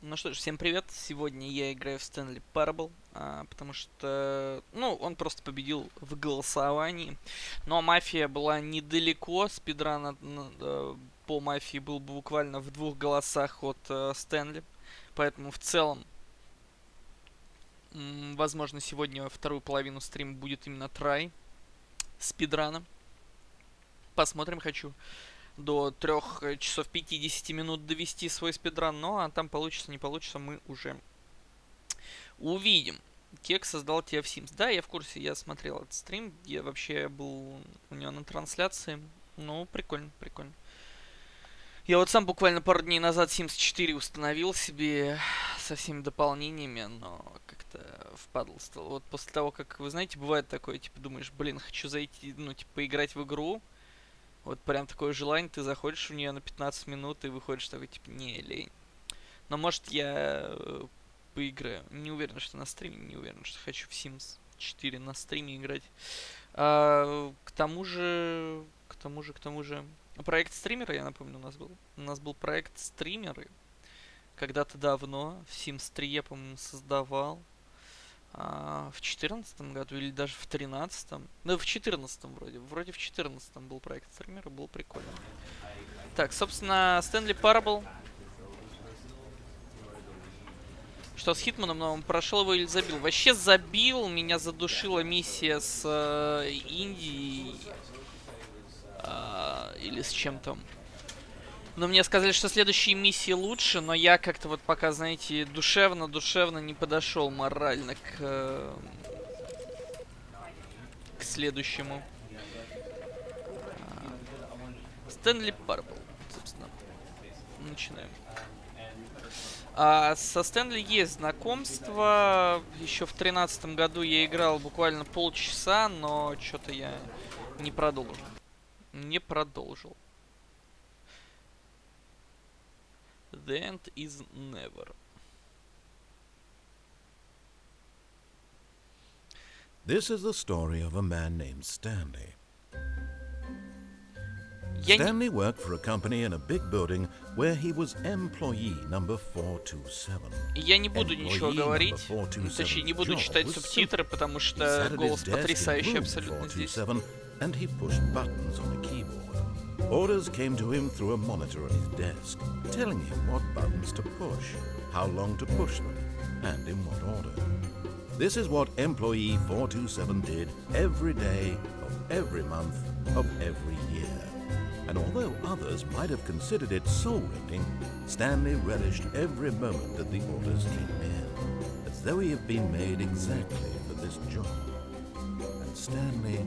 Ну что ж, всем привет. Сегодня я играю в Stanley Parable, потому что, ну, он просто победил в голосовании. Но мафия была недалеко. Спидран по мафии был буквально в 2 голосах от Стэнли. Поэтому в целом, возможно, сегодня вторую половину стрима будет именно трай спидрана. Посмотрим, хочу до 3 часов 50 минут довести свой спидран. Ну, а там получится, не получится, мы уже увидим. Кек создал тебя в Sims. Да, я в курсе, я смотрел этот стрим. Я вообще был у него на трансляции. Ну, прикольно, прикольно. Я вот сам буквально пару дней назад Sims 4 установил себе со всеми дополнениями, но как-то впадал стал. Вот после того, как, вы знаете, бывает такое, типа, думаешь, блин, хочу зайти, ну, типа, поиграть в игру. Вот прям такое желание, ты заходишь в нее на 15 минут и выходишь такой, типа, не, лень. Но может я поиграю. Не уверен, что на стриме, не уверен, что хочу в Sims 4 на стриме играть. К тому же, проект стримера, я напомню, у нас был проект стримеры. Когда-то давно в Sims 3 я, по-моему, создавал. В 2014 году или даже в 2013. Ну, в 2014 вроде. Вроде в 2014 был проект стримера, был прикольно. Так, собственно, Stanley Parable. Что с Хитманом новым? Прошел его или забил? Вообще забил. Меня задушила миссия с Индией. Или с чем там. Но мне сказали, что следующие миссии лучше, но я как-то вот пока, знаете, душевно не подошел морально к следующему. Стэнли Парбл, собственно. Начинаем. Со Стэнли есть знакомство. Еще в 2013 году я играл буквально полчаса, но что-то я не продолжил. The end is never. This is the story of a man named Stanley. Stanley worked for a company in a big building where he was employee number 427. Я не буду ничего говорить, точнее не буду читать субтитры, потому что голос потрясающий абсолютно здесь. And he pushed buttons on a keyboard. Orders came to him through a monitor on his desk, telling him what buttons to push, how long to push them, and in what order. This is what employee 427 did every day of every month of every year. And although others might have considered it soul-rending, Stanley relished every moment that the orders came in, as though he had been made exactly for this job. And Stanley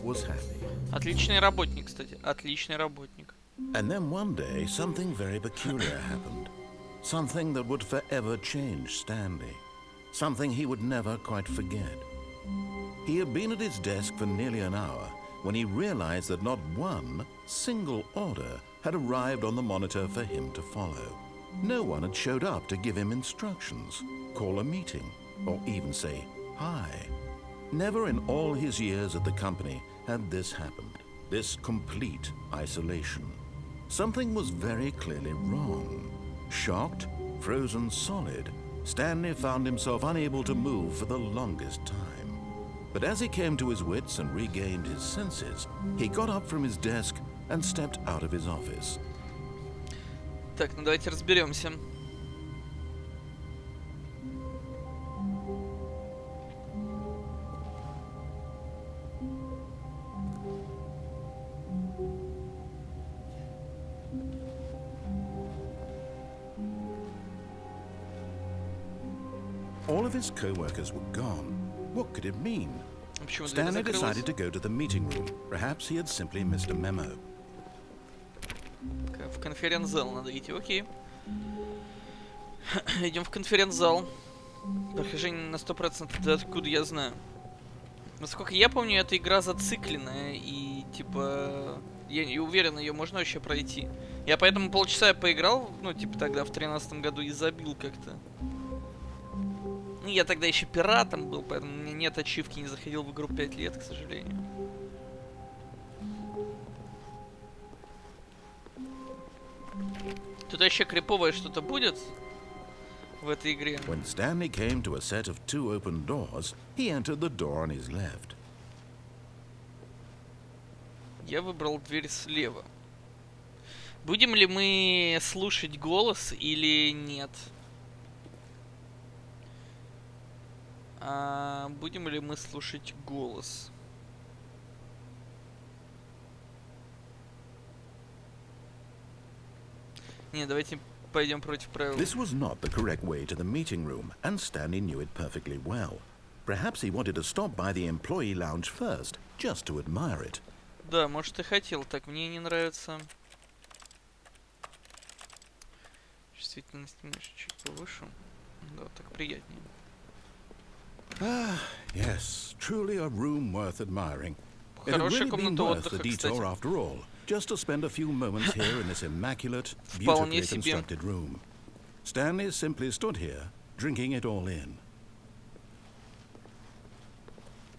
was happy. Отличный работник, кстати. Отличный работник. And then one day, something very peculiar happened. Something that would forever change Stanley. Something he would never quite forget. He had been at his desk for nearly an hour when he realized that not one single order had arrived on the monitor for him to follow. No one had showed up to give him instructions, call a meeting, or even say hi. Never in all his years at the company had this happened, this complete isolation. Something was very clearly wrong. Shocked, frozen solid, Stanley found himself unable to move for the longest time. But as he came to his wits and regained his senses, he got up from his desk and stepped out of his office. Так, ну давайте разберемся. All of his co-workers were gone. What could it mean? Stanley decided to go to the meeting room. Perhaps he had simply missed a memo. В конференц-зал надо идти, окей. Идем в конференц-зал. Прохождение на 100%, да откуда я знаю. Насколько я помню, эта игра зацикленная, и типа... Я не уверен, ее можно вообще пройти. Я поэтому полчаса поиграл, ну типа тогда в 2013 году и забил как-то. Я тогда еще пиратом был, поэтому у меня нет ачивки, не заходил в игру 5 лет, к сожалению. Тут еще криповое что-то будет в этой игре. When Stanley came to a set of two open doors, he entered the door on his left. Я выбрал дверь слева. Будем ли мы слушать голос или нет? Будем ли мы слушать голос? Не, давайте пойдем против правил. This was not the correct way to the meeting room, and Stanley knew it perfectly well. Perhaps he wanted to stop by the employee lounge first, just to admire it. Да, может, и хотел. Так, мне не нравится. Чувствительность мышц чуть повыше. Да, так приятнее. Ah, yes, truly a room worth admiring. It had Хорошая really been комната worth отдыха, the detour кстати. after all, just to spend a few moments here in this immaculate, beautifully constructed room. Stanley simply stood here, drinking it all in.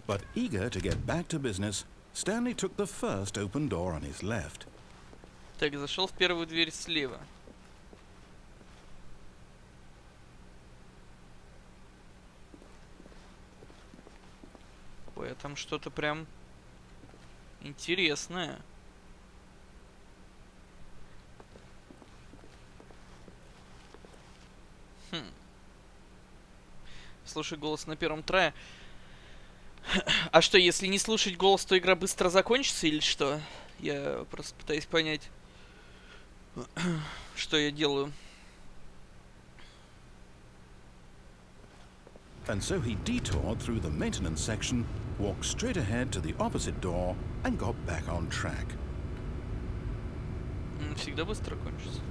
But eager to get back to business, Stanley took the first open door on his left. Так, зашел в первую дверь слева. Опа, там что-то прям интересное. Слушай голос на первом трае. А что, если не слушать голос, то игра быстро закончится или что? Я просто пытаюсь понять, что я делаю. And so he detoured through the maintenance section, walked straight ahead to the opposite door, and got back on track. Всегда быстро кончится.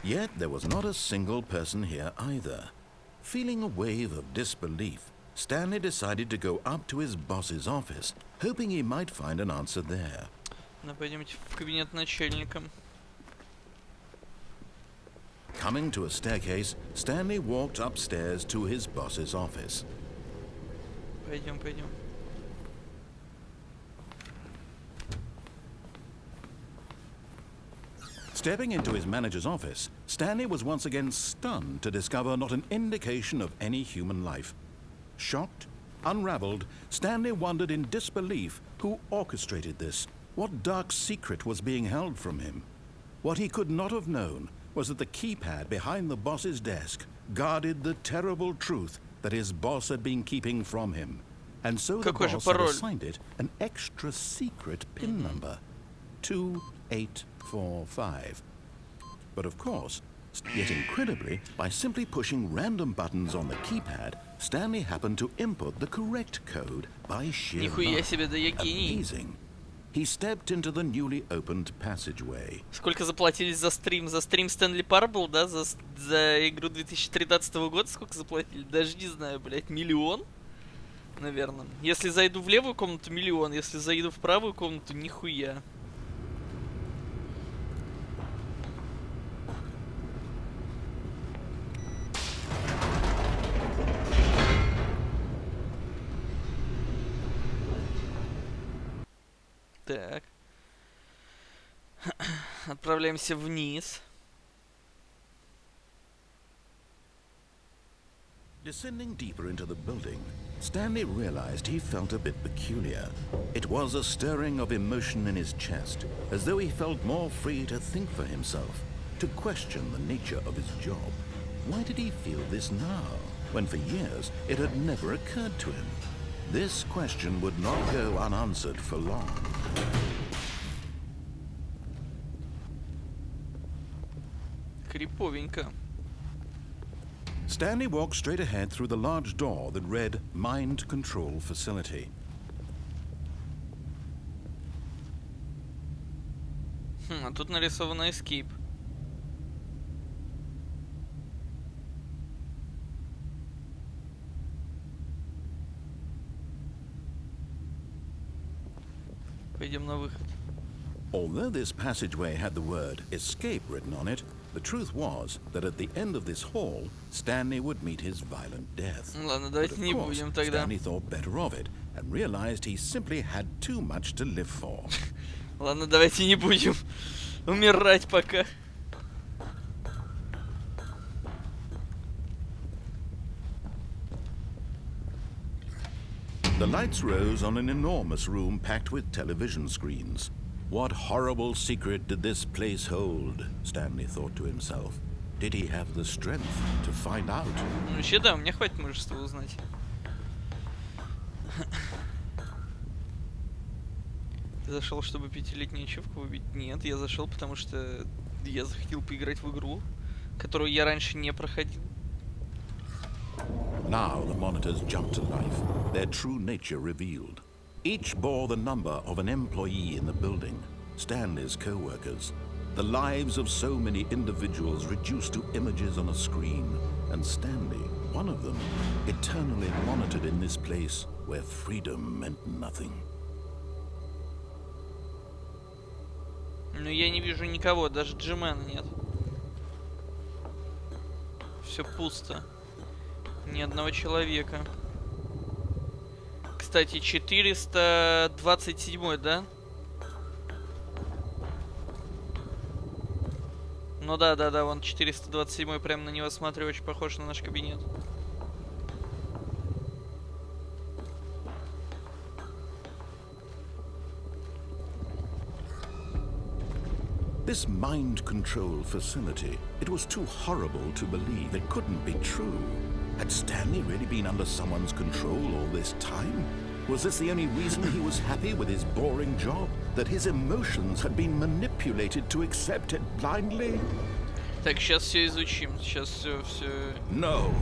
Yet there was not a single person here either. Feeling a wave of disbelief, Stanley decided to go up to his boss's office, hoping he might find an answer there. Ну, пойдемте в кабинет начальника. Coming to a staircase, Stanley walked upstairs to his boss's office. Пойдем. Stepping into his manager's office, Stanley was once again stunned to discover not an indication of any human life. Shocked, unraveled, Stanley wondered in disbelief who orchestrated this, what dark secret was being held from him. What he could not have known was that the keypad behind the boss's desk guarded the terrible truth that his boss had been keeping from him. And so the boss had assigned it an extra secret PIN number, 2845. But of course, yet incredibly, by simply pushing random buttons on the keypad, Stanley happened to input the correct code by sheer luck. Amazing. He stepped into the newly opened passageway. Сколько заплатили за стрим? За стрим Stanley Parable, да? За игру 2013 года сколько заплатили? Даже не знаю, блять, 1 миллион? Наверное. Если зайду в левую комнату, 1 миллион. Если зайду в правую комнату, нихуя. Так. Отправляемся вниз. Descending deeper into the building, Stanley realized he felt a bit peculiar. It was a stirring of emotion in his chest, as though he felt more free to think for himself, to question the nature of his job. Why did he feel this now, when for years it had never occurred to him? This question would not go unanswered for long. Криповенько. Stanley walked straight ahead through the large door that read Mind Control Facility. А тут нарисовано Escape. Пойдем на выход. Although this passageway had the word escape written on it, the truth was that at the end of this hall, Stanley would meet his violent death. Ладно, But давайте of не course, будем тогда. Stanley thought better of it and realized he simply had too much to live for. Ладно, давайте не будем умирать пока. The lights rose on an enormous room packed with television screens. What horrible secret did this place hold? Stanley thought to himself. Did he have the strength to find out? Ну, вообще, да, у меня хватит мужества узнать. Ты зашел, чтобы 5-летнюю ачивку выбить? Нет, я зашел, потому что я захотел поиграть в игру, которую я раньше не проходил. Now the monitors jumped to life, their true nature revealed. Each bore the number of an employee in the building, Stanley's co-workers. The lives of so many individuals reduced to images on a screen, and Stanley, one of them, eternally monitored in this place where freedom meant nothing. Но я не вижу никого, даже Джимена нет. Все пусто. Ни одного человека. Кстати, 427, да? Ну да, вон 427 прям на него смотрю, очень похож на наш кабинет. This mind control facility, it was too horrible to believe. It couldn't be true. Had Stanley really been under someone's control all this time? Was this the only reason he was happy with his boring job? That his emotions had been manipulated to accept it blindly? Так, сейчас все изучим. Сейчас все No.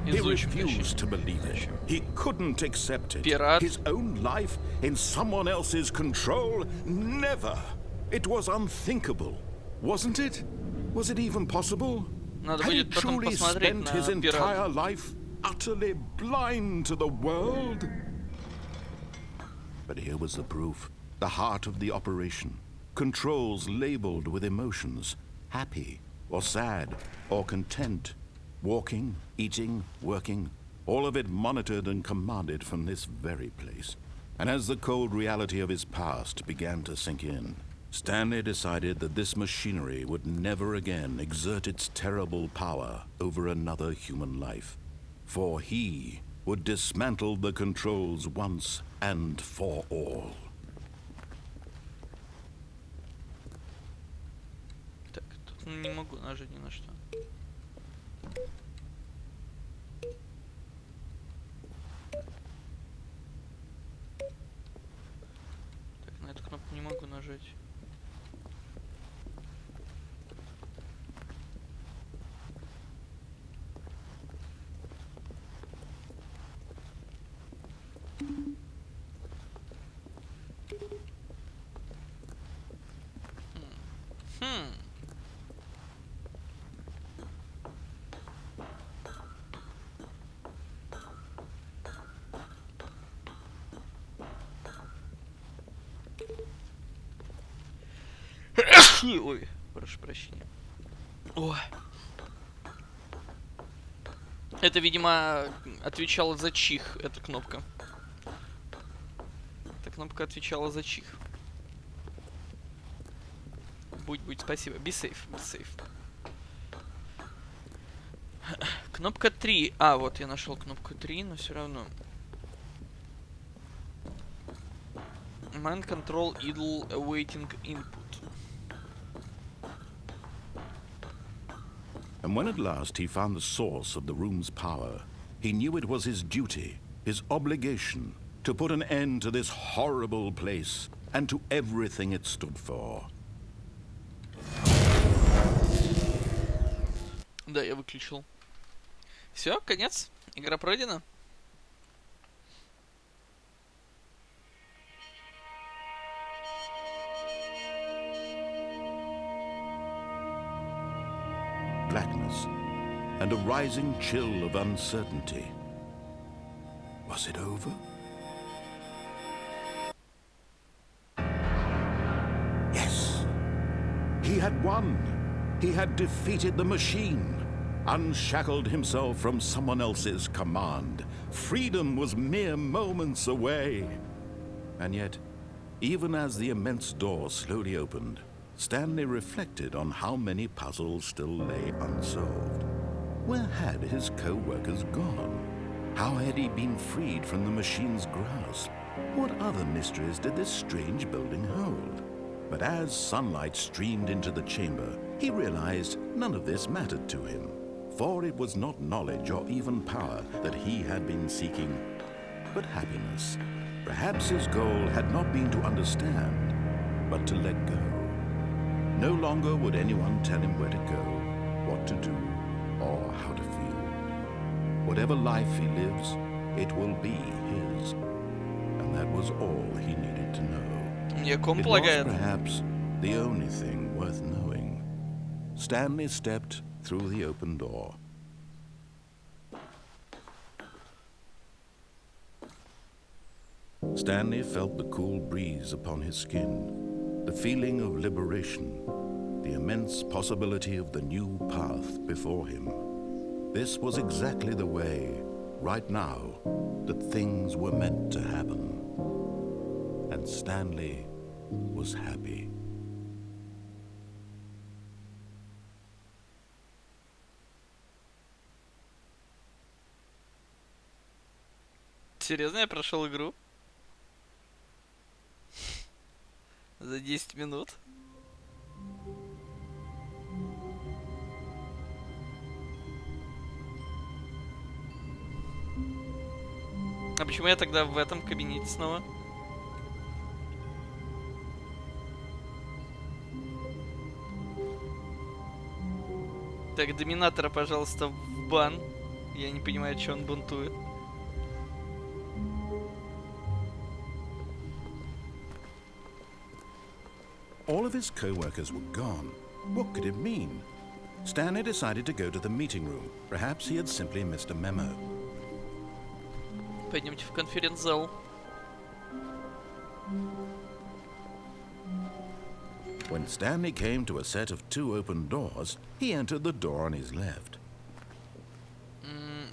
He изучим. refused to believe it. He couldn't accept it. Пират. His own life in someone else's control? Never. It was unthinkable, wasn't it? Was it even possible? Надо Had he будет потом truly посмотреть spent на his entire пират. life utterly blind to the world? But here was the proof. The heart of the operation. Controls labeled with emotions. Happy, or sad, or content. Walking, eating, working. All of it monitored and commanded from this very place. And as the cold reality of his past began to sink in, Stanley decided that this machinery would never again exert its terrible power over another human life. For he would dismantle the controls once and for all. Так, тут не могу нажать ни на что. Так, на эту кнопку не могу нажать. Ой, прошу прощения. Ой. Это, видимо, отвечала за чих, эта кнопка. Эта кнопка отвечала за чих. Будь, спасибо. Be safe, be safe. Кнопка 3. А, вот я нашел кнопку 3, но все равно. Mind control idle awaiting input. And when at last he found the source of the room's power, he knew it was his duty, his obligation, to put an end to this horrible place and to everything it stood for. Да, я выключил. Все, конец. Игра пройдена. Blackness and a rising chill of uncertainty. Was it over? Yes. He had won. He had defeated the machine, unshackled himself from someone else's command. Freedom was mere moments away. And yet, even as the immense door slowly opened, Stanley reflected on how many puzzles still lay unsolved. Where had his co-workers gone? How had he been freed from the machine's grasp? What other mysteries did this strange building hold? But as sunlight streamed into the chamber, he realized none of this mattered to him, for it was not knowledge or even power that he had been seeking, but happiness. Perhaps his goal had not been to understand, but to let go. No longer would anyone tell him where to go, what to do, or how to feel. Whatever life he lives, it will be his. And that was all he needed to know. Мне комп It was лагает. perhaps the only thing worth knowing. Stanley stepped through the open door. Stanley felt the cool breeze upon his skin, the feeling of liberation, the immense possibility of the new path before him. This was exactly the way, right now, that things were meant to happen. And Stanley was happy. Серьезно, я прошел игру за 10 минут? А почему я тогда в этом кабинете снова? Так, доминатора, пожалуйста, в бан. Я не понимаю, что он бунтует. All of his co-workers were gone. What could it mean? Stanley decided to go to the meeting room. Perhaps he had simply missed a memo. Пойдемте в конференц-зал. When Stanley came to a set of 2 open doors, he entered the door on his left.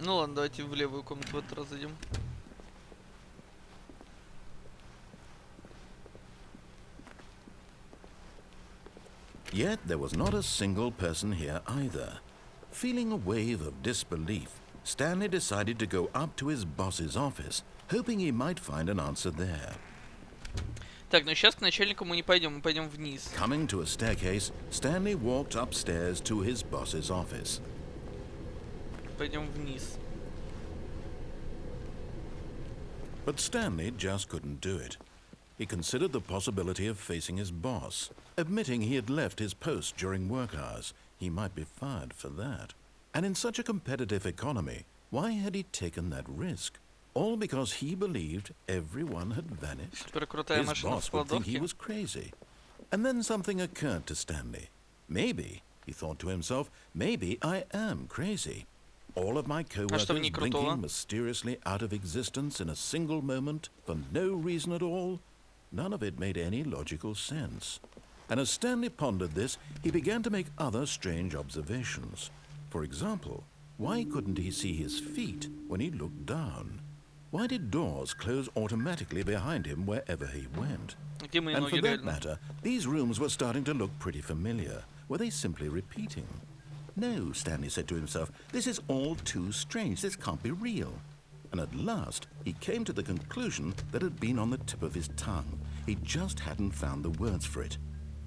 Ну ладно, давайте в левую комнату в этот раз зайдем. Yet there was not a single person here either. Feeling a wave of disbelief, Stanley decided to go up to his boss's office, hoping he might find an answer there. Так, но сейчас к начальнику мы не пойдем, мы пойдем вниз. Coming to a staircase, Stanley walked upstairs to his boss's office. Пойдем вниз. But Stanley just couldn't do it. He considered the possibility of facing his boss. Admitting he had left his post during work hours, he might be fired for that. And in such a competitive economy, why had he taken that risk? All because he believed everyone had vanished. Супер крутая His машина в boss would think he кладовке. was crazy. And then something occurred to Stanley. Maybe, he thought to himself, maybe I am crazy. All of my co-workers в ней крутого? blinking mysteriously out of existence in a single moment for no reason at all. None of it made any logical sense. And as Stanley pondered this, he began to make other strange observations. For example, why couldn't he see his feet when he looked down? Why did doors close automatically behind him wherever he went? Где мои And ноги for that реально? matter, these rooms were starting to look pretty familiar. Were they simply repeating? No, Stanley said to himself, this is all too strange. This can't be real. And at last, he came to the conclusion that had been on the tip of his tongue. He just hadn't found the words for it.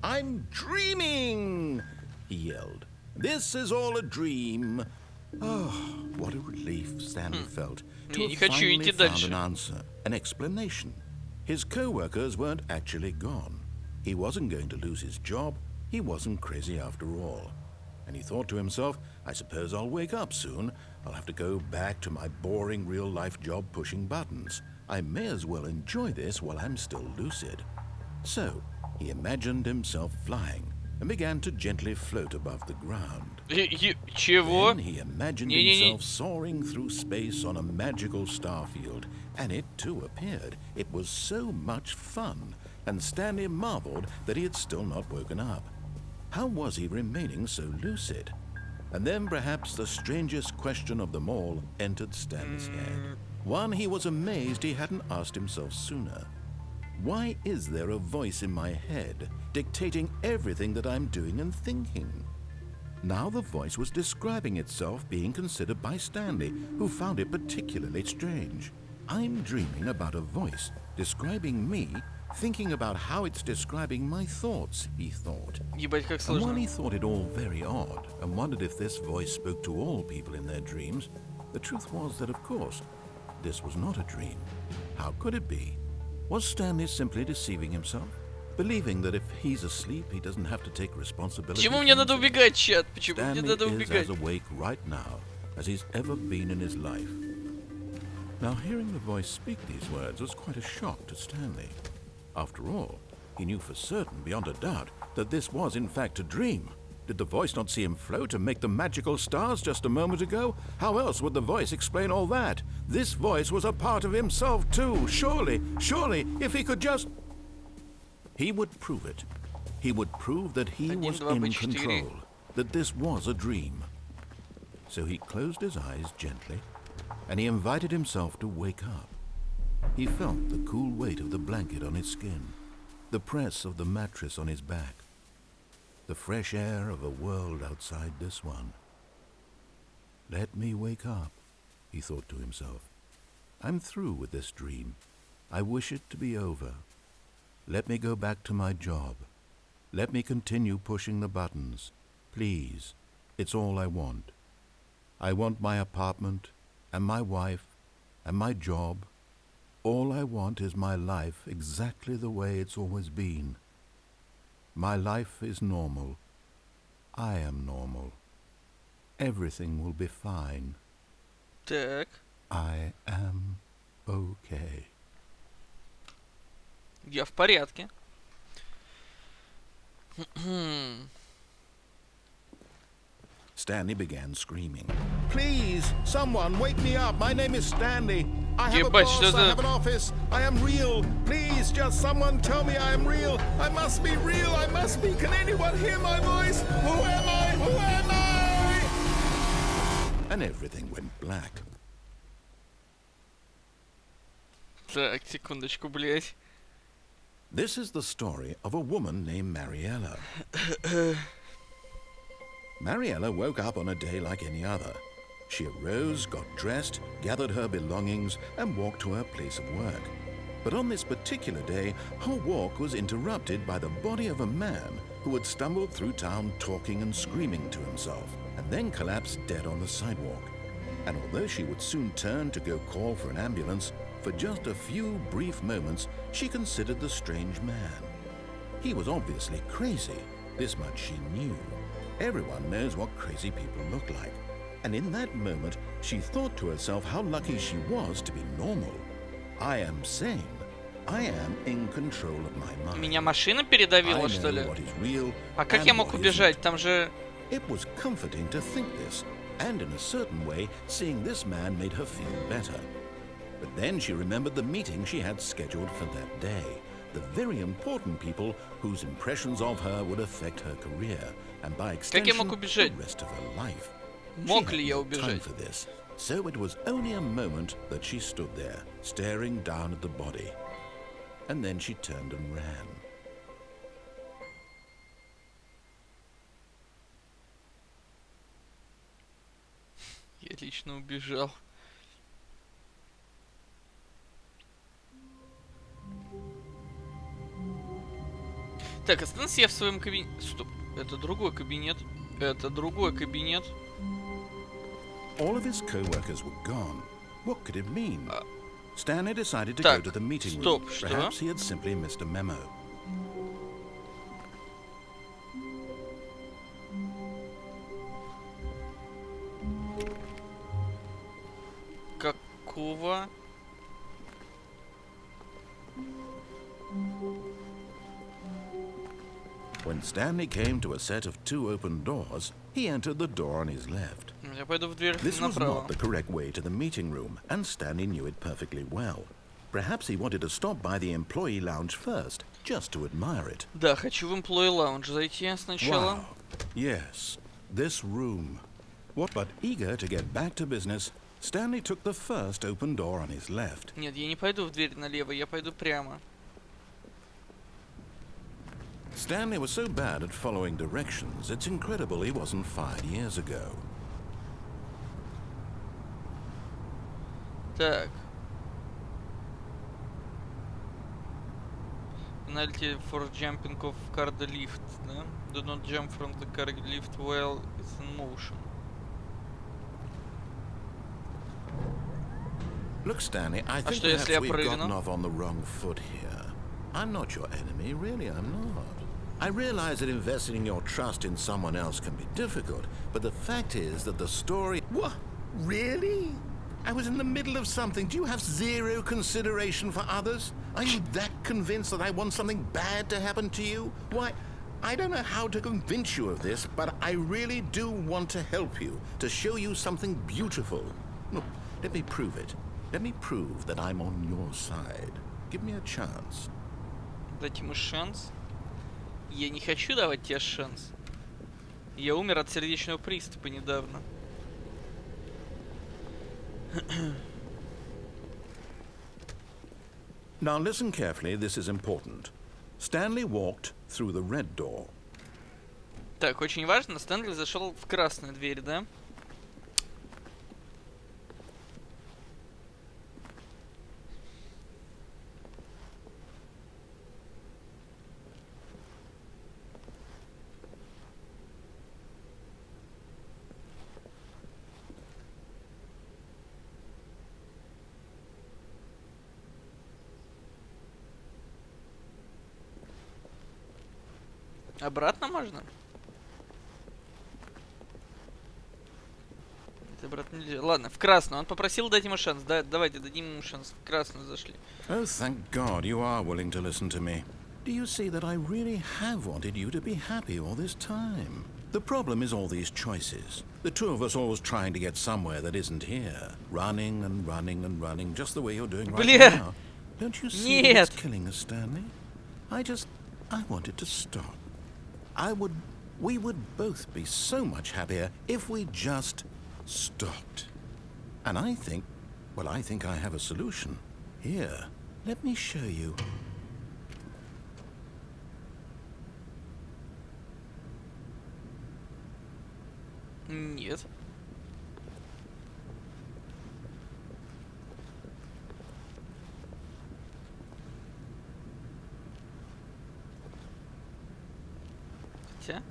I'm dreaming, he yelled. This is all a dream. Oh, what a relief Stanley felt to Не have хочу finally идти found дальше. an answer, an explanation. His co-workers weren't actually gone. He wasn't going to lose his job. He wasn't crazy after all. And he thought to himself, I suppose I'll wake up soon. I'll have to go back to my boring real-life job pushing buttons. I may as well enjoy this while I'm still lucid. So, he imagined himself flying and began to gently float above the ground. Чего? Then he imagined Не-не-не. himself soaring through space on a magical starfield, and it too appeared. It was so much fun, and Stanley marveled that he had still not woken up. How was he remaining so lucid? And then perhaps the strangest question of them all entered Stanley's head. One he was amazed he hadn't asked himself sooner. Why is there a voice in my head dictating everything that I'm doing and thinking? Now the voice was describing itself being considered by Stanley, who found it particularly strange. I'm dreaming about a voice describing me, thinking about how it's describing my thoughts, he thought. Ебать, как And while сложно. he thought it all very odd and wondered if this voice spoke to all people in their dreams, the truth was that, of course, this was not a dream. How could it be? Was Stanley simply deceiving himself? Believing that if he's asleep, he doesn't have to take responsibility? Почему for мне надо himself? убегать, чат? Почему мне Stanley надо is убегать? as awake right now as he's ever been in his life. Now, hearing the voice speak these words was quite a shock to Stanley. After all, he knew for certain, beyond a doubt, that this was in fact a dream. Did the voice not see him float and make the magical stars just a moment ago? How else would the voice explain all that? This voice was a part of himself too. Surely, if he could just... He would prove it. He would prove that he Один, was два, in по четыре. control, that this was a dream. So he closed his eyes gently, and he invited himself to wake up. He felt the cool weight of the blanket on his skin, the press of the mattress on his back, the fresh air of a world outside this one. Let me wake up, he thought to himself. I'm through with this dream. I wish it to be over. Let me go back to my job. Let me continue pushing the buttons. Please, it's all I want. I want my apartment, and my wife, and my job. All I want is my life exactly the way it's always been. My life is normal. I am normal. Everything will be fine. Так. I am okay. Я в порядке. Stanley began screaming. Please, someone, wake me up. My name is Stanley. I have a Ебать, boss, что I за... have an office. I am real. Please, just someone tell me I am real. I must be real. I must be. Can anyone hear my voice? Who am I? Who am I? And everything went black. Так, секундочку, блядь. This is the story of a woman named Mariella. Mariella woke up on a day like any other. She arose, got dressed, gathered her belongings, and walked to her place of work. But on this particular day, her walk was interrupted by the body of a man who had stumbled through town talking and screaming to himself, and then collapsed dead on the sidewalk. And although she would soon turn to go call for an ambulance, for just a few brief moments, she considered the strange man. He was obviously crazy. This much she knew. Everyone knows what crazy people look like. And in that moment, she thought to herself how lucky she was to be normal. I am sane. I am in control of my mind. Меня машина передавила, что ли? А как я мог убежать? Там же... It was comforting to think this, and in a certain way, seeing this man made her feel better. But then she remembered the meeting she had scheduled for that day. The very important people whose impressions of her would affect her career, and by extension, the rest of her life. Мог ли я убежать? For this. So it was only a moment that she stood there, staring down at the body. And then she turned and ran. Я лично убежал. Так, останься я в своем кабинете. Стоп, это другой кабинет. Это другой кабинет. All of his co-workers were gone. What could it mean? Stanley decided to go to the meeting room. Perhaps he had simply missed a memo. Какого? When Stanley came to a set of two open doors, he entered the door on his left. Я пойду в дверь This was направо. not the correct way to the meeting room, and Stanley knew it perfectly well. Perhaps he wanted to stop by the employee lounge first, just to admire it. Да, хочу в employee lounge зайти сначала. Wow. Yes, this room. What but eager to get back to business, Stanley took the first open door on his left. Нет, я не пойду в дверь налево, я пойду прямо. Stanley was so bad at following directions, it's incredible he wasn't fired years ago. Так. Penalty for jumping off car lift, да? Do not jump from the car lift while it's in motion. Look, Stanley, I think perhaps we've gotten off on the wrong foot here. I'm not your enemy, really, I'm not. I realize that investing in your trust in someone else can be difficult, but the fact is that the story... What? Really? I was in the middle of something. Do you have zero consideration for others? Are you that convinced that I want something bad to happen to you? Why, I don't know how to convince you of this, but I really do want to help you, to show you something beautiful. Look, let me prove it. Let me prove that I'm on your side. Give me a chance. Дать ему шанс? Я не хочу давать тебе шанс. Я умер от сердечного приступа недавно. Now listen carefully, this is important. Stanley walked through the red door. Так, очень важно, Стэнли зашел в красную дверь, да? Обратно можно? Это обратно нельзя. Ладно, в красную. Он попросил дать ему шанс. Да, давайте дадим ему шанс. В красную зашли. Oh, thank God you are willing to listen to me. Do you see that I really have wanted you to be happy all this time? The problem is all these choices. The two of us always trying to get somewhere that isn't here. Running and running and running, just the way you're doing right Бля! now. Don't you see that Нет! it's killing us, Stanley? I want it to stop. We would both be so much happier if we just stopped. And I think I have a solution. Here, let me show you. Нет. Хотя...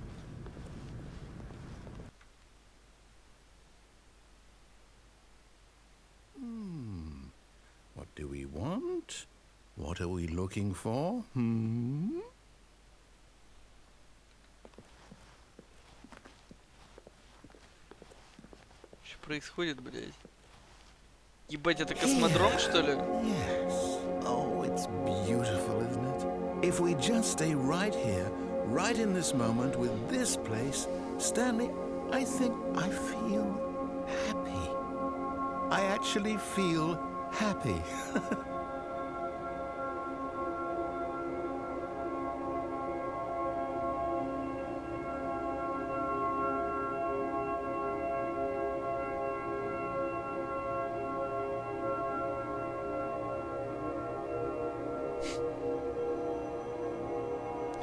What do we want? What are we looking for? Что происходит, блядь? Ебать, это космодром, что ли? Yes. Oh, it's beautiful, isn't it? If we just stay right here, right in this moment with this place, Stanley, I think I feel happy. I actually feel happy.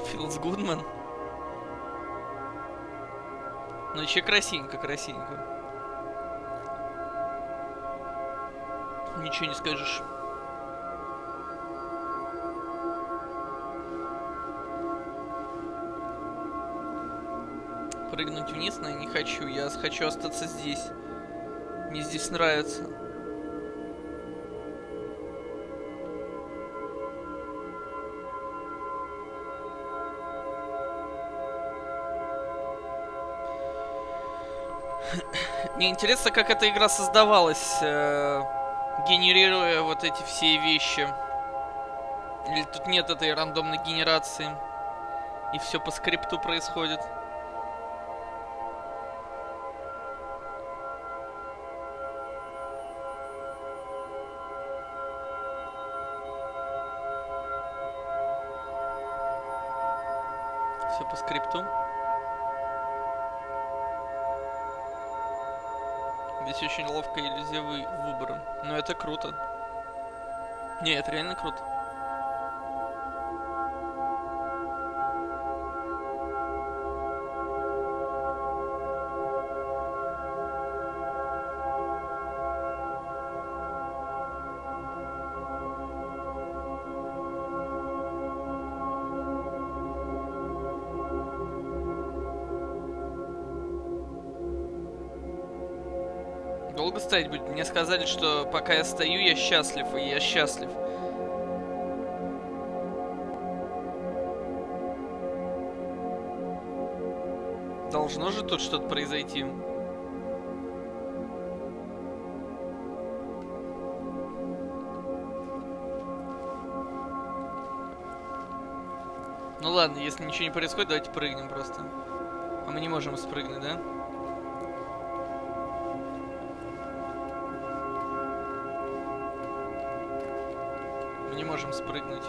Feels good, man. Ну еще красивенько, красивенько. Ничего не скажешь. Прыгнуть вниз, но я не хочу. Я хочу остаться здесь. Мне здесь нравится. Мне интересно, как эта игра создавалась, генерируя вот эти все вещи. Или тут нет этой рандомной генерации. И все по скрипту происходит. Все по скрипту. Здесь очень ловкая иллюзия выбора. Но это круто. Не, это реально круто. Долго стоять будет? Мне сказали, что пока я стою, я счастлив, и я счастлив. Должно же тут что-то произойти. Ну ладно, если ничего не происходит, давайте прыгнем просто. А мы не можем спрыгнуть, да? Мы не можем спрыгнуть.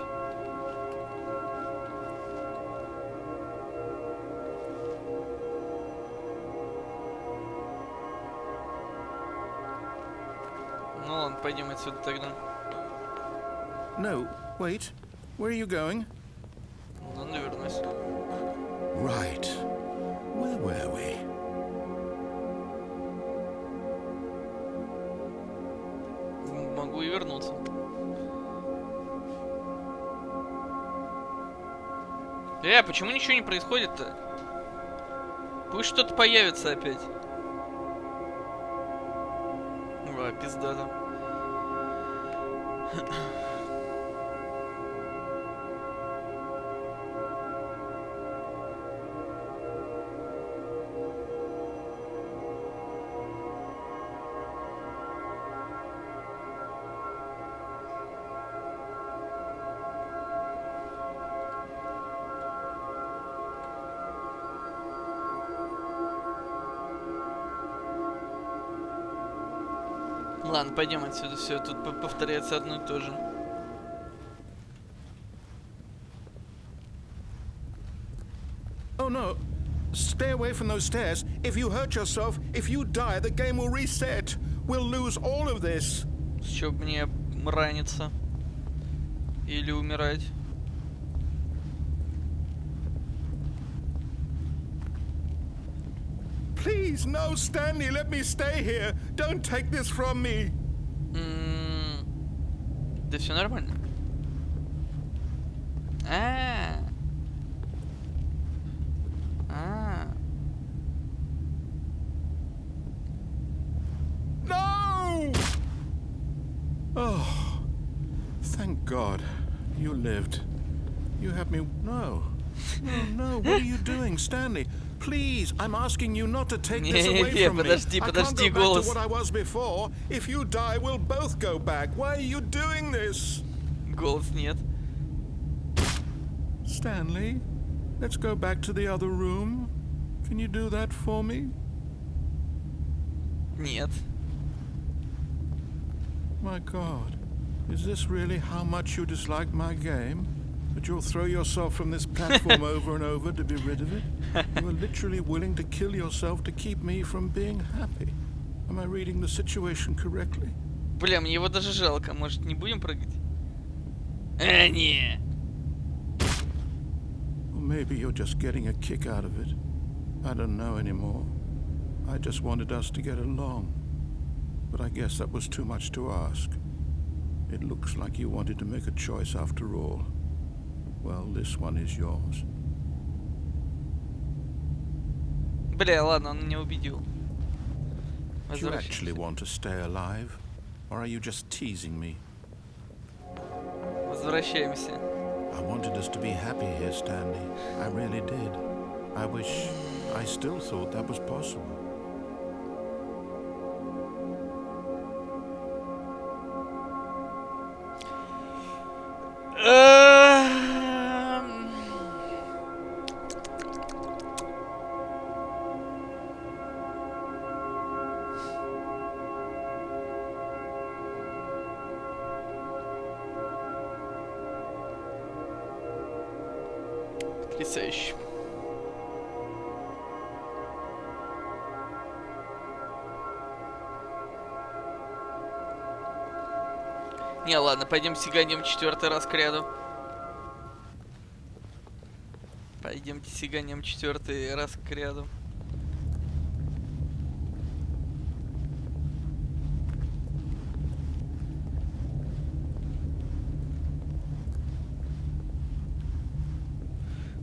Ну ладно, пойдем отсюда тогда. No, wait. Where are you going? Ну, навернусь. Right. Where were we? Могу и вернуться. Почему ничего не происходит-то? Пусть что-то появится опять. Пиздато. Ладно, пойдем отсюда. Все, тут повторяется одно и то же. Oh no. Stay away from those stairs. If you hurt yourself, if you die, the game will reset. We'll lose all of this. Чтоб мне раниться. Или умирать. Please, no, Stanley, let me stay here. Don't take this from me. Да все нормально. No! Oh, thank God. You lived. You had me... No. No, what are you doing, Stanley? Please, I'm asking you not to take this away from me. Подожди, I can't go back голос. to what I was before. If you die, we'll both go back. Why are you doing this? Голос нет. Stanley, let's go back to the other room. Can you do that for me? Нет. My God, is this really how much you dislike my game? That you'll throw yourself from this platform over and over to be rid of it? You are literally willing to kill yourself to keep me from being happy. Am I reading the situation correctly? Бля, мне его даже жалко. Может, не будем прыгать? Не. Or maybe you're just getting a kick out of it. I don't know anymore. I just wanted us to get along. But I guess that was too much to ask. It looks like you wanted to make a choice after all. Well, this one is yours. Бля, ладно, он меня убедил. Do you actually want to stay alive? Or are you just teasing me? Возвращаемся. I wanted us to be happy here, Stanley. I really did. I wish I still thought that was possible. Потрясающе. Не, ладно, пойдем сиганем 4-й раз к ряду. Пойдемте сиганем 4-й раз к ряду.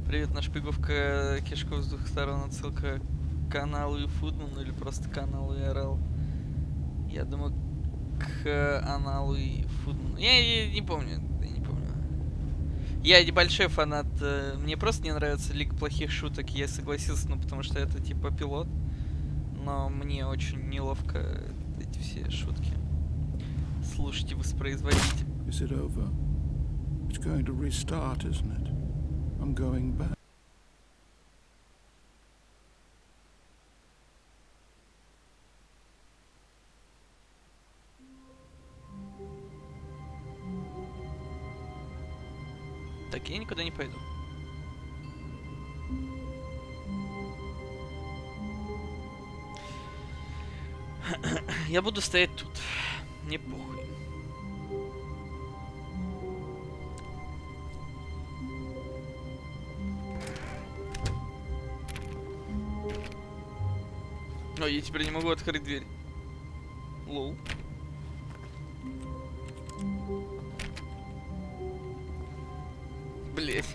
Привет, нашпиговка кишков с двух сторон, отсылка к каналу и Фудману или просто к каналу ИРЛ. Я думаю, к аналу и Фудману. Я не помню, я не помню. Я небольшой фанат, мне просто не нравится Лига плохих шуток, я согласился, ну потому что это типа пилот. Но мне очень неловко эти все шутки слушать и воспроизводить. Is it over? It's going to restart, isn't it? I'm going back. Так, я никуда не пойду. Я буду стоять тут. Мне похуй. О, я теперь не могу открыть дверь. Лоу. Блять.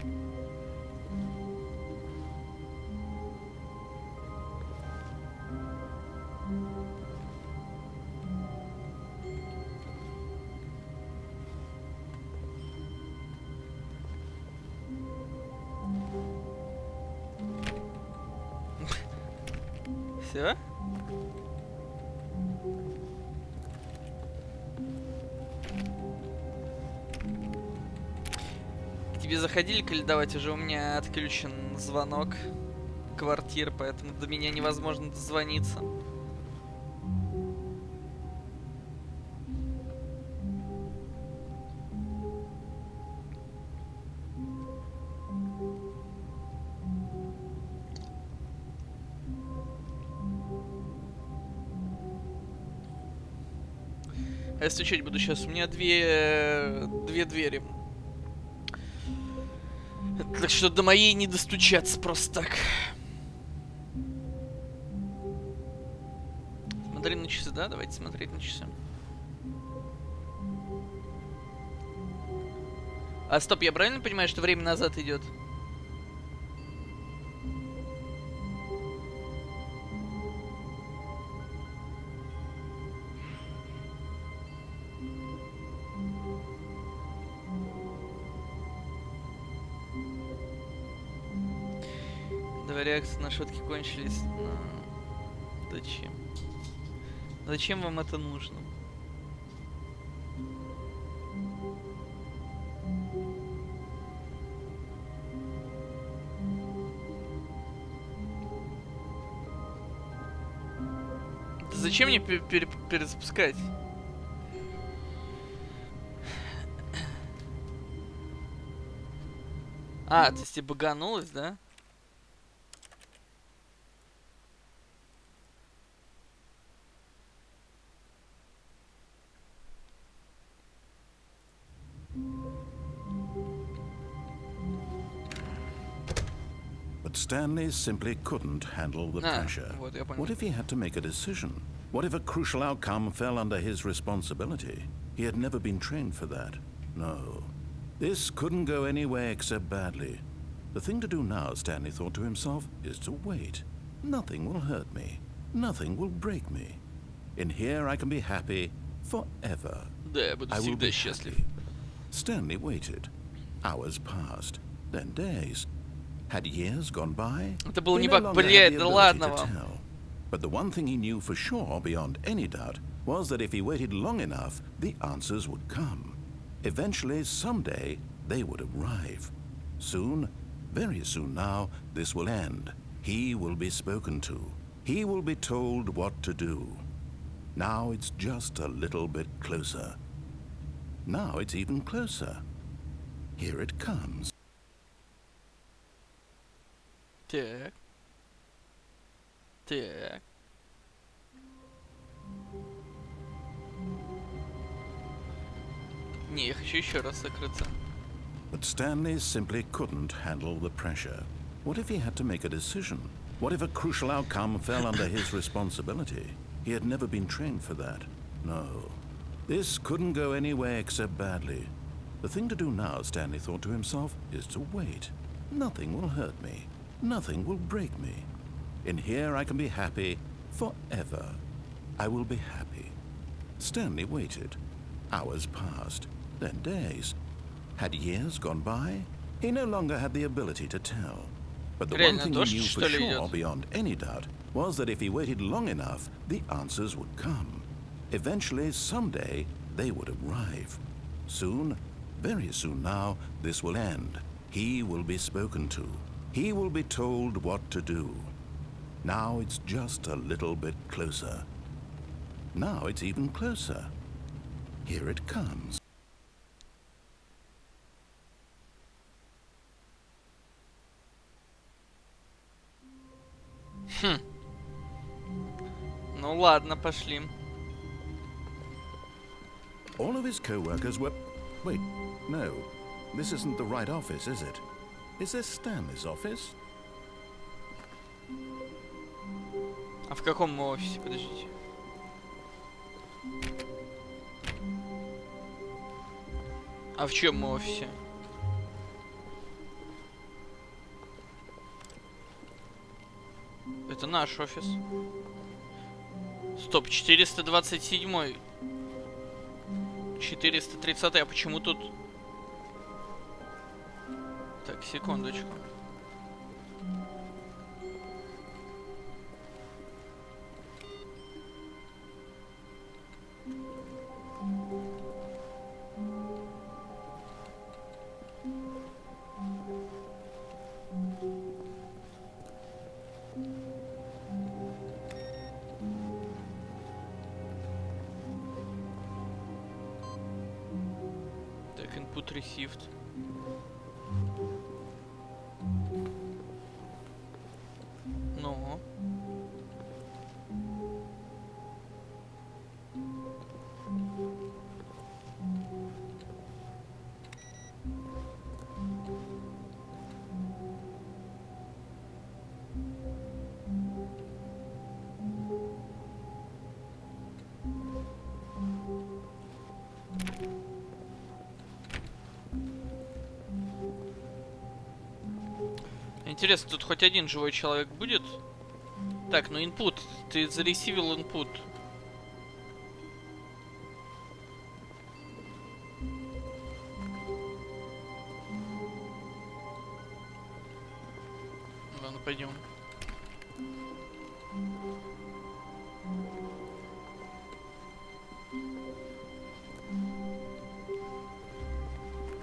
Все? К тебе заходили каледовать? Уже у меня отключен звонок квартир, поэтому до меня невозможно дозвониться. А я стучать буду сейчас. У меня две двери. Так что до моей не достучаться просто так. Смотрим на часы, да? Давайте смотреть на часы. А стоп, я правильно понимаю, что время назад идет? Давай реакции на шутки кончились. Но... Зачем? Зачем вам это нужно? Да зачем мне перезапускать? А, то есть ты баганулась, да? But Stanley simply couldn't handle the pressure. Вот, я понял. What if he had to make a decision? What if a crucial outcome fell under his responsibility? He had never been trained for that. No. This couldn't go any way except badly. The thing to do now, Stanley thought to himself, is to wait. Nothing will hurt me. Nothing will break me. In here I can be happy forever. Да, я буду всегда счастлив. Stanley waited. Hours passed, then days. Had years gone by? Это был не баг, блядь, да ладно вам. But the one thing he knew for sure, beyond any doubt, was that if he waited long enough, the answers would come. Eventually, someday, they would arrive. Soon, very soon now, this will end. He will be spoken to. He will be told what to do. Now it's just a little bit closer. Now it's even closer. Here it comes. Так. Так. Не, я хочу еще раз закрыться. But Stanley simply couldn't handle the pressure. What if he had to make a decision? What if a crucial outcome fell under his responsibility? He had never been trained for that. No. This couldn't go any way except badly. The thing to do now, Stanley thought to himself, is to wait. Nothing will hurt me. Nothing will break me. In here I can be happy forever. I will be happy. Stanley waited. Hours passed, then days. Had years gone by? He no longer had the ability to tell. But the one thing he knew for sure, beyond any doubt, was that if he waited long enough, the answers would come. Eventually, someday, they would arrive. Soon, very soon now, this will end. He will be spoken to. He will be told what to do. Now it's just a little bit closer. Now it's even closer. Here it comes. Ну ладно, пошли. All of his co-workers were... Wait, no. This isn't the right office, is it? Is this Stanley's office? А в каком мы офисе? Подождите. А в чем мы офисе? Это наш офис. Стоп, 427. 430. А почему тут... Так, секундочку. Так, input received. Ну. Интересно, тут хоть один живой человек будет? Так, ну input. Ты заресивил input. Ладно, пойдем.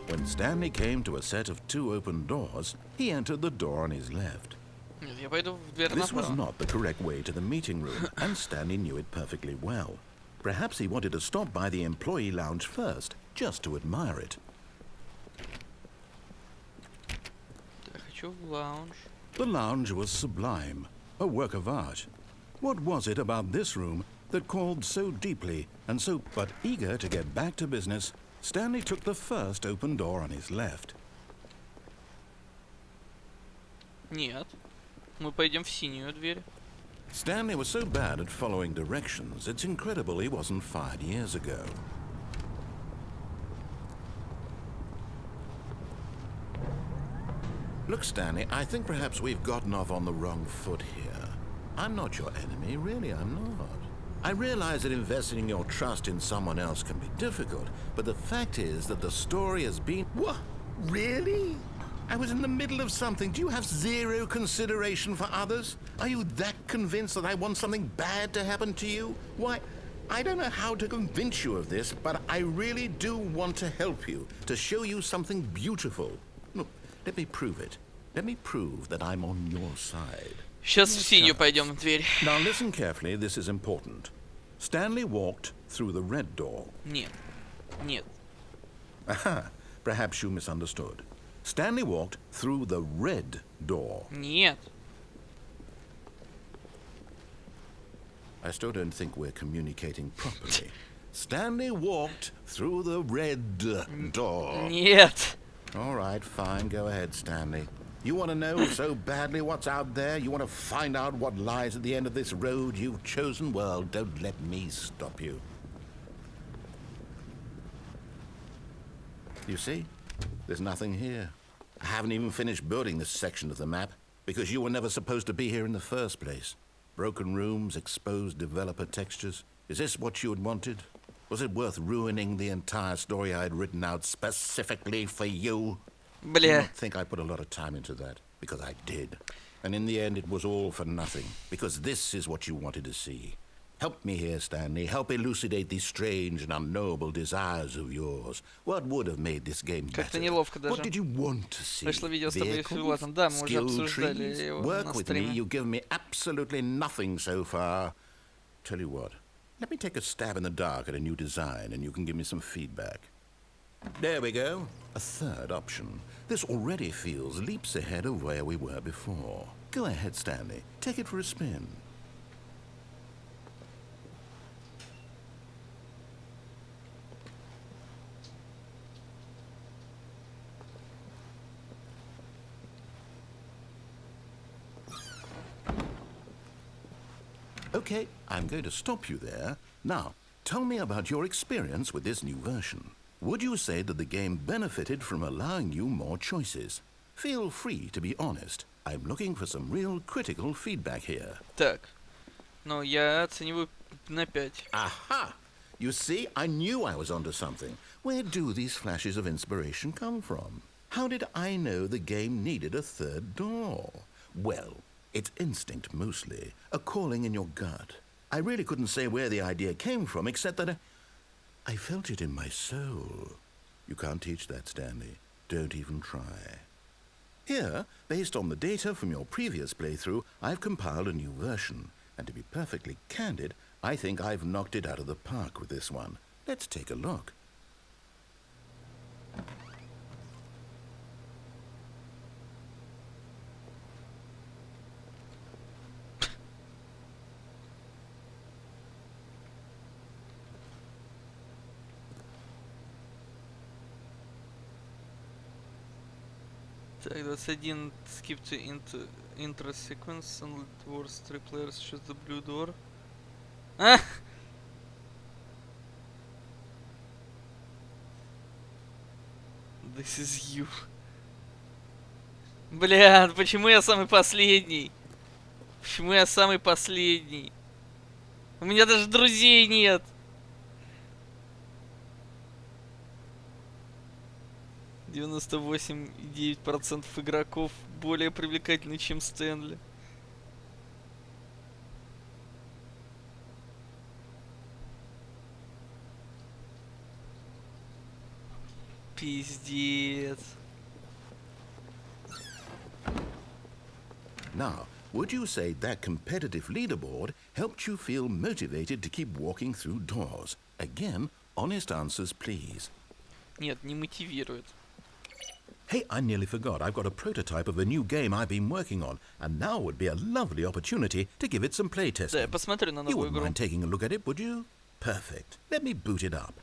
When Stanley came to a set of 2 open doors, he entered the door on his left. Нет, я пойду в дверь This was направо. not the correct way to the meeting room, and Stanley knew it perfectly well. Perhaps he wanted to stop by the employee lounge first, just to admire it. Я хочу в лаунж. The lounge was sublime, a work of art. What was it about this room that called so deeply and so but eager to get back to business? Stanley took the first open door on his left. Нет. Мы пойдем в синюю дверь. Stanley was so bad at following directions, it's incredible he wasn't fired years ago. Look, Stanley, I think perhaps we've gotten off on the wrong foot here. I'm not your enemy, really, I'm not. I realize that investing your trust in someone else can be difficult, but the fact is that the story has been... What? Really? I was in the middle of something. Do you have zero consideration for others? Are you that convinced that I want something bad to happen to you? Why, I don't know how to convince you of this, but I really do want to help you, to show you something beautiful. Look, let me prove it. Let me prove that I'm on your side. Сейчас в синюю пойдем в дверь. Now listen carefully, this is important. Stanley walked through the red door. Нет. Нет. Aha, perhaps you misunderstood. Stanley walked through the red door. Нет. I still don't think we're communicating properly. Stanley walked through the red door. Нет. All right, fine, go ahead, Stanley. You want to know so badly what's out there? You want to find out what lies at the end of this road you've chosen? Well, don't let me stop you. You see? There's nothing here. I haven't even finished building this section of the map because you were never supposed to be here in the first place. Broken rooms, exposed developer textures. Is this what you had wanted? Was it worth ruining the entire story I had written out specifically for you? I Бля. don't think I put a lot of time into that, because I did. And in the end, it was all for nothing, because this is what you wanted to see. Help me here, Stanley. Help elucidate these strange and unknowable desires of yours. What would have made this game Как-то better? неловко What даже. did you want to see? Пришло видео с тобой и Vehicles? Филатом. Да, мы уже Skill обсуждали trees? его Work на with me. стриме. You've given me absolutely nothing so far. Tell you what. Let me take a stab in the dark at a new design, and you can give me some feedback. There we go. A third option. This already feels leaps ahead of where we were before. Go ahead, Stanley. Take it for a spin. Okay, I'm going to stop you there. Now, tell me about your experience with this new version. Would you say that the game benefited from allowing you more choices? Feel free to be honest. I'm looking for some real critical feedback here. Так. Ну, я оцениваю на 5. Aha! You see, I knew I was onto something. Where do these flashes of inspiration come from? How did I know the game needed a third door? Well, it's instinct mostly, a calling in your gut. I really couldn't say where the idea came from, except that I felt it in my soul. You can't teach that, Stanley. Don't even try. Here, based on the data from your previous playthrough, I've compiled a new version. And to be perfectly candid, I think I've knocked it out of the park with this one. Let's take a look. Так, 21 skip to intro sequence and towards 3 players choose the blue door. А! This is you. Бля, почему я самый последний? Почему я самый последний? У меня даже друзей нет. Девяносто 98,9% игроков более привлекательны, чем Стэнли. Пиздец. Now, would you say that competitive leaderboard helped you feel motivated to keep walking through doors? Again, honest answers, please. Нет, не мотивирует. Hey, I nearly forgot. I've got a prototype of a new game I've been working on, and now would be a lovely opportunity to give it some Да, playtesting. я посмотрю на You новую wouldn't игру. mind taking a look at it, would you? Perfect. Let me boot it up.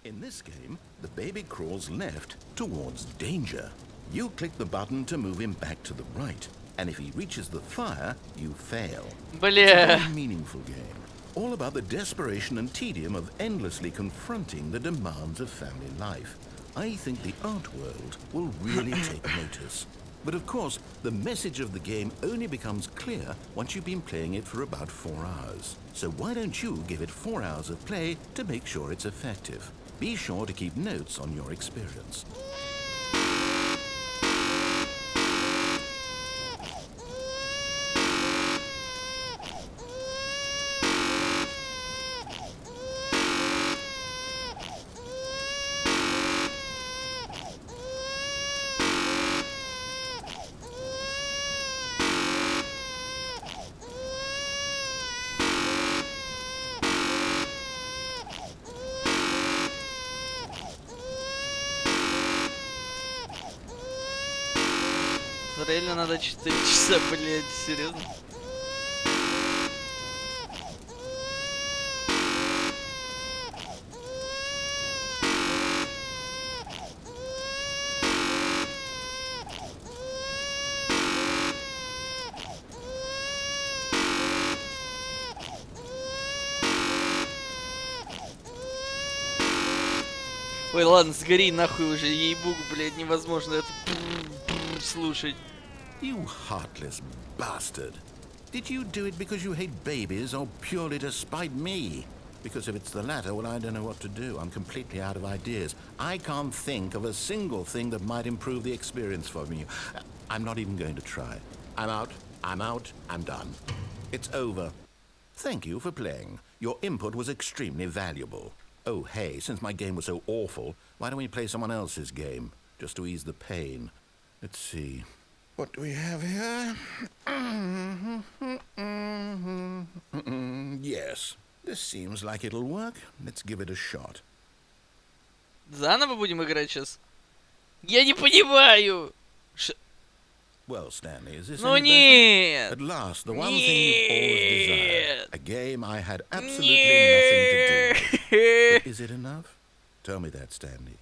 In this game, the baby crawls left towards danger. You click the button to move him back to the right, and if he reaches the fire, you fail. It's a Бля. very meaningful game, all about the desperation and tedium of endlessly confronting the demands of family life. I think the art world will really take notice. But of course, the message of the game only becomes clear once you've been playing it for about 4 hours. So why don't you give it 4 hours of play to make sure it's effective? Be sure to keep notes on your experience. Реально надо 4 часа, блядь, серьезно? Ой, ладно, сгори нахуй уже, ей-богу, блядь, невозможно это слушать. You heartless bastard. Did you do it because you hate babies or purely to spite me? Because if it's the latter, well, I don't know what to do. I'm completely out of ideas. I can't think of a single thing that might improve the experience for me. I'm not even going to try. I'm out. I'm done. It's over. Thank you for playing. Your input was extremely valuable. Oh, hey, since my game was so awful, why don't we play someone else's game? Just to ease the pain. Let's see. What do we have here? Yes, this seems like it'll work. Let's give it a shot. Заново будем играть сейчас? Я не понимаю! Well, Stanley, is this Ну any better? нет! At last, the one thing you've always desired. Нет! A game I had absolutely nothing to do with. But is it enough? Tell me that, Stanley.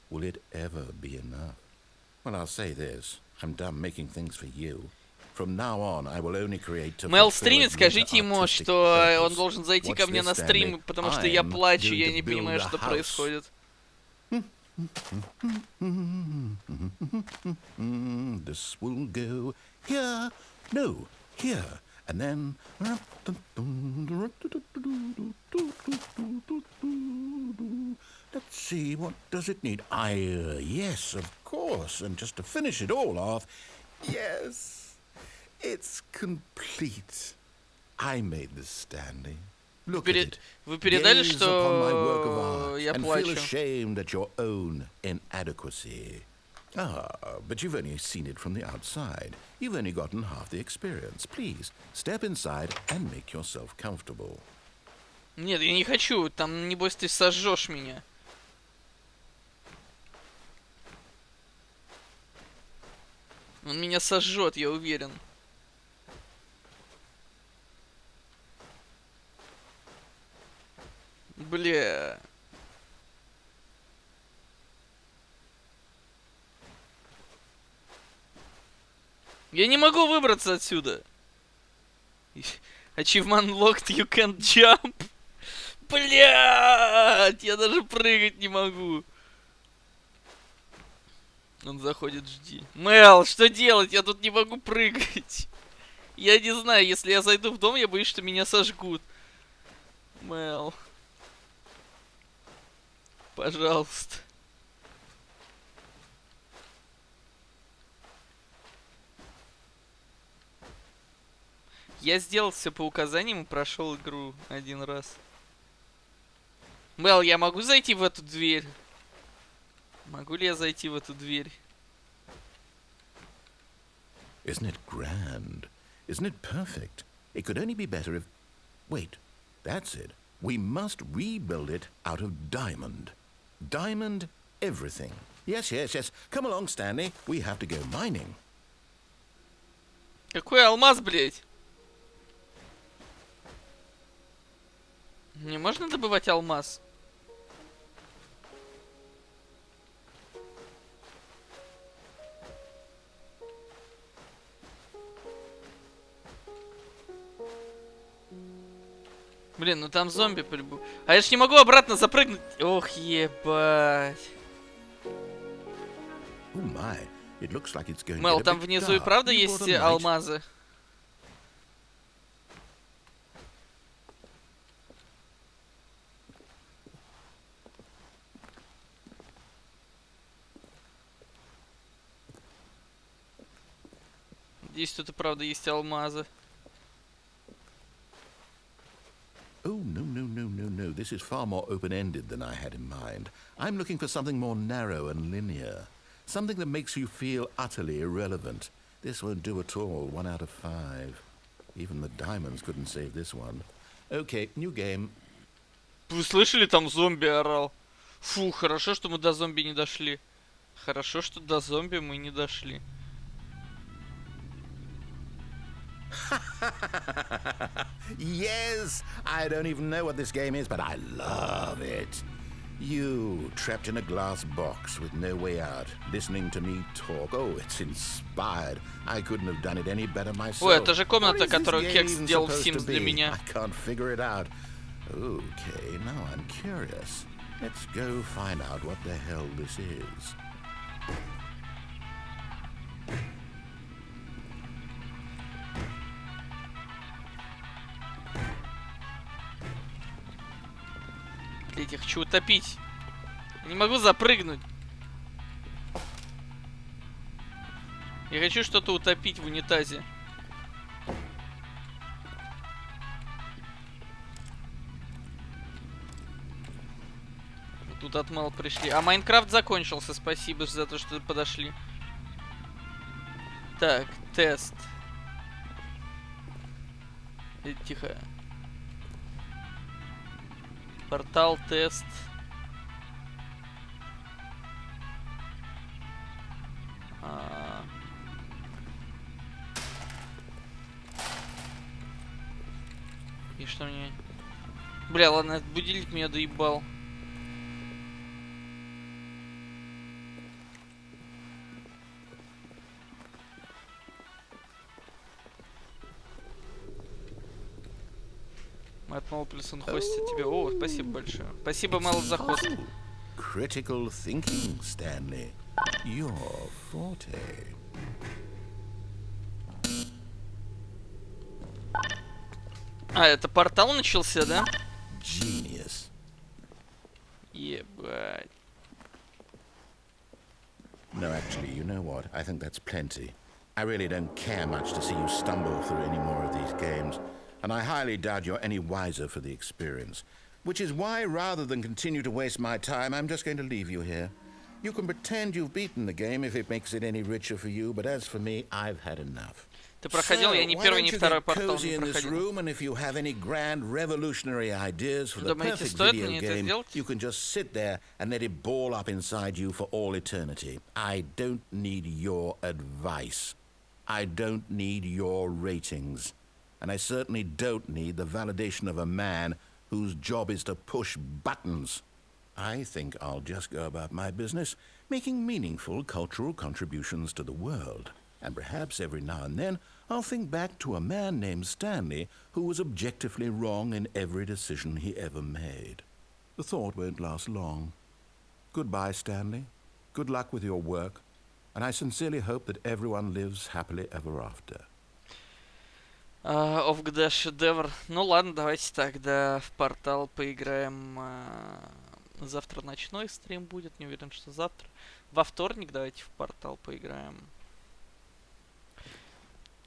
Will it ever be enough? Well, I'll say this. I'm done making things for you. From now on, I will only create to Мэл fulfill a стримит, greater скажите ему, artistic что он purpose. должен зайти ко Watch мне this, на стрим, Stanley. потому что I я am плачу, going я to не build понимаю, a что house. происходит. This will go here, no, here, and then. Let's see, what does it need? Yes, of course, and just to finish it all off, yes, it's complete. I made this, Stanley. Look at it. Вы передали, Gaze upon my work of что art я and feel плачу? ashamed at your own inadequacy. Ah, but you've only seen it from the outside. You've only gotten half the experience. Please, step inside and make yourself comfortable. Нет, я не хочу, там, небось, ты сожжешь меня. Он меня сожжет, я уверен. Бля. Я не могу выбраться отсюда. Achievement unlocked, you can't jump. Блядь, я даже прыгать не могу. Он заходит, жди. Мэл, что делать? Я тут не могу прыгать. Я не знаю, если я зайду в дом, я боюсь, что меня сожгут. Мэл. Пожалуйста. Я сделал все по указаниям и прошел игру один раз. Мэл, я могу зайти в эту дверь? Могу ли я зайти в эту дверь? Isn't it grand? Isn't it perfect? It could only be better if... Wait, that's it. We must rebuild it out of diamond. Diamond everything. Yes, yes, yes. Come along, Stanley. We have to go mining. Какой алмаз, блядь? Не можно добывать алмаз? Блин, ну там зомби прибыл. А я ж не могу обратно запрыгнуть. Ох, ебать. Oh my, it looks like it's going to Мэл, get a там bit внизу и dark. правда You есть brought a light? алмазы? Здесь тут и правда есть алмазы. Oh, no, no, no, no, no. This is far more open-ended than I had in mind. I'm looking for something more narrow and linear. Something that makes you feel utterly irrelevant. This won't do at all. 1 out of 5. Even the diamonds couldn't save this one. Okay, new game. Вы слышали, там зомби орал? Фу, хорошо, что мы до зомби не дошли. Хорошо, что до зомби мы не дошли. Yes! I don't even know what this game is, but I love it. You, trapped in a glass box with no way out, listening to me talk. Oh, it's inspired. I couldn't have done it any better myself. Ой, это же комната, What is this которую game Кекс even сделал в supposed to Sims для be? меня. I can't figure it out. Okay, now I'm curious. Let's go find out what the hell this is. Блять, я хочу утопить. Я не могу запрыгнуть. Я хочу что-то утопить в унитазе. Тут от Мэл пришли. А Майнкрафт закончился. Спасибо за то, что подошли. Так, тест. Тихо. Портал, тест. И что мне... Бля, ладно, этот будильник меня доебал. От Мэл плюс он хостит тебе. О, спасибо большое. Спасибо, Мэл, за хост. Critical thinking, Stanley. Your forte. А, это портал начался, да? Genius. Ебать. No, actually, you know what? I think that's plenty. I really don't care much to see you stumble through any more of these games, and I highly doubt you're any wiser for the experience. Which is why, rather than continue to waste my time, I'm just going to leave you here. You can pretend you've beaten the game if it makes it any richer for you, but as for me, I've had enough. Ты проходил, я ни первый, ни второй портал не проходил. And if you have any grand revolutionary ideas for the Думаете, perfect стоит video мне это game, сделать? you can just sit there and let it ball up inside you for all eternity. I don't need your advice. I don't need your ratings. And I certainly don't need the validation of a man whose job is to push buttons. I think I'll just go about my business, making meaningful cultural contributions to the world. And perhaps every now and then I'll think back to a man named Stanley who was objectively wrong in every decision he ever made. The thought won't last long. Goodbye, Stanley. Good luck with your work. And I sincerely hope that everyone lives happily ever after. Of the шедевр. Ну ладно, давайте тогда в портал поиграем. Завтра ночной стрим будет, не уверен, что завтра. Во вторник давайте в портал поиграем.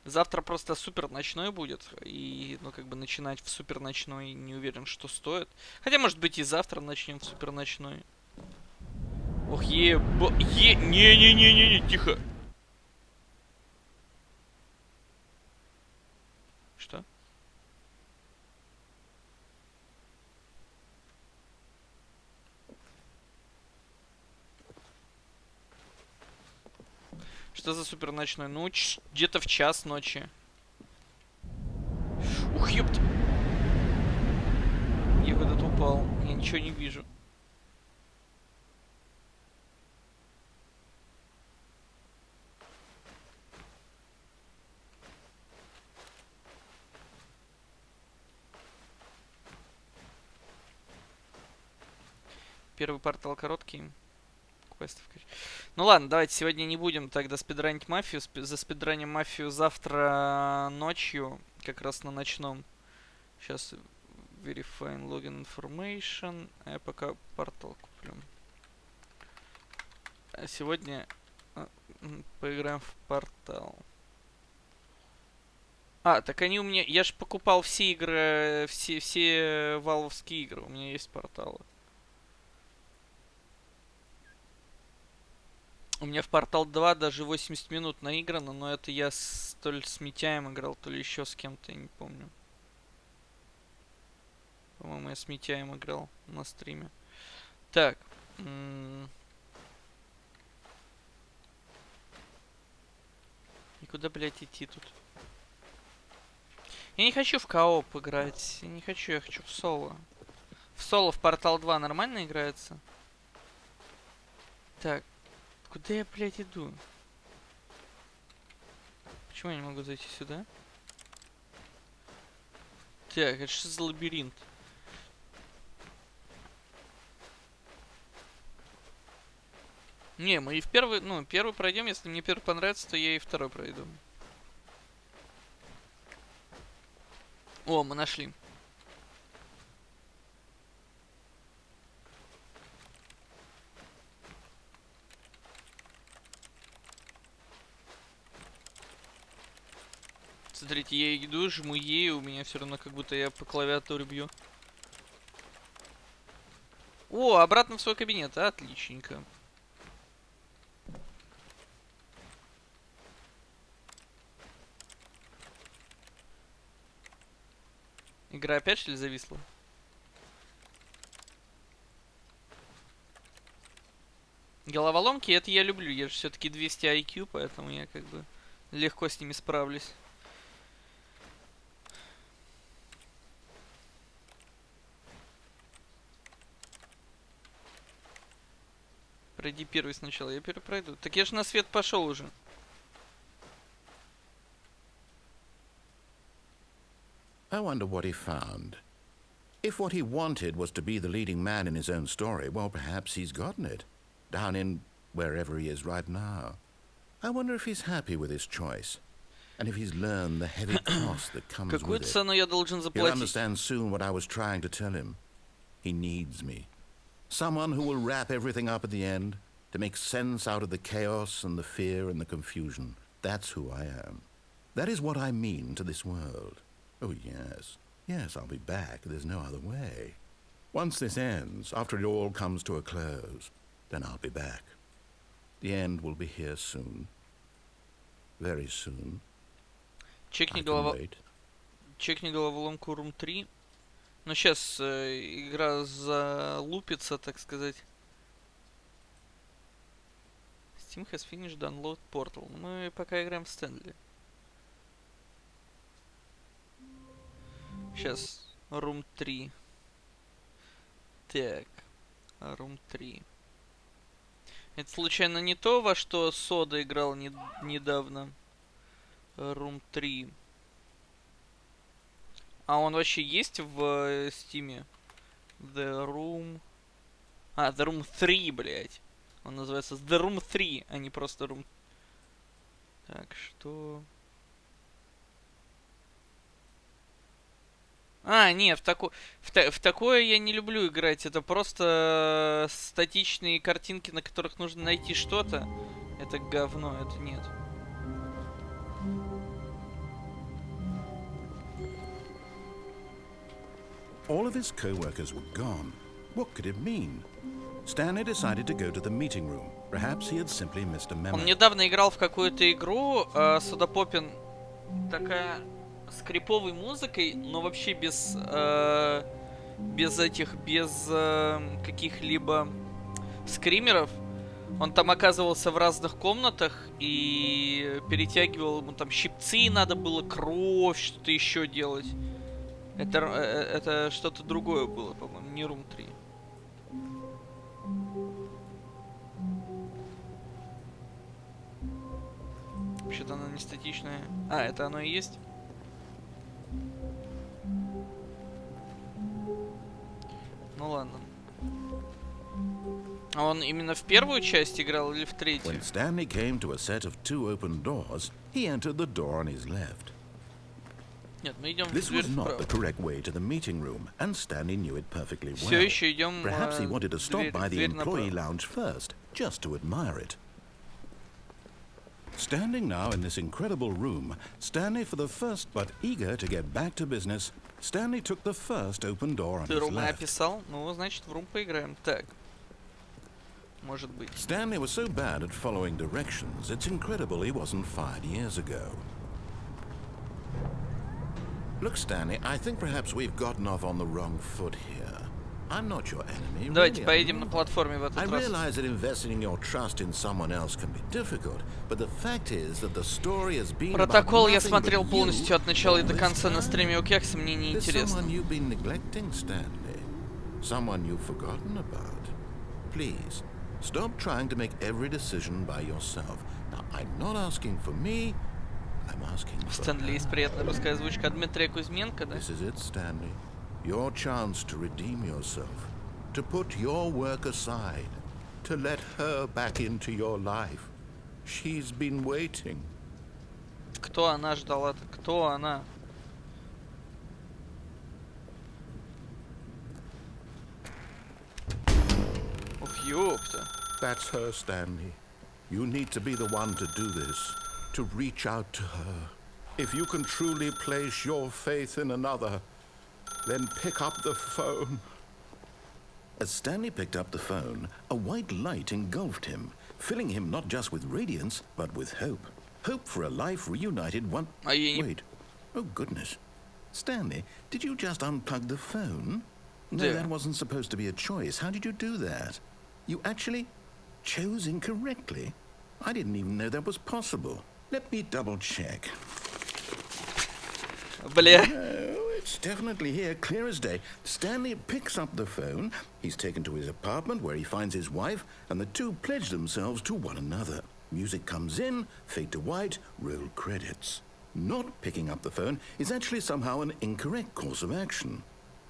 Завтра просто супер ночной будет. И, ну, как бы начинать в супер ночной не уверен, что стоит. Хотя, может быть, и завтра начнем в супер ночной. Ох, не-не-не-не-не, тихо. Что? Что за супер ночной? Ну, где-то в час ночи. Ух, ёпт. Я куда-то упал. Я ничего не вижу. Первый портал короткий. Квестов. Ну ладно, давайте сегодня не будем тогда спидранить мафию. За спидраним мафию завтра ночью, как раз на ночном. Сейчас verifying login information. Я пока портал куплю. А сегодня поиграем в портал. А, так они у меня... Я же покупал все игры, все валовские игры. У меня есть порталы. У меня в Портал 2 даже 80 минут наиграно, но это я то ли с Митяем играл, то ли еще с кем-то, я не помню. По-моему, я с Митяем играл на стриме. Так. И куда, блядь, идти тут? Я не хочу в кооп играть. Я не хочу, я хочу в соло. В соло в Портал 2 нормально играется? Так. Куда я, блядь, иду? Почему я не могу зайти сюда? Так, это что за лабиринт? Не, мы и в первый, ну, первый пройдем. Если мне первый понравится, то я и второй пройду. О, мы нашли. Смотрите, я иду, жму Е, у меня все равно как будто я по клавиатуре бью. О, обратно в свой кабинет, отличненько. Игра опять что ли зависла? Головоломки, это я люблю, я же все-таки 200 IQ, поэтому я как бы легко с ними справлюсь. Пройди первый сначала, я первый пройду. Так я же на свет пошел уже. I wonder what he found. If what he wanted was to be the leading man in his own story, well, perhaps he's gotten it. Down in wherever he is right now. I wonder if he's happy with his choice. And if he's learned the heavy cost that comes with Какую it. цену я должен He'll заплатить? understand soon what I was trying to tell him. He needs me. Someone who will wrap everything up at the end, to make sense out of the chaos and the fear and the confusion. That's who I am. That is what I mean to this world. Oh, yes. Yes, I'll be back. There's no other way. Once this ends, after it all comes to a close, then I'll be back. The end will be here soon. Very soon. Чекни головоломку Room 3. Ну, сейчас игра залупится, так сказать. Steam has finished download portal. Мы пока играем в Stanley. Сейчас. Room 3. Так. Room 3. Это случайно не то, во что Сода играл недавно? Room 3. А он вообще есть в Стиме? The Room... А, The Room 3, блядь. Он называется The Room 3, а не просто Room... Так, что... А, нет, в такое я не люблю играть. Это просто статичные картинки, на которых нужно найти что-то. Это говно, это нет. All of his co-workers were gone. What could it mean? Stanley decided to go to the meeting room. Perhaps he had simply missed a memo. Он недавно играл в какую-то игру, Судопопин, такая с криповой музыкой, но вообще без каких-либо скримеров. Он там оказывался в разных комнатах и перетягивал, ему там щипцы надо было, кровь, что-то еще делать. Это что-то другое было, по-моему, не Room 3. Вообще-то она не статичная. А, это оно и есть? Ну ладно. А он именно в первую часть играл или в третью? When Stanley came to a set of 2 open doors, he entered the door on his left. Нет, мы идем в This дверь was not вправо. the correct way to the meeting room, and Stanley knew it perfectly well. Все еще идем Perhaps he wanted to stop by the дверь employee направо. lounge first, just to admire it. Standing now in this incredible room, Stanley for the first, but eager to get back to business, Stanley took the first open door on Ты his Румы left. описал? Ну, значит, в Рум поиграем. Так. Может быть. Stanley was so bad at following directions, it's incredible he wasn't fired years ago. Look, Stanley, I think perhaps we've gotten off on the wrong foot here. I'm not your enemy. Давайте really, поедем I'm на not. платформе в I этот раз. realize that investing your trust in someone else can be difficult, but the fact is that the story has been about Протокол я nothing смотрел but полностью you от начала и all до this конца на time. стриме у Кекса, мне не There's интересно. someone you've been neglecting, Stanley. Someone you've forgotten about. Please, stop trying to make every decision by yourself. Now, I'm not asking for me, I'm asking В for Стэнли her. есть приятная русская озвучка от Дмитрия Кузьменко, да? This is it, Stanley. Your chance to redeem yourself. To put your work aside. To let her back into your life. She's been waiting. Кто она ждала-то? Кто она? Ух, ёпта. That's her, Stanley. You need to be the one to do this. To reach out to her. If you can truly place your faith in another, then pick up the phone. As Stanley picked up the phone, a white light engulfed him, filling him not just with radiance, but with hope. Hope for a life reunited one... А я не... Wait. Oh, goodness. Stanley, did you just unplug the phone? No, Yeah. that wasn't supposed to be a choice. How did you do that? You actually chose incorrectly? I didn't even know that was possible. Let me double check. Бля. No, it's definitely here, clear as day. Stanley picks up the phone. He's taken to his apartment where he finds his wife, and the two pledge themselves to one another. Music comes in, fade to white, roll credits. Not picking up the phone is actually somehow an incorrect course of action.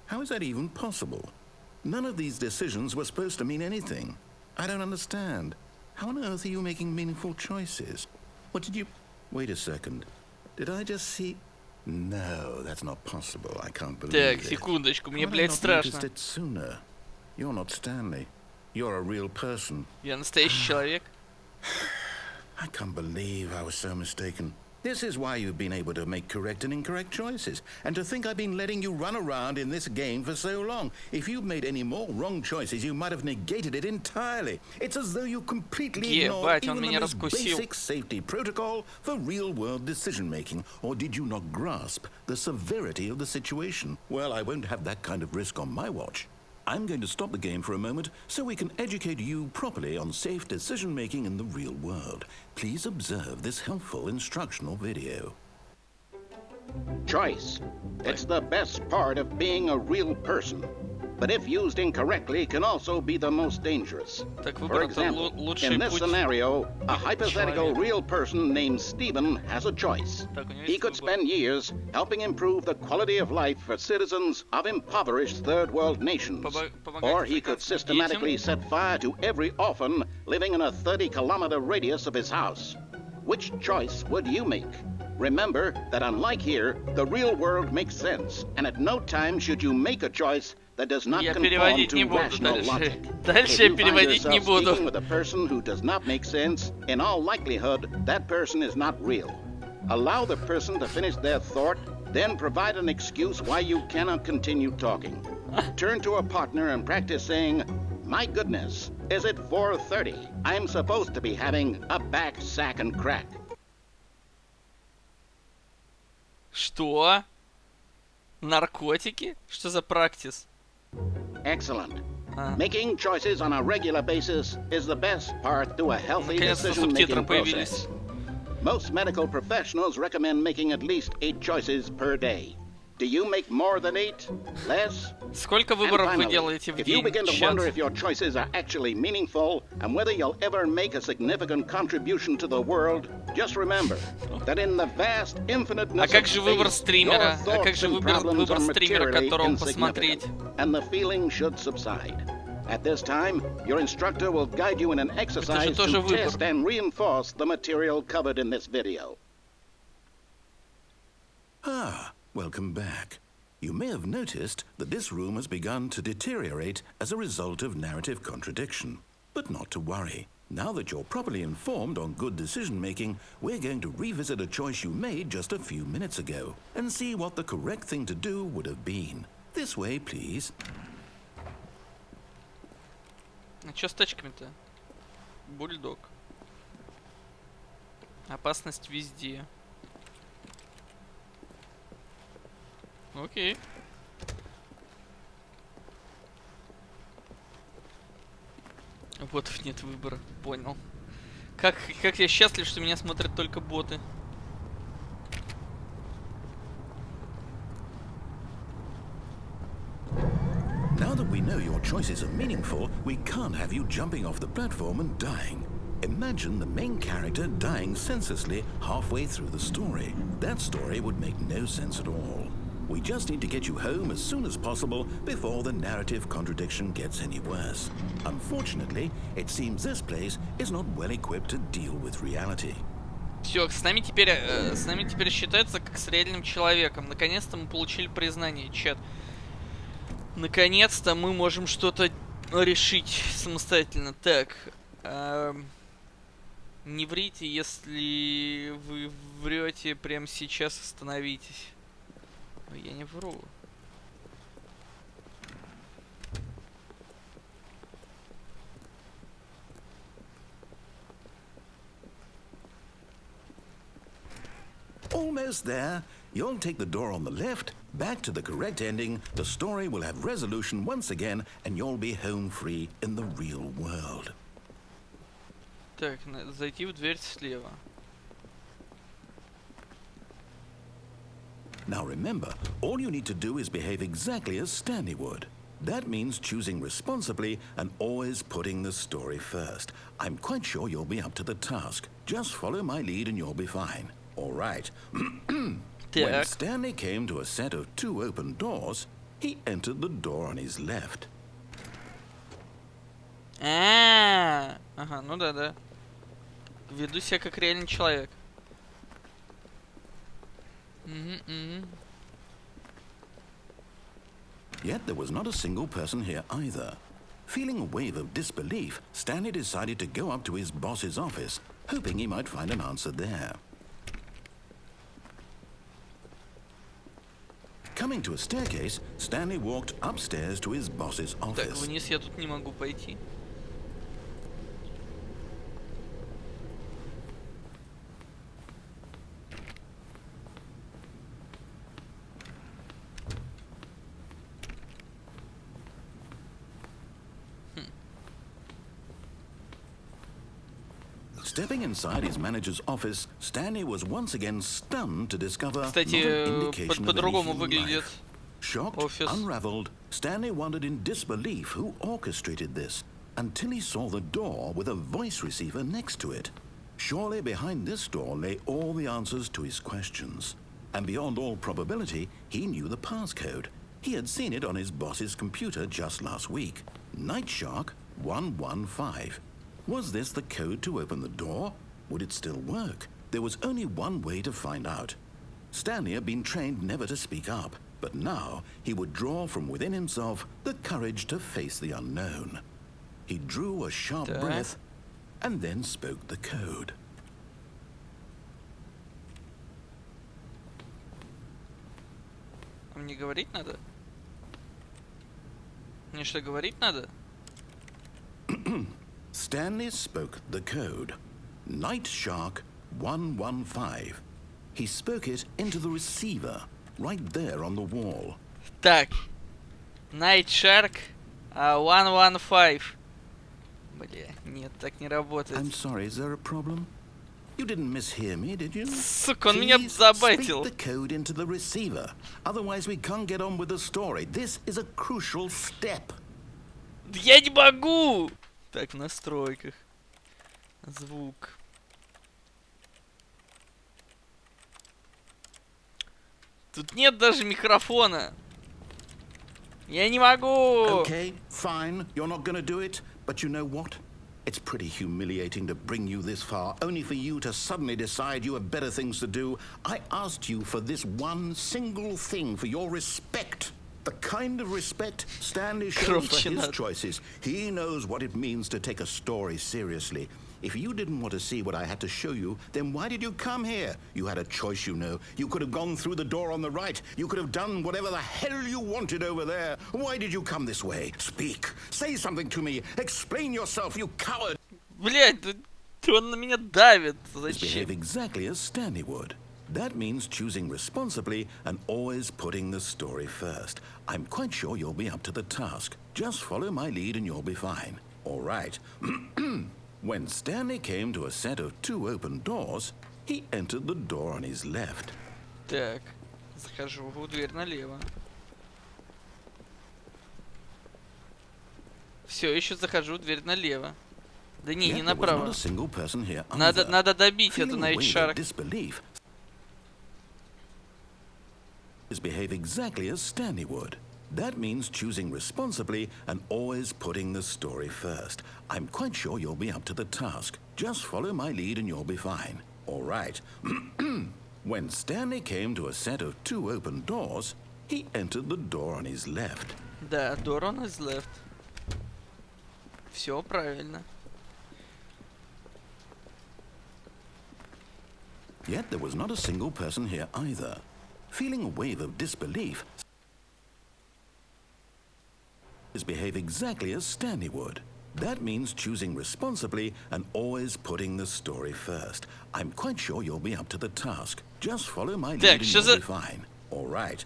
How is that even possible? None of these decisions were supposed to mean anything. I don't understand. How on earth are you making meaningful choices? What did you... Wait a second. Did I just see... No, that's not possible. I can't believe Так, it. секундочку, мне, How had I блядь, not страшно. noticed it sooner? You're not Stanley. You're a real person. Я настоящий человек. I can't believe I was so mistaken. This is why you've been able to make correct and incorrect choices. And to think I've been letting you run around in this game for so long. If you'd made any more wrong choices, you might have negated it entirely. It's as though you completely ignored Ебать, он even the меня most раскусил. basic safety protocol for real-world decision-making. Or did you not grasp the severity of the situation? Well, I won't have that kind of risk on my watch. I'm going to stop the game for a moment so we can educate you properly on safe decision-making in the real world. Please observe this helpful instructional video. Choice. It's the best part of being a real person. but if used incorrectly can also be the most dangerous. Так, For выбор это example, лучший in this путь. scenario, a hypothetical Человек. real person named Stephen has a choice. Так, у него He есть could выбор. spend years helping improve the quality of life for citizens of impoverished third world nations. Помогать Or he could африканским systematically детям. set fire to every orphan living in a 30-kilometer radius of his house. Which choice would you make? Remember that unlike here, the real world makes sense, and at no time should you make a choice that does not Я conform переводить to не буду rational дальше. logic. Дальше If я you find переводить не yourself буду. speaking with a person who does not make sense, in all likelihood, that person is not real. Allow the person to finish their thought, then provide an excuse why you cannot continue talking. Turn to a partner and practice saying, "My goodness, is it 4:30? I'm supposed to be having a back, sack, and crack." Что? Наркотики? Что за практис? Excellent. А, Making choices on a regular basis is the best part to a healthy Наконец-то субтитры decision-making появились. process. Most medical professionals recommend making at least 8 choices per day. Do you make more than 8? Less? Сколько And выборов вы finally, делаете в if you день, begin to чат? wonder if your choices are actually meaningful and whether you'll ever make a significant contribution to the world, just remember that in the vast infiniteness А как of же выбор space, стримера? your А как thoughts же and выбор problems are стримера, materially которого insignificant, посмотреть? and the feeling should subside. At this time, your instructor will guide you in an exercise тоже to выбор. test and reinforce the material covered in this video. Ah, welcome back. You may have noticed that this room has begun to deteriorate as a result of narrative contradiction. But not to worry. Now that you're properly informed on good decision-making, we're going to revisit a choice you made just a few minutes ago and see what the correct thing to do would have been. This way, please. А чё с тачками-то? Бульдог. Опасность везде. Окей. Ботов нет выбора, понял. Как я счастлив, что меня смотрят только боты. Now that we know your choices are meaningful, we can't have you jumping off the platform and dying. Imagine the main character dying senselessly halfway through the story. That story would make no sense at all. We just need to get you home as soon as possible before the narrative contradiction gets any worse. Unfortunately, it seems this place is not well equipped to deal with reality. Все, с нами теперь считается как с реальным человеком. Наконец-то мы получили признание, чат. Наконец-то мы можем что-то решить самостоятельно. Так, не врите, если вы врете прямо сейчас, остановитесь. Ой, я не вру. Almost there. You'll take the door on the left, back to the correct ending, the story will have resolution once again, and you'll be home free in the real world. Так, зайти в дверь слева. Now remember, all you need to do is behave exactly as Stanley would. That means choosing responsibly and always putting the story first. I'm quite sure you'll be up to the task. Just follow my lead and you'll be fine. All right. When Stanley came to a set of 2 open doors, he entered the door on his left. Ага, ну да. Веду себя как реальный человек. Yet there was not a single person here either. Feeling a wave of disbelief, Stanley decided to go up to his boss's office, hoping he might find an answer there. Coming to a staircase, Stanley walked upstairs to his boss's Так, office. вниз я тут не могу пойти. Stepping inside his manager's office, Stanley was once again stunned to discover not an Кстати, indication of any по-другому human выглядит life. Shocked, Office. unraveled, Stanley wondered in disbelief who orchestrated this until he saw the door with a voice receiver next to it. Surely behind this door lay all the answers to his questions. And beyond all probability, he knew the passcode. He had seen it on his boss's computer just last week. Night Shark 115. Was this the code to open the door? Would it still work? There was only one way to find out. Stanley had been trained never to speak up, but now he would draw from within himself the courage to face the unknown. He drew a sharp breath and then spoke the code. Мне говорить надо? Мне что, говорить надо? Stanley spoke the code. Night Shark 115. He spoke it into the receiver, right there on the wall. Так. Night Shark 115. Бля, нет, так не работает. I'm sorry, is there a problem? You didn't mishear me, did you? Сука, он меня Please забайтил. speak the code into the receiver. Otherwise we can't get on with the story. This is a crucial step. Я не могу! Так, в настройках. Звук. Тут нет даже микрофона. Я не могу! Okay, fine. You're not gonna do it. But you know what? It's pretty humiliating to bring you this far, only for you to suddenly decide you have better things to do. I asked you for this one single thing, for your respect. The kind of respect Stanley shows for his choices. He knows what it means to take a story seriously. If you didn't want to see what I had to show you, then why did you come here? You had a choice, you know. You could have gone through the door on the right. You could have done whatever the hell you wanted over there. Why did you come this way? Speak. Say something to me. Explain yourself, you coward. Блять, он на меня давит. Behave Зачем? exactly as Stanley would. That means choosing responsibly and always putting the story first. I'm quite sure you'll be up to the task. Just follow my lead and you'll be fine. All right. When Stanley came to a set of 2 open doors, he entered the door on his left. Так, захожу в дверь налево. Все, еще захожу в дверь налево. Да не, не Yet there was not направо. a single person here Надо, either. надо добить эту Feeling a Night wave of Shark. disbelief, behave exactly as Stanley would. That means choosing responsibly and always putting the story first. I'm quite sure you'll be up to the task. Just follow my lead and you'll be fine. All right. When Stanley came to a set of 2 open doors, he entered the door on his left. Да, door on his left. Все правильно. Yet there was not a single person here either. Feeling a wave of disbelief, behave exactly as Stanley would. That means choosing responsibly and always putting the story first. I'm quite sure you'll be up to the task. Just follow my lead and you'll be fine. All right.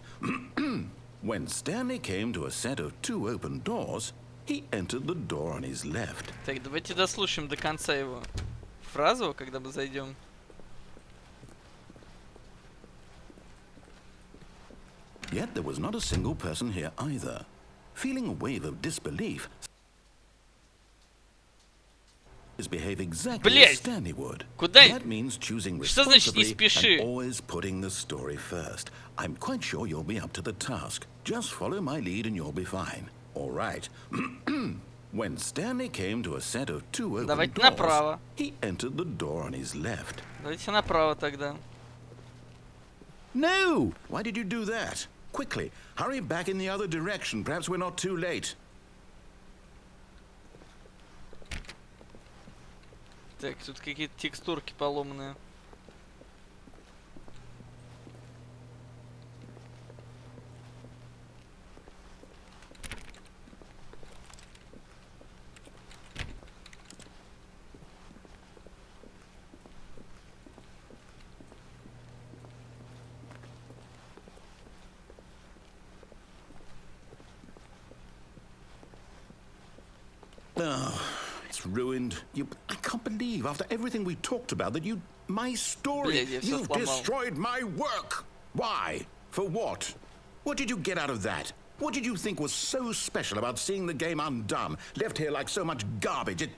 When Stanley came to a set of 2 open doors, he entered the door on his left. Так, давайте дослушаем до конца его фразу, когда мы зайдем. Yet there was not a single person here either. Feeling a wave of disbelief, behave exactly as Stanley would. Куда? That means choosing Что значит не responsibly спеши? and always putting the story first. I'm quite sure you'll be up to the task. Just follow my lead and you'll be fine. All right. When Stanley came to a set of 2 open Давайте doors, направо. he entered the door on his left. Давайте направо тогда. No! Why did you do that? Quickly, hurry back in the other direction. Perhaps we're not too late. Так, тут какие-то текстурки поломанные. Oh, it's ruined. I can't believe, after everything we talked about, that my story, Блядь, я всё you've сломал. destroyed my work. Why? For what? What did you get out of that? What did you think was so special about seeing the game undone, left here like so much garbage?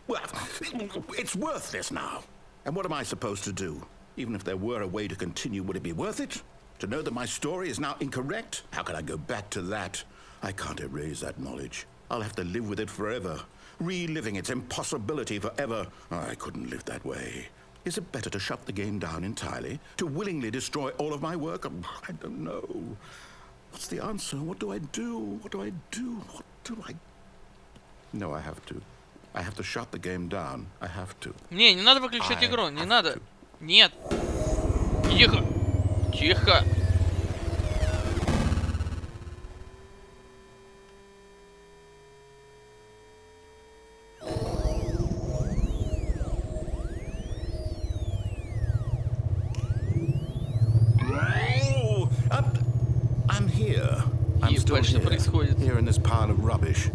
It's worthless now. And what am I supposed to do? Even if there were a way to continue, would it be worth it? To know that my story is now incorrect? How can I go back to that? I can't erase that knowledge. I'll have to live with it forever, reliving its impossibility forever. I couldn't live that way. Is it better to shut the game down entirely? To willingly destroy all of my work? I don't know. What's the answer? What do I do? What do I do? What do I... No, I have to. I have to shut the game down. I have to. Не надо выключать игру, не надо. Нет. Тихо. Тихо. I'm here. I'm still here. Here in this pile of rubbish.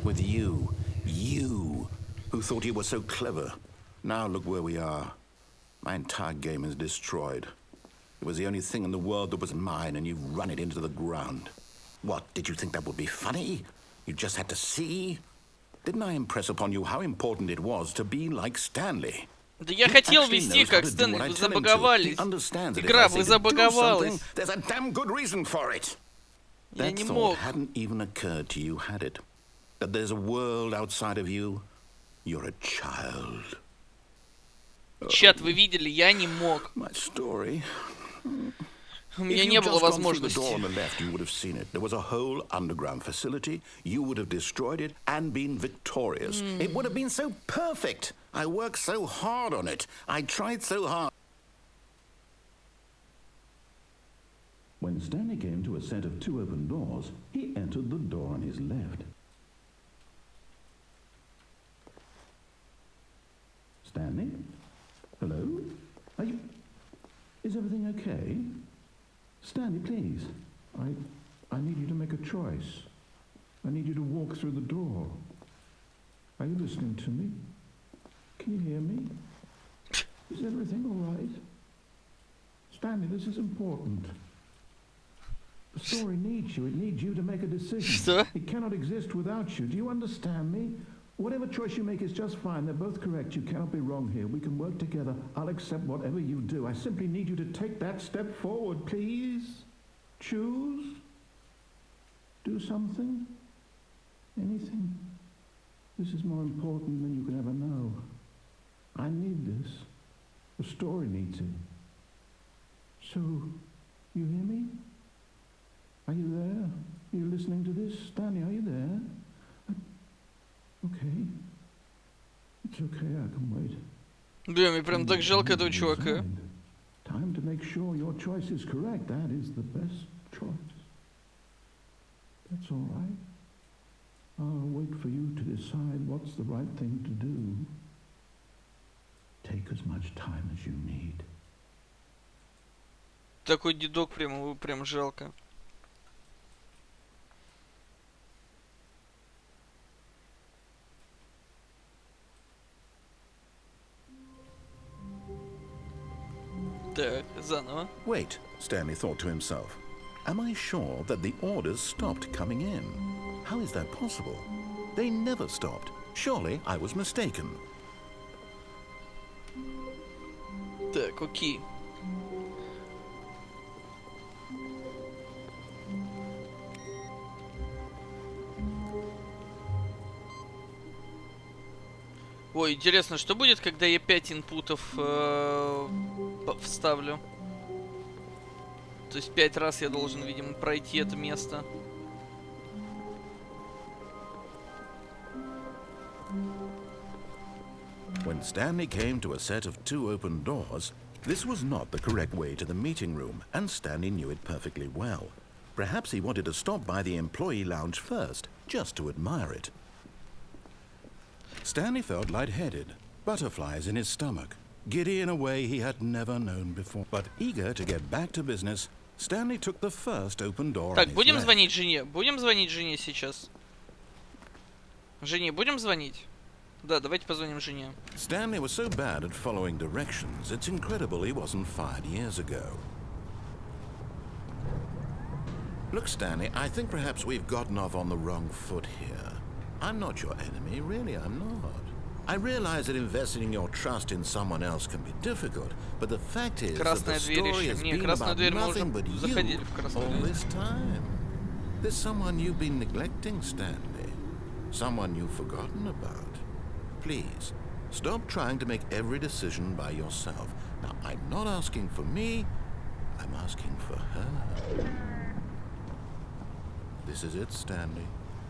With you. You. Who thought you were so clever. Now look where we are. My entire game is destroyed. It was the only thing in the world that was mine, and you've run it into the ground. What, did you think that would be funny? You just had to see? Didn't I impress upon you how important it was to be like Stanley? Да я хотел вести как Стэнли, вы забаговались. Игра, вы забаговалась. There's a damn good reason for it. Я That не thought мог. hadn't even occurred to you, had it? That there's a world outside of you? You're a child. Чат, вы видели, я не мог. My story. У меня не было возможности. On the left, you would have seen it. There was a whole underground facility. You would have destroyed it and been victorious. It would have been so perfect. I worked so hard on it. I tried so hard. When Stanley came to a set of 2 open doors, he entered the door on his left. Stanley? Hello? Are you... Is everything okay? Stanley, please. I need you to make a choice. I need you to walk through the door. Are you listening to me? Can you hear me? Is everything all right? Stanley, this is important. The story needs you. It needs you to make a decision. Что? It cannot exist without you. Do you understand me? Whatever choice you make is just fine. They're both correct. You cannot be wrong here. We can work together. I'll accept whatever you do. I simply need you to take that step forward, please. Choose. Do something. Anything. This is more important than you can ever know. I need this. The story needs it. So, you hear me? Are you there? Are you listening to this? Stanley, are you there? Okay. It's okay, I can wait. Да, мне прям так жалко этого чувака. Time to make sure your choice is correct. That is the best choice. That's all right. I'll wait for you to decide what's the right thing to do. Take as much time as you need. Такой дедок прям жалко. Так, заново. Wait, Stanley thought to himself. Am I sure that the orders stopped coming in? How is that possible? They never stopped. Surely I was mistaken. Так, окей. Ой, интересно, что будет, когда я 5 инпутов вставлю? То есть 5 раз я должен, видимо, пройти это место. When Stanley came to a set of 2 open doors, this was not the correct way to the meeting room, and Stanley knew it perfectly well. Perhaps he wanted to stop by the employee lounge first, just to admire it. Stanley felt lightheaded, butterflies in his stomach, giddy in a way he had never known before. But eager to get back to business, Stanley took the first open door. Так, будем звонить жене? Будем звонить жене сейчас? Жене будем звонить? Да, давайте позвоним жене. Stanley was so bad at following directions, it's incredible he wasn't fired years ago. Look, Stanley, I think perhaps we've gotten off on the wrong foot here. I'm not your enemy, really, I'm not. I realize that investing in your trust in someone else can be difficult, but the fact is that the Красная дверь story еще. has Не, been красную about дверь мы уже nothing but заходили you в красную all дверь. this time. There's someone you've been neglecting, Stanley. Someone you've forgotten about. Please, stop trying to make every decision by yourself. Now, I'm not asking for me, I'm asking for her. This is it, Stanley.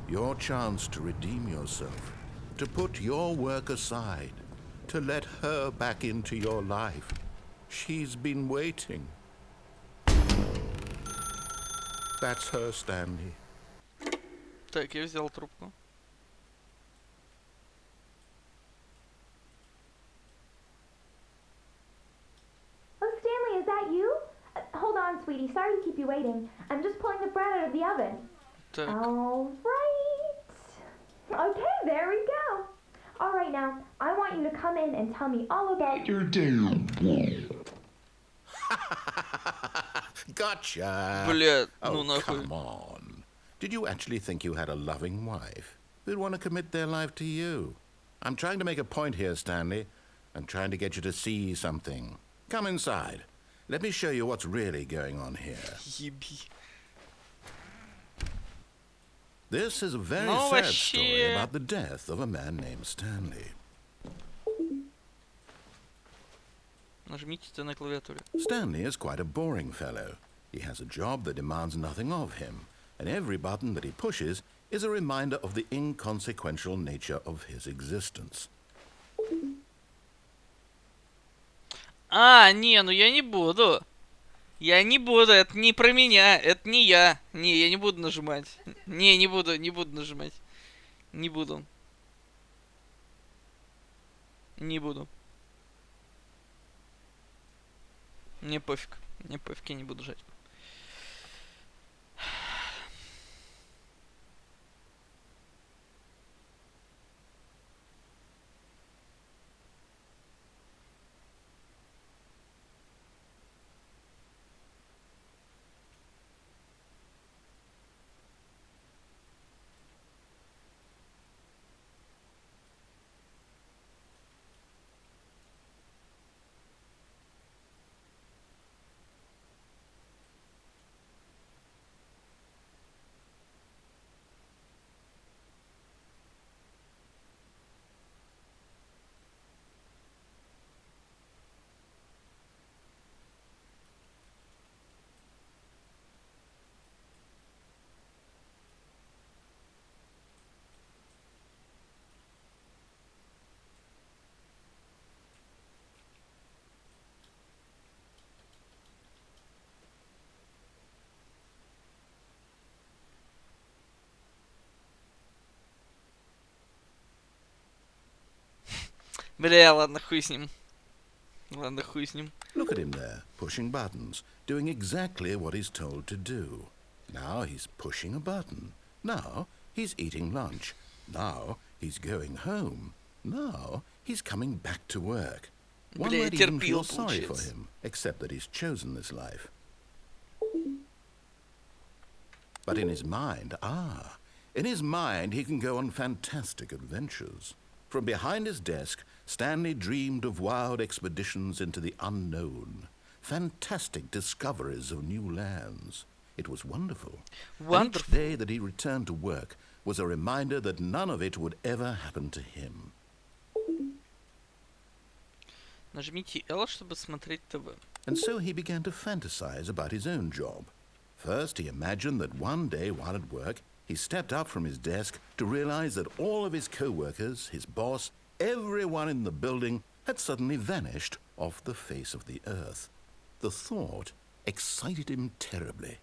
Your chance to redeem yourself. To put your work aside. To let her back into your life. She's been waiting. That's her, Stanley. Так, я взял трубку. Oh, Stanley, is that you? Hold on, sweetie. Sorry to keep you waiting. I'm just pulling the bread out of the oven. Так. All right. Okay, there we go. All right, now, I want you to come in and tell me all about your day. Gotcha. Бля, ну Oh, нахуй. come on. Did you actually think you had a loving wife who'd want to commit their life to you? I'm trying to make a point here, Stanley. I'm trying to get you to see something. Come inside. Let me show you what's really going on here. Еби. This is a very Ну, sad вообще. story about the death of a man named Stanley. Нажмите на клавиатуре. Stanley is quite a boring fellow. He has a job that demands nothing of him, and every button that he pushes is a reminder of the inconsequential nature of his existence. А, не, ну я не буду. Я не буду, это не про меня, это не я. Не, я не буду нажимать. Не буду нажимать. Не буду. Не буду. Мне пофиг, я не буду жать. Бля, ладно, хуй с ним. Ладно, хуй с ним. Look at him there, pushing buttons, doing exactly what he's told to do. Now he's pushing a button. Now he's eating lunch. Now he's going home. Now he's coming back to work. One Бля, might even терпил, feel sorry for получается. him, except that he's chosen this life. But in his mind, he can go on fantastic adventures. From behind his desk, Stanley dreamed of wild expeditions into the unknown, fantastic discoveries of new lands. It was wonderful. And each Wonderful. day that he returned to work was a reminder that none of it would ever happen to him. Нажмите L, чтобы смотреть ТВ. And so he began to fantasize about his own job. First, he imagined that one day while at work, he stepped up from his desk to realize that all of his co-workers, his boss, everyone in the building had suddenly vanished off the face of the earth. The thought excited him terribly.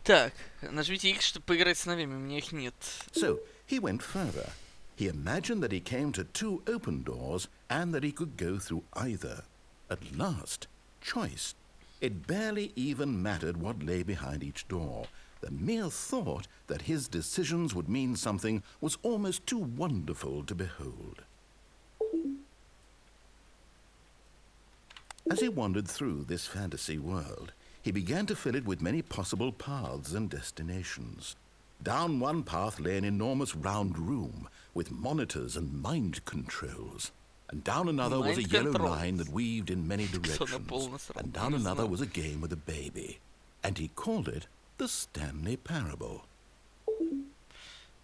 Так, нажмите X, чтобы поиграть с новыми, у меня их нет. So he went further. He imagined that he came to two open doors and that he could go through either. At last, choice. It barely even mattered what lay behind each door. The mere thought that his decisions would mean something was almost too wonderful to behold. As he wandered through this fantasy world, he began to fill it with many possible paths and destinations. Down one path lay an enormous round room with monitors and mind controls. And down another was a yellow line that weaved in many directions. And down another was a game with a baby. And he called it the Stanley Parable.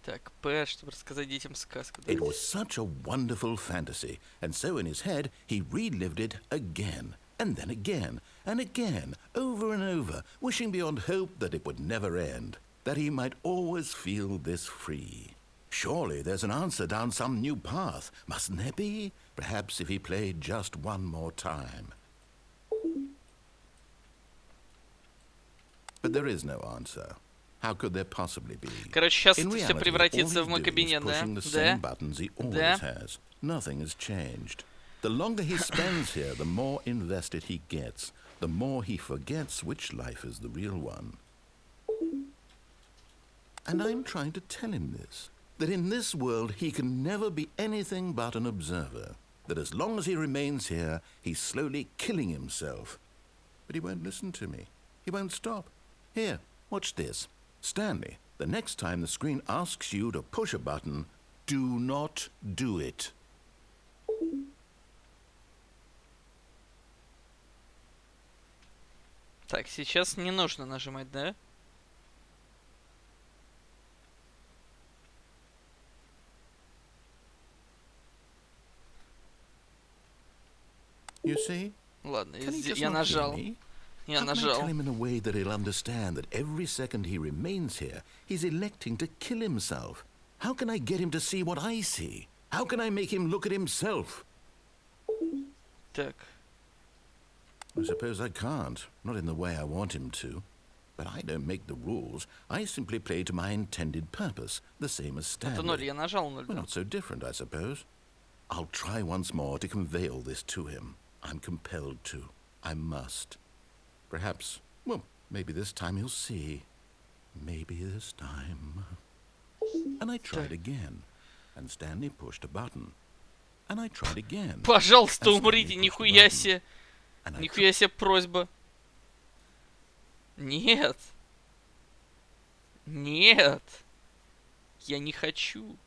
Так, П, чтобы рассказать детям сказку. It was such a wonderful fantasy, and so in his head he relived it again, and then again, and again, over and over, wishing beyond hope that it would never end, that he might always feel this free. Surely there's an answer down some new path, mustn't there be? Perhaps if he played just one more time. But there is no answer. How could there possibly be? Короче, сейчас In это все reality, превратится all в мой he's doing is кабинет, да? pushing the same Да? buttons he always Да? has. Nothing has changed. The longer he spends here, the more invested he gets, the more he forgets which life is the real one. And I'm trying to tell him this, that in this world he can never be anything but an observer, that as long as he remains here, he's slowly killing himself. But he won't listen to me. He won't stop. Here, watch this. Stanley, the next time the screen asks you to push a button, do not do it. Так, сейчас не нужно нажимать, да? You see? Ладно, Can he just я not hear нажал. me? Я How can I нажал. tell him in a way that he'll understand that every second he remains here, he's electing to kill himself? How can I get him to see what I see? How can I make him look at himself? Так. I suppose I can't, not in the way I want him to. But I don't make the rules. I simply play to my intended purpose, the same as Это 0, Stanley. я нажал 0. We're not so different, I suppose. I'll try once more to convey all this to him. I'm compelled to. I must. Perhaps, well, maybe this time he'll see. Maybe this time. And I tried again, and Stanley pushed a button. And I tried again. Пожалуйста, and Stanley умрите, pushed a нихуя button. себе. And I Нихуя себе просьба. Нет. Нет. Я не хочу.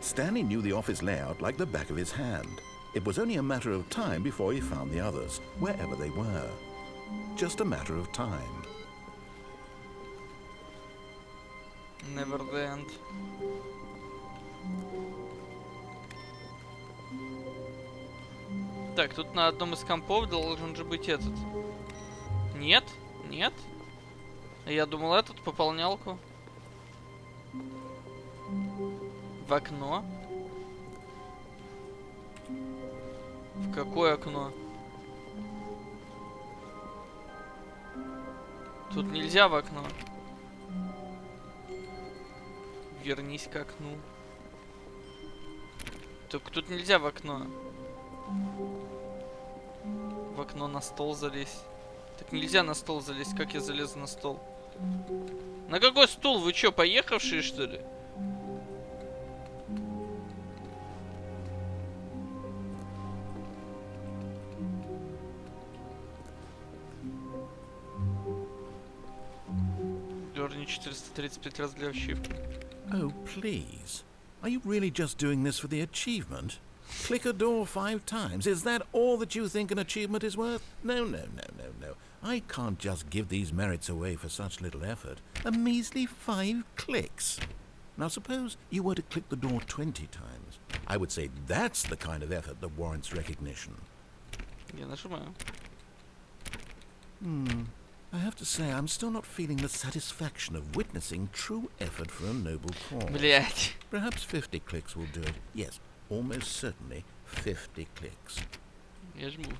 Stanley knew the office layout like the back of his hand. It was only a matter of time before he found the others, wherever they were. Just a matter of time. Never the end. Так, тут на одном из компов должен же быть этот. Нет? Нет? Я думал этот, пополнялку. В окно? В какое окно? Тут нельзя в окно. Вернись к окну. Так тут нельзя в окно. В окно на стол залезть. Так нельзя на стол залезть. Как я залезу на стол? На какой стул? Вы чё, поехавшие, что ли? Дёрни 435 раз для ачивки. Oh, please. Are you really just doing this for the achievement? Click a door 5 times. Is that all that you think an achievement is worth? No. I can't just give these merits away for such little effort. A measly 5 clicks. Now suppose you were to click the door 20 times. I would say that's the kind of effort that warrants recognition. Я нажимаю. I have to say, I'm still not feeling the satisfaction of witnessing true effort for a noble cause. Блять. Perhaps 50 clicks will do it. Yes, almost certainly 50 clicks. Я жму.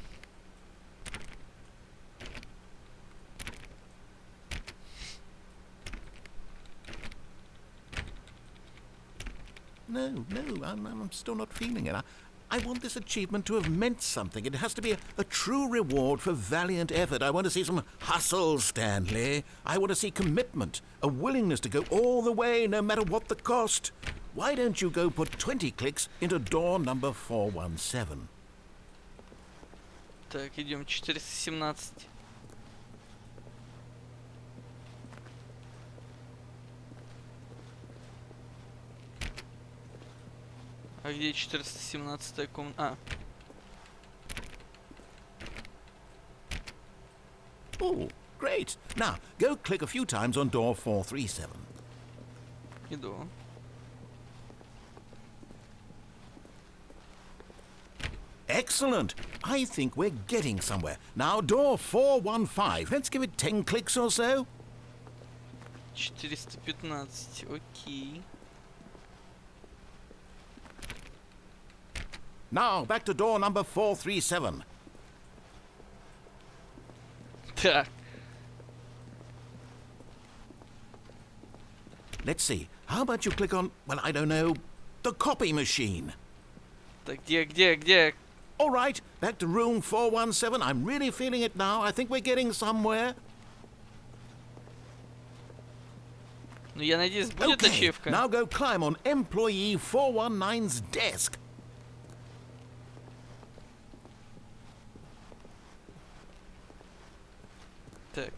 No, I'm still not feeling it. I want this achievement to have meant something. It has to be a true reward for valiant effort. I want to see some hustle, Stanley. I want to see commitment, a willingness to go all the way, no matter what the cost. why don't you go put 20 clicks into door number 417? Так, идем 417. А где 417-я комната? А, Oh, great. Now, go click a few times on door 437. иду. Excellent. I think we're getting somewhere. Now, door 415. Let's give it 10 clicks or so. 415, окей. Now, back to door number 437. Так, Let's see. How about you click on, well, I don't know, the copy machine? так, где? All right, back to room 417. I'm really feeling it now. I think we're getting somewhere. Ну, я надеюсь, будет Okay, ачивка. now go climb on employee 419's desk. Так.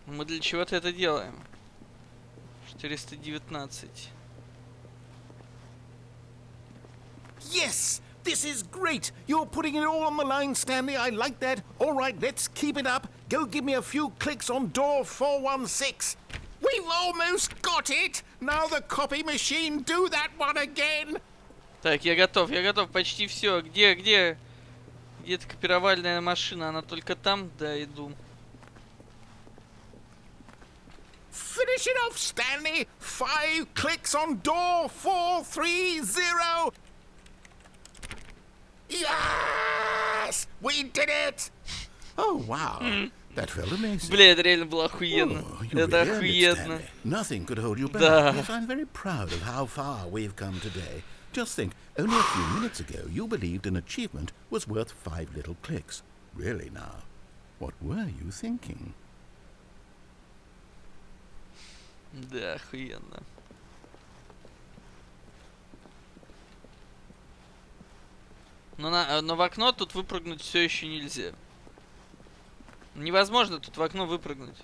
Мы для чего-то это делаем. 419. Yes, this is great. You're putting it all on the line, Stanley. I like that. All right, let's keep it up. Go give me a few clicks on door 416. We've almost got it. Now the copy machine, do that one again. Так, я готов, почти все. Где? Где-то копировальная машина, она только там, да, иду. Finish it off, Stanley. 5 clicks on door 430. Yes! We did it! Oh, wow. That felt amazing. Бля, это реально было охуенно. Oh, you Это really earned it, охуенно. Stanley. Nothing could hold you back. Да. Yes, I'm very proud of how far we've come today. Just think, only a few minutes ago you believed an achievement was worth 5 little clicks. Really now, what were you thinking? Да, охуенно. Но в окно тут выпрыгнуть все еще нельзя. Невозможно тут в окно выпрыгнуть.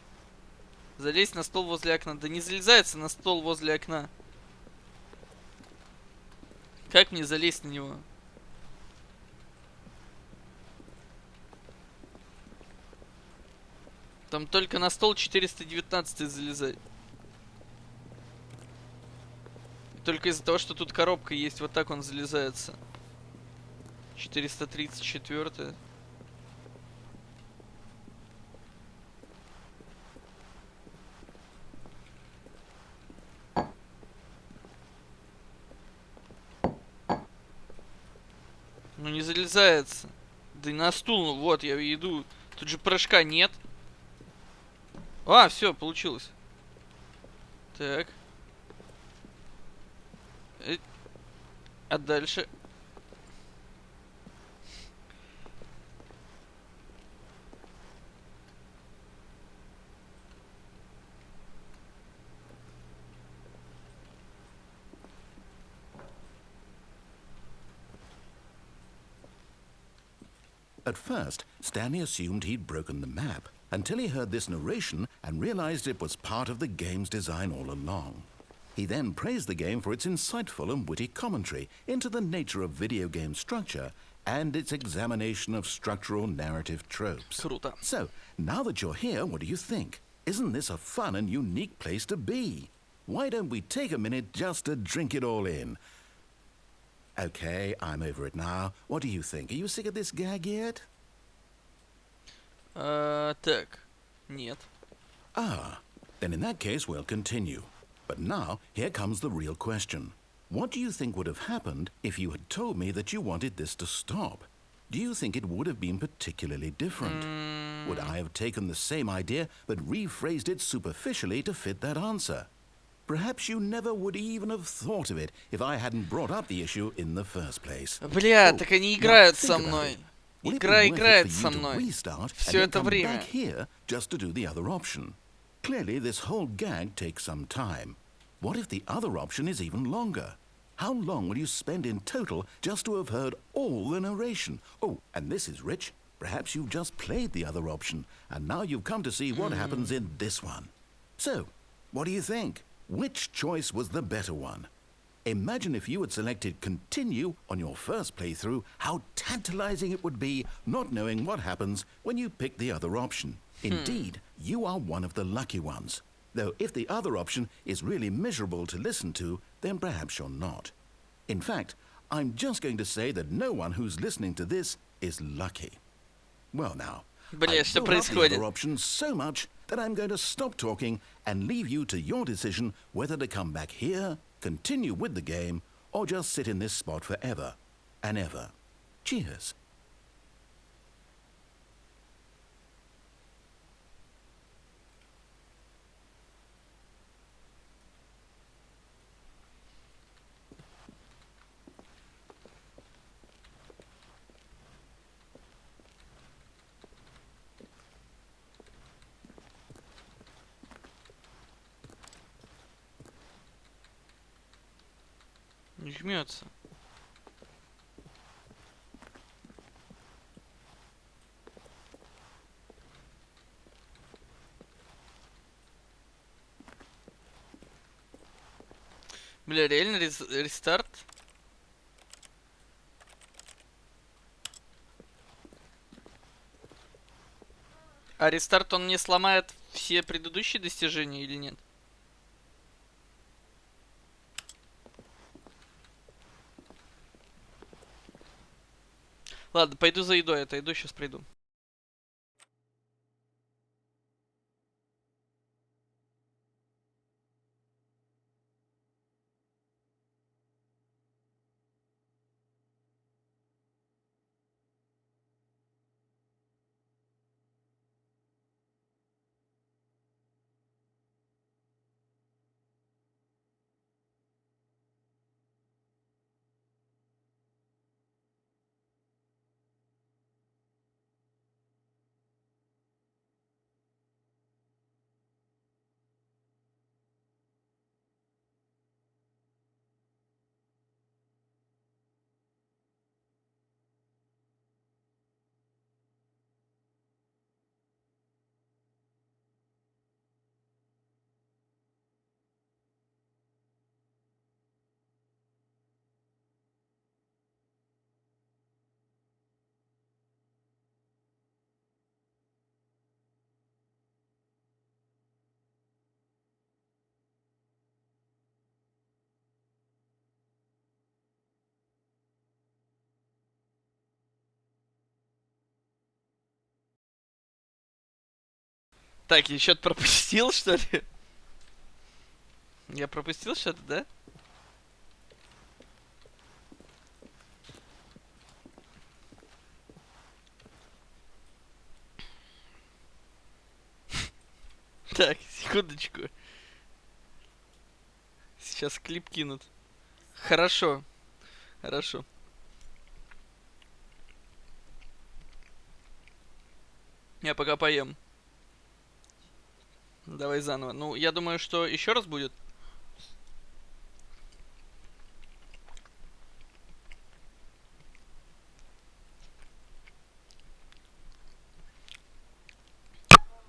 Залезть на стол возле окна. Да не залезается на стол возле окна. Как мне залезть на него? Там только на стол 419 залезать. И только из-за того, что тут коробка есть, вот так он залезается. 434. Ну не залезается. Да и на стул, ну вот, я иду. Тут же прыжка нет. А, все, получилось. Так. А дальше? At first, Stanley assumed he'd broken the map until he heard this narration and realized it was part of the game's design all along. He then praised the game for its insightful and witty commentary into the nature of video game structure and its examination of structural narrative tropes. Круто. So, now that you're here, what do you think? Isn't this a fun and unique place to be? Why don't we take a minute just to drink it all in? Okay, I'm over it now. What do you think? Are you sick of this gag yet? Так. Нет. Ah, then in that case we'll continue. But now, here comes the real question. What do you think would have happened if you had told me that you wanted this to stop? Do you think it would have been particularly different? Would I have taken the same idea but rephrased it superficially to fit that answer? Perhaps you never would even have thought of it if I hadn't brought up the issue in the first place. Бля, Oh, так они now играют think со about мной. it. Will it be Игра worth it играет for со you to мной. restart and Всё then это come время. back here just to do the other option? Clearly, this whole gag takes some time. What if the other option is even longer? How long will you spend in total just to have heard all the narration? Oh, and this is rich. Perhaps you've just played the other option, and now you've come to see what happens in this one. So, what do you think? Which choice was the better one? Imagine if you had selected continue on your first playthrough, how tantalizing it would be not knowing what happens when you pick the other option. Indeed, you are one of the lucky ones. Though if the other option is really miserable to listen to, then perhaps you're not. In fact, I'm just going to say that no one who's listening to this is lucky. Well now, Бля, I've что built up the происходит? other options so much that I'm going to stop talking and leave you to your decision whether to come back here, continue with the game, or just sit in this spot forever and ever. Cheers. Не жмется. Бля, реально рестарт? А рестарт он не сломает все предыдущие достижения или нет? Ладно, пойду за едой, отойду, сейчас приду. Так, я что-то пропустил, что ли? Я пропустил что-то, да? Так, секундочку. Сейчас клип кинут. Хорошо. Хорошо. Я пока поем. Давай заново. Ну, я думаю, что еще раз будет.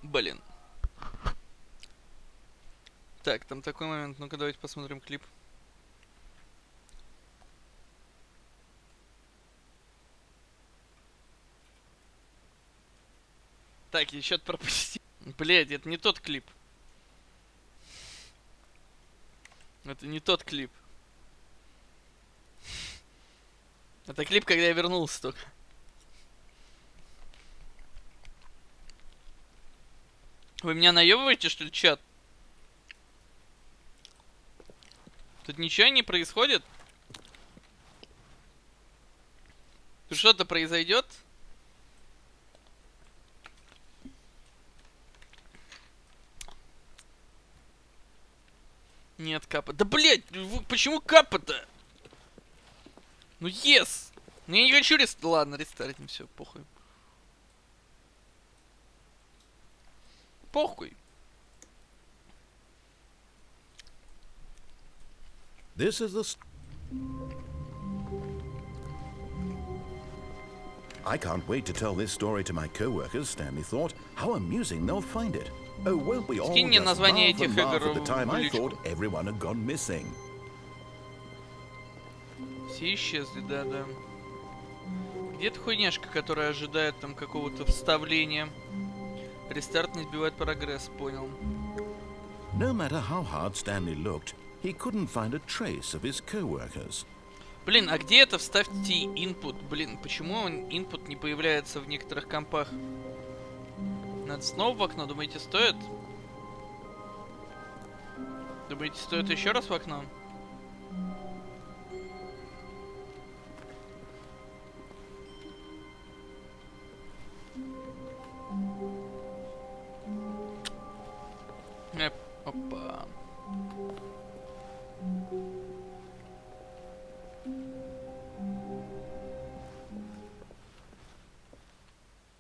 Блин. Так, там такой момент. Ну-ка, давайте посмотрим клип. Так, я что-то пропустил. Блять, это не тот клип. Это не тот клип. Это клип, когда я вернулся только. Вы меня наебываете, что ли, чат? Тут ничего не происходит? Тут что-то произойдет? Нет, капа. Да, блять, почему капа-то? Ну, yes! Ну, я не хочу Ладно, рестартим, все, похуй. Похуй. This is the... I can't wait to tell this story to my co-workers, Stanley thought. How amusing they'll find it. Oh, won't we all Скинь мне just название laugh этих and laugh игр at the time в I личку. thought everyone had gone missing. Все исчезли, да. Где-то хуйняшка, которая ожидает там какого-то вставления. Рестарт не сбивает прогресс, понял. No matter how hard Stanley looked, he couldn't find a trace of his co-workers. Блин, а где это вставьте input? Блин, почему input не появляется в некоторых компах? Надо снова в окно, думаете, стоит? Думаете, стоит еще раз в окно? Опа.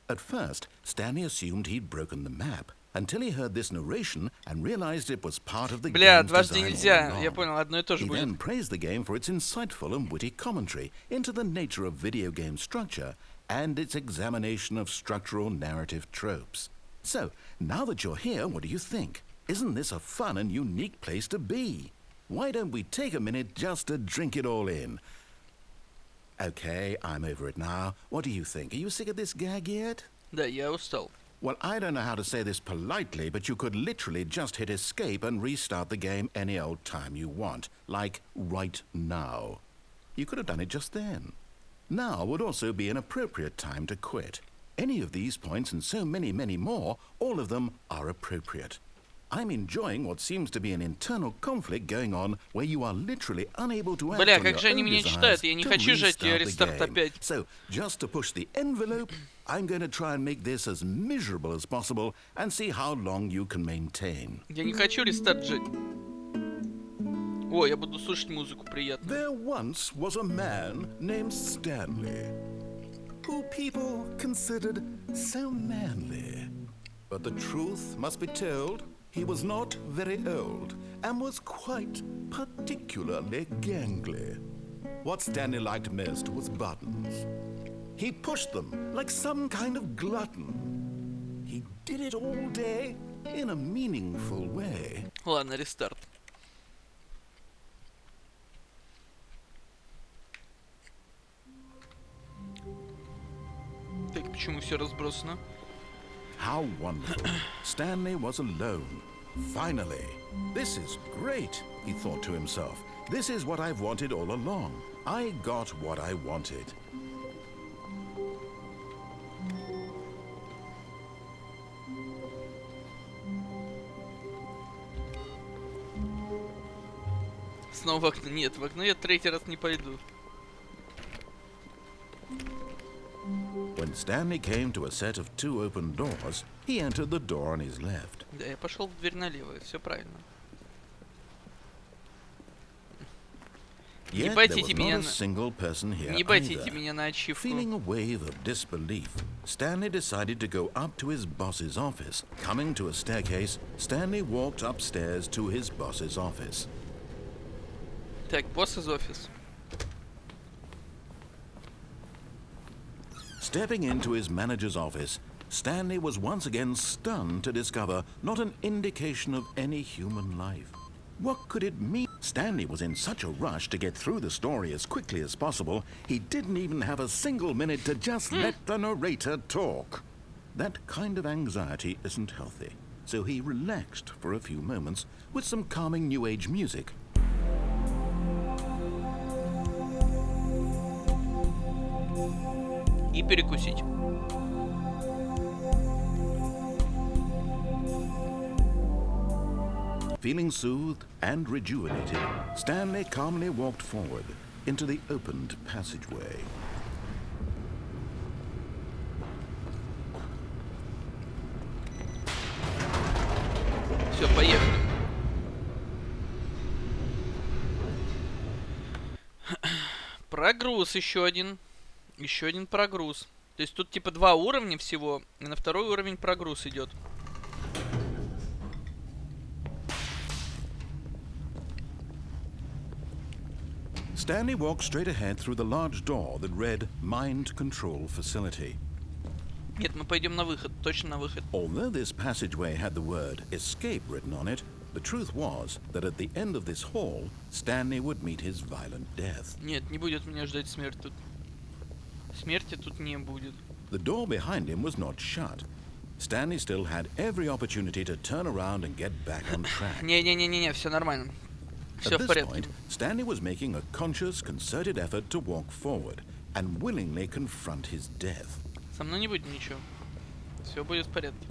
At first, Stanley assumed he'd broken the map until he heard this narration and realized it was part of the Бля, game's дважды design all нельзя. along. Я понял, одно и то же He будет. then praised the game for its insightful and witty commentary into the nature of video game structure and its examination of structural narrative tropes. So, now that you're here, what do you think? Isn't this a fun and unique place to be? Why don't we take a minute just to drink it all in? Okay, I'm over it now. What do you think? Are you sick of this gag yet? Да, я устал. Well, I don't know how to say this politely, but you could literally just hit escape and restart the game any old time you want. Like right now. You could have done it just then. Now would also be an appropriate time to quit. Any of these points and so many, many more, all of them are appropriate. I'm enjoying what seems to be an internal conflict going on where you are literally unable to act Бля, on как your же они own меня desires читают? Я не to хочу жать restart the рестарт game. опять. So, just to push the envelope, I'm going to try and make this as miserable as possible and see how long you can maintain. Я не хочу рестарт жать. О, я буду слушать музыку, приятно. There once was a man named Stanley, who people considered so manly. But the truth must be told, he was not very old and was quite particularly gangly. What Stanley liked most was buttons. He pushed them like some kind of glutton. He did it all day in a meaningful way. Ладно, рестарт. Так, почему все разбросано? How wonderful. Stanley was alone. Finally. This is great, he thought to himself. This is what I've wanted all along. I got what I wanted. Снова в окно. Нет, в окно я третий раз не пойду. When Stanley came to a set of two open doors, he entered the door on his left. Да, я пошел в дверь налево, и все правильно. Не Yet there байтите was меня not a на... single person here Не байтите either. меня на ачивку. Feeling a wave of disbelief, Stanley decided to go up to his boss's office. Coming to a staircase, Stanley walked upstairs to his boss's office. Так, босс из офиса. Stepping into his manager's office, Stanley was once again stunned to discover not an indication of any human life. What could it mean? Stanley was in such a rush to get through the story as quickly as possible, he didn't even have a single minute to just let the narrator talk. That kind of anxiety isn't healthy, so he relaxed for a few moments with some calming New Age music. И перекусить. Feeling soothed and rejuvenated, Stanley calmly walked forward into the opened passageway. Все, поехали. Прогруз еще один. Еще один прогруз. То есть тут типа 2 уровня всего, и на второй уровень прогруз идет. Stanley walked straight ahead through the large door that read Mind Control Facility. Нет, мы пойдем на выход, точно на выход. Although this passageway had the word escape written on it, the truth was that at the end of this hall, Stanley would meet his violent death. Нет, не будет меня ждать смерть тут. Смерти тут не будет. The door behind him was not shut. Stanley still had every opportunity to turn around and get back on track. Не, все нормально. Все At в this порядке. point, Stanley was making a conscious, concerted effort to walk forward and willingly confront his death. Со мной не будет ничего. Все будет в порядке.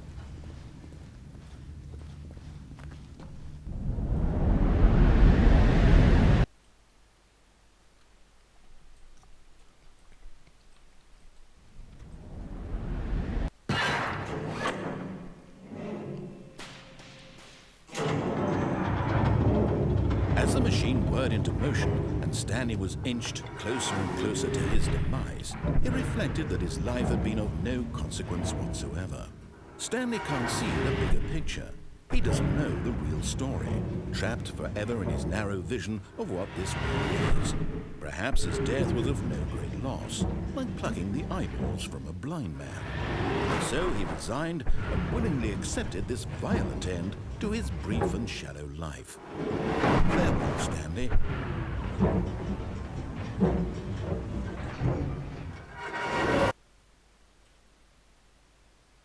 As the machine whirred into motion and Stanley was inched closer and closer to his demise, he reflected that his life had been of no consequence whatsoever. Stanley can't see the bigger picture. He doesn't know the real story, trapped forever in his narrow vision of what this world is. Perhaps his death was of no great loss, like plucking the eyeballs from a blind man. So he resigned and willingly accepted this violent end to his brief and shallow life. Farewell, Stanley.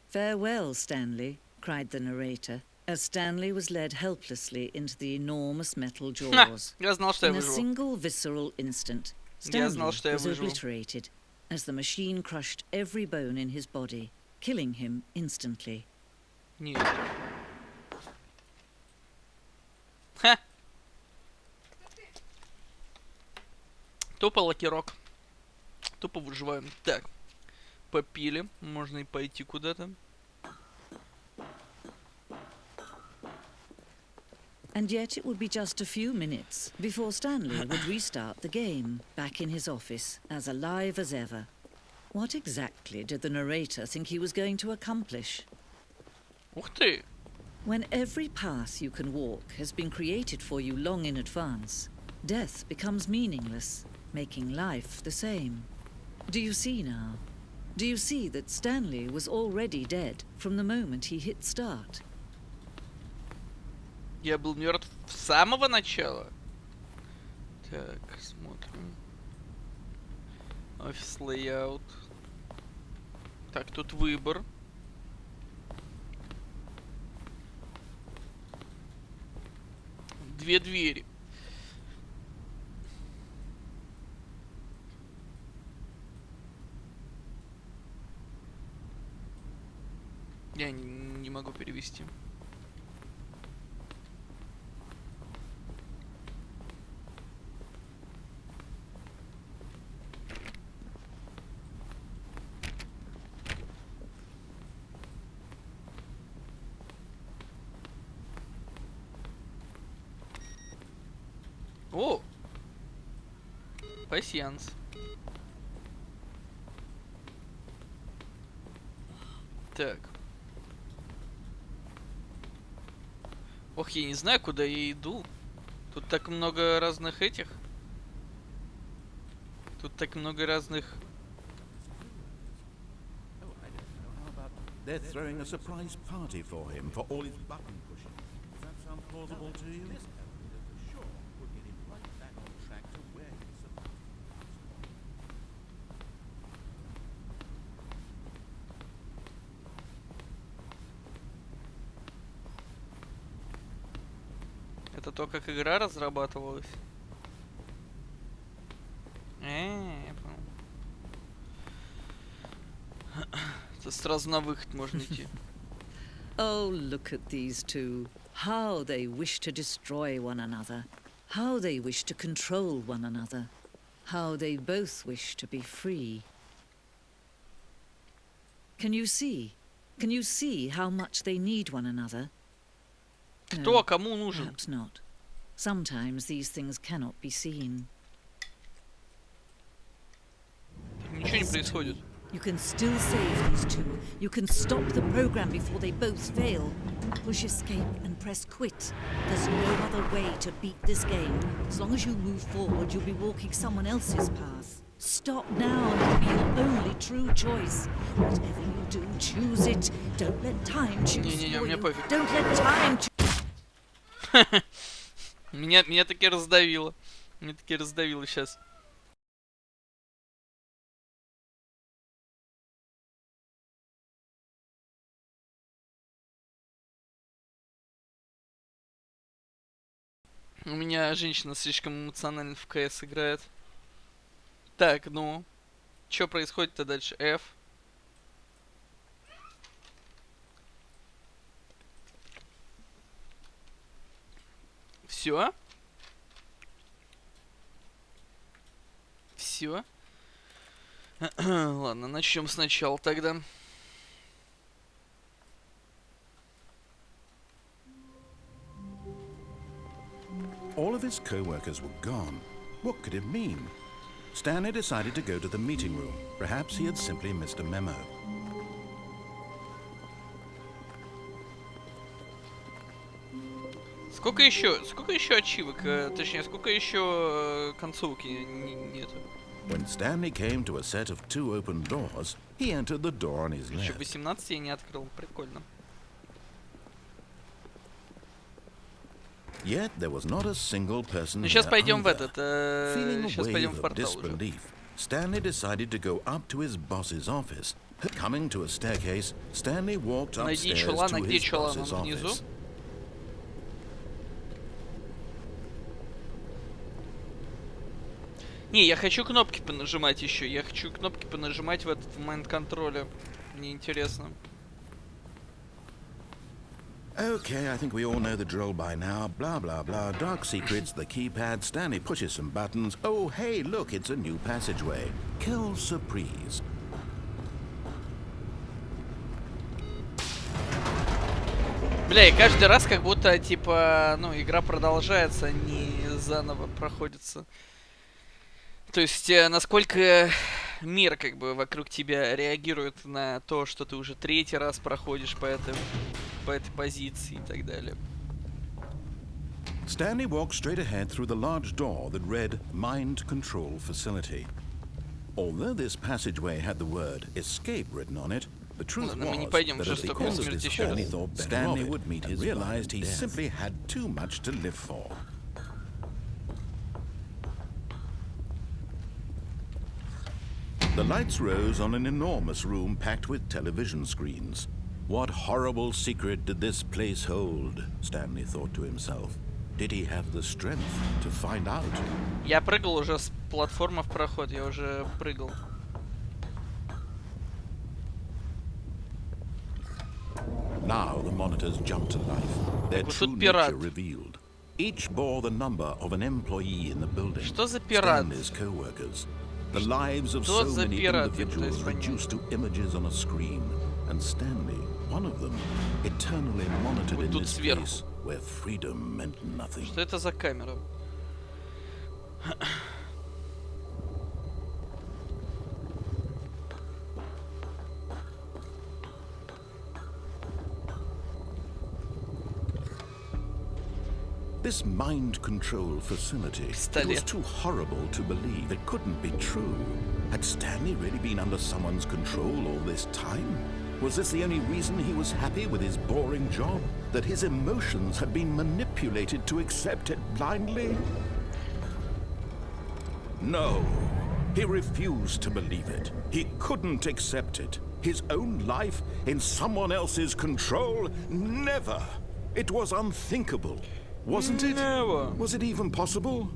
"Farewell, Stanley," cried the narrator, as Stanley was led helplessly into the enormous metal jaws. Я знал, что я In a выживу. single visceral instant, Я Stanley знал, что я was выживу. obliterated as the machine crushed every bone in his body, killing him instantly. Нет. Ха! Тупо лакирок. Тупо выживаем. Так. Попили. Можно и пойти куда-то. And yet it would be just a few minutes before Stanley would restart the game, back in his office, as alive as ever. What exactly did the narrator think he was going to accomplish? Ух ты! When every path you can walk has been created for you long in advance, death becomes meaningless, making life the same. Do you see now? Do you see that Stanley was already dead from the moment he hit start? Я был мертв с самого начала. Так, смотрим. Офис лейаут. Так, тут выбор. Две двери. Я не могу перевести. О! Пасьянс. Так. Ох, я не знаю, куда я иду. Тут так много разных этих. Тут так много разных... They're throwing a surprise party for him for all his button pushing. Does that sound plausible to you? Sure, would get him right back on track to where he's supposed Это то, как игра разрабатывалась? Я понял. Это сразу на выход можно идти. Oh, look at these two. How they wish to destroy one another. How they wish to control one another. How they both wish to be free. Can you see? Can you see how much they need one another? Кто кому нужен? Perhaps not. Sometimes these things cannot be seen. Ничего не происходит. You can still save these two. You can stop the program before they both fail. Push escape and press quit. There's no other way to beat this game. As long as you move forward, you'll be walking someone else's path. Stop now and it'll be your only true choice. Whatever you do, choose it. Don't let time choose Не-не-не, for мне you. пофиг. Don't let time choose. Меня таки раздавило. Меня таки раздавило сейчас. У меня женщина слишком эмоционально в КС играет. Так, ну. Что происходит-то дальше? F. Все? Все? Ладно, начнем сначала тогда. All of his co-workers were gone. What could it mean? Stanley decided to go to the meeting room. Perhaps he had simply missed a memo. Сколько еще ачивок, точнее, сколько еще концовки нету? When Stanley came to a set of 2 open doors, he entered the door on his Еще left. 18 я не открыл, прикольно. Yet there was not a single person Ну here сейчас пойдем в either. этот, Feeling a сейчас пойдем в wave of портал уже. disbelief, Stanley decided to go up to his boss's office. Coming to a staircase, Stanley walked Найди upstairs чулан, а to где his чулан? boss's Он внизу? office. Не, я хочу кнопки понажимать еще. Я хочу кнопки понажимать в этот момент контроля. Мне интересно. Okay, I think we all know the drill by now. Blah, blah, blah. Dark secrets, the keypad. Stanley pushes some buttons. Oh, hey, look, it's a new passageway. Quelle surprise. Бля, и каждый раз как будто, типа, ну, игра продолжается, а не заново проходится. То есть, насколько мир, как бы, вокруг тебя реагирует на то, что ты уже 3-й раз проходишь по этой позиции и так далее. Stanley walked straight ahead through the large door that read Mind Control Facility. Although this passageway had the word escape written on it, the truth Ладно, мы не was пойдем в that at the жестокую end of смерть this еще journey, раз. Stanley would meet his realized he simply had too much to live for. The lights rose on an enormous room packed with television screens. What horrible secret did this place hold? Stanley thought to himself. Did he have the strength to find out? Я прыгал уже с платформы в проход, я уже прыгал. Now the monitors jumped to life, their Вот true тут пират. nature revealed. Each bore the number of an employee in the building. Что за пират? Stanley's co-workers. The lives of Что so за many пират, individuals я пытаюсь reduced to images on a screen. And Stanley, one of them, eternally monitored Вот in тут this сверху. place where freedom meant nothing. Что это за камера? This mind control facility, it was too horrible to believe. It couldn't be true. Had Stanley really been under someone's control all this time? Was this the only reason he was happy with his boring job? That his emotions had been manipulated to accept it blindly? No. He refused to believe it. He couldn't accept it. His own life in someone else's control? Never. It was unthinkable. Wasn't it? Never. Was it even possible?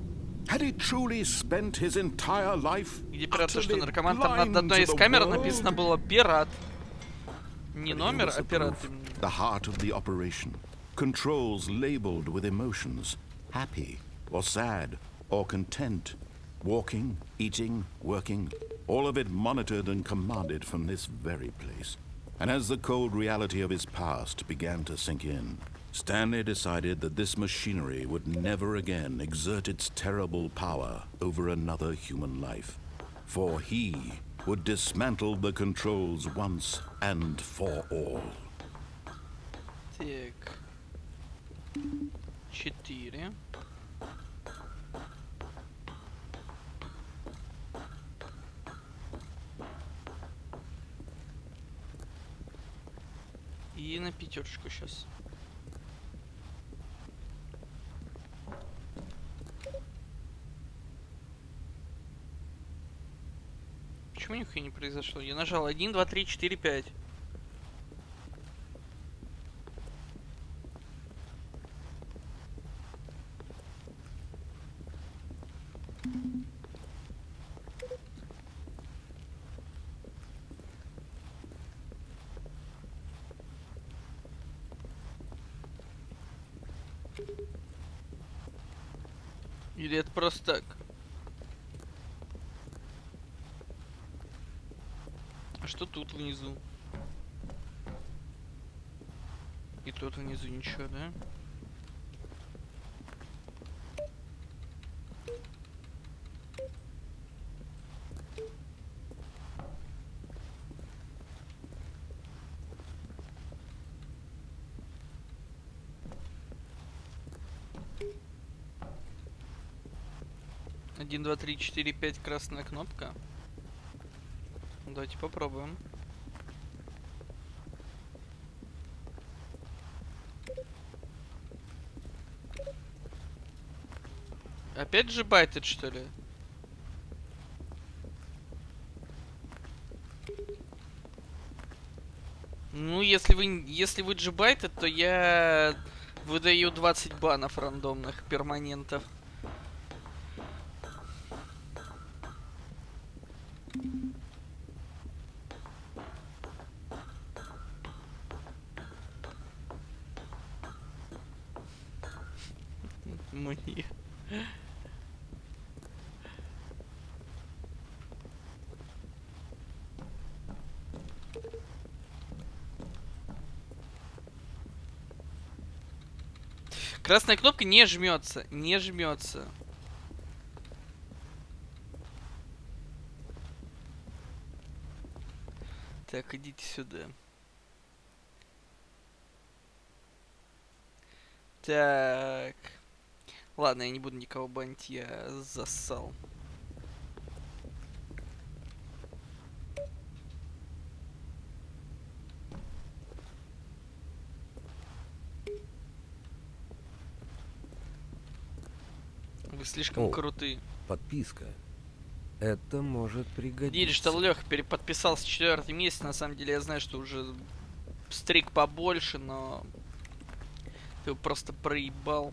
Had he truly spent his entire life Где пират, то что utterly наркоман? Там над blind одной to из the камер world? написано было пират. Не But here номер, was а the пират. proof, the heart of the operation. Controls labeled with emotions. Happy or sad or content. Walking, eating, working. All of it monitored and commanded from this very place. And as the cold reality of his past began to sink in, Stanley decided that this machinery would never again exert its terrible power over another human life. For he would dismantle the controls once and for all. Так. 4. И на 5 сейчас. Почему нихуя не произошло? Я нажал 1, 2, 3, 4, 5. Или это просто так? А что тут внизу? И тут внизу ничего, да? Один, два, три, четыре, пять, красная кнопка. Давайте попробуем. Опять же байтед, что ли? Ну, если вы джибайтед, то я выдаю 20 банов рандомных перманентов. Мне. Красная кнопка не жмется, не жмется. Так, идите сюда. Так. Ладно, я не буду никого банить, я зассал. Вы слишком крутые. Подписка. Это может пригодиться. Видишь, что Леха переподписался 4-й месяц. На самом деле я знаю, что уже стрик побольше, но ты его просто проебал.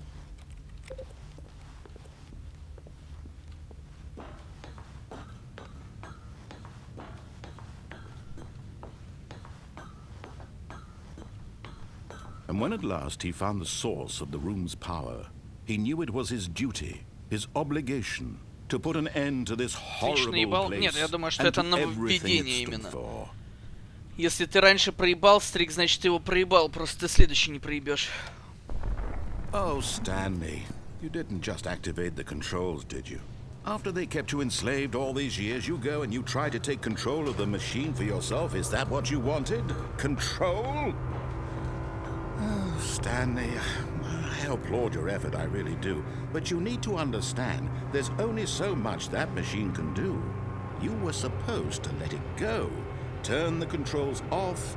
And when at last he found the source of the room's power, he knew it was his duty, his obligation, to put an end to this horrible place. Нет, я думаю, что and это to нововведение everything it stood именно. for. Если ты раньше проебал стрик, значит ты его проебал, просто ты следующий не проебешь. Oh, Stanley, you didn't just activate the controls, did you? After they kept you enslaved all these years, you go and you try to take control of the machine for yourself. Is that what you wanted? Control? Oh, Stanley, I applaud your effort, I really do. But you need to understand, there's only so much that machine can do. You were supposed to let it go, turn the controls off,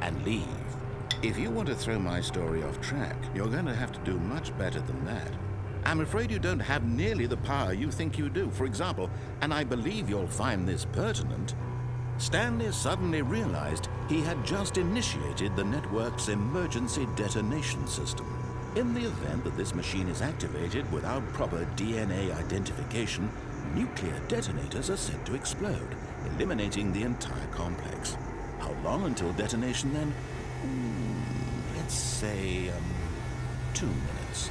and leave. If you want to throw my story off track, you're going to have to do much better than that. I'm afraid you don't have nearly the power you think you do. For example, and I believe you'll find this pertinent, Stanley suddenly realized he had just initiated the network's emergency detonation system. In the event that this machine is activated without proper DNA identification, nuclear detonators are said to explode, eliminating the entire complex. How long until detonation then? Let's say, 2 minutes.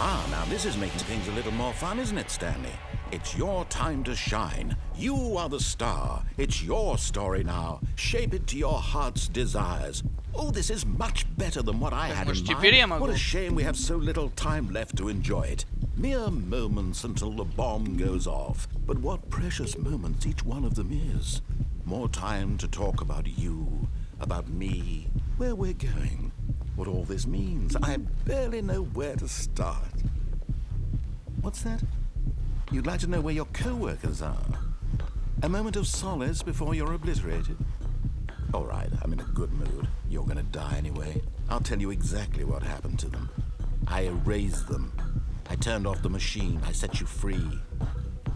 Ah, now this is making things a little more fun, isn't it, Stanley? It's your time to shine. You are the star. It's your story now. Shape it to your heart's desires. Oh, this is much better than what I had in mind. What a shame we have so little time left to enjoy it. Mere moments until the bomb goes off. But what precious moments each one of them is. More time to talk about you, about me, where we're going, what all this means. I barely know where to start. What's that? You'd like to know where your co-workers are? A moment of solace before you're obliterated? All right, I'm in a good mood. You're gonna die anyway. I'll tell you exactly what happened to them. I erased them. I turned off the machine. I set you free.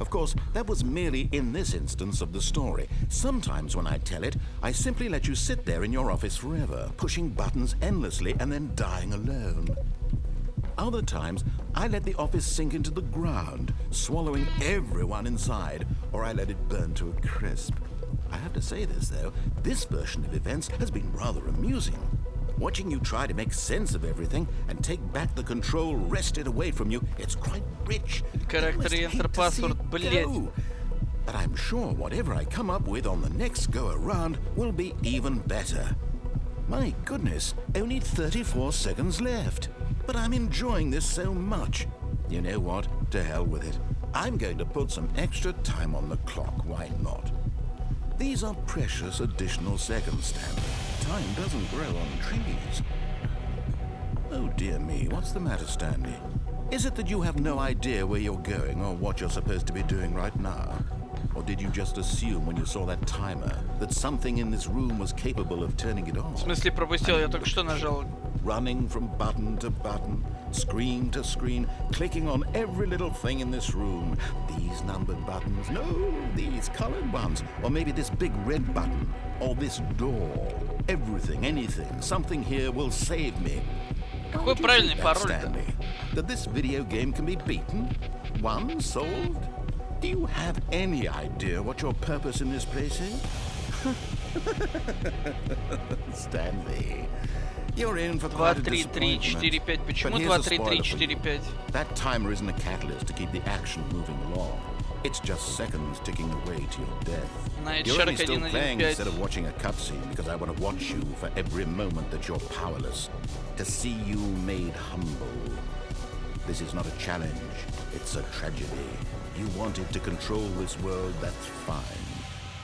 Of course, that was merely in this instance of the story. Sometimes when I tell it, I simply let you sit there in your office forever, pushing buttons endlessly and then dying alone. Other times, I let the office sink into the ground, swallowing everyone inside, or I let it burn to a crisp. I have to say this, though, this version of events has been rather amusing. Watching you try to make sense of everything and take back the control wrested away from you, it's quite rich. Character enter password, блять. But I'm sure whatever I come up with on the next go-around will be even better. My goodness, only 34 seconds left. But I'm enjoying this so much. You know what? To hell with it. I'm going to put some extra time on the clock. Why not? These are precious additional seconds, Stanley. Time doesn't grow on trees. Oh dear me, what's the matter, Stanley? Is it that you have no idea where you're going or what you're supposed to be doing right now? Or did you just assume when you saw that timer that something in this room was capable of turning it on? В смысле пропустил? Я только что нажал. Running from button to button, screen to screen, clicking on every little thing in this room. These numbered buttons, no, these colored ones. Or maybe this big red button, or this door. Everything, anything, something here will save me. Какой правильный пароль-то? Stanley, that this video game can be beaten? Won? Solved? Do you have any idea what your purpose in this place is? Stanley, you're in for 2, quite a 3, 3, 4, 5. Почему But 2, here's a 3, 3, spoiler 4, for you. 5? That timer isn't a catalyst to keep the action moving along. It's just seconds ticking away to your death. Night You're only Shark still playing instead 1.1.5. of watching a cutscene because I want to watch you for every moment that you're powerless. To see you made humble. This is not a challenge. It's a tragedy. You wanted to control this world, that's fine.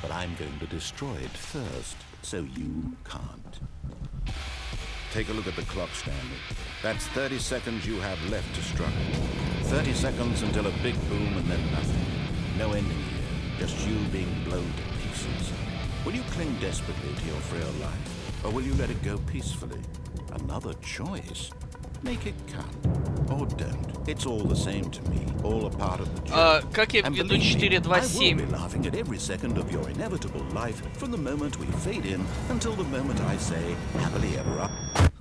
But I'm going to destroy it first, so you can't. Take a look at the clock, Stanley. That's 30 seconds you have left to struggle. 30 seconds until a big boom and then nothing. No ending here, just you being blown to pieces. Will you cling desperately to your frail life, or will you let it go peacefully? Another choice. Make it count. Or don't. It's all the same to me. All a part of the journey. Как я And веду believe me, 4, 2, I will 7? be laughing at every second of your inevitable life from the moment we fade in until the moment I say happily ever after.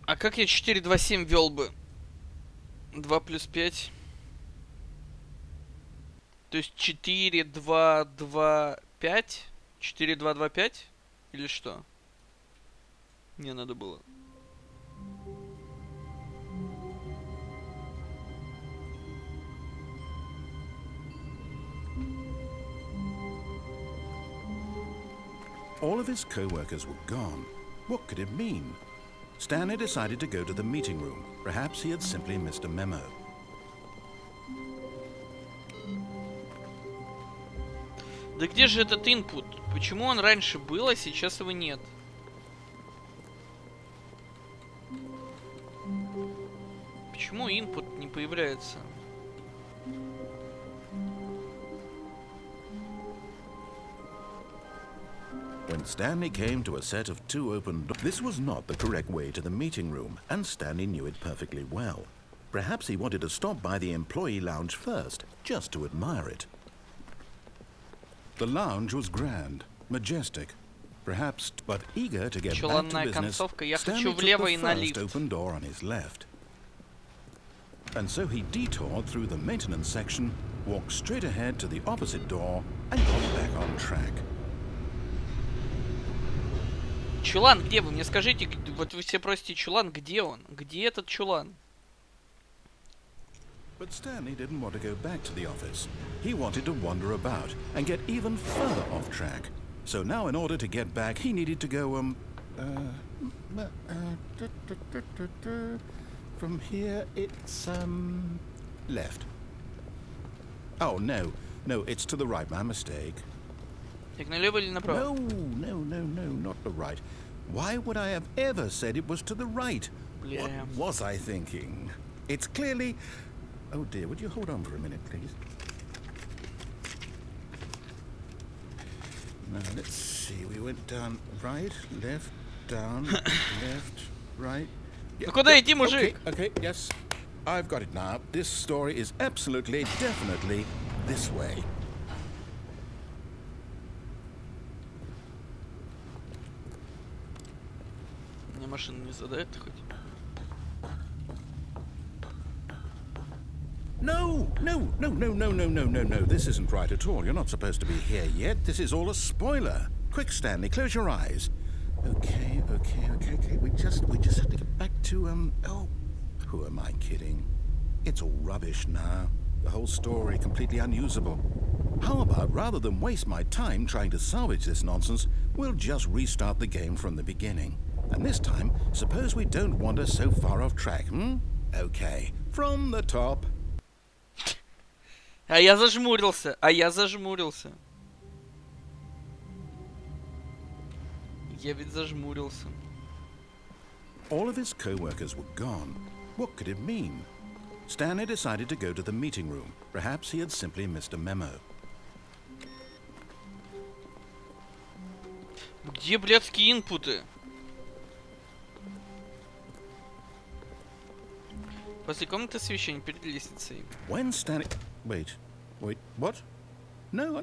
А как я 4, 2, 7 вел бы? 2 плюс 5. То есть 4, 2, 2, 5? 4, 2, 2, 5? Или что? Мне надо было. All of his co-workers were gone. What could it mean? Stanley decided to go to the meeting room. Perhaps he had simply missed a memo. Да где же этот input? Почему он раньше был, а сейчас его нет? Почему input не появляется? When Stanley came to a set of 2 open doors, this was not the correct way to the meeting room, and Stanley knew it perfectly well. Perhaps he wanted to stop by the employee lounge first, just to admire it. The lounge was grand, majestic, perhaps, but eager to get back to Чуланная business, концовка. Я Stanley хочу took влево the и на first лифт. open door on his left. And so he detoured through the maintenance section, walked straight ahead to the opposite door, and got back on track. Чулан, где вы? Мне скажите, вот вы все просите чулан, где он? Где этот чулан? But Stanley didn't want to go back to the office. He wanted to wander about and get even further off track. So now in order to get back, he needed to go, from here it's, Left. Oh, no. No, it's to the right. My mistake. Так, налево или направо? No, not the right. Why would I have ever said it was to the right? Бля. What was I thinking? It's clearly... Oh dear, would you hold on for a minute, please? Now, let's see. We went down right, left, down, left, right. Yeah, Ну куда идти, мужик? Okay, yes. I've got it now. This story is absolutely, definitely this way. Мне машина не задает хоть? No. This isn't right at all. You're not supposed to be here yet. This is all a spoiler. Quick, Stanley, close your eyes. Okay. We just have to get back to, oh, who am I kidding? It's all rubbish now. The whole story completely unusable. How about, rather than waste my time trying to salvage this nonsense, we'll just restart the game from the beginning. And this time, suppose we don't wander so far off track, hmm? Okay, from the top. А я зажмурился. Я ведь зажмурился. All of his co-workers were gone. What could it mean? Stanley decided to go to the meeting room. Perhaps he had simply missed a memo. Где блядские инпуты? После комнаты освещения перед лестницей. When Stanley... Wait, what? No,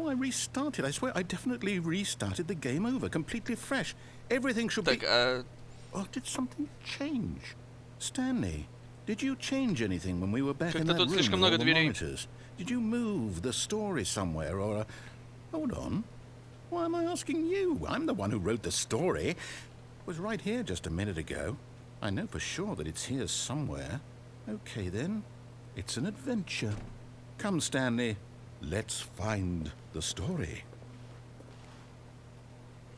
I restarted. I swear, I definitely restarted the game over, completely fresh. Everything should Так, be... а... Oh, did something change? Stanley, did you change anything when we were back in that room with all the monitors? Did you move the story somewhere, or... Hold on. Why am I asking you? I'm the one who wrote the story. It was right here just a minute ago. I know for sure that it's here somewhere. Okay, then. It's an adventure. Come, Stanley. Let's find the story.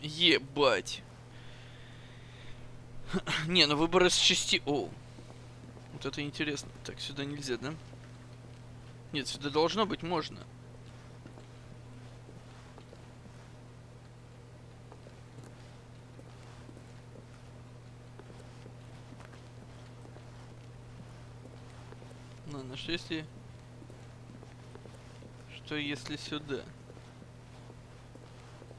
Ебать. Не, ну выбор из 6... О. Вот это интересно. Так, сюда нельзя, да? Нет, сюда должно быть можно. Ладно, что если... Что если сюда?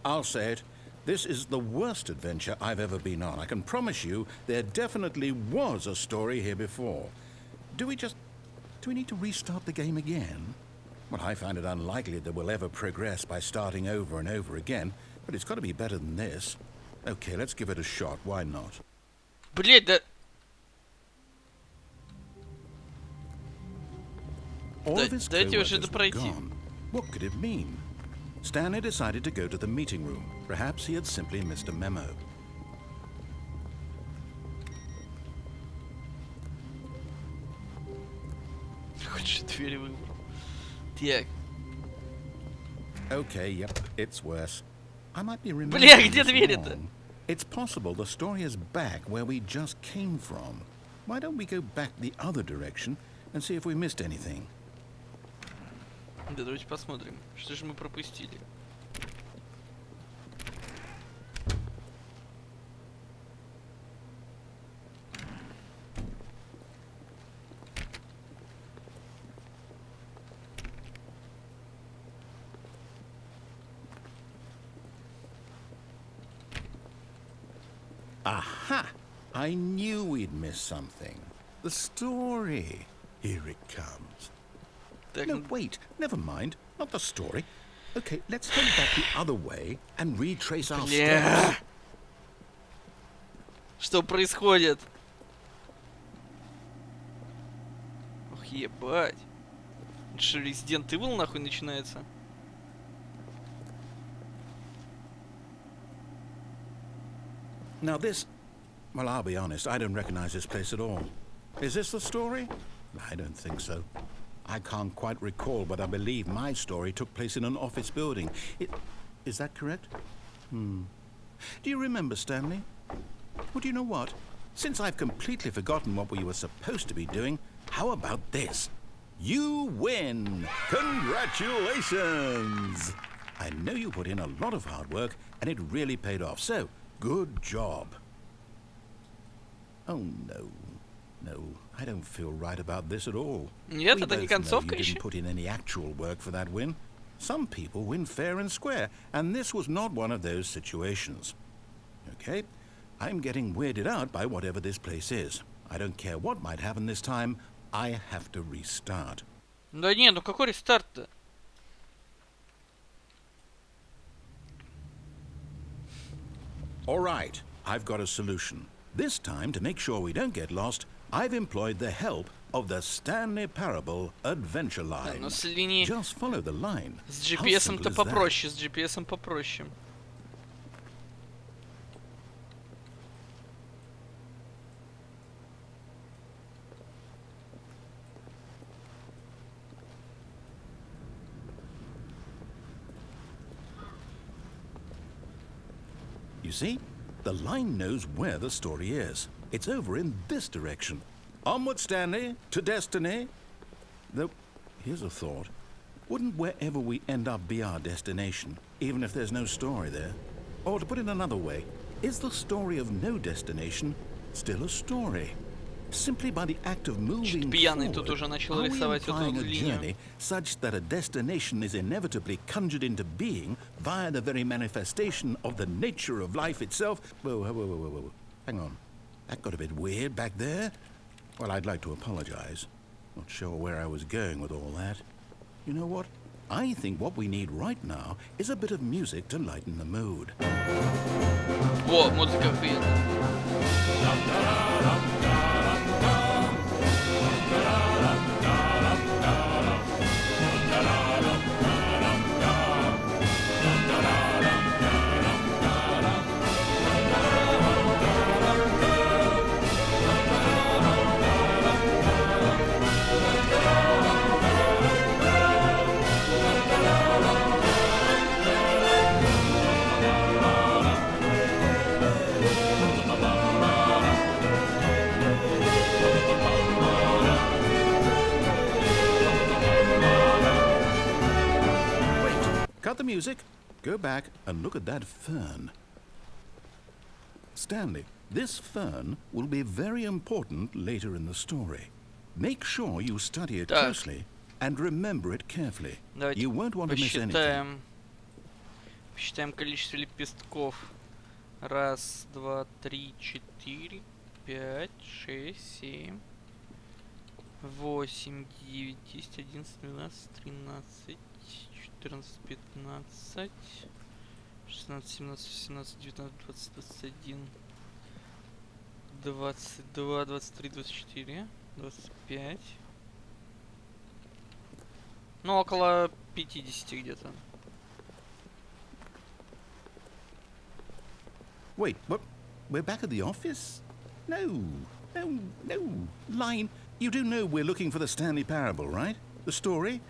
I'll say it. This is the worst adventure I've ever been on. I can promise you there definitely was a story here before. Do we need to restart the game again? Well, I find it unlikely that we'll ever progress by starting over and over again, but it's got to be better than this. Okay, let's give it a shot. Why not? Блять, да... All of his Дайте уже co-workers это were пройти. gone. What could it mean? Stanley decided to go to the meeting room. Perhaps he had simply missed a memo. Хочешь двери выбрал. Так. Okay, yep, it's worse. I might be Бля, remembering где this двери-то? wrong. It's possible the story is back where we just came from. Why don't we go back the other direction and see if we missed anything? Да, давайте посмотрим. Что же мы пропустили? Aha! I knew we'd miss something. The story. Here it comes. Так, No, wait. Never mind. Not the story. Okay, let's head back the other way and retrace our бля. steps. Что происходит? Ох, ебать. Это что, Resident Evil нахуй начинается? Now this... Well, I'll be honest. I don't recognize this place at all. Is this the story? I don't think so. I can't quite recall, but I believe my story took place in an office building. Is that correct? Do you remember, Stanley? Well, do you know what? Since I've completely forgotten what we were supposed to be doing, how about this? You win! Congratulations! I know you put in a lot of hard work, and it really paid off, so good job. Oh, no. No, I don't feel right about this at all. Нет, We это не both know концовка you еще. didn't put in any actual work for that win. Some people win fair and square, and this was not one of those situations. Okay? I'm getting weirded out by whatever this place is. I don't care what might happen this time. I have to restart. Да не, ну какой рестарт-то? All right, I've got a solution. This time, to make sure we don't get lost, I've employed the help of the Stanley Parable Adventure Да, Line. но с линии... Just follow the line. С How GPS-ом-то simple is that? попроще, с GPS-ом попроще. You see, the line knows where the story is. It's over in this direction. Onward, Stanley, to destiny. Though, here's a thought. Wouldn't wherever we end up be our destination, even if there's no story there? Or to put it another way, is the story of no destination still a story? Simply by the act of moving пьяный тут forward, уже начал are we рисовать эту implying a линию. journey such that a destination is inevitably conjured into being via the very manifestation of the nature of life itself? Whoa, whoa, whoa, whoa, whoa. Hang on. That got a bit weird back there. Well, I'd like to apologize. Not sure where I was going with all that. You know what? I think what we need right now is a bit of music to lighten the mood. Во, музыка охуенная. Cut the music, go back and look at that fern. Stanley, this fern will be very important later in the story. Make sure you study it Так. closely and remember it carefully. Давайте You won't want to miss anything. посчитаем. Посчитаем количество лепестков. Раз, два, три, четыре, пять, шесть, семь, 8, 9, 10, 11, 12, 13, 14, 15, 16, 17, 18, 19, 20, 21, 22, 23, 24, 25. Ну, около 50 где-то. Wait, what? We're back at the office? No, no, no. Line, you do know we're looking for the Stanley Parable, right? The story?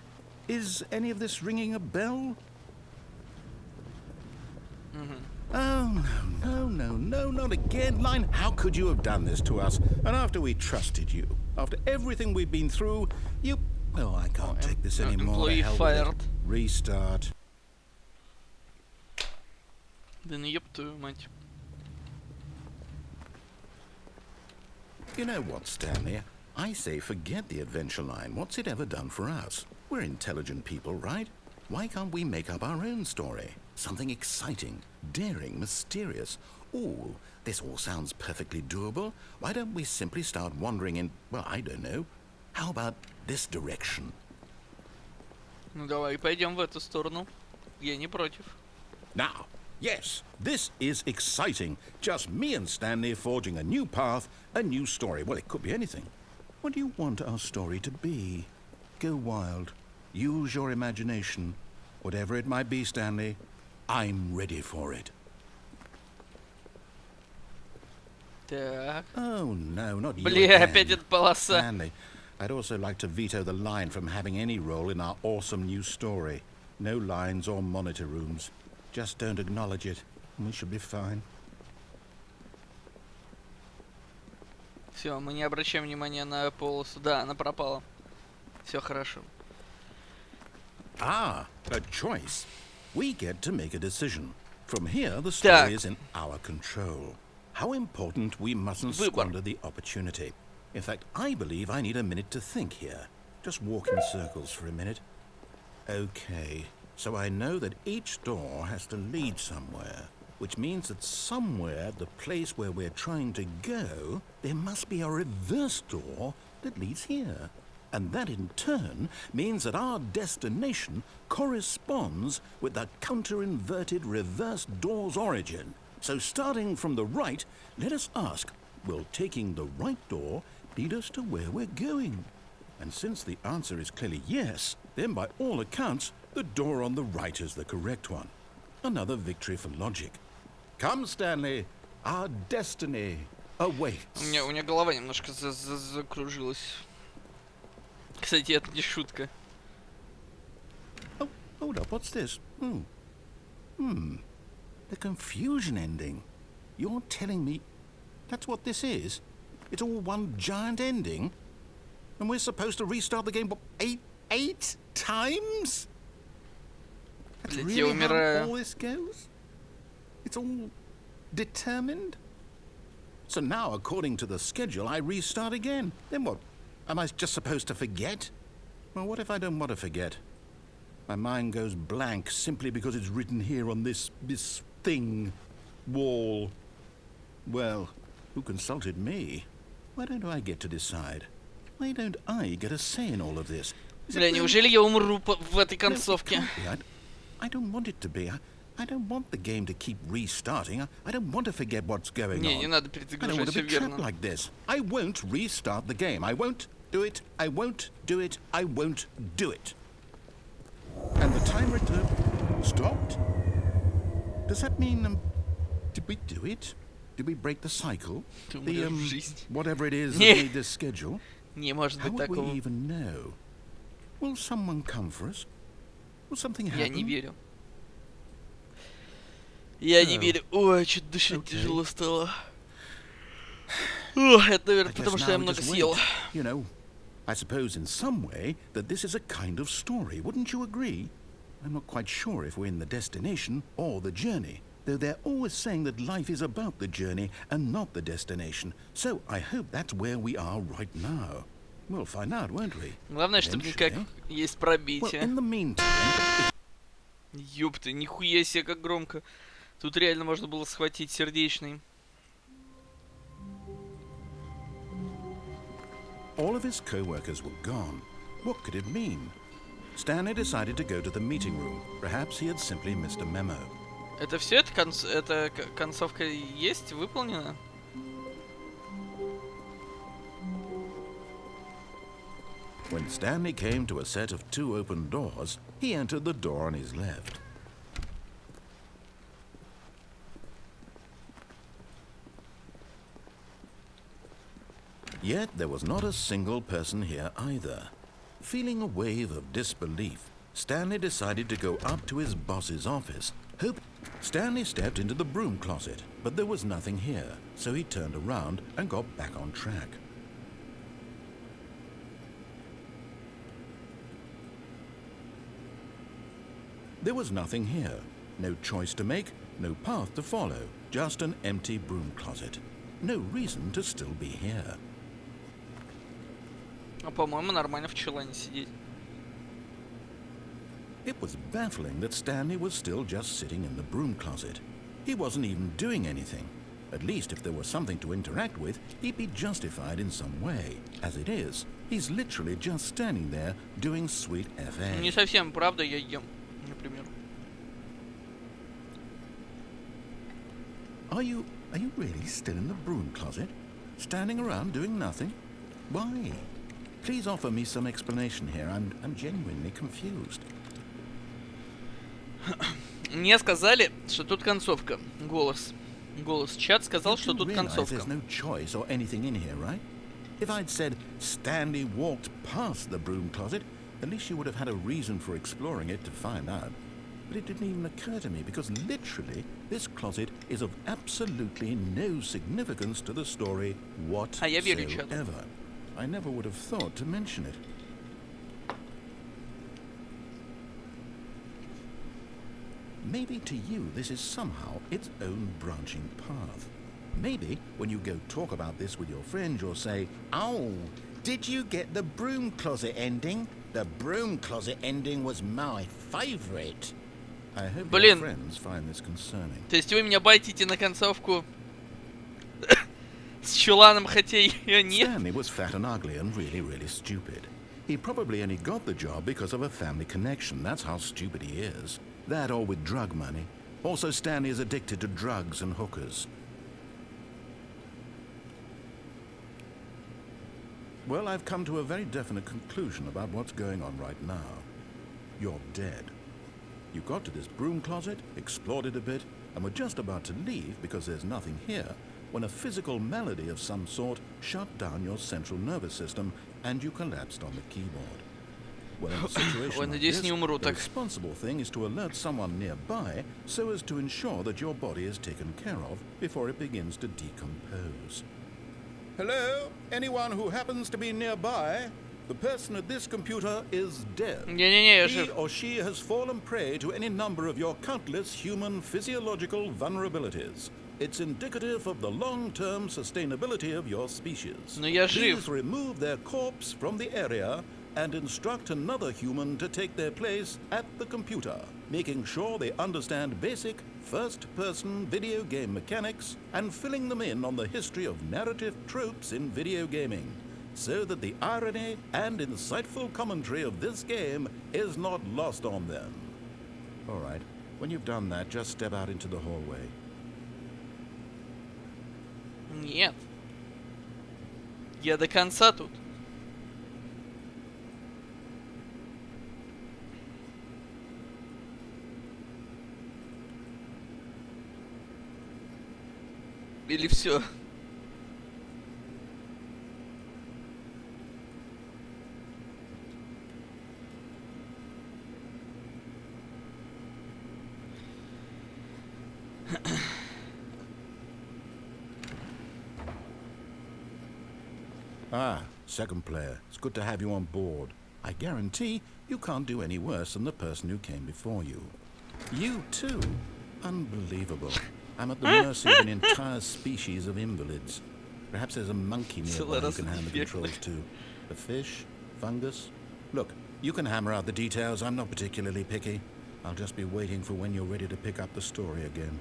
Is any of this ringing a bell? Oh, no, not again. Line, how could you have done this to us? And after we trusted you, after everything we've been through, you... Oh, I can't take this anymore. employee The hell with it. fired. Restart. Да ну ёб твою мать. You know what, Stanley? I say forget the adventure line. What's it ever done for us? We're intelligent people, right? Why can't we make up our own story? Something exciting, daring, mysterious. Ooh, this all sounds perfectly doable. Why don't we simply start wandering in, well, I don't know. How about this direction? Ну давай пойдем в эту сторону. Я не против. Now, yes, this is exciting. Just me and Stanley forging a new path, a new story. Well, it could be anything. What do you want our story to be? Go wild. Use your imagination. Whatever it might be, Stanley, I'm ready for it. Так. Oh, no, not you Бля, again. опять эта полоса. Stanley, I'd also like to veto the line from having any role in our awesome new story. No lines or monitor rooms. Just don't acknowledge it, and we should be fine. Все, мы не обращаем внимания на полосу. Да, она пропала. Все хорошо. Ah, a choice. We get to make a decision. From here, the Так. story is in our control. How important we mustn't Выбор. squander the opportunity. In fact, I believe I need a minute to think here. Just walk in circles for a minute. Okay, so I know that each door has to lead somewhere, which means that somewhere at the place where we're trying to go, there must be a reverse door that leads here. And that in turn means that our destination corresponds with the counter-inverted reverse door's origin. So starting from the right, let us ask, will taking the right door lead us to where we're going? And since the answer is clearly yes, then by all accounts, the door on the right is the correct one. Another victory for logic. Come, Stanley, our destiny awaits. У меня голова немножко закружилась. Кстати, это не шутка. Oh, hold up, what's this? The confusion ending. You're telling me that's what this is? It's all one giant ending? And we're supposed to restart the game, what, eight times? That's Блядь, я really how умираю. all this goes? It's all determined? So now, according to the schedule, I restart again. Then what? Am I just supposed to forget? Well, what if I don't want to forget? My mind goes blank simply because it's written here on this thing, wall. Well, who consulted me? Why don't I get to decide? Why don't I get a say in all of this? Is it Бля, really- неужели я умру в этой No, it концовке? can't be. I don't want it to be. I don't want the game to keep restarting. I don't want to forget what's going Не, on. не надо I don't want перезагружать, to все be trapped верно. like this. I won't restart the game. I won't do it. I won't do it. I won't do it. And the timer stopped? Does that mean, did we do it? Did we break the cycle? Ты The, умрешь в жизни. whatever it is that Не. made this schedule? Не может How быть would we такого. even know? Will someone come for us? Will something happen? Я не верю. Я не Oh. верю. Ой, что-то дышать Okay. тяжело стало. Ох, это, I наверное, guess потому что now я we много just съел. wait. You know, I suppose in some way that this is a kind of story. Wouldn't you agree? I'm not quite sure if we're in the destination or the journey, though they're always saying that life is about the journey and not the destination. So I hope that's where we are right now. We'll find out, won't we? Главное, чтобы никак Eventually. есть Well, пробитие. in the meantime, Ёпты, нихуя себе, как громко. Тут реально можно было схватить сердечный. all of his co-workers were gone. What could it mean? Stanley decided to go to the meeting room. Perhaps he had simply missed a memo. Это все? Это концовка есть? Выполнена? When Stanley came to a set of 2 open doors, he entered the door on his left. Yet there was not a single person here either. Feeling a wave of disbelief, Stanley decided to go up to his boss's office. Stanley stepped into the broom closet, but there was nothing here, so he turned around and got back on track. There was nothing here. No choice to make, no path to follow, just an empty broom closet. No reason to still be here. А по-моему, нормально в чулане сидеть. It was baffling that Stanley was still just sitting in the broom closet. He wasn't even doing anything. At least if there was something to interact with, he'd be justified in some way. As it is, he's literally just standing there doing sweet FA. Не совсем, правда, я ем, например. Are you really still in the broom closet? Standing around doing nothing? Why? Please offer me some explanation here. I'm genuinely confused. Мне сказали, что тут концовка. Голос. Чат сказал, You что do тут realize концовка. there's no choice or anything in here, right? If I'd said Stanley walked past the broom closet, at least you would have had a reason for exploring it to find out. But it didn't even occur to me because literally this closet is of absolutely no significance to the story А я верю чату. whatsoever. I never would have thought to mention it. maybe to you this is somehow its own branching path. Maybe when you go talk about this with your friends, you'll say, "Oh, did you get the broom closet ending? The broom closet ending was my favorite." I hope your friends find this concerning. То есть вы меня байтите на концовку с чуланом, хотя ее нет? Stanley was fat and ugly and really, really stupid. He probably only got the job because of a family connection. That's how stupid he is. That or with drug money. Also, Stanley is addicted to drugs and hookers. Well, I've come to a very definite conclusion about what's going on right now. You're dead. You got to this broom closet, explored it a bit, and were just about to leave because there's nothing here, when a physical malady of some sort shut down your central nervous system and you collapsed on the keyboard. Well, in a situation like this, the responsible thing is to alert someone nearby so as to ensure that your body is taken care of before it begins to decompose. Hello? Anyone who happens to be nearby? The person at this computer is dead. He or she has fallen prey to any number of your countless human physiological vulnerabilities. It's indicative of the long-term sustainability of your species. Please remove their corpse from the area and instruct another human to take their place at the computer, making sure they understand basic first-person video game mechanics and filling them in on the history of narrative tropes in video gaming, so that the irony and insightful commentary of this game is not lost on them. All right, when you've done that, just step out into the hallway. Нет. Я до конца тут. Или все? Ah, second player. It's good to have you on board. I guarantee you can't do any worse than the person who came before you. You too? Unbelievable. I'm at the mercy of an entire species of invalids. Perhaps there's a monkey nearby who can hand the controls to. A fish? Fungus? Look, you can hammer out the details. I'm not particularly picky. I'll just be waiting for when you're ready to pick up the story again.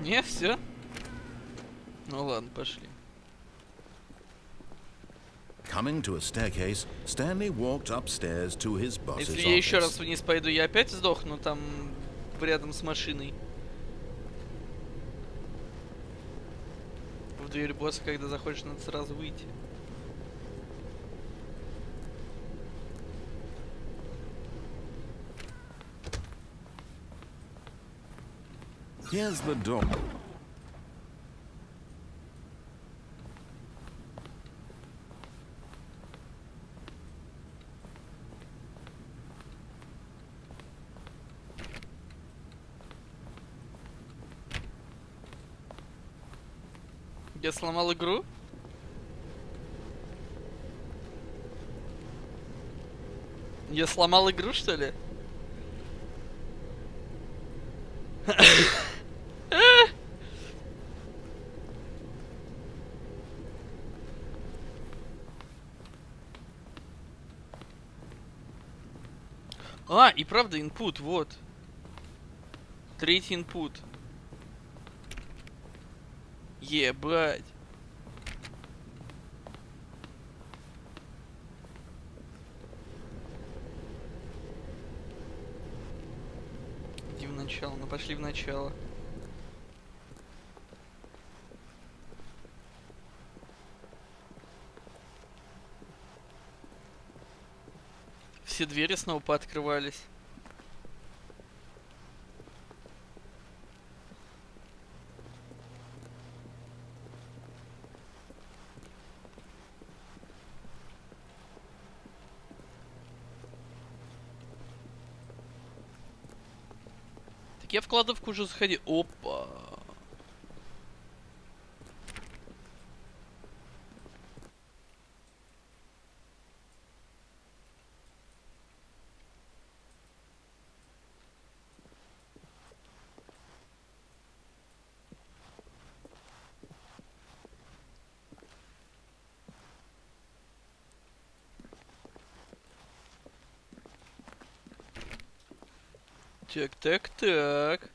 Не, все. Ну ладно, пошли. Coming to a staircase, Stanley walked upstairs to his boss's Если я еще office. раз вниз пойду, я опять сдохну там рядом с машиной. В дверь босса, когда заходишь, надо сразу выйти. Here's the door. Я сломал игру? Я сломал игру, что ли? А, и правда, input, вот. Третий input. Ебать. Иди в начало, ну пошли в начало. Все двери снова пооткрывались. Так я в кладовку уже заходил. Опа. Так, так, так.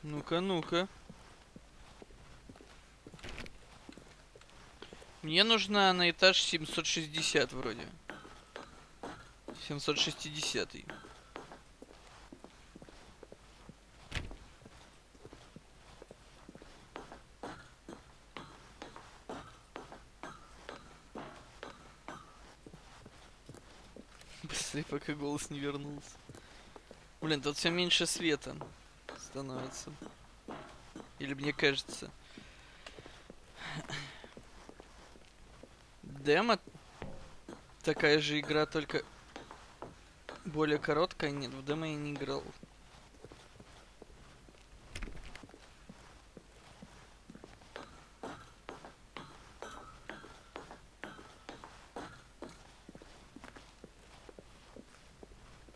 Ну-ка, ну-ка. Мне нужна на этаж 760 вроде. 760. Быстрее, пока голос не вернулся. Блин, тут все меньше света становится. Или мне кажется. Демо такая же игра, только более короткая. Нет, в демо я не играл.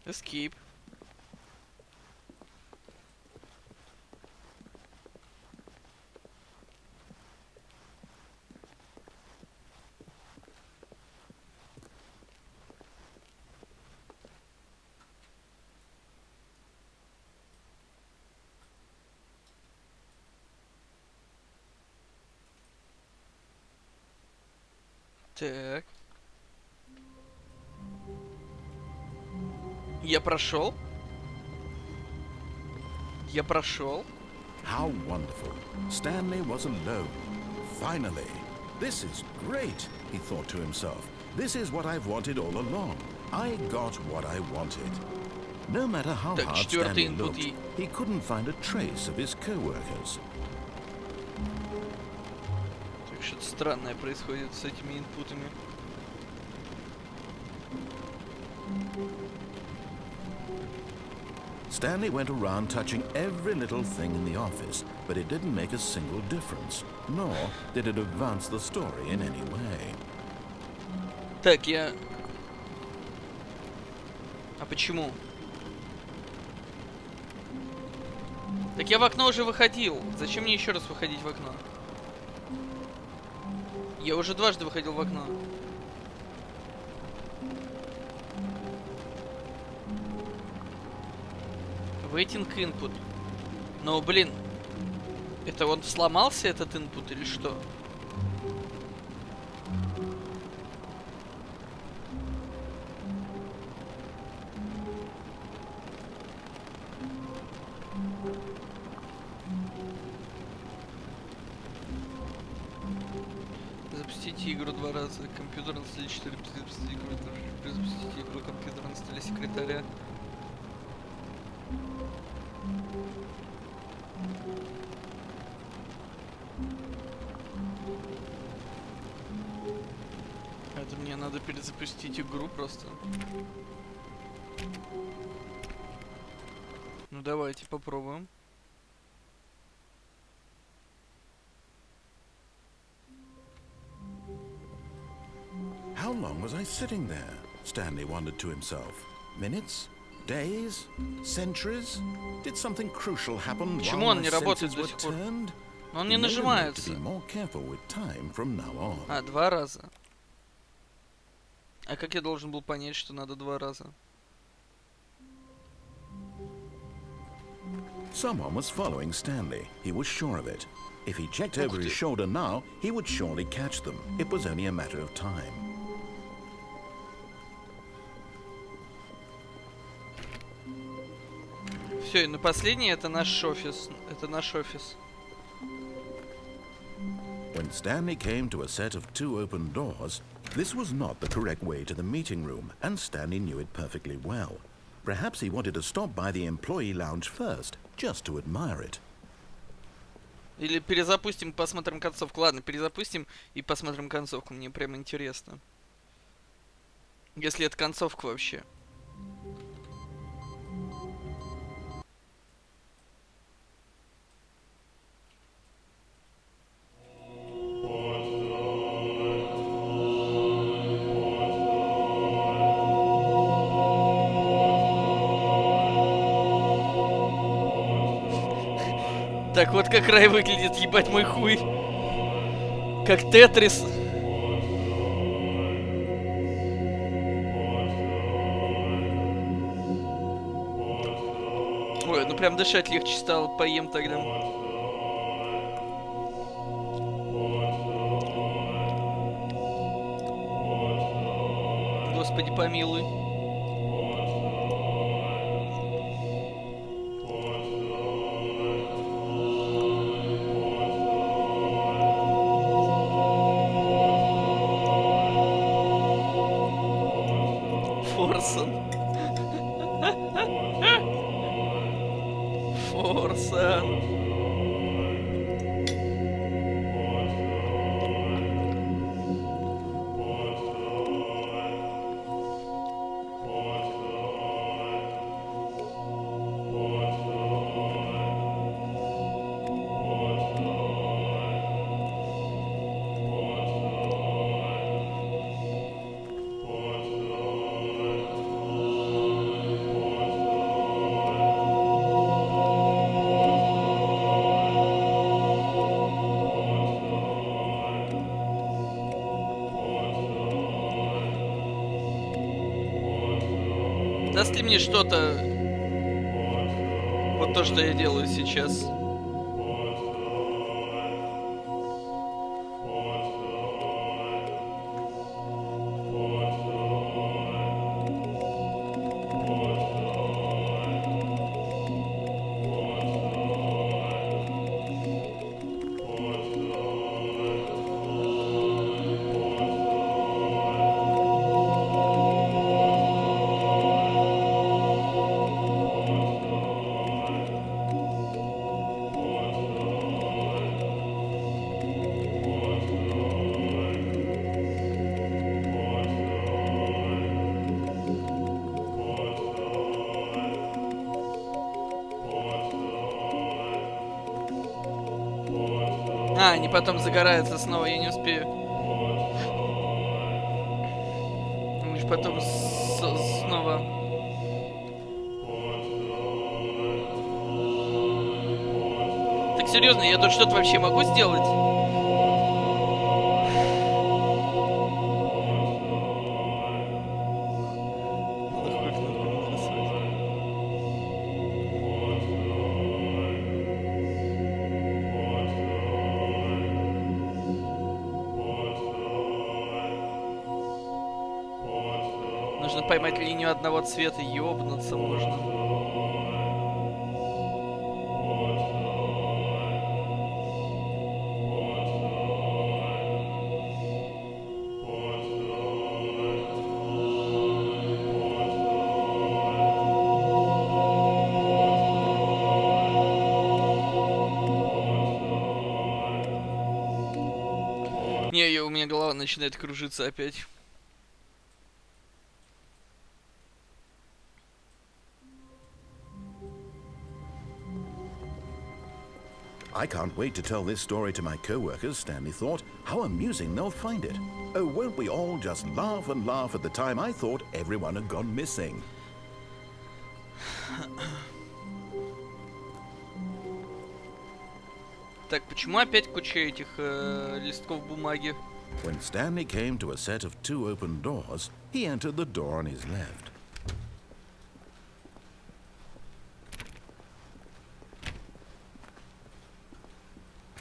Escape. Так. Я прошел. Я прошел. How wonderful. Stanley was alone. Finally. This is great, he thought to himself. This is what I've wanted all along. I got what I wanted. No matter how Так, hard четвертый Stanley инпут. looked, he couldn't find a trace of his co-workers. Так, что-то странное происходит с этими инпутами. Stanley went around touching every little thing in the office, but it didn't make a single difference, nor did it advance the story in any way. Так, я... А почему? Так я в окно уже выходил. Зачем мне еще раз выходить в окно? Я уже дважды выходил в окно. Waiting input. Но, блин, это он сломался, этот input, или что? Запустите игру 2 раза. Компьютер на столе 4. Запустите игру компьютера на столе секретаря. Это мне надо перезапустить игру просто. Ну давайте попробуем. How long was I sitting there? Stanley wondered to himself. Minutes? Days? Centuries? Did something crucial happen Почему while он my не работает senses до were сих пор? turned? Но он He не made a note to нажимается. be more careful with time from now on. А, 2 раза. А как я должен был понять, что надо 2 раза? Someone was following Stanley. He was sure of it. If he checked over Ух his ты. shoulder now, he would surely catch them. It was only a matter of time. Все, и на последний это наш офис. Это наш офис. When Stanley came to a set of 2 open doors, this was not the correct way to the meeting room, and Stanley knew it perfectly well. Perhaps he wanted to stop by the employee lounge first, just to admire it. Или перезапустим, посмотрим концовку. Ладно, перезапустим и посмотрим концовку. Мне прям интересно. Если это концовка вообще. Так вот как рай выглядит, ебать мой хуй. Как Тетрис. Ой, ну прям дышать легче стало, поем тогда. Господи, помилуй. Форсон. Форсон. Даст ли мне что-то вот то, что я делаю сейчас? А, они потом загораются снова, я не успею. Мы же потом снова... Так серьезно, я тут что-то вообще могу сделать? Нужно поймать линию одного цвета, ёбнуться можно. Не, у меня голова начинает кружиться опять. I can't wait to tell this story to my co-workers, Stanley thought. How amusing they'll find it. Oh, won't we all just laugh and laugh at the time I thought everyone had gone missing. Так, почему опять куча этих листков бумаги? When Stanley came to a set of 2 open doors, he entered the door on his left.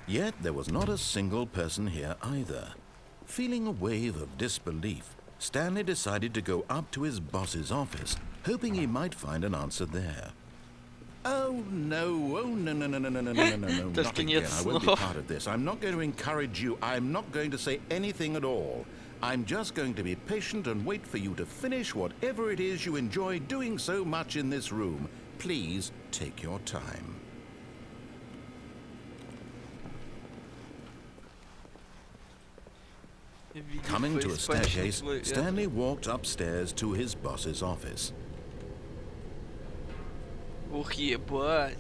Yet there was not a single person here either. Feeling a wave of disbelief, Stanley decided to go up to his boss's office, hoping he might find an answer there. Oh no, no, not again. I won't be part of this. I'm not going to encourage you. I'm not going to say anything at all. I'm just going to be patient and wait for you to finish whatever it is you enjoy doing so much in this room. Please take your time. Coming to a staircase, Stanley walked upstairs to his boss's office. Ух, ебать.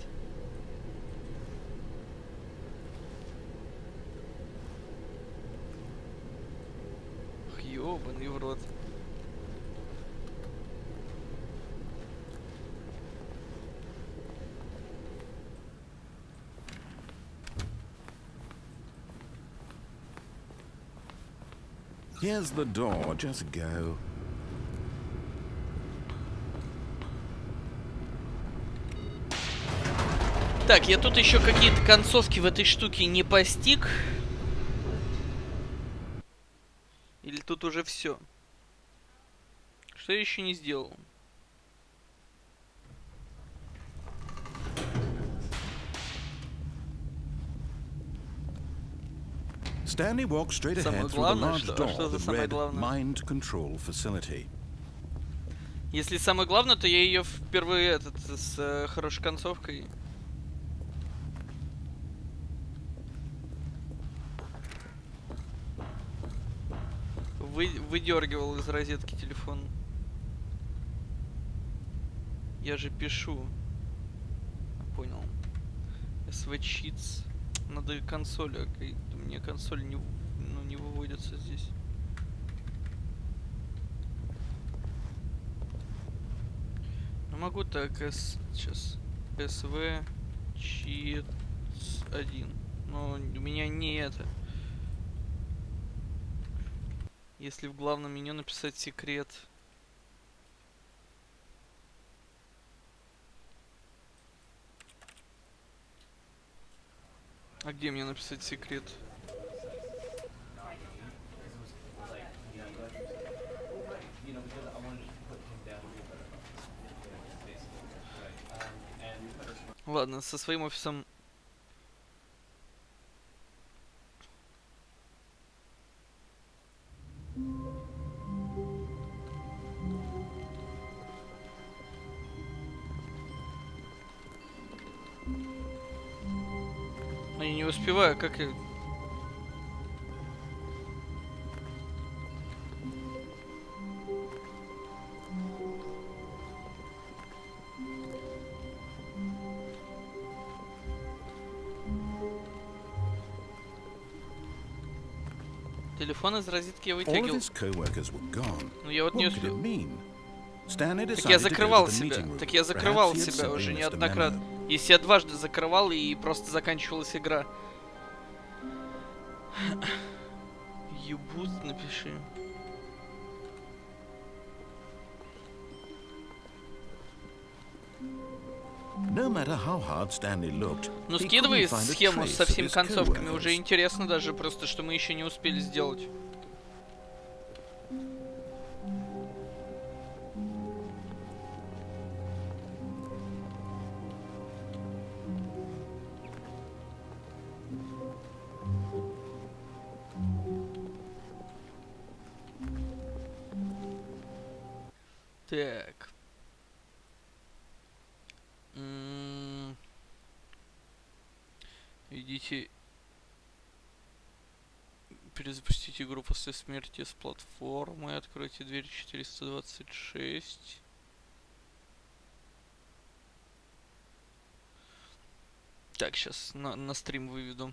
Ух, ёбаный в рот. Here's the door, just go. Так, я тут еще какие-то концовки в этой штуке не постиг. Или тут уже все? Что я еще не сделал? Stanley walked straight Самое ahead through the главное, large что door за that самое read главное? Mind Control Facility. Если самое главное, то я ее впервые с хорошей концовкой. Выдергивал из розетки телефон. Я же пишу. Понял. SV Cheats. Надо консоль. У меня консоль не выводится здесь. Ну могу так, сейчас. SV Cheats 1. Но у меня не это. Если в главном меню написать секрет. А где мне написать секрет? Ладно, со своим офисом. Я не успеваю, как я... Телефон из розетки я All of вытягивал. his co-workers were gone. Но я вот не What could it успел. mean? Stanley Так я decided to go закрывал to the себя. meeting room. Так я закрывал Perhaps he had себя simply уже missed a неоднократно. memo. Если я дважды закрывал и просто заканчивалась игра. Ебут, напиши. No matter how hard Stanley looked, Ну he скидывай couldn't find a схему trace со of всеми his концовками. co-workers. Уже интересно даже просто, что мы еще не успели сделать. Так. Идите. Перезапустите игру после смерти с платформы. Откройте дверь 426. Так, сейчас на стрим выведу.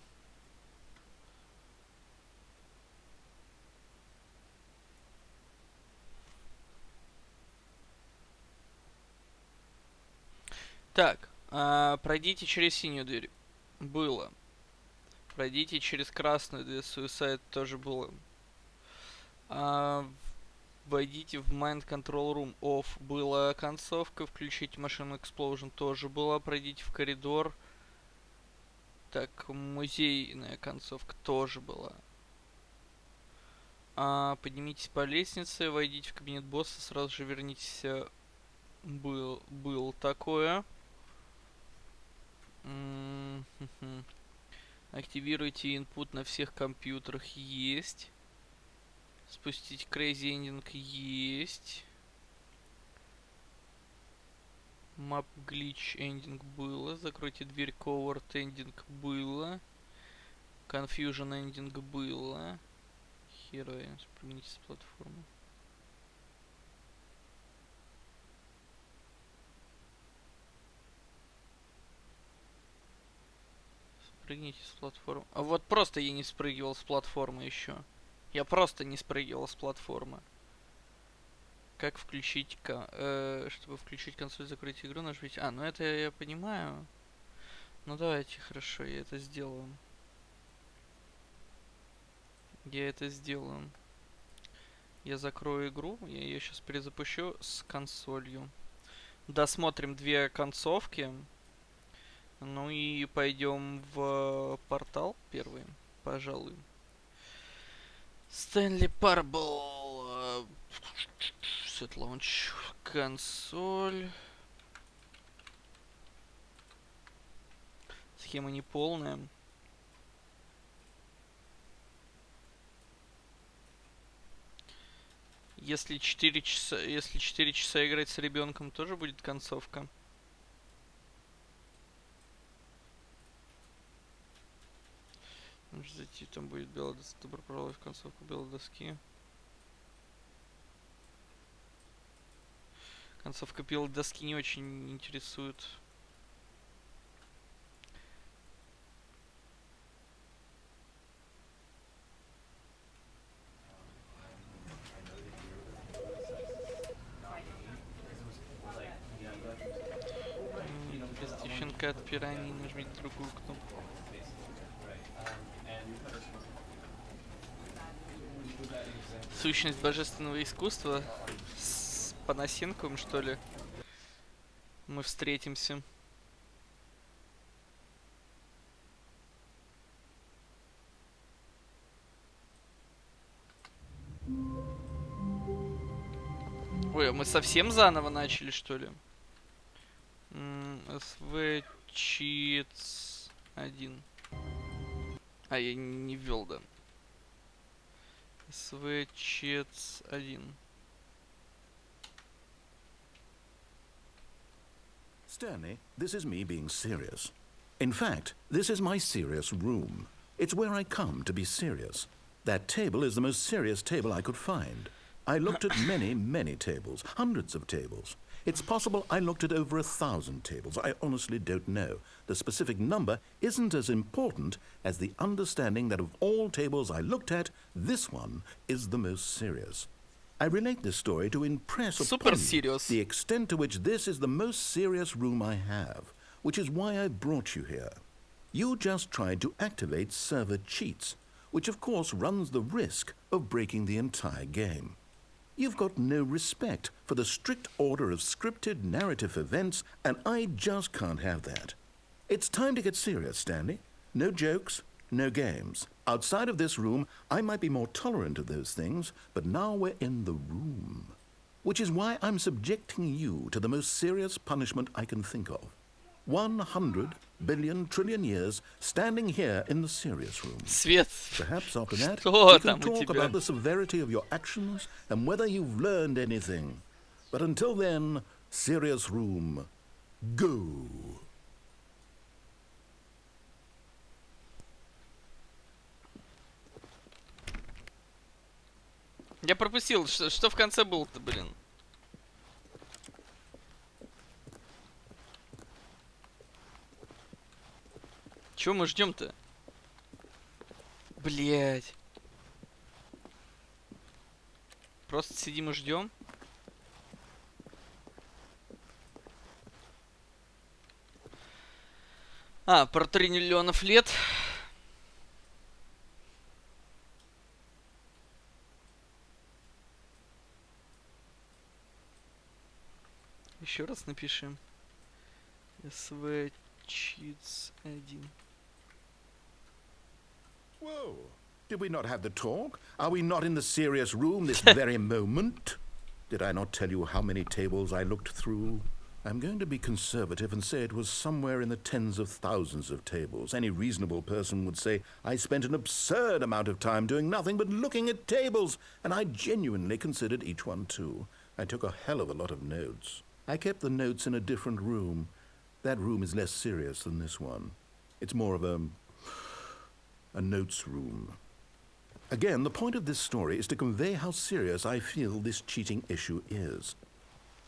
Так, пройдите через синюю дверь. Было. Пройдите через красную дверь. Suicide тоже было. Войдите в Mind Control Room. Off. Была концовка. Включите машину Explosion. Тоже была. Пройдите в коридор. Так, музейная концовка тоже была. Поднимитесь по лестнице. Войдите в кабинет босса. Сразу же вернитесь. Был такое. Активируйте input на всех компьютерах. Есть. Спустить Crazy Ending. Есть. Map Glitch Ending было. Закройте дверь Covert Ending было. Confusion Ending было. Первое. Спрыгните с платформы. Спрыгните с платформы. А вот просто я не спрыгивал с платформы еще. Я просто не спрыгивал с платформы. Как включить... чтобы включить консоль, закрыть игру, нажмите... А, ну это я понимаю. Ну давайте, хорошо, я это сделаю. Я это сделаю. Я закрою игру, я ее сейчас перезапущу с консолью. Досмотрим две концовки. Ну и пойдем в портал первый, пожалуй. Stanley Parable. Set launch. Консоль. Схема неполная. Если 4 часа играть с ребенком, тоже будет концовка. Может зайти, там будет белая доска. Добро пожаловать в концовку белой доски. Концовка белой доски не очень интересует. Щенка от пираньи, нажмите другую кнопку. Сущность божественного искусства с Панасенковым, что ли? Мы встретимся. Ой, а мы совсем заново начали, что ли? СВ Читс 1. А, я не ввел, да. СВ Читс 1. Stanley, this is me being serious. In fact, this is my serious room. It's where I come to be serious. That table is the most serious table I could find. I looked at many, many tables, hundreds of tables. It's possible I looked at over 1,000 tables. I honestly don't know. The specific number isn't as important as the understanding that of all tables I looked at, this one is the most serious. I relate this story to impress upon you the extent to which this is the most serious room I have, which is why I brought you here. You just tried to activate server cheats, which of course runs the risk of breaking the entire game. You've got no respect for the strict order of scripted narrative events, and I just can't have that. It's time to get serious, Stanley. No jokes, no games. Outside of this room, I might be more tolerant of those things, but now we're in the room. Which is why I'm subjecting you to the most serious punishment I can think of. 100 billion trillion years standing here in the serious room. Свет. Perhaps after that, Что we can там у talk тебя? about the severity of your actions and whether you've learned anything. But until then, serious room, go. Я пропустил, что в конце было-то, блин. Чего мы ждем-то? Блять. Просто сидим и ждем. А, про 3 миллионов лет. Еще раз напишем. СВ Читс 1. Whoa. Did we not have the talk? Are we not in the serious room this very moment? Did I not tell you how many tables I looked through? I'm going to be conservative and say it was somewhere in the tens of thousands of tables. Any reasonable person would say I spent an absurd amount of time doing nothing but looking at tables, and I genuinely considered each one too. I took a hell of a lot of notes. I kept the notes in a different room. That room is less serious than this one. It's more of a notes room. Again, the point of this story is to convey how serious I feel this cheating issue is.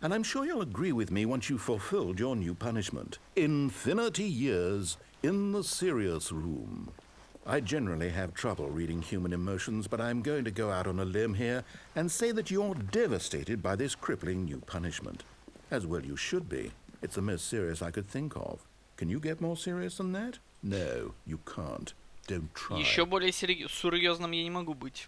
And I'm sure you'll agree with me once you've fulfilled your new punishment. Infinity years in the serious room. I generally have trouble reading human emotions, but I'm going to go out on a limb here and say that you're devastated by this crippling new punishment. As well you should be. It's the most serious I could think of. Can you get more serious than that? No, you can't. Don't try. Еще более серьезным я не могу быть.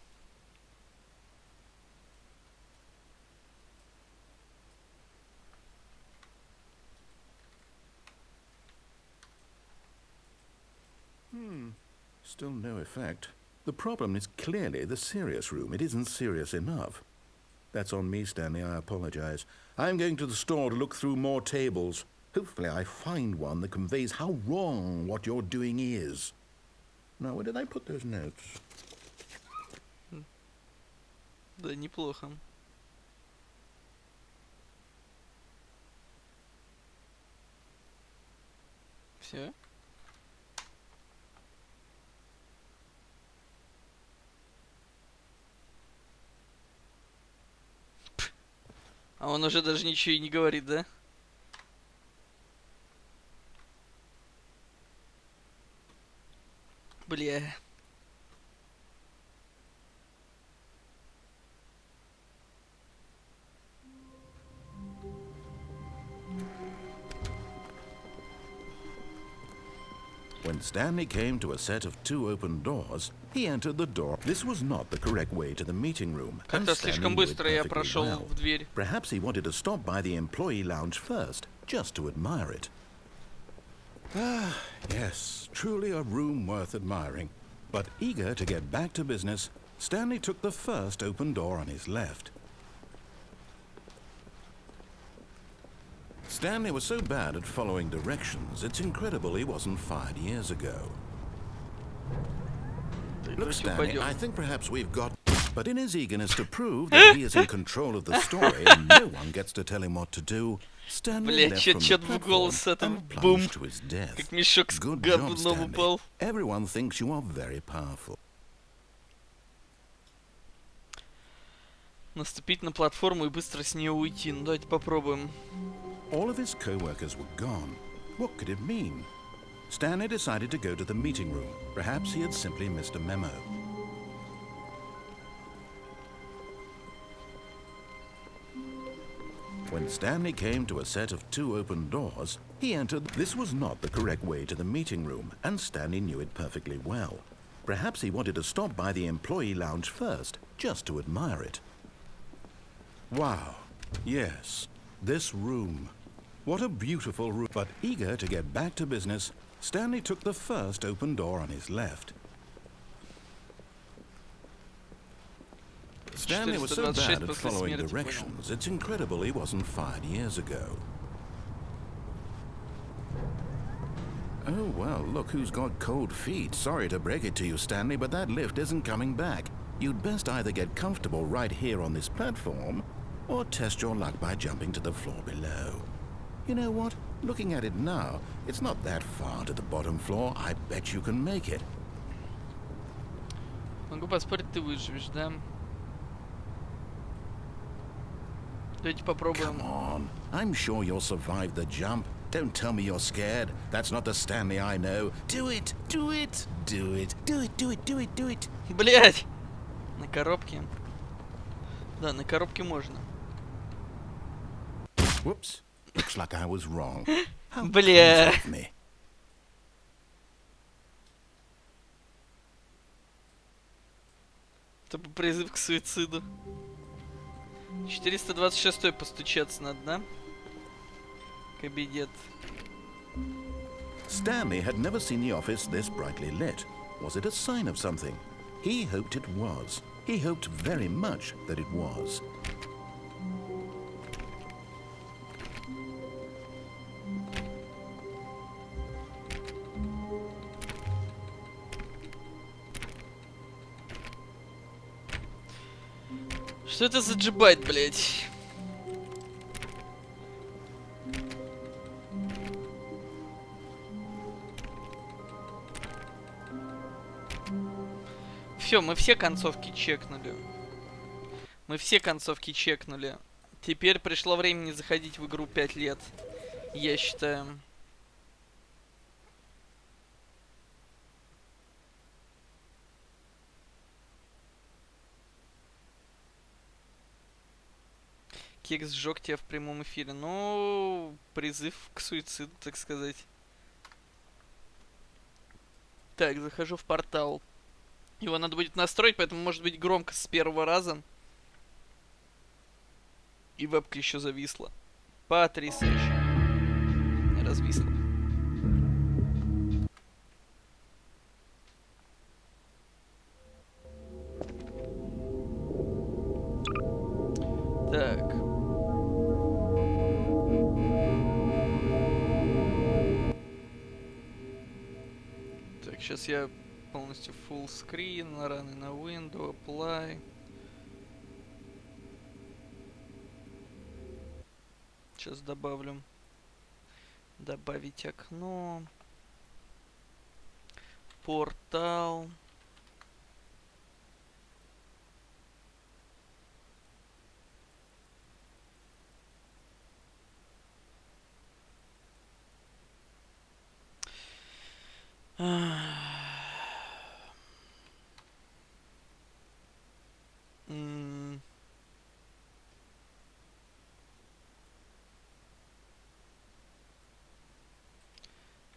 Still no effect. The problem is clearly the serious room. It isn't serious enough. That's on me, Stanley. I apologize. I'm going to the store to look through more tables. Hopefully I find one that conveys how wrong what you're doing is. Now, where did I put those notes? Да, неплохо. Все. А он уже даже ничего и не говорит, да? Бля. When Stanley came to a set of 2 open doors, he entered the door. This was not the correct way to the meeting room. Как-то слишком быстро я прошел в дверь. Perhaps he wanted to stop by the employee lounge first, just to admire it. Ah, yes, truly a room worth admiring. But eager to get back to business, Stanley took the first open door on his left. Stanley was so bad at following directions, it's incredible he wasn't fired years ago. Look, Stanley, I think perhaps we've got... But in his eagerness to prove that he is in control of the story and no one gets to tell him what to do, Stanley left from the platform and plunged to his death. Как мешок с Good job, говном Stanley. упал. Everyone thinks you are very powerful. Наступить на платформу и быстро с нее уйти. Ну давайте попробуем. All of his co-workers were gone. What could it mean? Stanley decided to go to the meeting room. Perhaps he had simply missed a memo. When Stanley came to a set of 2 open doors, he entered. This was not the correct way to the meeting room, and Stanley knew it perfectly well. Perhaps he wanted to stop by the employee lounge first, just to admire it. Wow. Yes, this room. What a beautiful room. But eager to get back to business, Stanley took the first open door on his left. Stanley was so bad at following directions, it's incredible he wasn't fired years ago. Oh, well, look who's got cold feet. Sorry to break it to you, Stanley, but that lift isn't coming back. You'd best either get comfortable right here on this platform, or test your luck by jumping to the floor below. You know what? Looking at it now, it's not that far to the bottom floor. I bet you can make it. Могу поспорить, ты выживешь, да? Давайте попробуем. Come on. I'm sure you'll survive the jump. Don't tell me you're scared. That's not the Stanley I know. Do it! Do it! Do it! Do it! Do it! Do it! Do it! Блять! На коробке. Да, на коробке можно. Whoops. Looks like I was wrong. How Бля. clumsy of me. Это призыв к суициду. 426-й постучаться надо, да? Кабинет. Stanley had never seen the office this brightly lit. Was it a sign of something? He hoped it was. He hoped very much that it was. Что это за джибайт, блять? Все, мы все концовки чекнули. Мы все концовки чекнули. Теперь пришло время не заходить в игру 5 лет. Я считаю. Кекс сжег тебя в прямом эфире. Ну, призыв к суициду, так сказать. Так, захожу в портал. Его надо будет настроить, поэтому может быть громко с первого раза. И вебка еще зависла. Потрясающе. Развисла. Так. Так, сейчас я полностью full screen, раны на window, apply. Сейчас добавлю. Добавить окно. Портал.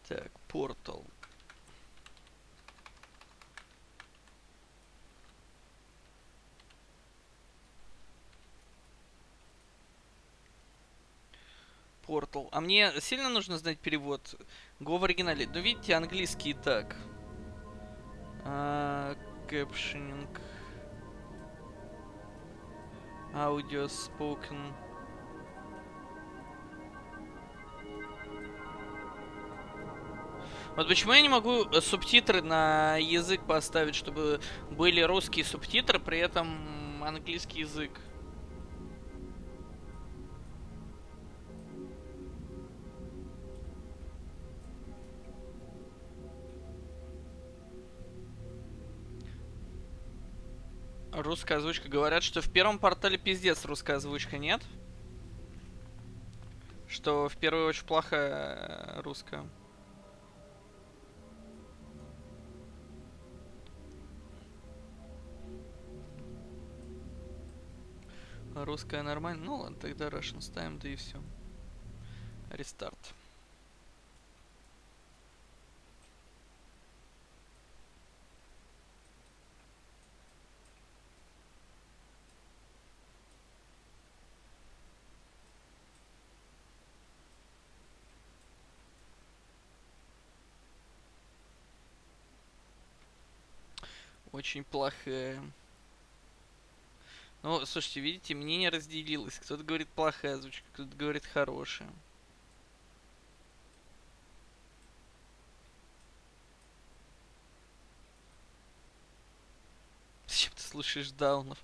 Так, портал. Портал. А мне сильно нужно знать перевод? Го в оригинале. Ну, видите, английский и так. Кэпшенинг. Аудио spoken. Вот почему я не могу субтитры на язык поставить, чтобы были русские субтитры, при этом английский язык. Русская озвучка. Говорят, что в первом портале пиздец русская озвучка, нет? Что в первую очень плохая русская. Русская нормально. Ну ладно, тогда Russian ставим, да и все. Рестарт. Очень плохая. Ну, слушайте, видите, мнение разделилось. Кто-то говорит плохая озвучка, кто-то говорит хорошая. Зачем ты слушаешь даунов?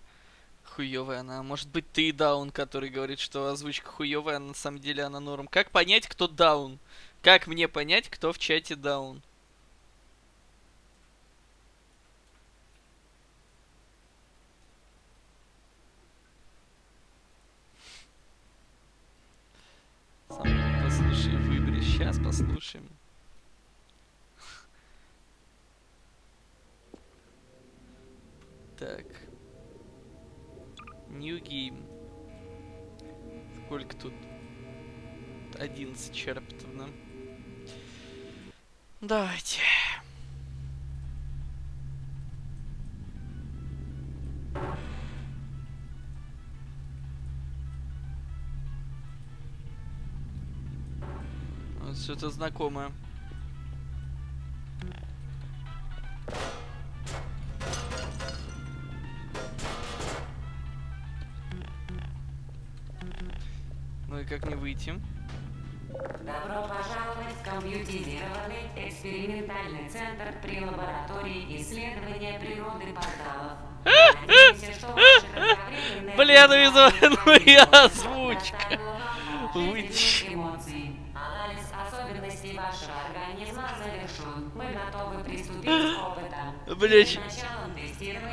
Хуёвая она. Может быть, ты даун, который говорит, что озвучка хуёвая, а на самом деле она норм. Как понять, кто даун? Как мне понять, кто в чате даун? Сам послушай, выбери. Сейчас послушаем. Так. New game. Сколько тут? 11 черптов, да? Давайте. Вот что-то знакомое. Ну и как не выйти? Добро пожаловать в компьютеризированный экспериментальный центр при лаборатории исследования природы порталов. Надеемся, что ваши кратковременные Бля, ну и озвучка. выйти. Эмоций. Анализ особенностей вашего организма завершен. Мы готовы приступить к опытам. Блять. Перед началом тестирования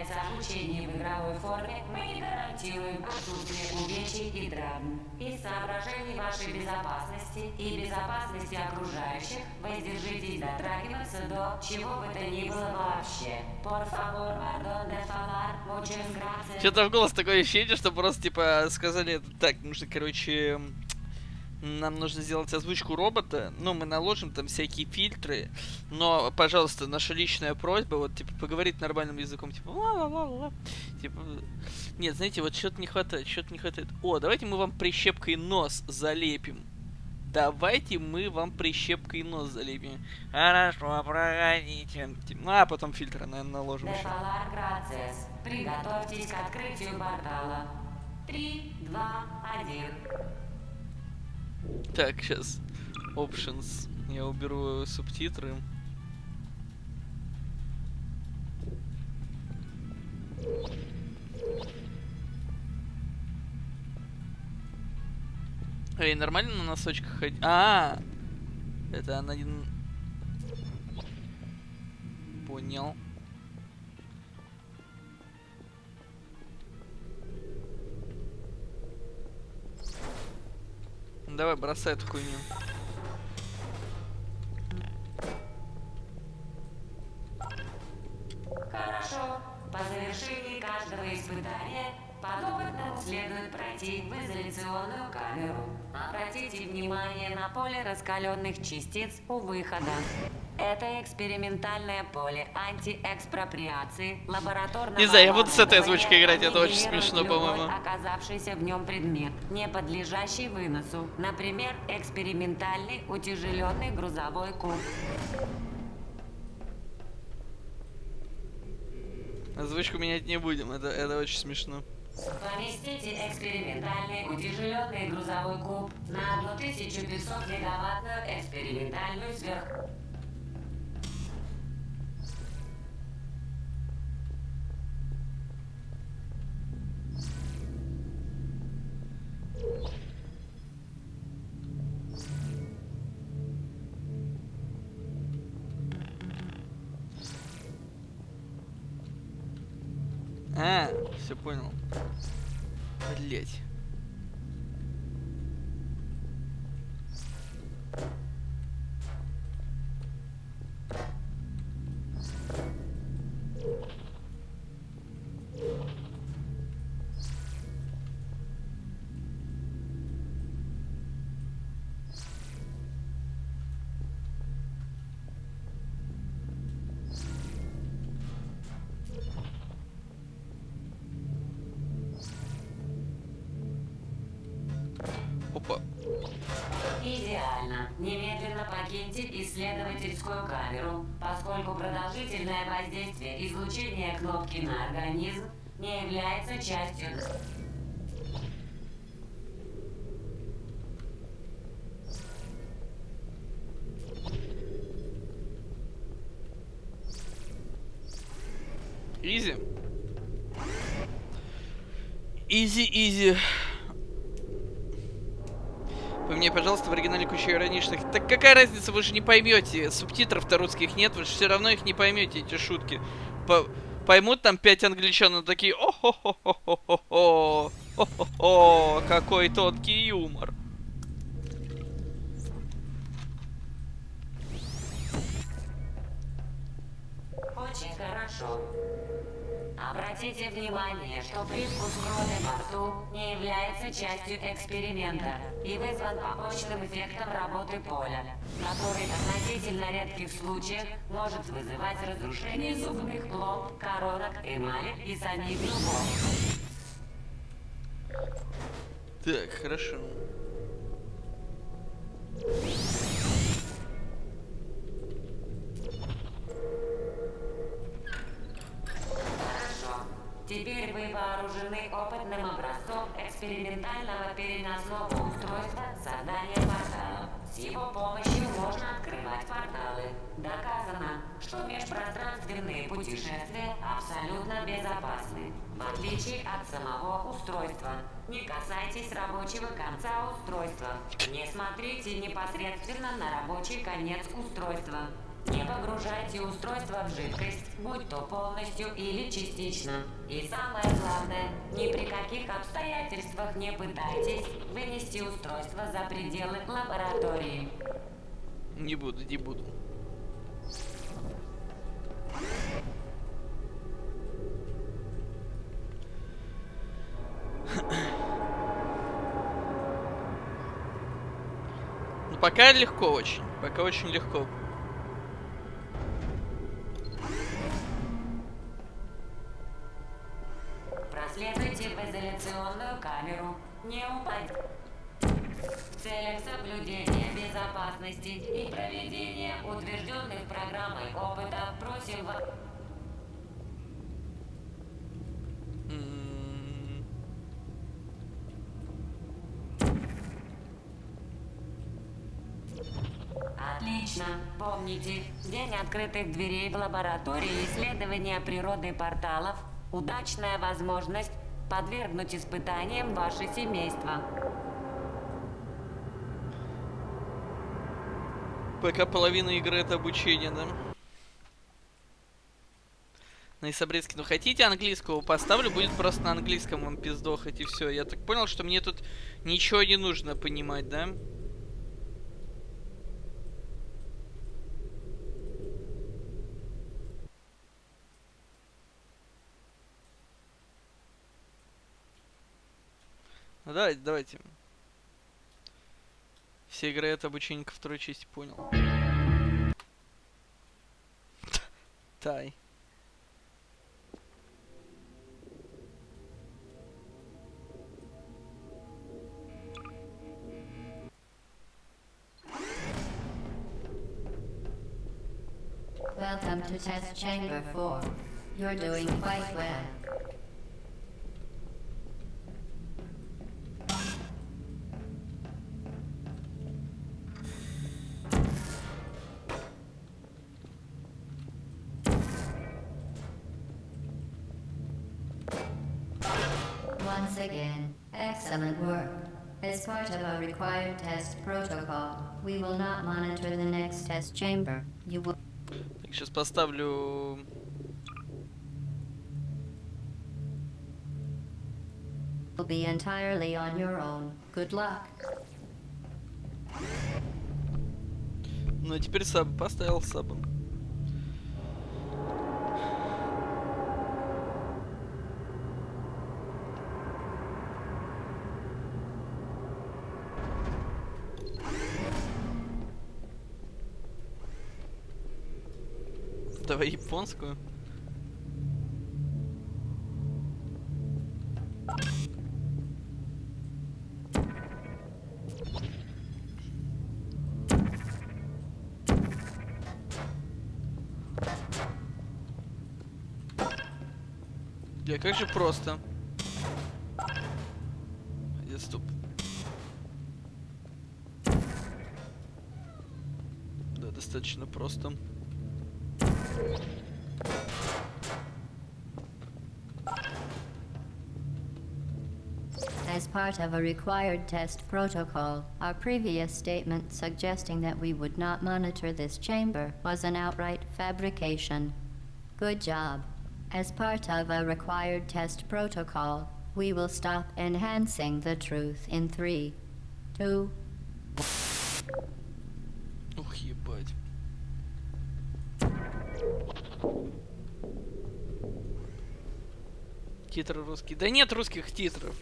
нуждается обучение в игровой форме, мы не гарантируем отсутствие увечий и травм. Из соображений вашей безопасности и безопасности окружающих воздержитесь дотрагиваться до чего бы то ни было вообще. Por favor, pardon de falar, muchas gracias. Что-то в голос такое ощущение, что просто, типа, сказали, так, нужно, короче, нам нужно сделать озвучку робота, ну, мы наложим там всякие фильтры, но, пожалуйста, наша личная просьба, вот, типа, поговорить нормальным языком, типа, ла-ла-ла-ла, типа, нет, знаете, вот что-то не хватает, что-то не хватает. О, давайте мы вам прищепкой нос залепим. Давайте мы вам прищепкой нос залепим. Хорошо, проходите. Ну, а потом фильтры, наверное, наложим De еще. falar gracias. Приготовьтесь к открытию портала. 3, 2, 1. Так, сейчас. Options. Я уберу субтитры. Эй, нормально на носочках ходить? Это она один... Понял. Давай, бросай эту хуйню. Хорошо. По завершении каждого испытания подопытному следует пройти в изоляционную камеру. Обратите внимание на поле раскаленных частиц у выхода. Это экспериментальное поле антиэкспроприации, лабораторного... Не знаю, я буду с этой оборудования, озвучкой играть, это очень аннигилирует смешно, любой по-моему. оказавшийся в нем предмет, не подлежащий выносу. Например, экспериментальный утяжеленный грузовой куб. Озвучку менять не будем, это очень смешно. Поместите экспериментальный утяжеленный грузовой куб на 1500 мегаваттную экспериментальную сверх... Все понял. Блять. Опа. Идеально. Немедленно покиньте исследовательскую камеру, поскольку продолжительное воздействие излучения кнопки на организм не является частью... Изи. Изи. Поменяй, пожалуйста, в оригинале кучу ироничных. Так какая разница, вы же не поймете. Субтитров-то русских нет, вы же все равно их не поймете, эти шутки. Поймут там 5 англичан, но такие: о-хо-хо-хо-хо-хо, какой тонкий юмор. Очень хорошо. Обратите внимание, что привкус крови во рту не является частью эксперимента и вызван побочным эффектом работы поля, который в относительно редких случаях может вызывать разрушение зубных пломб, коронок, эмали и самих зубов. Так, хорошо. Хорошо. Теперь вы вооружены опытным образцом экспериментального переносного устройства создания порталов. С его помощью можно открывать порталы. Доказано, что межпространственные путешествия абсолютно безопасны, в отличие от самого устройства. Не касайтесь рабочего конца устройства. Не смотрите непосредственно на рабочий конец устройства. Не погружайте устройство в жидкость, будь то полностью или частично. И самое главное, ни при каких обстоятельствах не пытайтесь вынести устройство за пределы лаборатории. Не буду, не буду. Ну, пока легко очень. Пока очень легко. Проследуйте в изоляционную камеру. Не упадьте. В целях соблюдения безопасности и проведения утвержденных программой опыта просим вас... Отлично. Помните, день открытых дверей в лаборатории исследования природы порталов – удачная возможность подвергнуть испытаниям ваше семейство. Пока половина игры это обучение, да? На Исабрецке. Ну, хотите английского поставлю, будет просто на английском вам пиздохать и все. Я так понял, что мне тут ничего не нужно понимать, да? Ну, давайте. Все игры это обучение ко второй части, понял. Тай. Welcome to Test Chamber 4. You're doing quite well. Once again, excellent work. As part of our required test protocol, we will not monitor the next test chamber. You will... Так, сейчас поставлю... will be entirely on your own. Good luck. Ну, а теперь саб. Поставил сабом. Давай японскую. Бля, как же просто. Где стоп? Да, достаточно просто. As part of a required test protocol, our previous statement suggesting that we would not monitor this chamber was an outright fabrication. Good job. As part of a required test protocol, we will stop enhancing the truth in 3, 2... Ух, ебать. Титры русские. Да нет русских титров.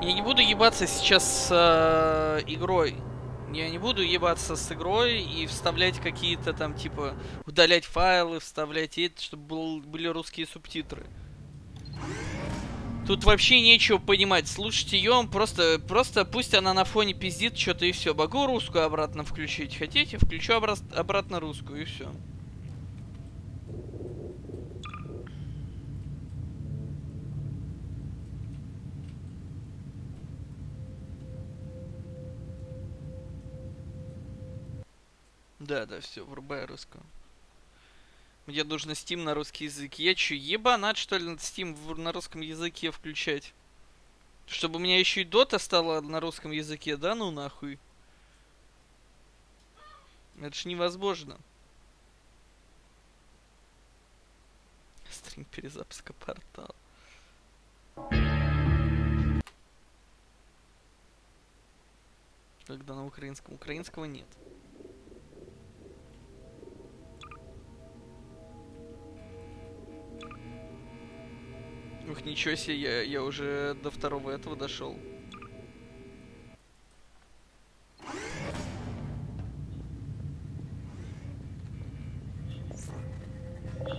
Я не буду ебаться сейчас с игрой. Я не буду ебаться с игрой и вставлять какие-то там, типа, удалять файлы, вставлять это, чтобы были русские субтитры. Тут вообще нечего понимать. Слушайте ее, просто пусть она на фоне пиздит что-то и все. Могу русскую обратно включить? Хотите? Включу обратно русскую и все. Да, все, врубай русскую. Мне нужно Steam на русский язык. Я чё, ебанат, что ли, Steam на русском языке включать? Чтобы у меня еще и Dota стала на русском языке, да? Ну нахуй. Это ж невозможно. Стрим перезапуска портала. Когда на украинском? Украинского нет. Ух, ничего себе, я уже до второго этого дошел.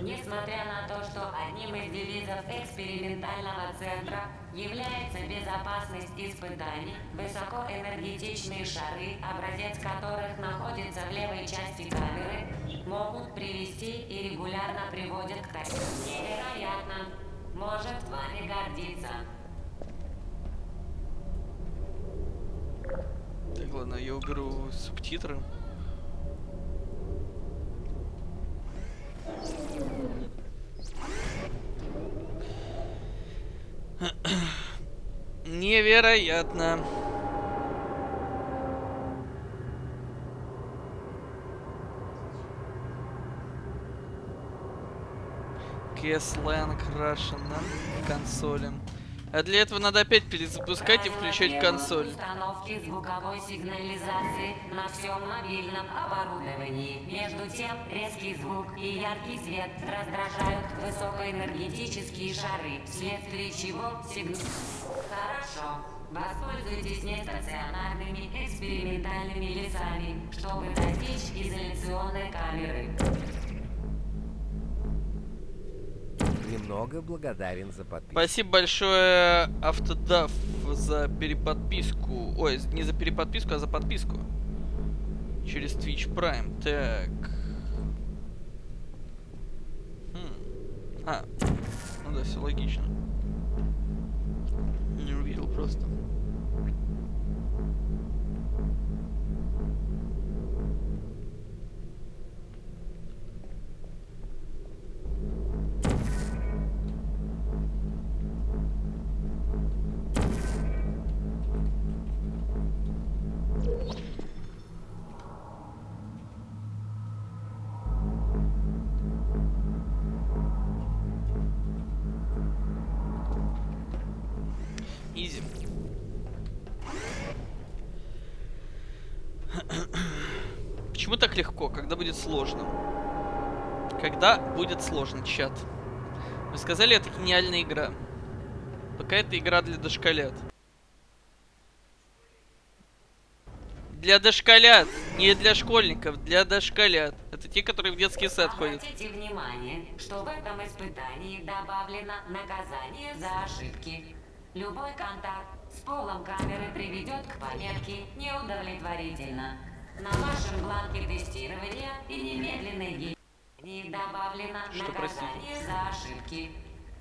Несмотря на то, что одним из девизов экспериментального центра является безопасность испытаний, высокоэнергетичные шары, образец которых находится в левой части камеры, могут привести и регулярно приводят к таким. Невероятно. Может вами гордиться. Так, ладно, я уберу субтитры. Невероятно. Сленг Russian, да? Консоли. А для этого надо опять перезапускать и включать консоль. Установки звуковой сигнализации на всем мобильном оборудовании. Между тем, резкий звук и яркий свет раздражают высокоэнергетические шары, вследствие чего сигнал... Хорошо. Воспользуйтесь нестационарными экспериментальными лесами, чтобы достичь изоляционной камеры. Немного благодарен за подписку. Спасибо большое, Автодав, за переподписку. Ой, не за переподписку, а за подписку. Через Twitch Prime. Так. Ну да, все логично. Не увидел просто. Изи. Почему так легко? Когда будет сложно? Когда будет сложно, чат? Вы сказали, это гениальная игра. Пока это игра для дошколят. Для дошколят, не для школьников, для дошколят. Это те, которые в детский сад ходят. Обратите внимание, что в этом испытании добавлено наказание за ошибки. Любой контакт с полом камеры приведет к пометке «Неудовлетворительно». На вашем бланке тестирования и немедленной гибели добавлено наказание за ошибки.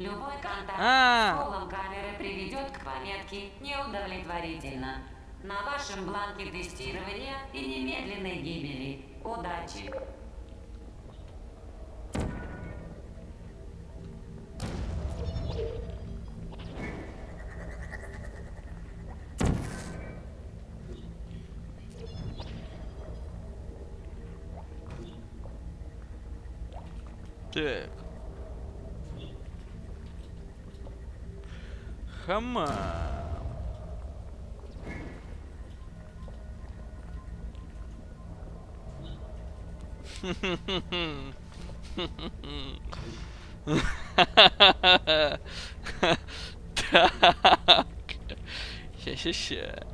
Любой контакт с полом камеры приведет к пометке «Неудовлетворительно». На вашем бланке тестирования и немедленной гибели. Удачи! Так. Хама. Так. Ща.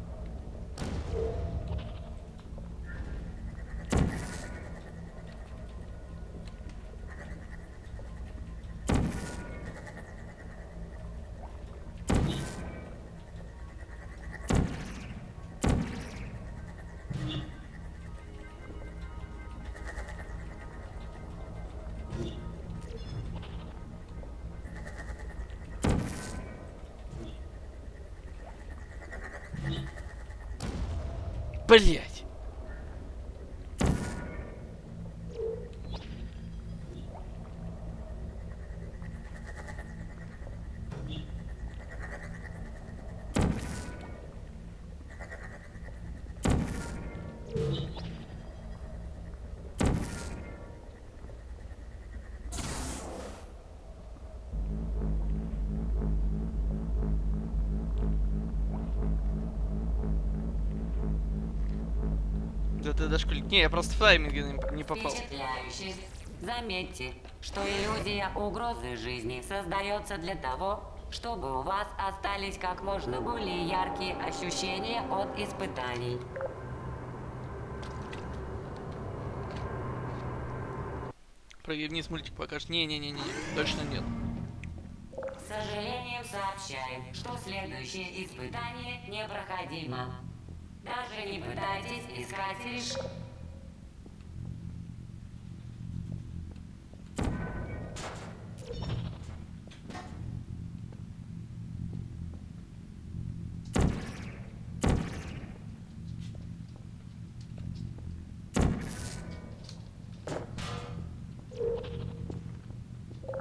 Блять. Да ты дошкольник. Не, я просто в тайминг не попал. Впечатляюще. Заметьте, что иллюзия угрозы жизни создается для того, чтобы у вас остались как можно более яркие ощущения от испытаний. Прыгай вниз, мультик покажешь. Не-не-не-не, точно нет. К сожалению, сообщаем, что следующее испытание непроходимо. Даже не пытайтесь искать решение.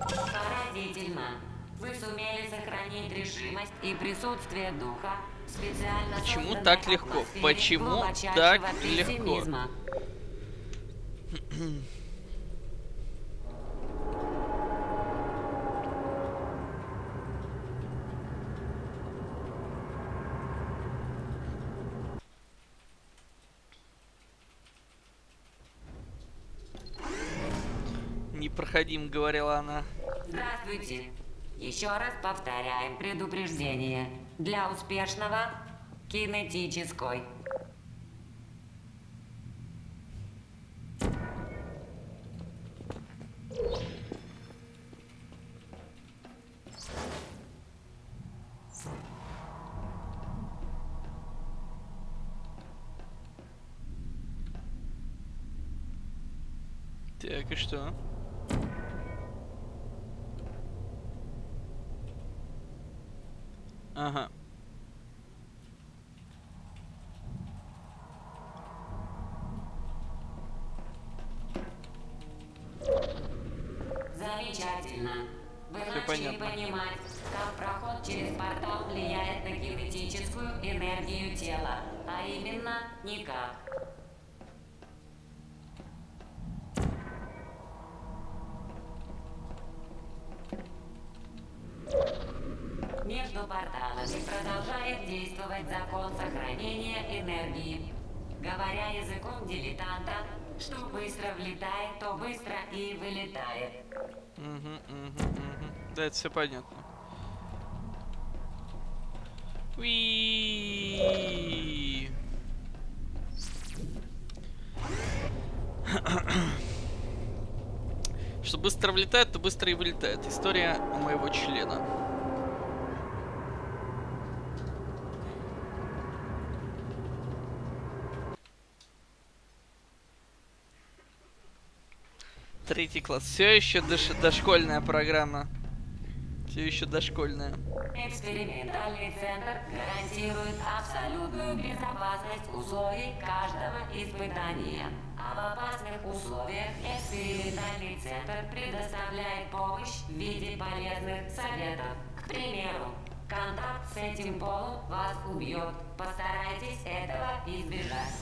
Поразительно. Вы сумели сохранить решимость и присутствие духа в специально Почему созданной так легко? атмосфере Почему глубочайшего так легко? пессимизма. Непроходим, говорила она. Здравствуйте. Еще раз повторяем предупреждение. Для успешного кинетической. Так, и что? Ага. Замечательно. Вы Всё начали понятно. понимать, как проход через портал влияет на кинетическую энергию тела, а именно никак. Между порталами продолжает действовать закон сохранения энергии. Говоря языком дилетанта, что быстро влетает, то быстро и вылетает. Да, это все понятно. Уи. Что быстро влетает, то быстро и вылетает. История моего члена. Третий класс. Все еще дошкольная программа. Все еще дошкольная. Экспериментальный центр гарантирует абсолютную безопасность условий каждого испытания. А в опасных условиях экспериментальный центр предоставляет помощь в виде полезных советов. К примеру, контакт с этим полом вас убьет. Постарайтесь этого избежать.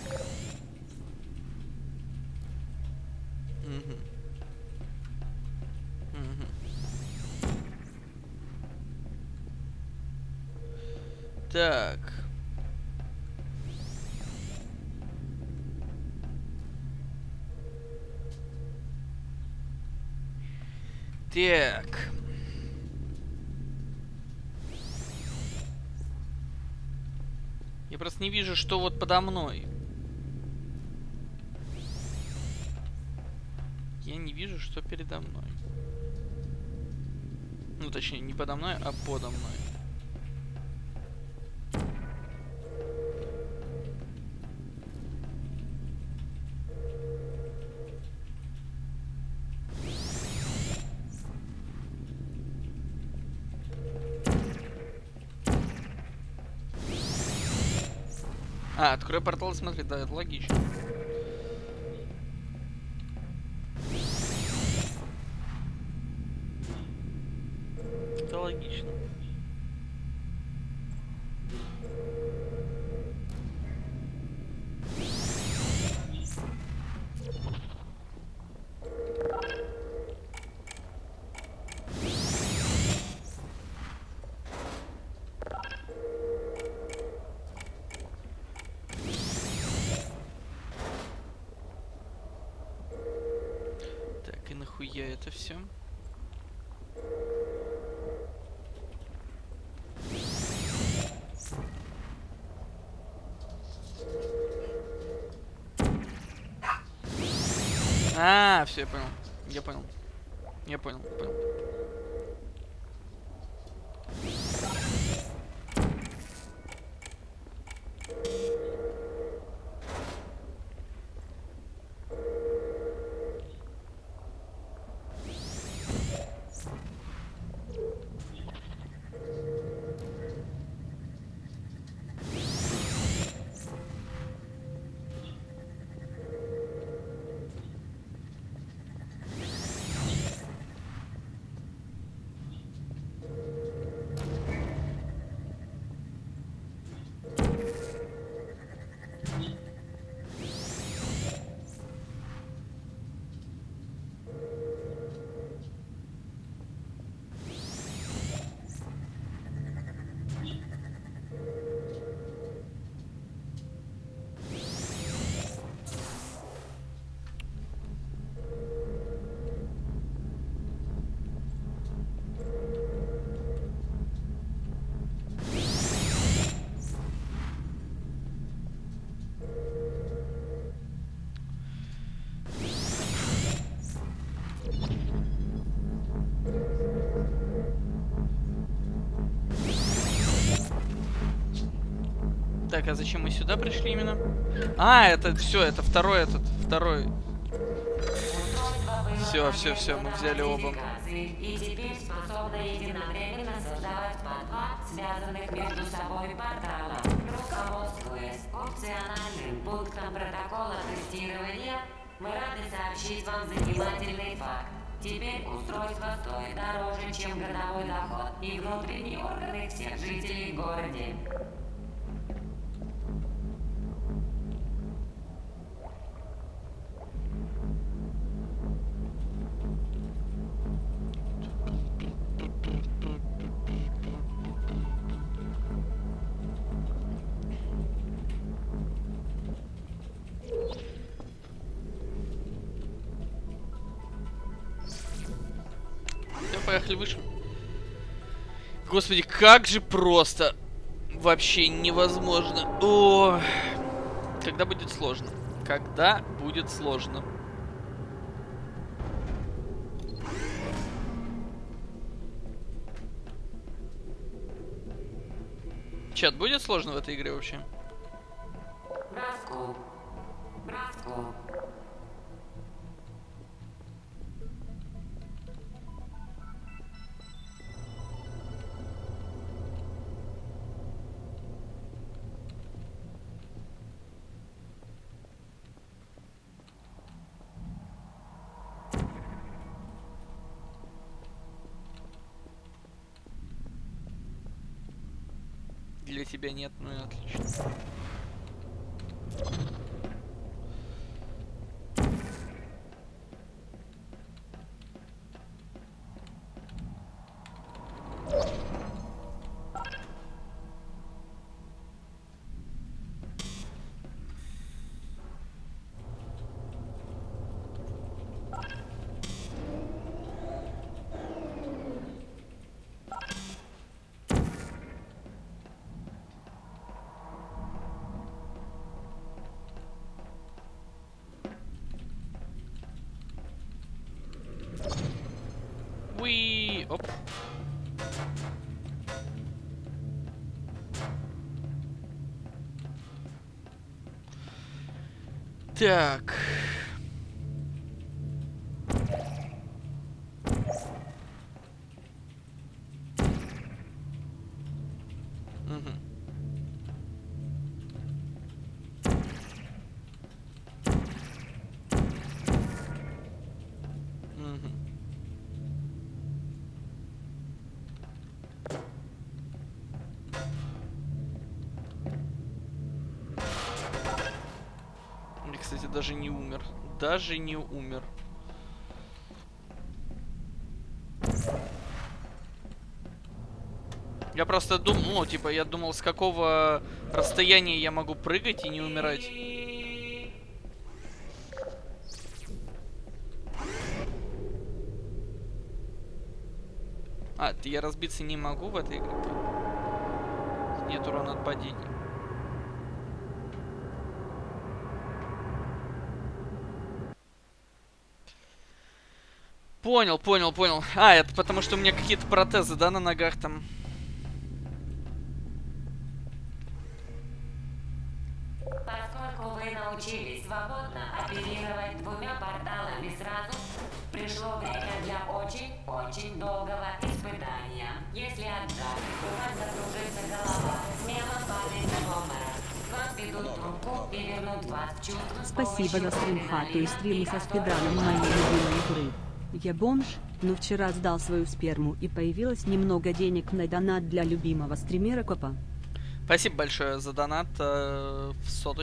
Так. Так. Я просто не вижу, что вот подо мной. Я не вижу, что передо мной. Ну, точнее, не подо мной, а подо мной. А, открой портал и смотри, да, это логично. Это логично. я это все. А, все, я понял. Я понял. Я понял, понял. Так, а зачем мы сюда пришли именно? А, это все, это второй второй. Все, мы взяли оба. И теперь способна единовременно создавать по два связанных между собой портала. Руководствуясь опциональным пунктом протокола тестирования, мы рады сообщить вам занимательный факт. Теперь устройство стоит дороже, чем годовой доход и внутренние органы всех жителей в городе. Поехали выше. Господи, как же просто. Вообще невозможно. О, когда будет сложно? Когда будет сложно? Чат, будет сложно в этой игре вообще? Броску. Броску. Для тебя нет, ну и отлично. Уи, оп. Так. Угу. Угу. Я, кстати, даже не умер. Даже не умер. Я просто думал, ну, типа, я думал, с какого расстояния я могу прыгать и не умирать. А, я разбиться не могу в этой игре? Нет урона от падений. Понял, понял, понял. А, это потому что у меня какие-то протезы, да, на ногах там. Поскольку вы научились свободно оперировать двумя порталами сразу, пришло время для очень долгого испытания. Если отжать, у вас закружится голова, смело падайте в обморок. Вам ведут трубку и вернут вас в чувство. Спасибо за стримхату и стримы со спидраном моей любимой игры. Я бомж, но вчера сдал свою сперму и появилось немного денег на донат для любимого стримера Копа. Спасибо большое за донат в 100.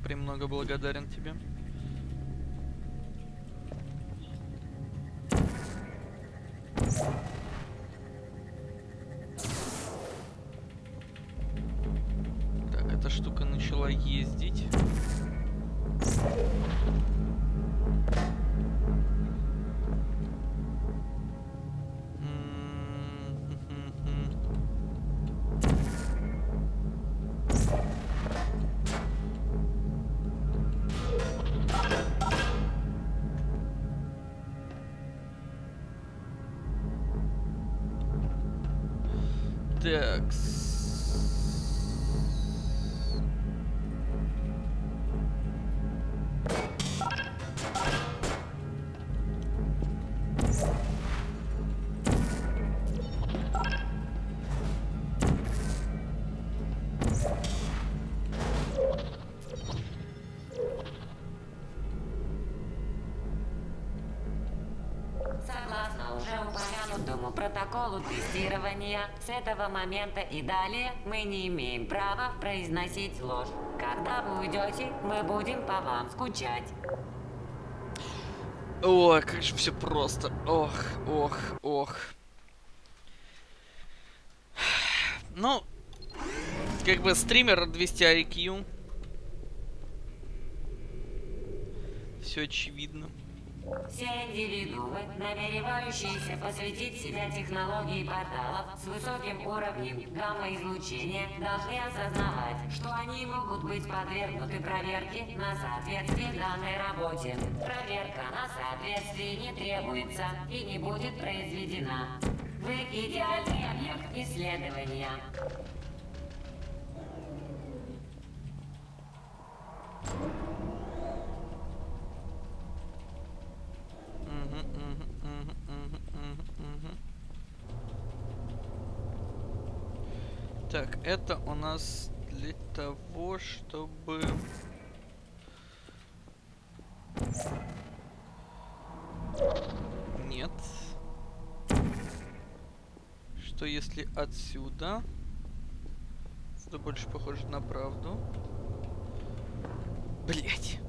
Премного благодарен тебе. Так, эта штука начала ездить. Такс. Согласно уже упомянутому протоколу тестирования, с этого момента и далее мы не имеем права произносить ложь. Когда вы уйдете, мы будем по вам скучать. Ой, как же все просто. Ох, ох, ох. Ну, как бы стример 200 IQ. Все очевидно. Все индивидуумы, намеревающиеся посвятить себя технологии порталов с высоким уровнем гамма-излучения, должны осознавать, что они могут быть подвергнуты проверке на соответствие данной работе. Проверка на соответствие не требуется и не будет произведена. Вы идеальный объект исследования. Так, это у нас для того, чтобы... Нет. Что если отсюда? Это больше похоже на правду. Блять.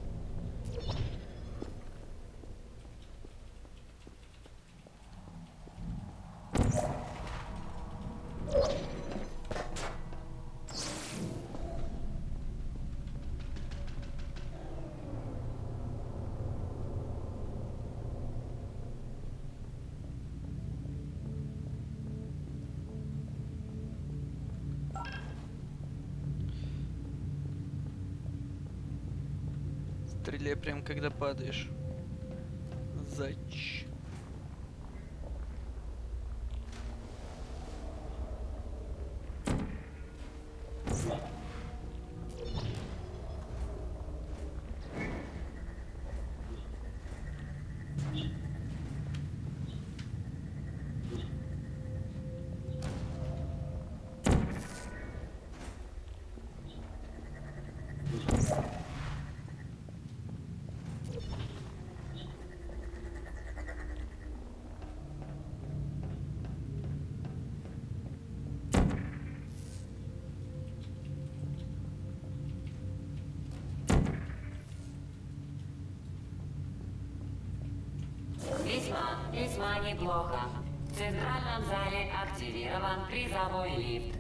Стреляй прям когда падаешь. Зач. Весьма неплохо. В центральном зале активирован призовой лифт.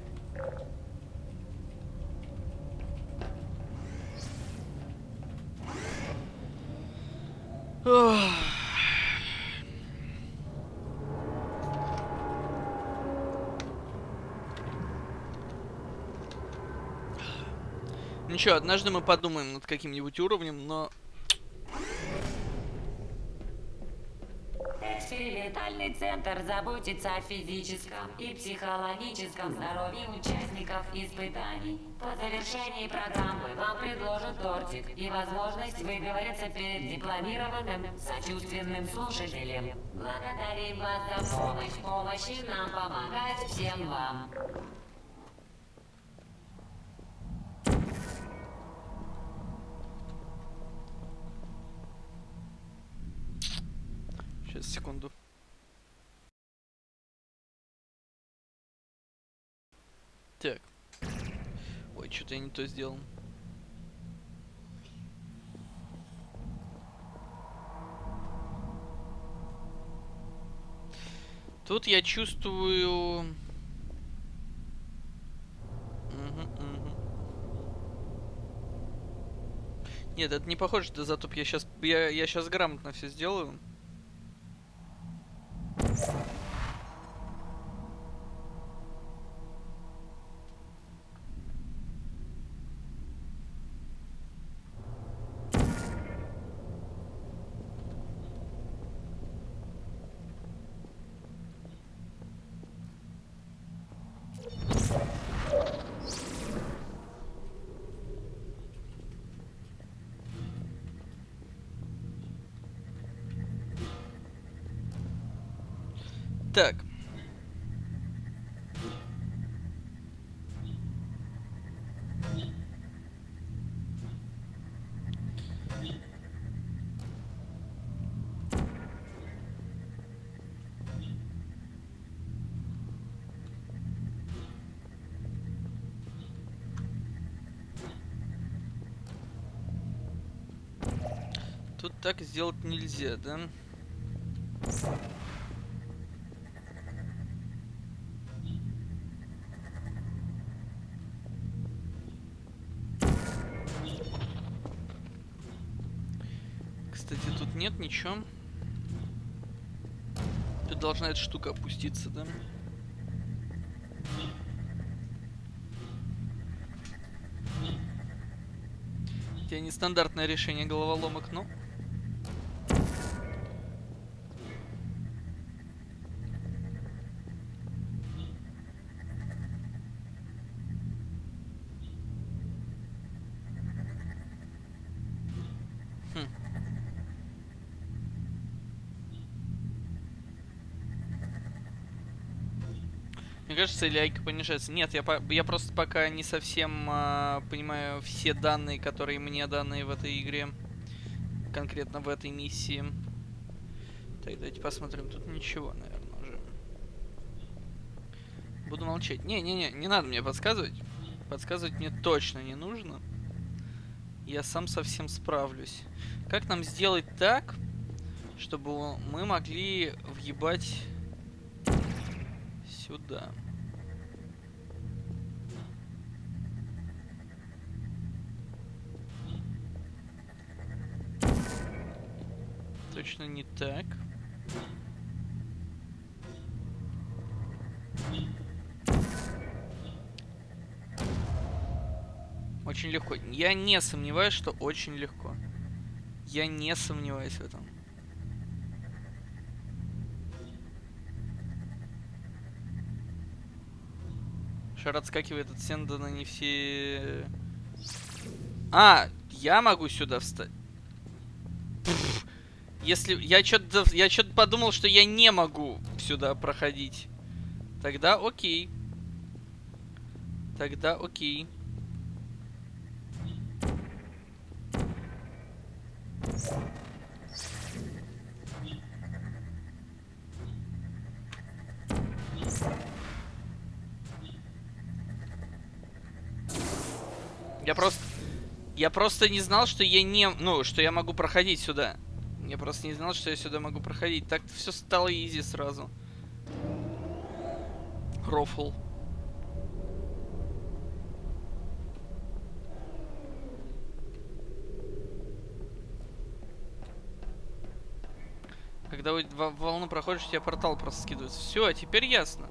Ничего, однажды мы подумаем над каким-нибудь уровнем, но... Экспериментальный центр заботится о физическом и психологическом здоровье участников испытаний. По завершении программы вам предложат тортик и возможность выговориться перед дипломированным, сочувственным слушателем. Благодарим вас за помощь. Помощи нам помогать всем вам. Сейчас, секунду. Так. Ой, что-то я не то сделал. Тут я чувствую... Нет, это не похоже, что затоп. Я сейчас грамотно все сделаю. Так. Тут так сделать нельзя, да? Кстати, тут нет ничего. Тут должна эта штука опуститься, да? Хотя нестандартное решение головоломок, но... Мне кажется, или айка понижается. Нет, я просто пока не совсем понимаю все данные, которые мне даны в этой игре. Конкретно в этой миссии. Так, давайте посмотрим. Тут ничего, наверное, уже. Буду молчать. Не надо мне подсказывать. Подсказывать мне точно не нужно. Я сам совсем справлюсь. Как нам сделать так, чтобы мы могли въебать... сюда. Точно не так. Очень легко. Я не сомневаюсь, что очень легко. Я не сомневаюсь в этом. Шар отскакивает от Сендона, не все... А, я могу сюда встать. Если... Я что-то подумал, что я не могу сюда проходить. Тогда окей. Тогда окей. Я просто не знал, что я не... Ну, что я могу проходить сюда. Я просто не знал, что я сюда могу проходить. Так-то все стало изи сразу. Рофл. Когда волну проходишь, у тебя портал просто скидывается. Все, теперь ясно.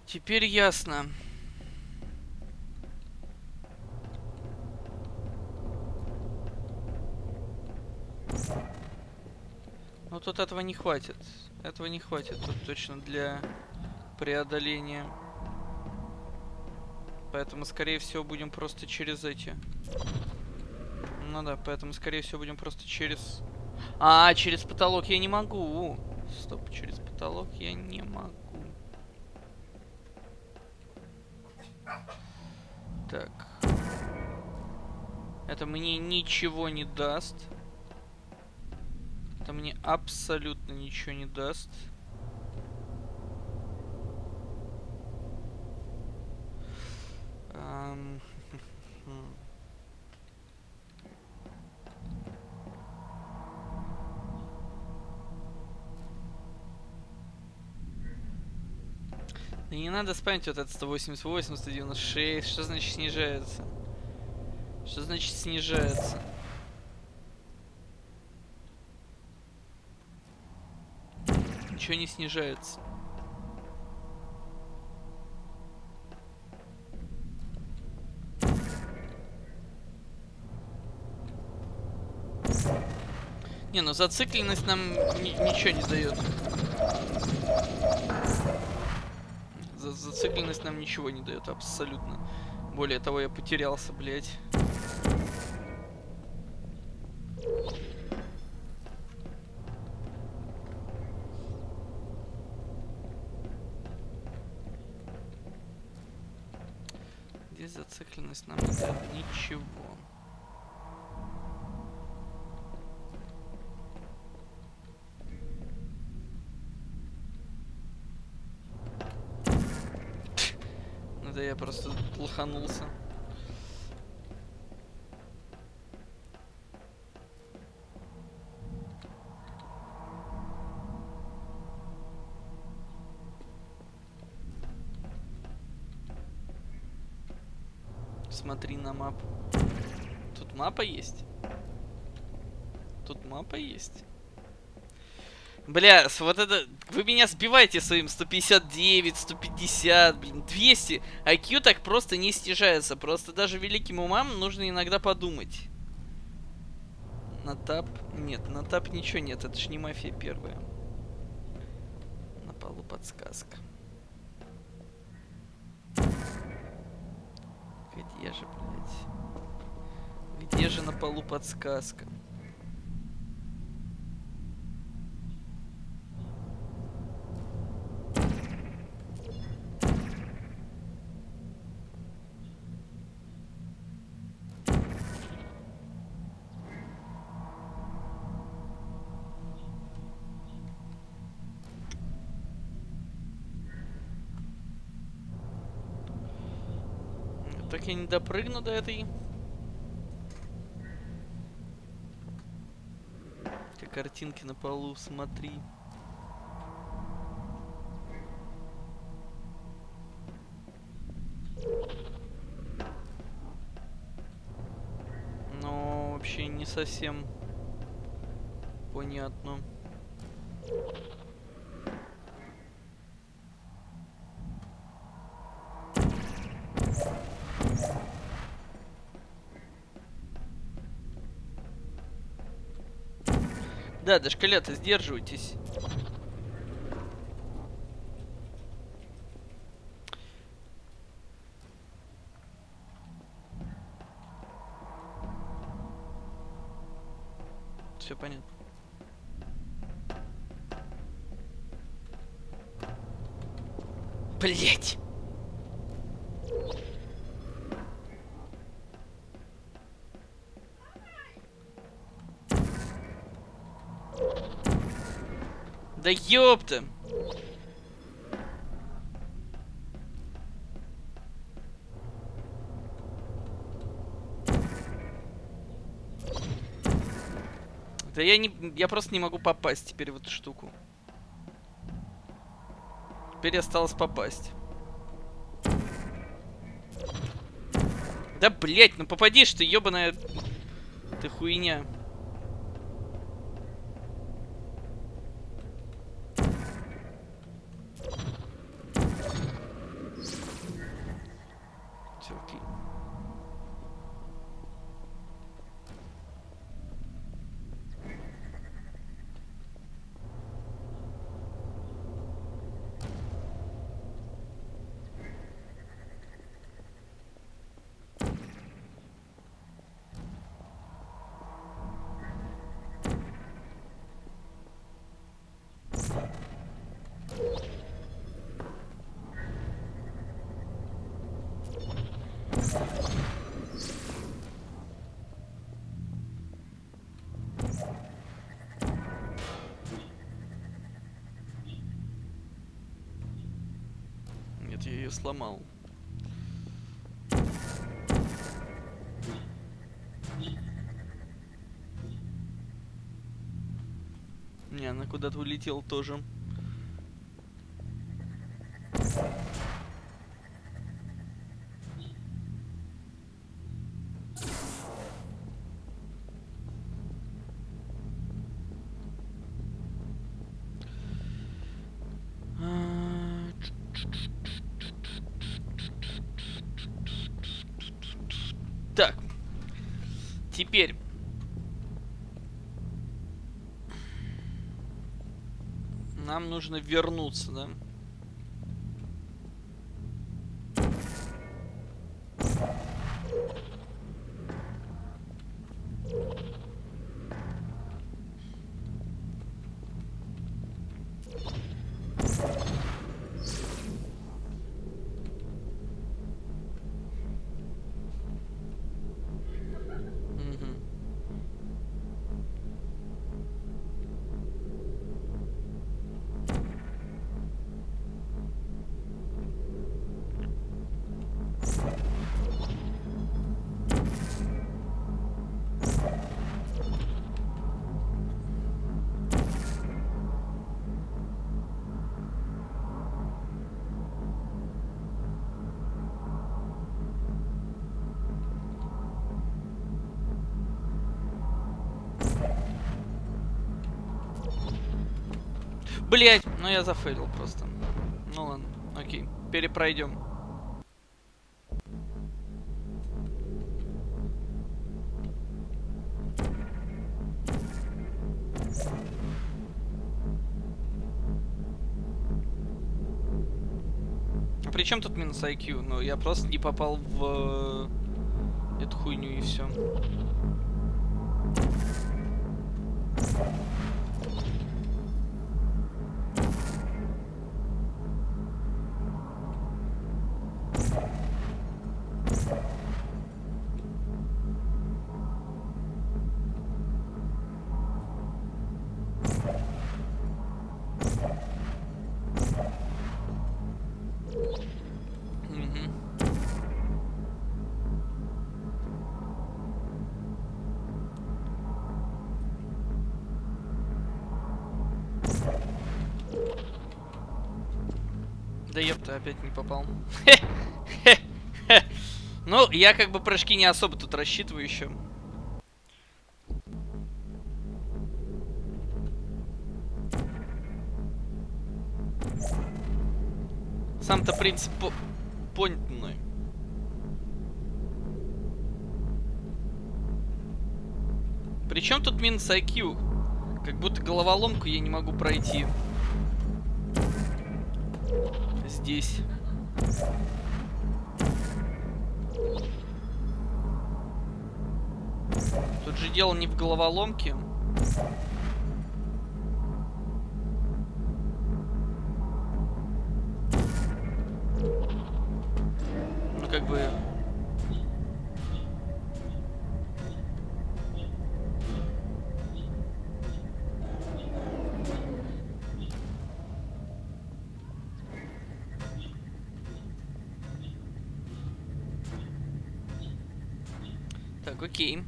Теперь ясно. тут этого не хватит. Этого не хватит тут точно для преодоления. Поэтому, скорее всего, будем просто через эти. Ну да, поэтому, скорее всего, будем просто через... А, через потолок я не могу. Стоп, через потолок я не могу. Так. Это мне ничего не даст. Это мне абсолютно ничего не даст. Да не надо спамить вот этот 188, 196. Что значит снижается? Что значит снижается? Ничего не снижается. Не, ну зацикленность нам ничего не дает. Зацикленность нам ничего не дает абсолютно. Более того, я потерялся, блядь. Здесь зацикленность нам не дает ничего. Да я просто лоханулся. Смотри на мапу. Тут мапа есть? Тут мапа есть? Бля, вот это... Вы меня сбиваете своим 159, 150, блин, 200. IQ так просто не снижается. Просто даже великим умам нужно иногда подумать. На тап... Нет, на тап ничего нет. Это ж не мафия первая. На полу подсказка. Где же, блядь? Где же на полу подсказка? Так я не допрыгну до этой. Те картинки на полу, смотри. Но вообще не совсем понятно. Да, дошколята, сдерживайтесь. Все понятно. Блять! Да ёпта! Да я просто не могу попасть теперь в эту штуку. Теперь осталось попасть. Да блять, ну попадишь ты, ёбаная ты хуйня. Всё, окей. Вот я ее сломал. Не, она куда-то улетела тоже. Так. Теперь. Нам нужно вернуться, да? Мгм. Блять, ну я зафейлил просто. Ну ладно, окей, перепройдем. А при чем тут минус IQ? Ну, я просто не попал в эту хуйню и все. Да ёпта, опять не попал. Ну, я как бы прыжки не особо тут рассчитываю еще. Сам-то принцип понят мной. Причем тут минус IQ? Как будто головоломку я не могу пройти. Здесь. Тут же дело не в головоломке. Ну как бы... Так, окей.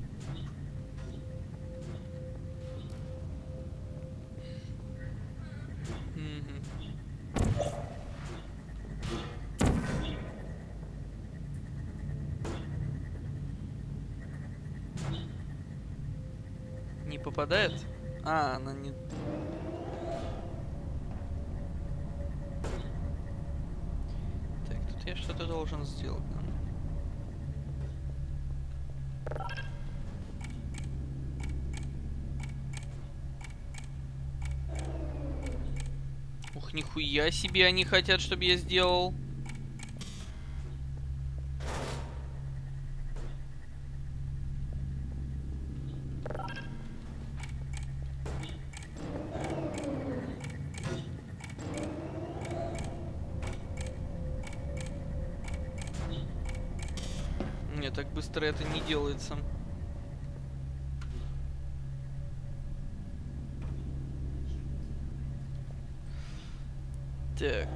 Не попадает? А, она не... Так, тут я что-то должен сделать. Да? Ух, нихуя себе они хотят, чтобы я сделал. Нет, так быстро это не делается. Так.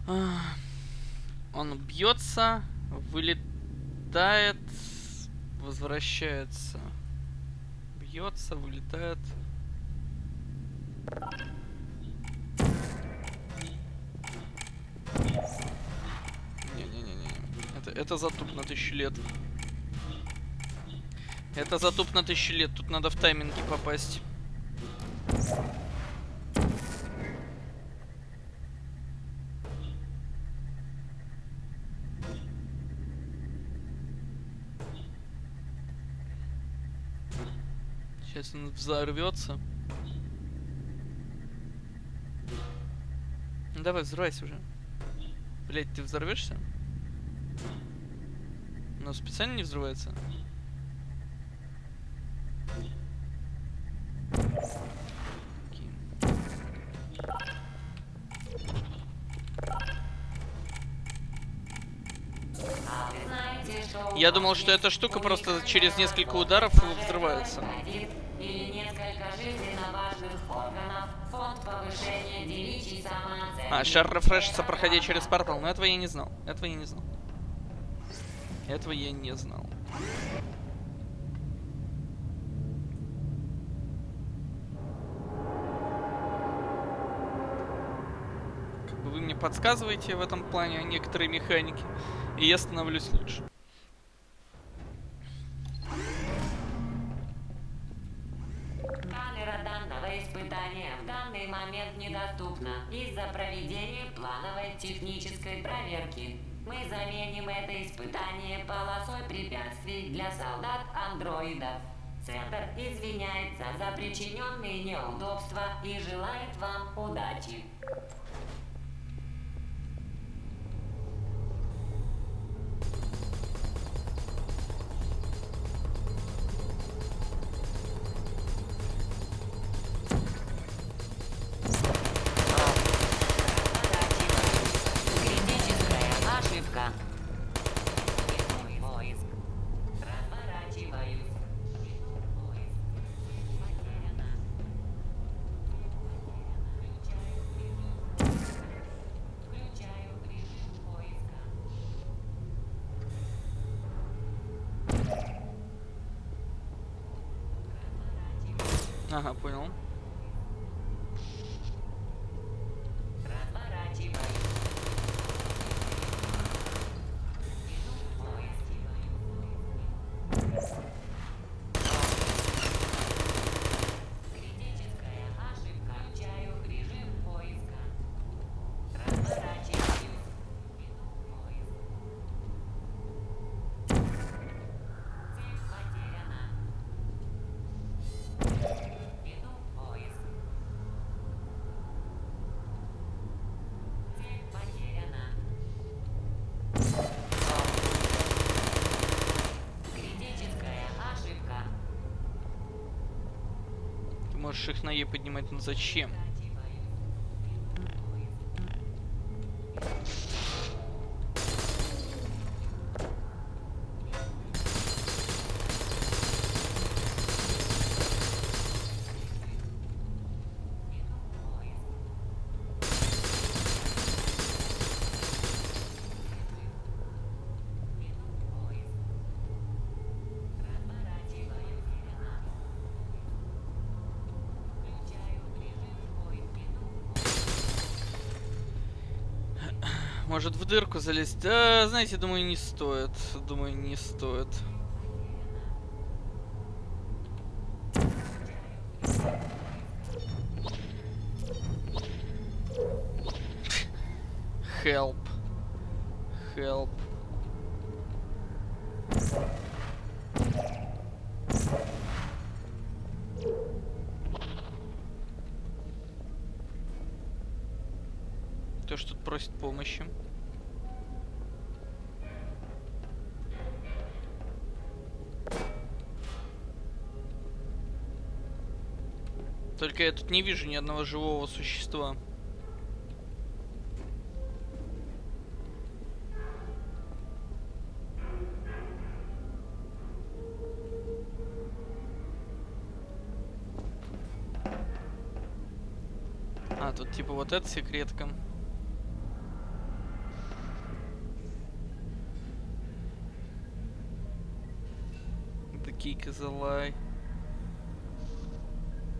Он бьется, вылетает, возвращается. Бьется, вылетает. Не-не-не-не. Это затуп на 1000 лет. Это затуп на 1000 лет. Тут надо в тайминги попасть. Сейчас он взорвется. Ну давай, взрывайся уже. Блять, ты взорвешься? Но специально не взрывается. Окей. Я думал, что эта штука просто через несколько ударов взрывается. Или несколько жизненно важных органов, фонд повышения девичьей самооценки. А, шар рефрешится, проходя через портал. Но этого я не знал. Этого я не знал. Этого я не знал. Как бы вы мне подсказываете в этом плане некоторые механики, и я становлюсь лучше. Камера данного испытания в данный момент недоступна из-за проведения плановой технической проверки. Мы заменим это испытание полосой препятствий для солдат-андроидов. Центр извиняется за причиненные неудобства и желает вам удачи. Критическая ошибка. Поиск. Разворачиваюсь. Поиск. Потеряно. Включаю режим поиска. Ага, понял. Разворачиваюсь. Критическая ошибка. Включаю режим поиска. Разворачиваюсь. Поиск. Цель потеряна. Веду поиск. Цель потеряна. Критическая ошибка. Ты можешь их на Е поднимать, но зачем? Может в дырку залезть? Да, знаете, думаю, не стоит. Думаю, не стоит. Help. Help. Кто ж тут просит помощи? Только я тут не вижу ни одного живого существа. А, тут типа вот эта секретка. Kick is a lie.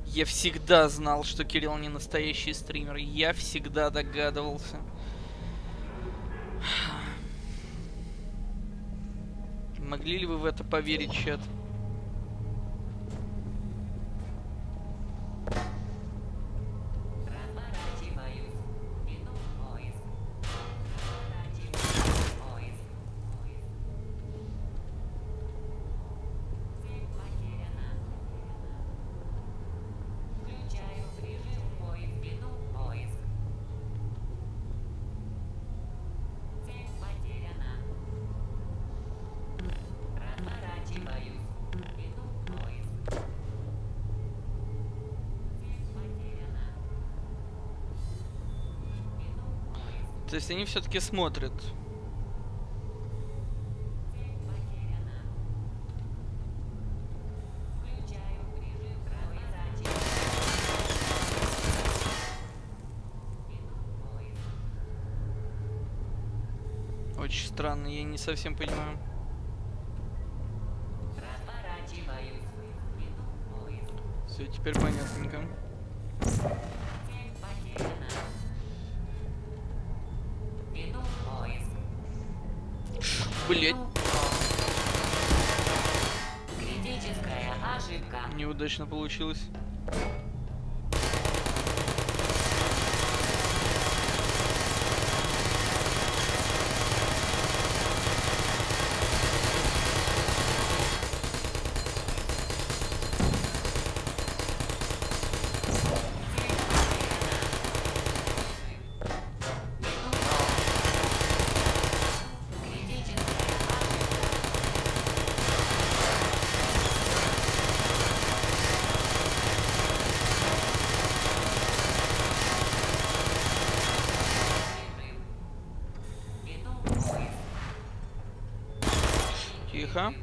Я всегда знал, что Кирилл не настоящий стример. Я всегда догадывался. Могли ли вы в это поверить, чат? То есть они все-таки смотрят. Очень странно, я не совсем понимаю. Все, теперь понятненько. Блять. Критическая ошибка. Неудачно получилось. Тихо.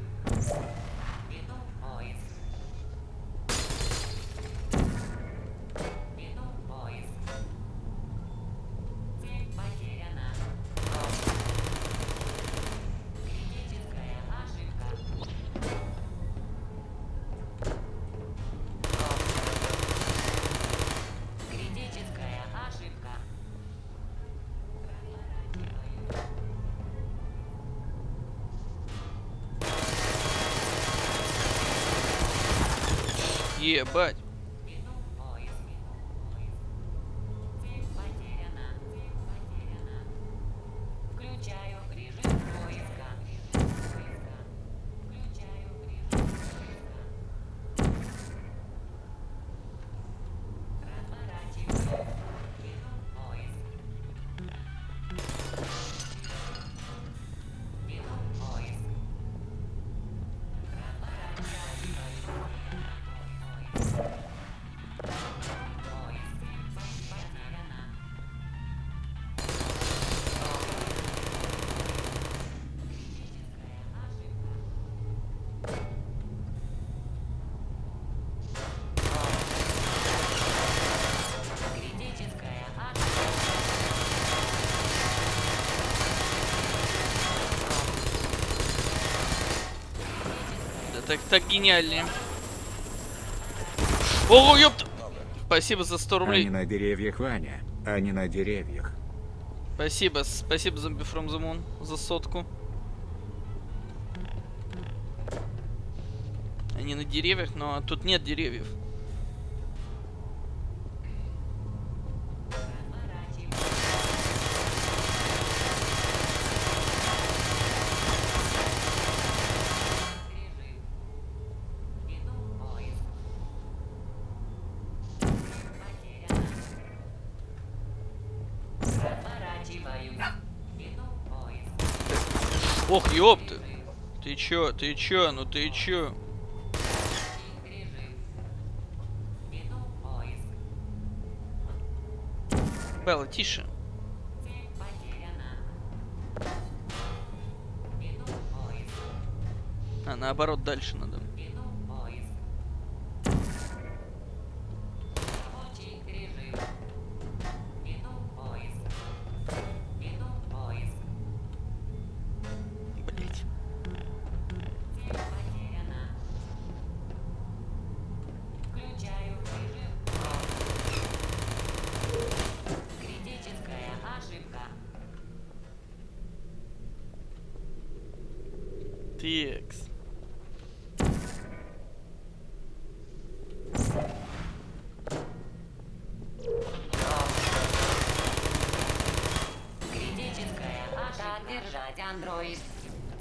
Ебать. Включаю режим поиска. Включаю режим разворачиваю. Веду поиск. Веду поиск. Да так гениальнее. О, ёпта! Спасибо за 100 рублей. Они на деревьях, Ваня. Они на деревьях. Спасибо, Zombie from the Moon, за 100. Они на деревьях, но тут нет деревьев. Ох, ёпта! Ты чё? Ну ты чё? Белла, тише. А, наоборот, дальше надо. Блять. Текс. Критическая атака. Держать, андроид.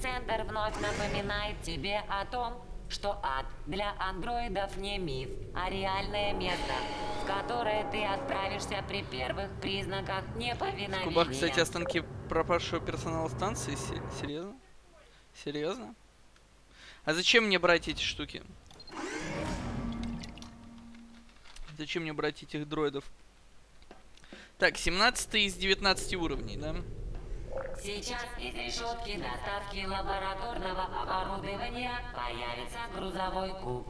Центр вновь напоминает тебе о том, что ад для андроидов не миф, а реальное место, в которое ты отправишься при первых признаках неповиновения. В кубах, кстати, останки пропавшего персонала станции. Серьезно? Серьезно? А зачем мне брать эти штуки? Зачем мне брать этих дроидов? Так, 17 из 19 уровней, да? Сейчас из решетки доставки лабораторного оборудования появится грузовой куб.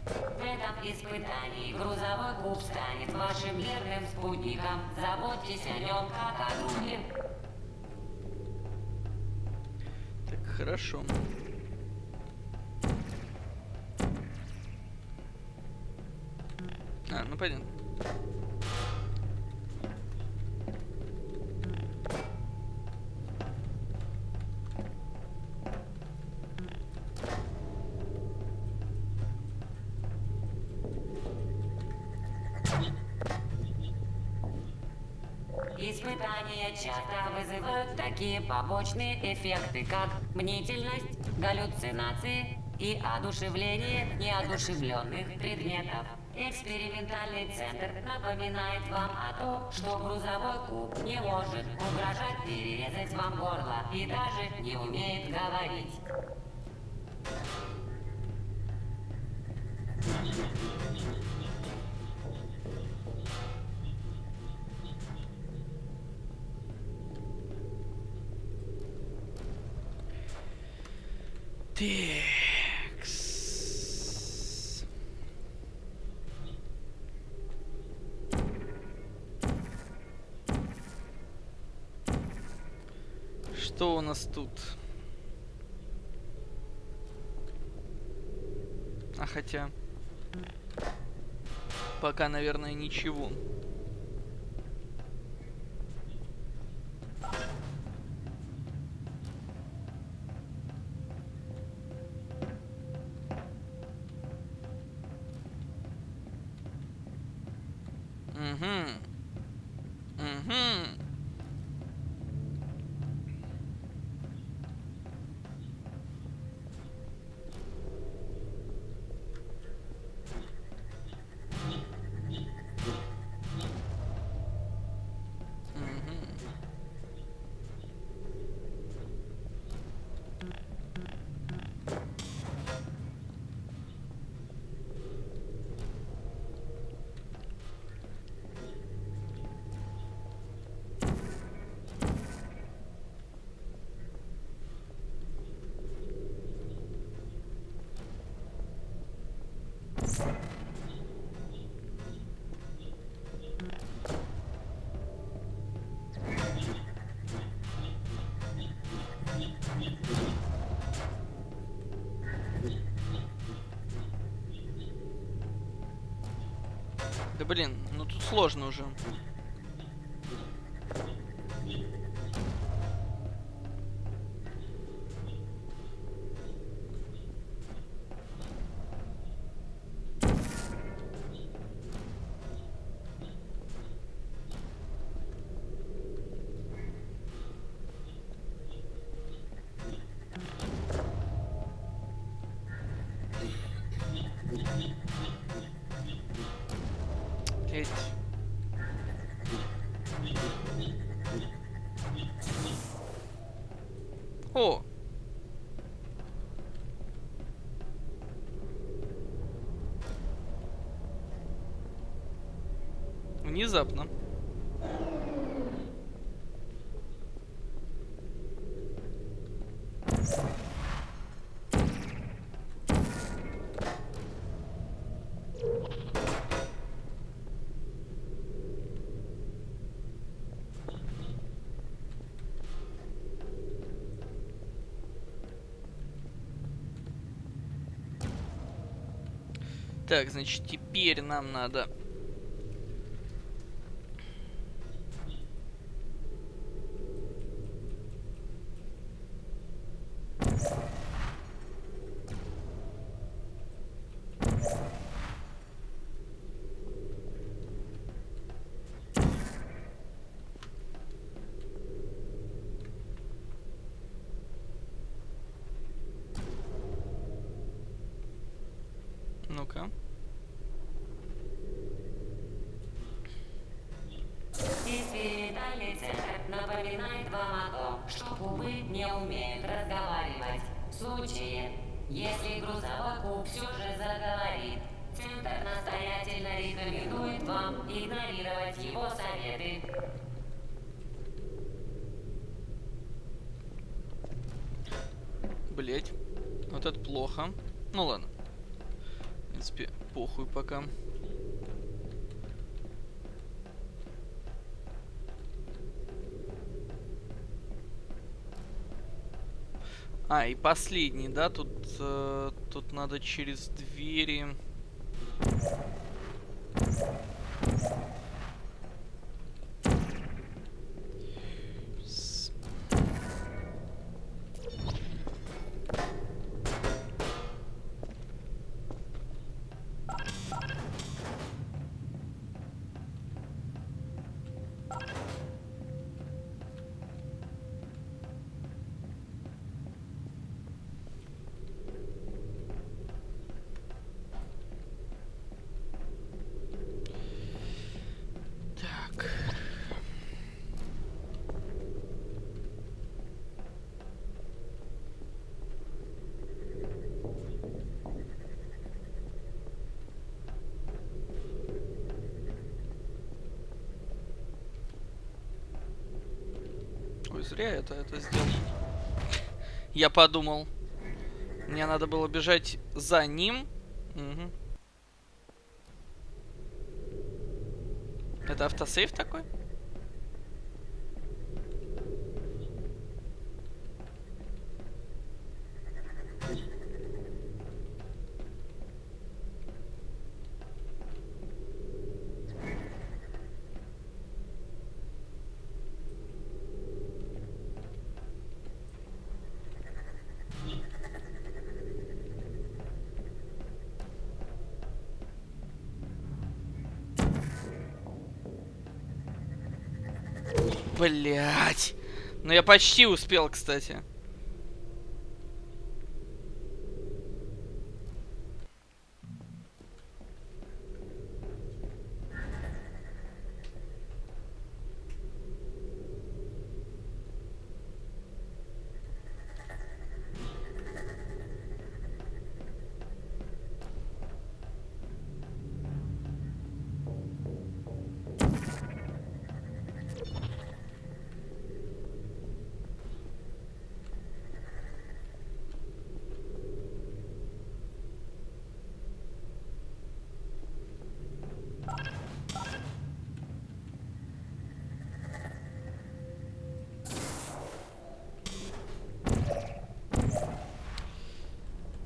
В этом испытании грузовой куб станет вашим верным спутником. Заботьтесь о нем как о друге. Так, хорошо. А, ну понятно. Испытания часто вызывают такие побочные эффекты, как мнительность, галлюцинации и одушевление неодушевленных предметов. Экспериментальный центр напоминает вам о том, что грузовой куб не может угрожать перерезать вам горло и даже не умеет говорить. Текс. Что у нас тут? А хотя... Пока, наверное, ничего. Да блин, ну тут сложно уже. Блять. О! Внезапно. Так, значит, TP теперь нам надо... Ну-ка. Экспериментальный центр напоминает вам о том, что кубы не умеют разговаривать. В случае, если грузовой куб все же заговорит, центр настоятельно рекомендует вам игнорировать его советы. Блять. Вот это плохо. Ну ладно. В принципе, похуй пока. А, и последний, да? Тут, тут надо через двери. Так. Ой, зря это сделал. Я подумал. Мне надо было бежать за ним. Угу. Это автосейв такой? Блять. Ну я почти успел, кстати.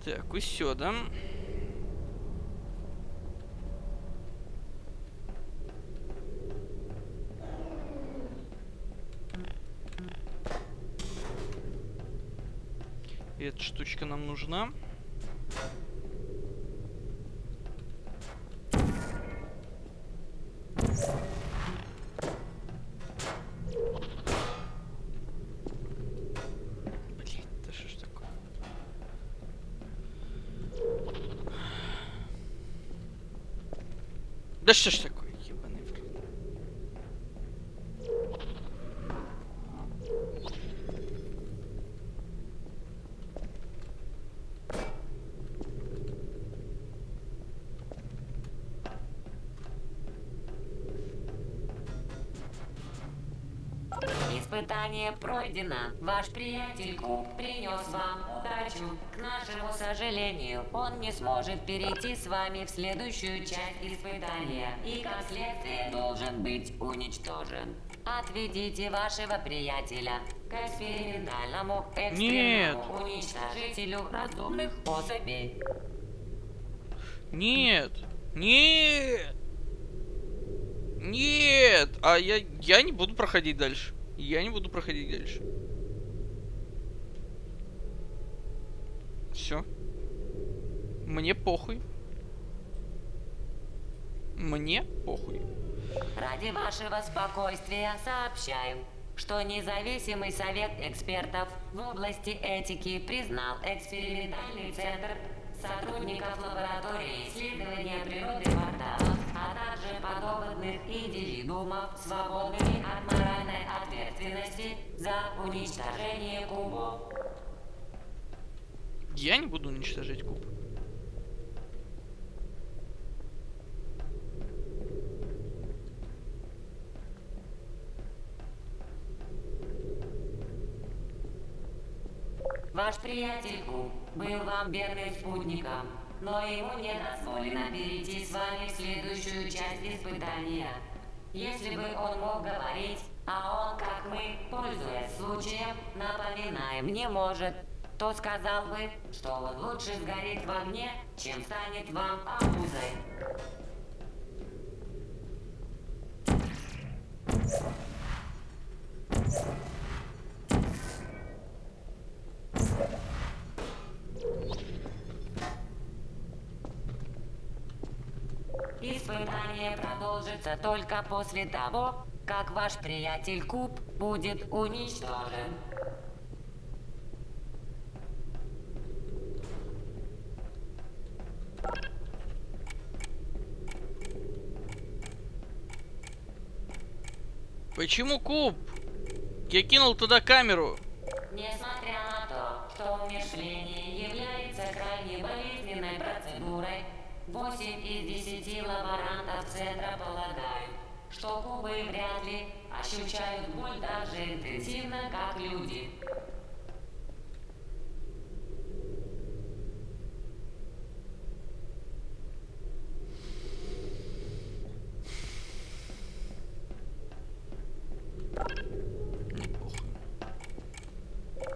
Так, усё, да? И эта штучка нам нужна. Блин, да что ж такое? Да что ж такое, ебаный в рот. Испытание пройдено. Ваш приятель Куб принес вам удачу. К нашему сожалению, он не сможет перейти с вами в следующую часть испытания и, как следствие, должен быть уничтожен. Отведите вашего приятеля к экспериментальному экстренному уничтожителю разумных особей. Нет. Нет! Нет! А я не буду проходить дальше. Я не буду проходить дальше. Все. Мне похуй. Мне похуй. Ради вашего спокойствия сообщаю, что независимый совет экспертов в области этики признал экспериментальный центр сотрудников лаборатории исследования природы порталов, а также подопытных индивидуумов свободными от моральной ответственности за уничтожение кубов. Я не буду уничтожать куб. Ваш приятель Куб был вам верным спутником, но ему не дозволено перейти с вами в следующую часть испытания. Если бы он мог говорить, а он, как мы, пользуясь случаем, напоминаем, не может, то сказал бы, что он лучше сгорит в огне, чем станет вам обузой. Испытание продолжится только после того, как ваш приятель Куб будет уничтожен. Почему куб? Я кинул туда камеру. Несмотря на то, что умершление является крайне болезненной процедурой, 8 из 10 лаборантов центра полагают, что кубы вряд ли ощущают боль так же интенсивно, как люди.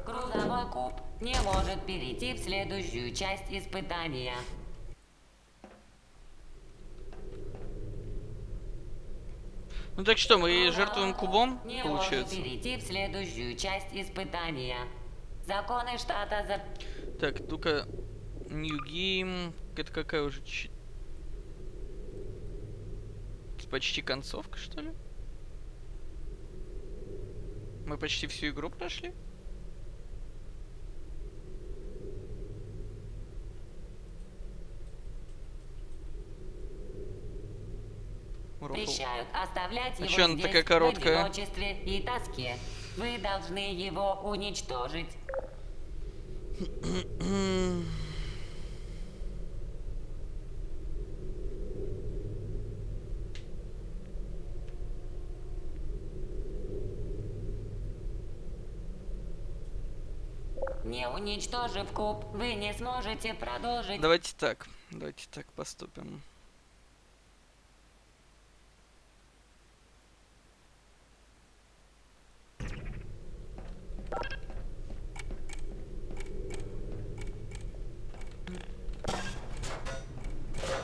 Грузовой куб не может перейти в следующую часть испытания. Ну так что, мы жертвуем кубом, Не получается? может перейти в следующую часть испытания. Законы штата за... Так, ну-ка, New Game. Это какая уже? Почти концовка, что ли? Мы почти всю игру прошли? Запрещают оставлять его чё она здесь такая короткая? в одиночестве и тоске. Вы должны его уничтожить. Не уничтожив куб, вы не сможете продолжить. Давайте так поступим.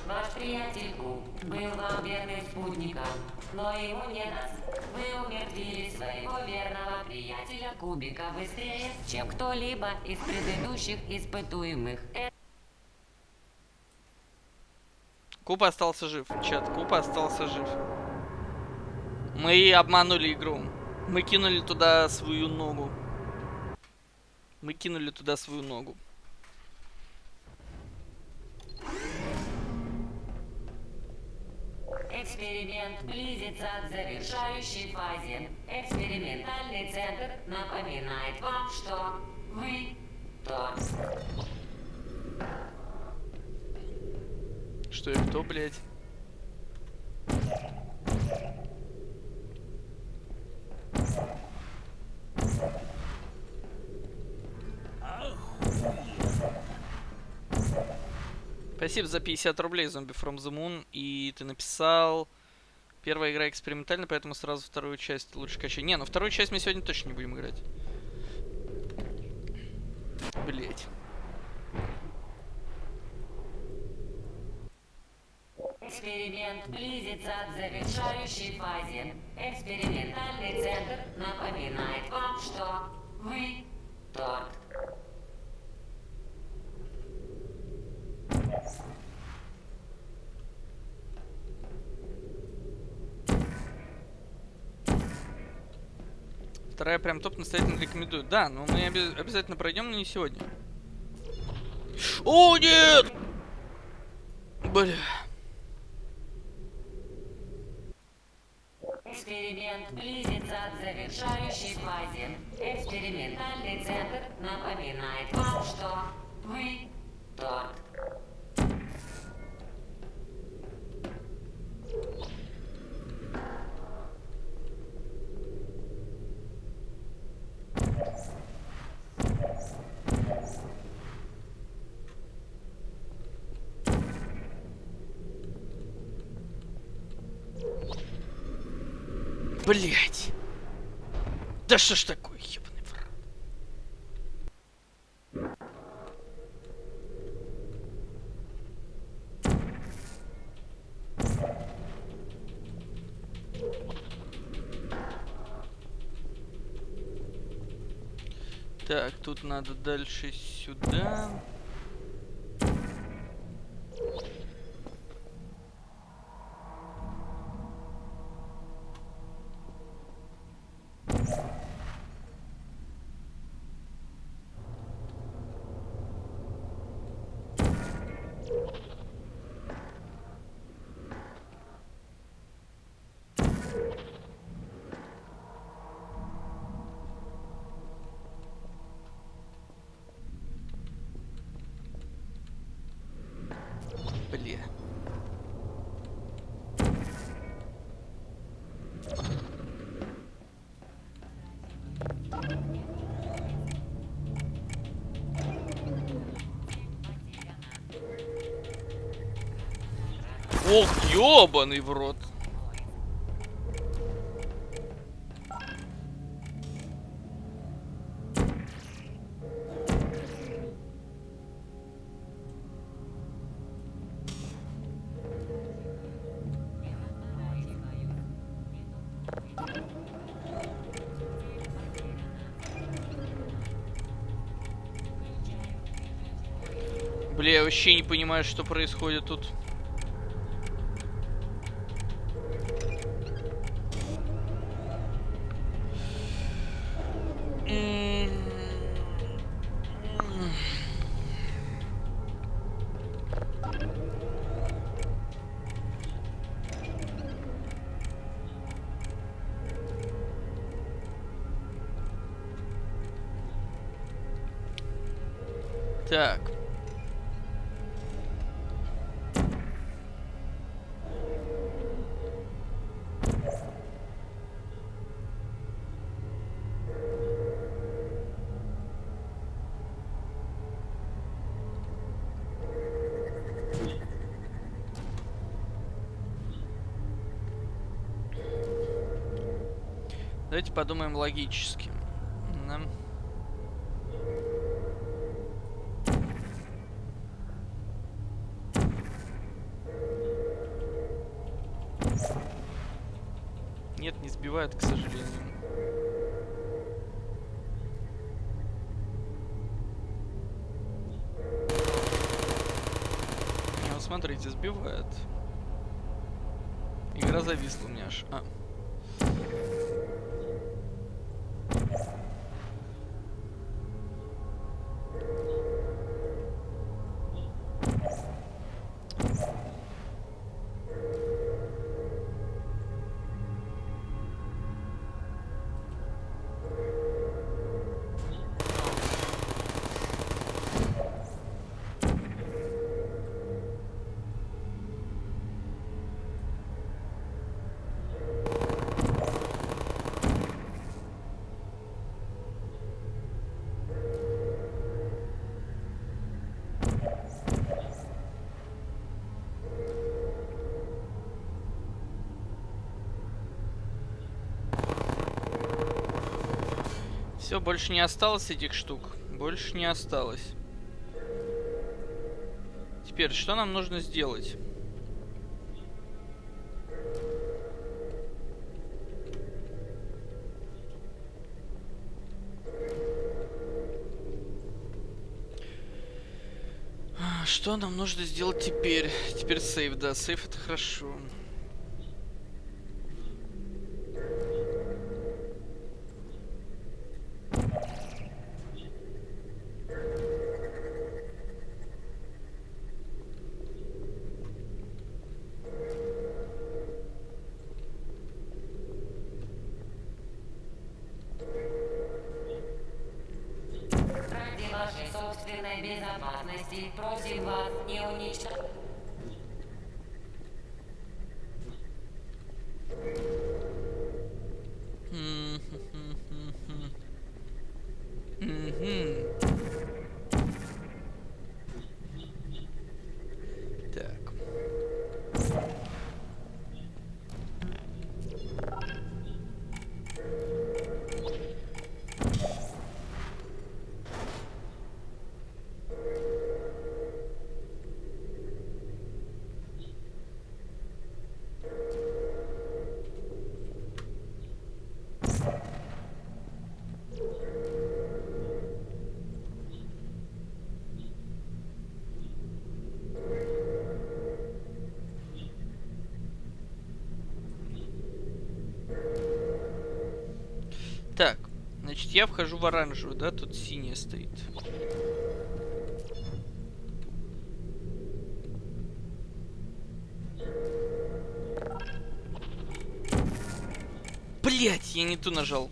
Ваш приятель Куб был вам верным спутником, но ему не даст. Вы умертвили своего верного приятеля Кубика быстрее, чем кто-либо из предыдущих испытуемых. Куб остался жив, чат, Куб остался жив. Мы обманули игру. Мы кинули туда свою ногу. Эксперимент близится к завершающей фазе. Экспериментальный центр напоминает вам, что вы то. Что я кто, блядь? Спасибо за 50 рублей, Zombie from the Moon. И ты написал... Первая игра экспериментальная, поэтому сразу вторую часть лучше качать. Не, ну вторую часть мы сегодня точно не будем играть. Блять. Эксперимент близится к завершающей фазе. Экспериментальный центр напоминает вам, что вы торт. Вторая прям топ, настоятельно рекомендую. Да, но мы обязательно пройдем, но не сегодня. О, нет! Бля. Эксперимент близится к завершающей фазе. Экспериментальный центр напоминает вам, что вы торт. Блять. Да что ж такое, ебаный в рот. Так, тут надо дальше сюда. Бля. Ох, ёбаный в рот. Бля, я вообще не понимаю, что происходит тут. Так. Давайте подумаем логически. Нам... Нет, не сбивает, к сожалению. Не, вот смотрите, сбивает. Игра зависла у меня аж. А. Все, больше не осталось этих штук. Больше не осталось. Теперь, что нам нужно сделать? Что нам нужно сделать теперь? Теперь сейв, да, сейв это хорошо. Ради вашей собственной безопасности просим вас не уничтожать. Так. Так, значит, я вхожу в оранжевую, да? Тут синяя стоит. Блять, я не ту нажал.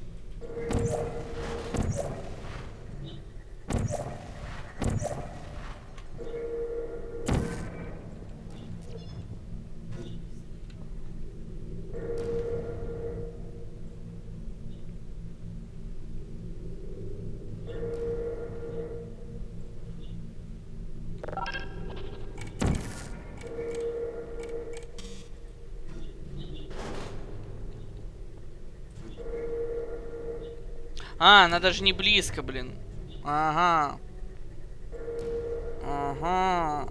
А, она даже не близко, блин. Ага. Ага.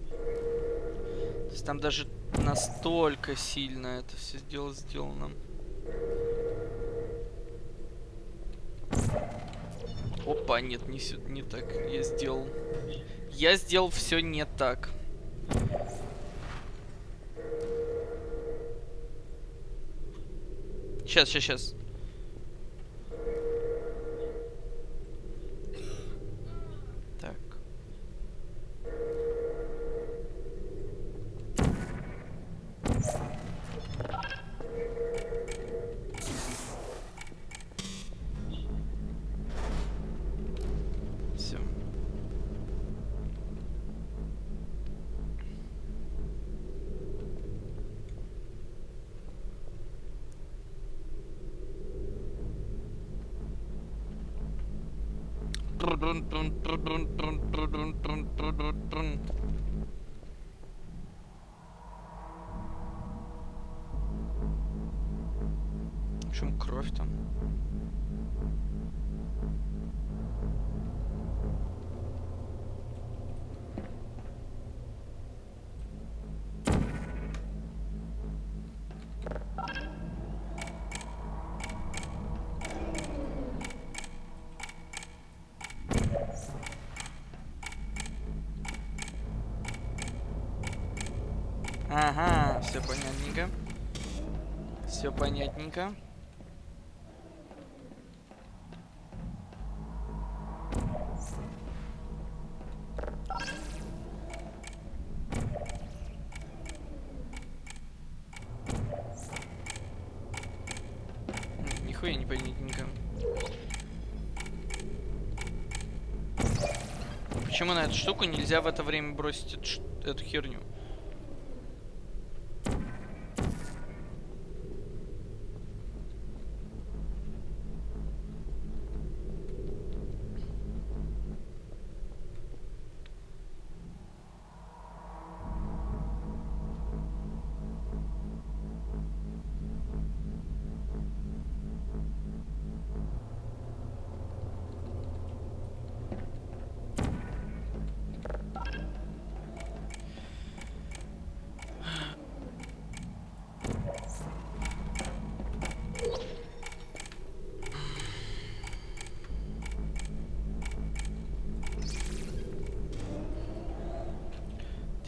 То есть там даже настолько сильно это все сделано. Опа, нет, не так. Я сделал все не так. Сейчас. Так. Все. В чем кровь там? Ага, все понятненько. Все понятненько. Нихуя не понятненько. Почему на эту штуку нельзя в это время бросить эту херню?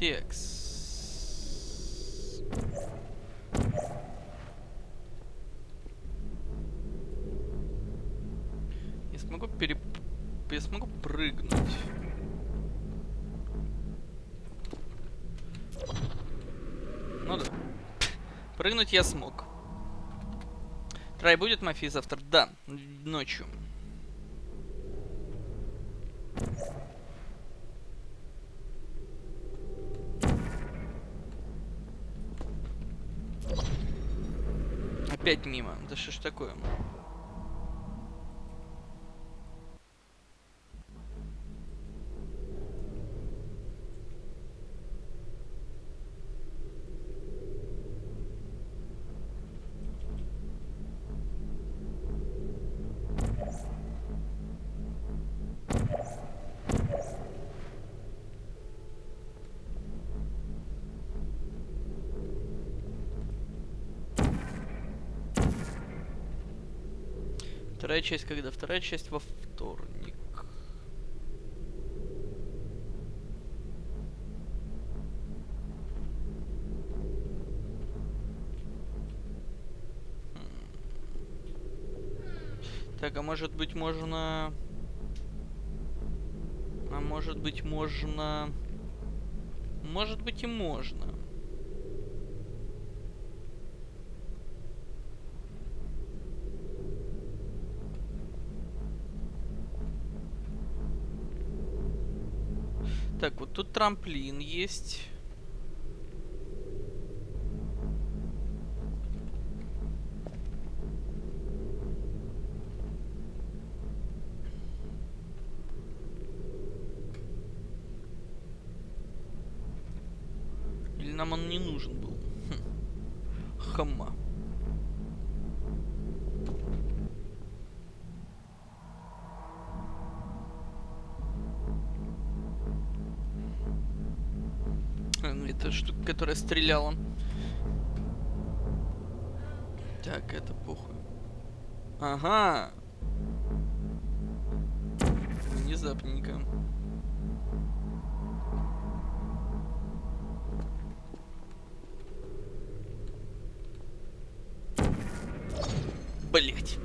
Текс. Я смогу Я смогу прыгнуть. Ну да. Прыгнуть я смог. Трай будет мафией завтра? Да, ночью. Опять мимо. Да что ж такое? Вторая часть когда? Вторая часть во вторник. Так, а может быть можно... А может быть можно... Может быть и можно. Так, вот тут трамплин есть. Или нам он не нужен был? Хама. Это штука, которая стреляла. Так, это похуй. Ага. Внезапненько. Блять.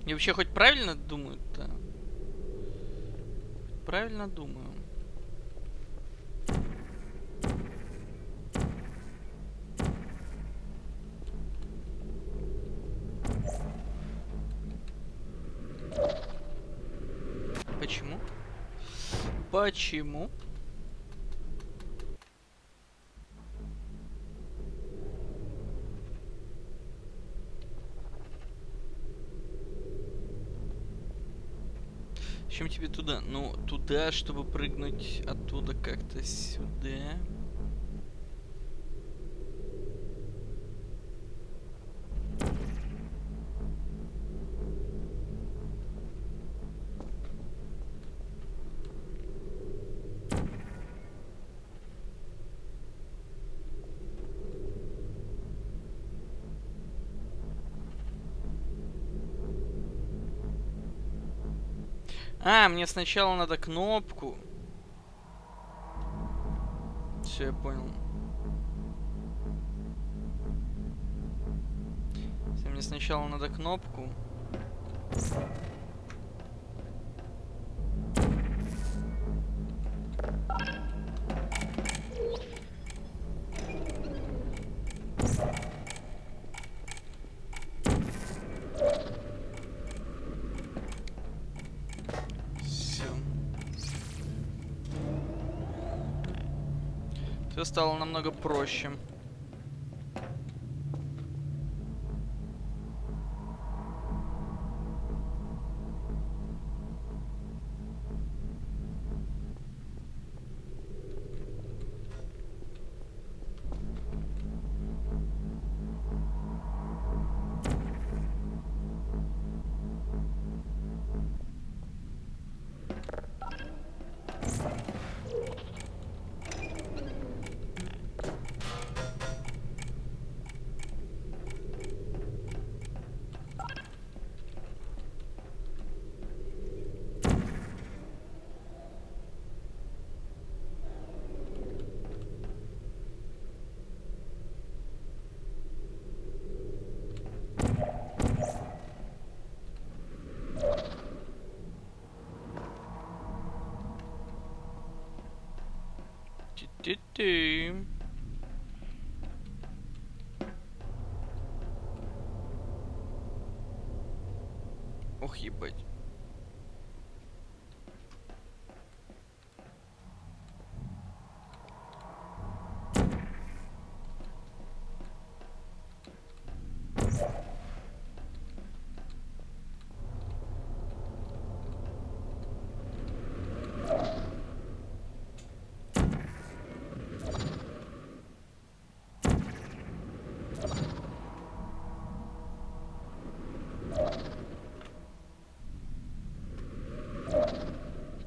Я вообще хоть правильно думаю-то? Правильно думаю. Почему? Почему? Зачем тебе туда? Ну, туда, чтобы прыгнуть оттуда как-то сюда. А, мне сначала надо кнопку. Все, я понял. Все, мне сначала надо кнопку. Все стало намного проще. Тю-тю-тю. Ох, ебать.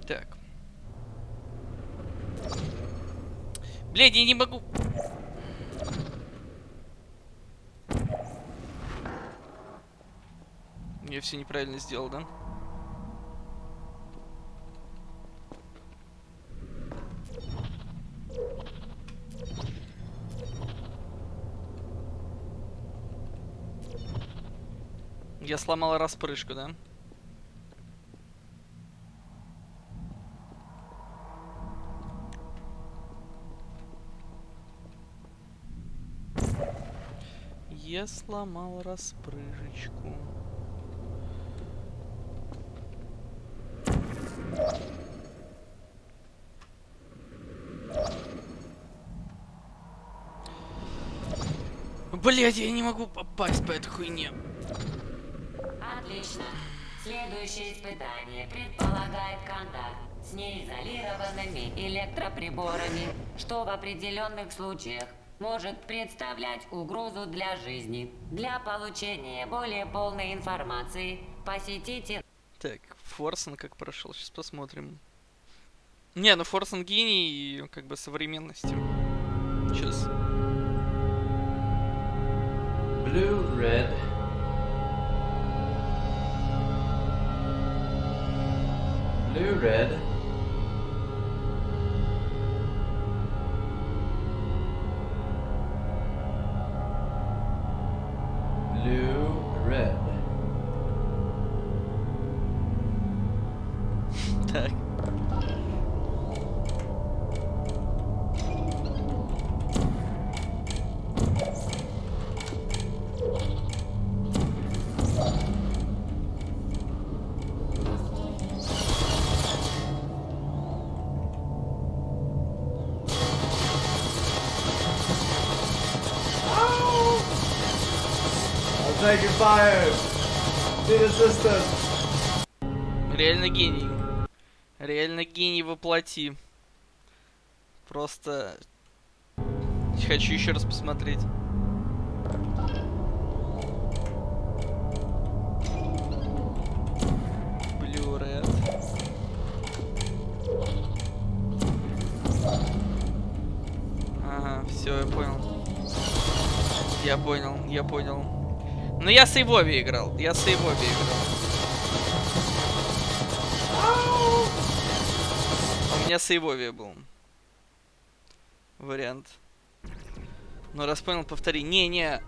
Так. Блядь, я не могу. Я все неправильно сделал, да? Я сломал распрыжку, да? Я сломал распрыжечку. Блять, я не могу попасть по этой хуйне. Отлично. Следующее испытание предполагает контакт с неизолированными электроприборами, что в определенных случаях может представлять угрозу для жизни. Для получения более полной информации посетите... Так, Форсон как прошел, сейчас посмотрим. Не, ну Форсон гений как бы современности. Сейчас. Blue, red. Blue, red. Blue, red. Так. Taking fire! Need assistance! Реально гений. Реально гений воплоти. Просто хочу еще раз посмотреть. Blue Red. Ага, все, я понял. Я понял. Но я с Эйвови играл. У меня с Эйвови был вариант. Но раз понял, повтори. Не.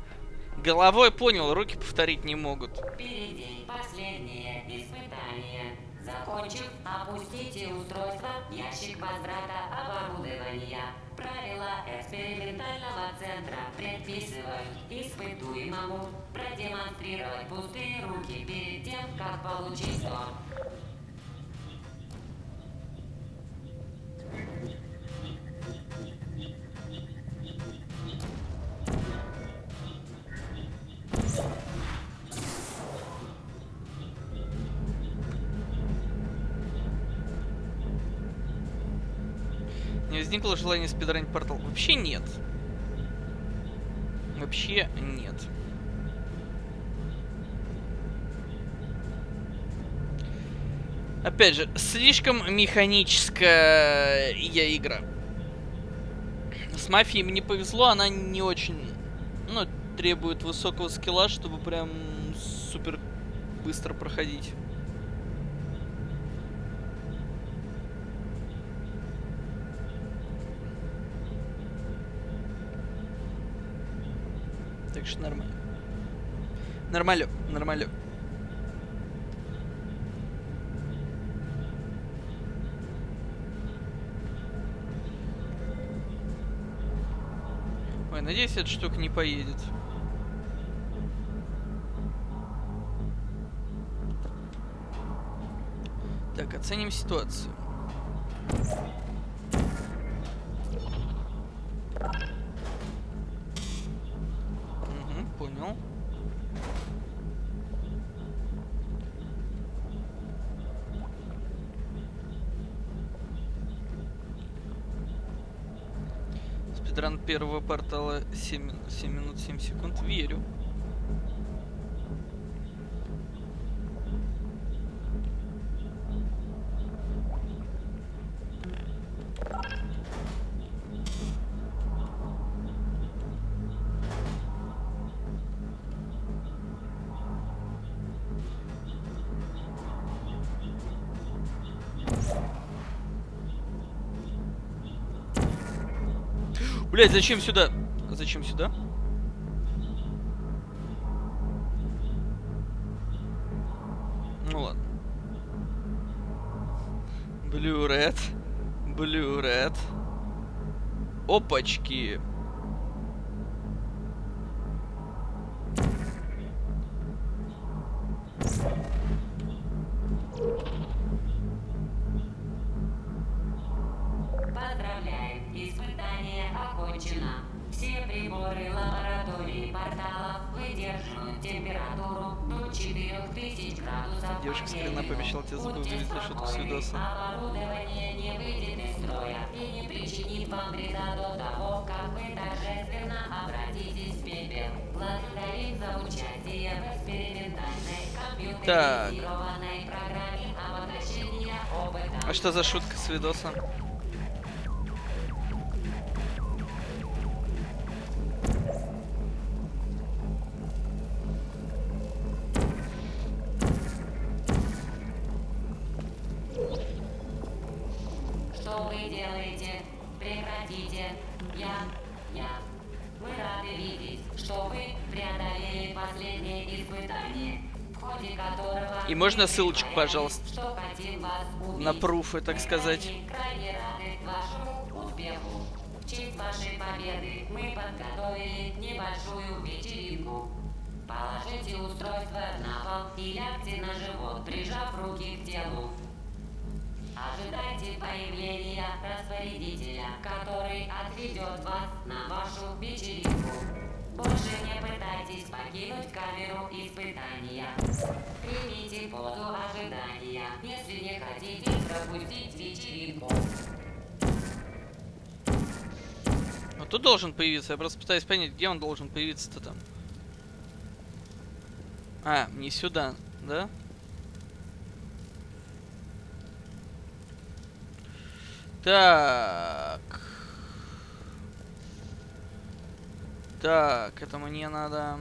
Головой понял, руки повторить не могут. Впереди последнее испытание. Закончив, опустите устройство в ящик возврата оборудования. Правила экспериментального центра предписывают испытуемому продемонстрировать пустые руки перед тем, как получить торт. Не возникло желания спидранить портал? Вообще нет. Опять же, слишком механическая игра. С мафией мне повезло, она не очень, ну, требует высокого скилла, чтобы прям супер быстро проходить. Так что нормально. Нормально. Ой, надеюсь, эта штука не поедет. Так, оценим ситуацию. Угу, понял. Спидран первого портала 7 минут 7 секунд. Верю. Блять, зачем сюда? Зачем сюда? Ну ладно. Blue Red. Blue Red. Опачки. Поздравляем, испытание окончено. Все приборы лаборатории порталов выдерживают температуру до 4000 градусов. Девушка с хрена пообещала тебе забыл Будьте за шутку с спокойны, видоса. оборудование не выйдет из строя и не причинит вам вреда до того, как вы торжественно обратитесь в пепел. Благодарим за участие в экспериментальной компьютеризированной программе обогащения опыта. А что за шутка с видоса? Что вы делаете? Прекратите. Мы рады видеть, что вы преодолели последнее испытание, в ходе которого... И можно ссылочку, пожалуйста, что хотим вас увидеть. на пруфы, так сказать. Мы крайне рады вашему успеху. В честь вашей победы мы подготовили небольшую вечеринку. Положите устройство на пол и лягте на живот, прижав руки к телу. Ожидайте появления распорядителя, который отведет вас на вашу вечеринку. Больше не пытайтесь покинуть камеру испытания. Примите позу ожидания, если не хотите пропустить вечеринку. Вот тут должен появиться. Я просто пытаюсь понять, где он должен появиться-то там. А, не сюда, да? Так. Так, это мне надо...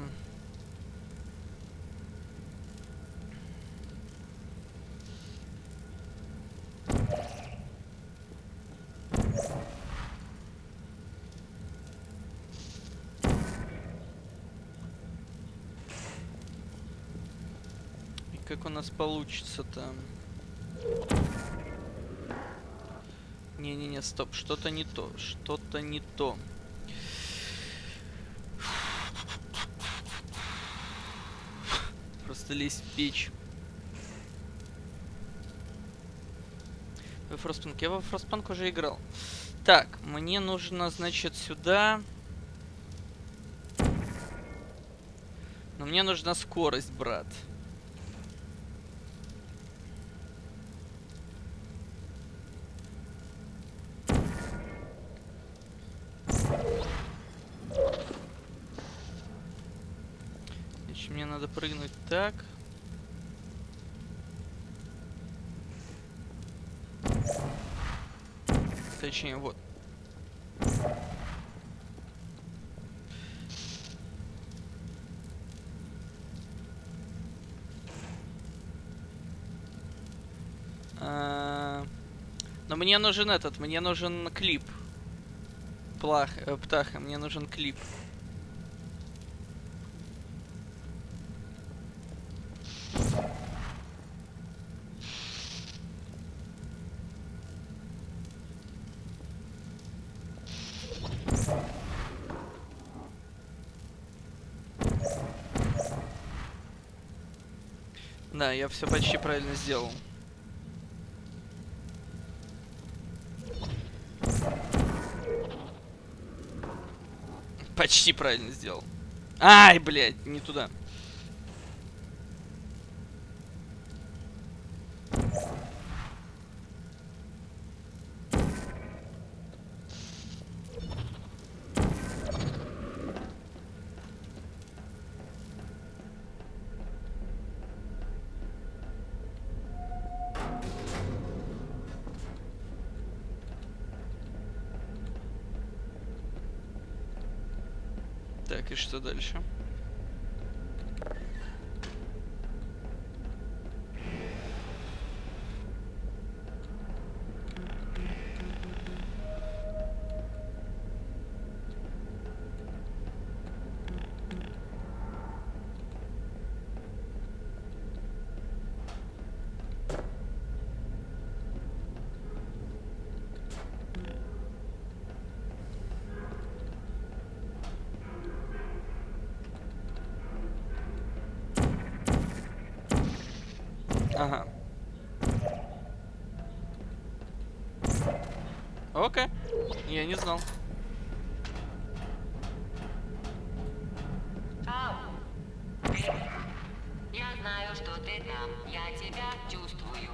И как у нас получится там? Не-не-не, стоп, что-то не то, что-то не то. Просто лезть в печь. Во Frostpunk. Я во Frostpunk уже играл. Так, мне нужно, значит, сюда. Но мне нужна скорость, брат. Значит, мне надо прыгнуть так. Точнее, вот. Но мне нужен этот, мне нужен клип. Птаха, мне нужен клип. Да, я все почти правильно сделал. Почти правильно сделал. Ай, блядь, не туда. Так, и что дальше? Ага. Окей. Я не знал. Я знаю, что ты там. Я тебя чувствую.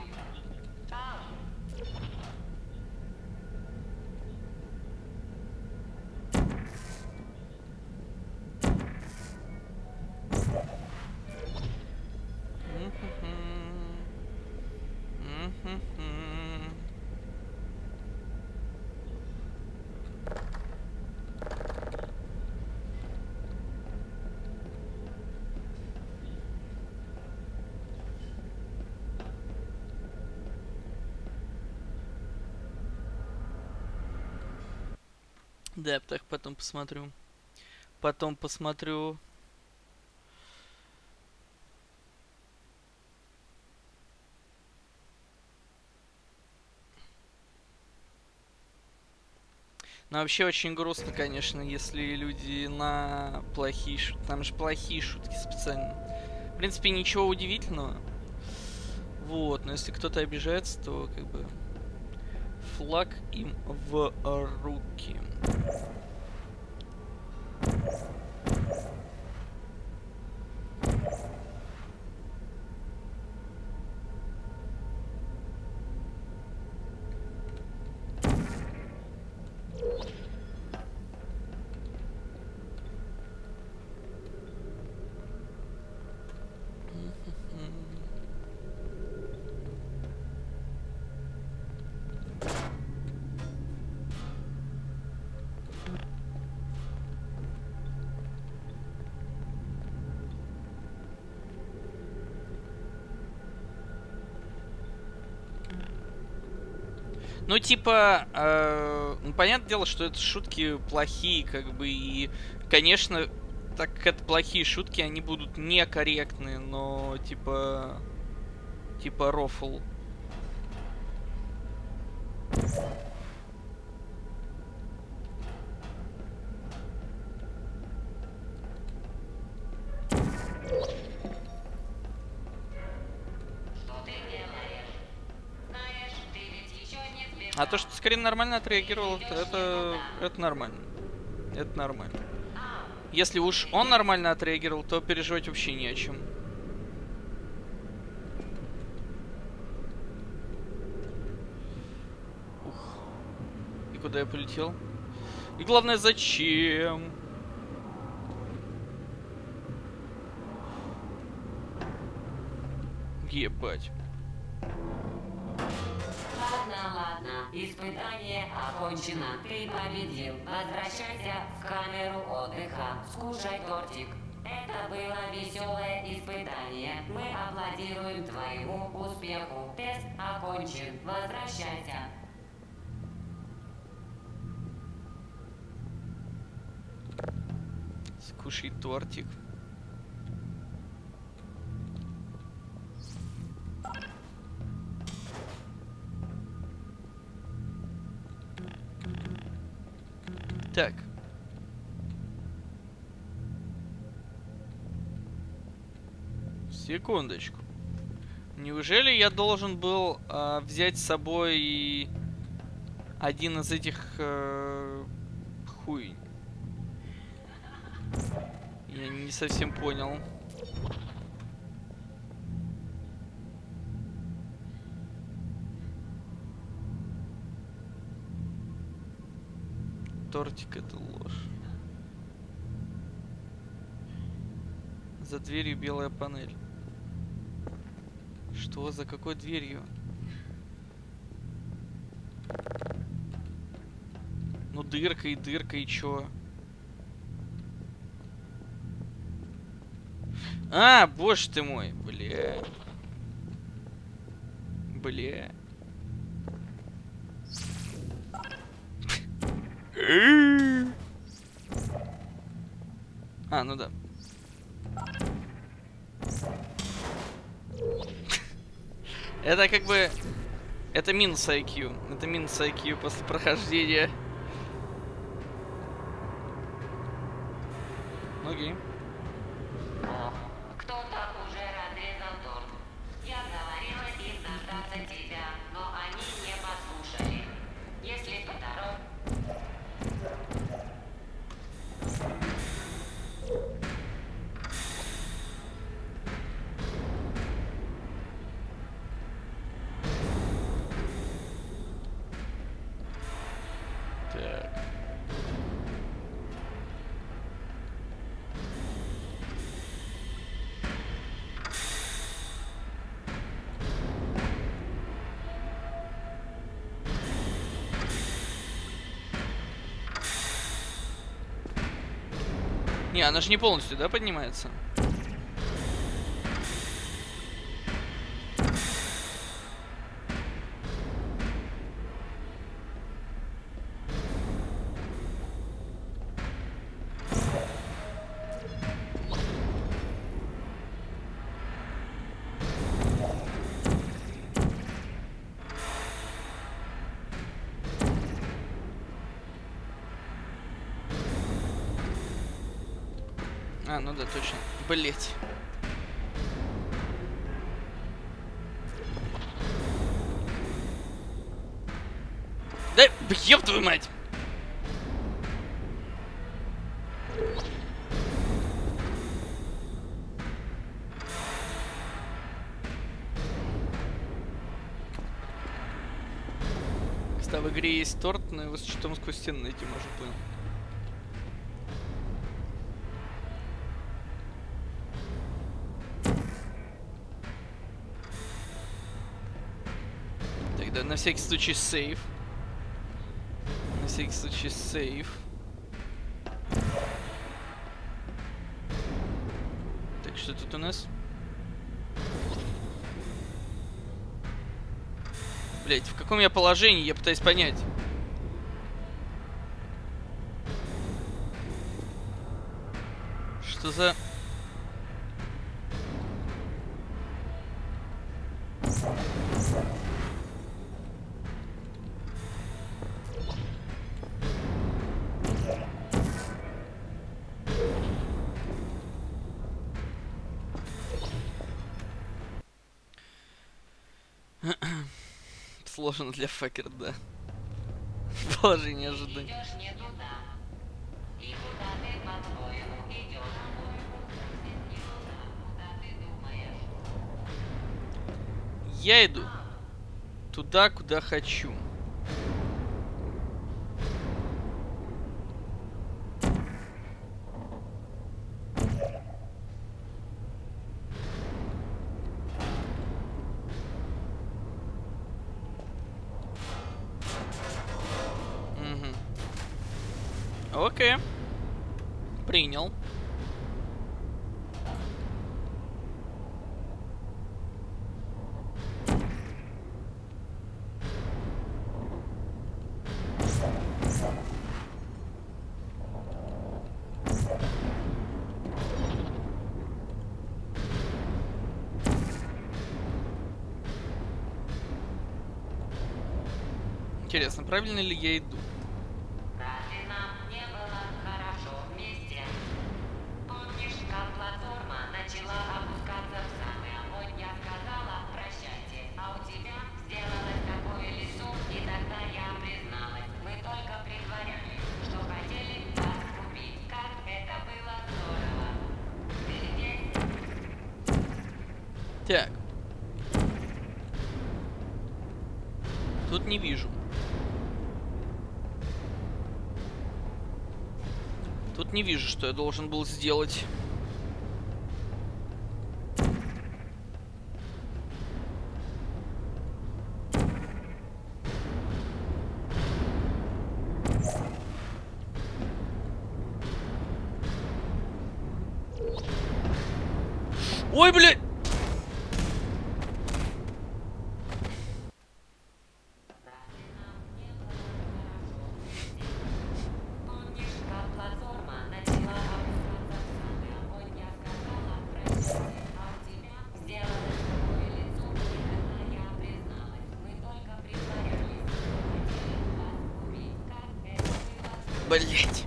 Да, так потом посмотрю. Потом посмотрю. Но вообще очень грустно, конечно, если люди на плохие шутки. Там же плохие шутки специально. В принципе, ничего удивительного. Вот, но если кто-то обижается, то как бы флаг им в руки. Ну, типа, ну, понятное дело, что это шутки плохие, как бы, и, конечно, так как это плохие шутки, они будут некорректны, но, типа, рофл. А то, что скорее нормально отреагировал, это нормально. Это нормально. Если уж он нормально отреагировал, то переживать вообще не о чем. Ух. И куда я полетел? И главное, зачем? Ебать. Ладно. Испытание окончено. Ты победил. Возвращайся в камеру отдыха. Скушай тортик. Это было веселое испытание. Мы аплодируем твоему успеху. Тест окончен. Возвращайся. Скушай тортик. Так. Секундочку. Неужели я должен был взять с собой один из этих хуй? Я не совсем понял. Тортик — это ложь. За дверью белая панель. Что? За какой дверью? Ну дырка и чё? А, боже ты мой, бля. Бля. А, ну да. Это как бы... Это минус IQ. Это минус IQ после прохождения. Окей. Кто-то уже разрезал торт. Я говорила им дождаться тебя, но они не послушали. Если поторопишься... Так. Не, она же не полностью, да, поднимается? А, ну да, точно. Блять. Да, ёб твою мать! Кстати, в игре есть торт, но его с чутом сквозь стену найти можно, понял. Тогда на всякий случай сейв. На всякий случай сейв. Так, что тут у нас? Блять, в каком я положении, я пытаюсь понять. Что за... Сложно для факера, да. Положение ожидания. Идешь не туда. И куда ты, по-твоему, идешь? Не туда, куда ты думаешь. Я иду туда, куда хочу. Окей. Принял. Интересно, правильно ли я иду? Разве нам не было хорошо вместе? Помнишь, как платформа начала опускаться в самый огонь, я сказала, прощай. Тут не вижу. Тут не вижу, что я должен был сделать. Ой, блядь! Блять.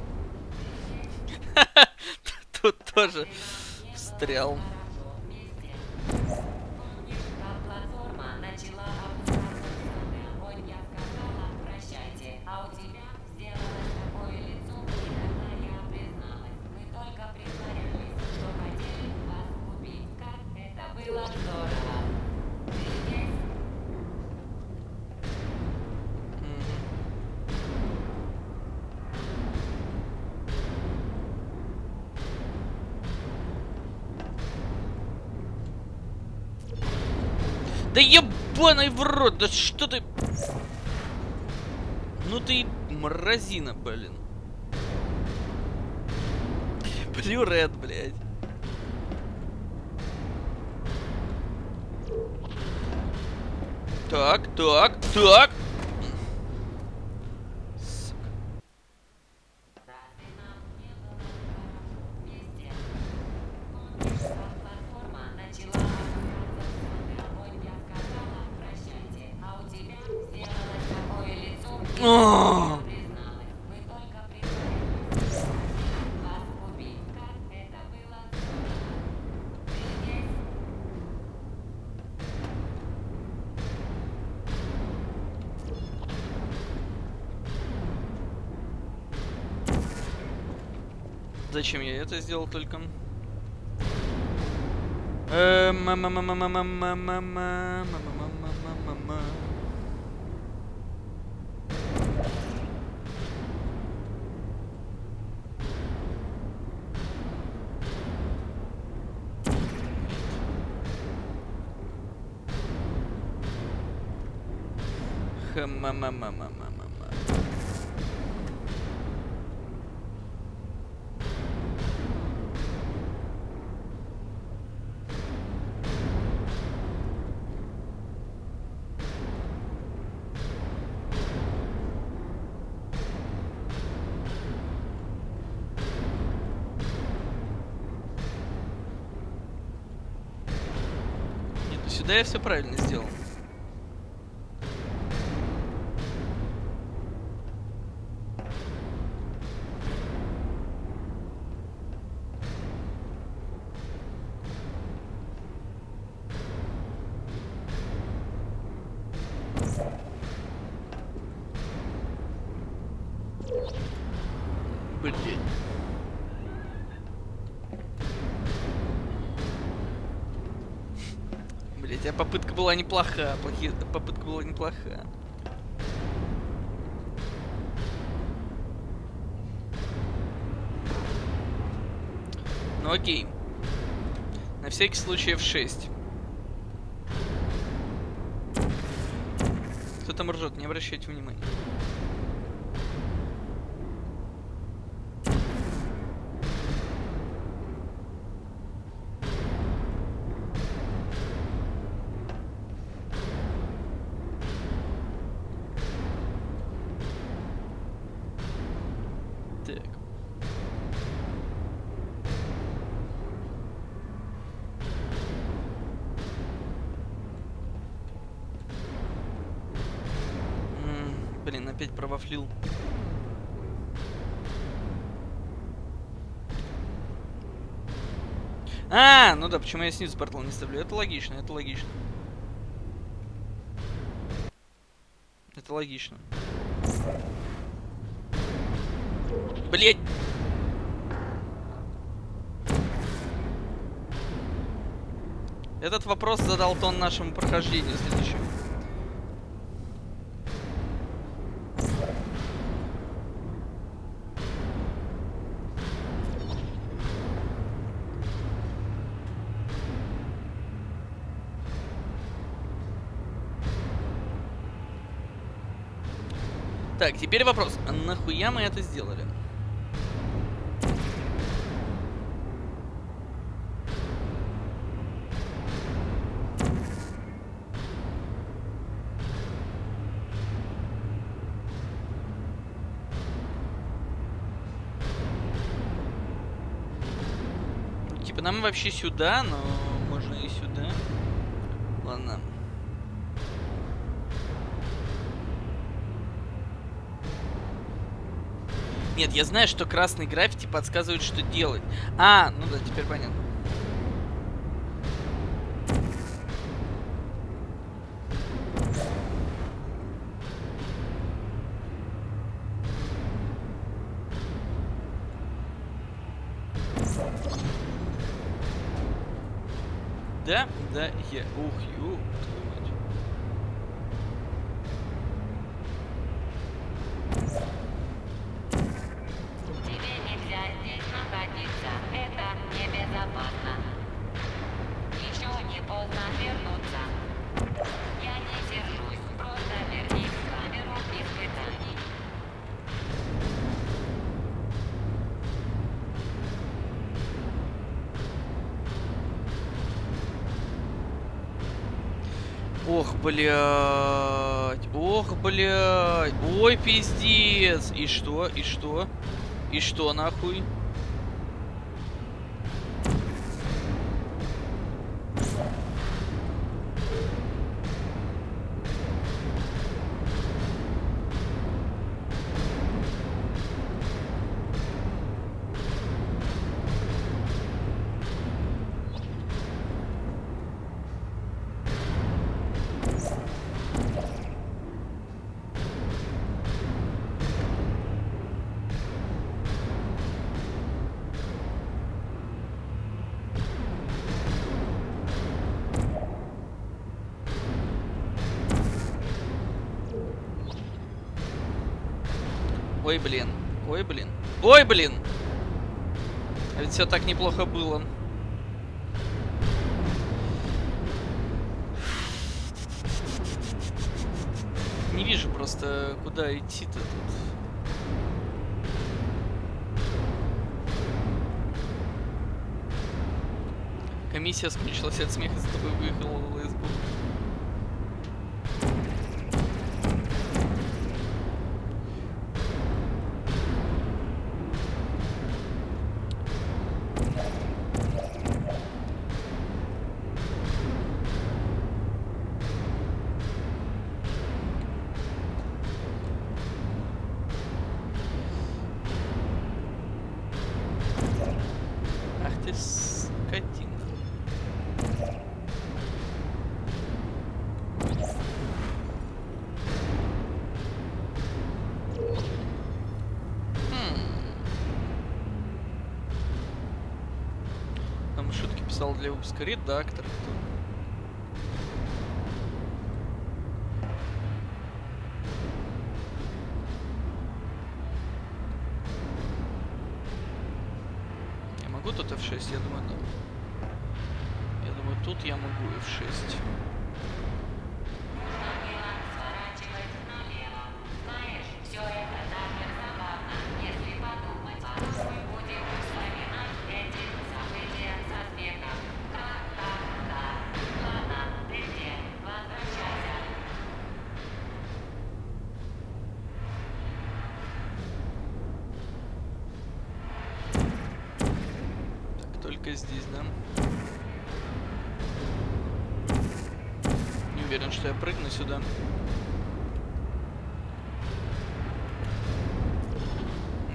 Тут тоже встрял. Да ебаный в рот, да что ты... Ну ты мразина, блин. Blue Red, блядь. Так. О! Зачем я это сделал только? Нет, ну сюда я все правильно сделал. Блин. Блять, а попытка была неплоха. Попытка была неплоха. Ну окей. На всякий случай F6. Кто там ржет, не обращайте внимания. Так. Блин, опять провафлил. А, ну да, почему я снизу портал не ставлю? Это логично, это логично. Это логично. Блять! Этот вопрос задал тон нашему прохождению следующему. Так, теперь вопрос. А нахуя мы это сделали? Типа нам вообще сюда, но можно и сюда. Ладно. Нет, я знаю, что красный граффити подсказывает, что делать. А, ну да, теперь понятно. Да, да, я... Ух, ю, твою мать. Тебе нельзя здесь находиться. Это небезопасно. Еще не поздно вернуться. Я не сержусь. Просто вернись в камеру испытаний. Ох, блядь. Ох, блядь. Ой, пиздец. И что? И что? И что, нахуй? Ой, блин. Ой, блин. Ой, блин. А ведь все так неплохо было. Не вижу просто, куда идти-то тут. Комиссия скончилась от смеха, за тобой выехала ЛСБ. Ах ты скотина. Там шутки писал для выпуска редактор. Я могу тут F6? Я думаю, да. Я думаю, тут я могу F6. Сворачивать налево. Знаешь, все это даже забавно, если подумать. Мы будем вспоминать эти события со смехом. Ха-ха-ха. Ладно, ты где? Возвращайся. Так, только здесь, да? Не уверен, что я прыгну сюда.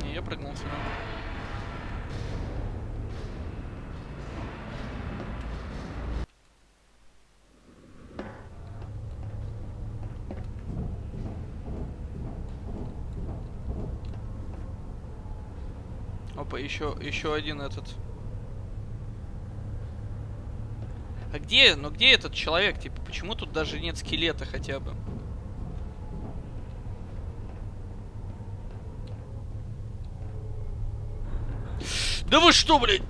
Не, я прыгнул сюда. Опа, еще один этот. А где, ну где этот человек, типа, почему тут даже нет скелета хотя бы? Да вы что, блядь?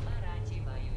Сворачиваюсь.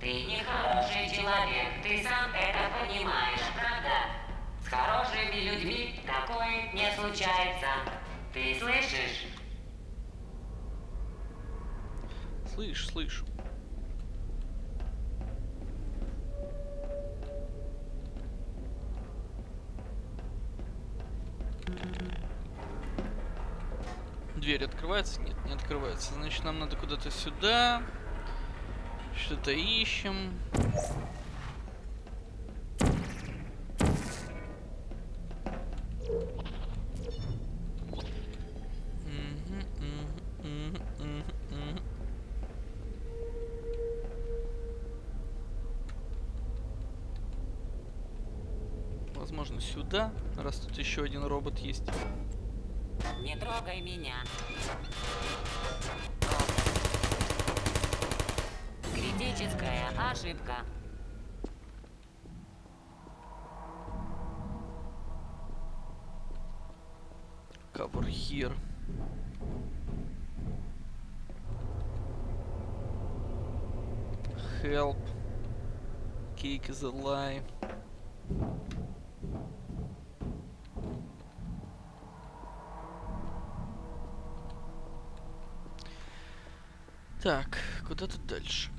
Ты нехороший человек, ты сам это понимаешь, правда? С хорошими людьми такое не случается. Ты слышишь? Слышу. Дверь открывается? Нет, не открывается. Значит, нам надо куда-то сюда. Что-то ищем. Возможно, сюда, раз тут еще один робот есть. Не трогай меня. Критическая ошибка. Cover here. Help. Cake is alive. Так, куда тут дальше?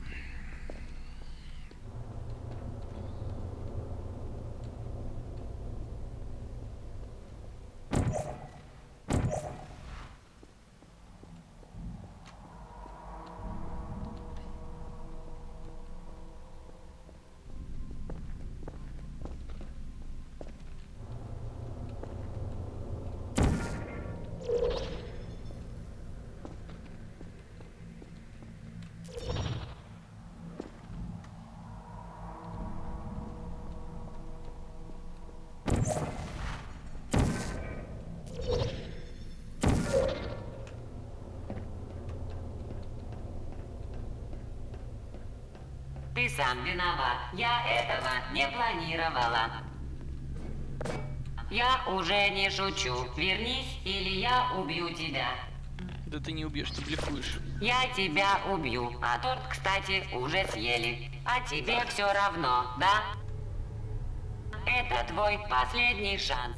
Ты сам виноват. Я этого не планировала. Я уже не шучу. Вернись, или я убью тебя. Да ты не убьешь, ты блефуешь. Я тебя убью. А торт, кстати, уже съели. А тебе все равно, да? Это твой последний шанс.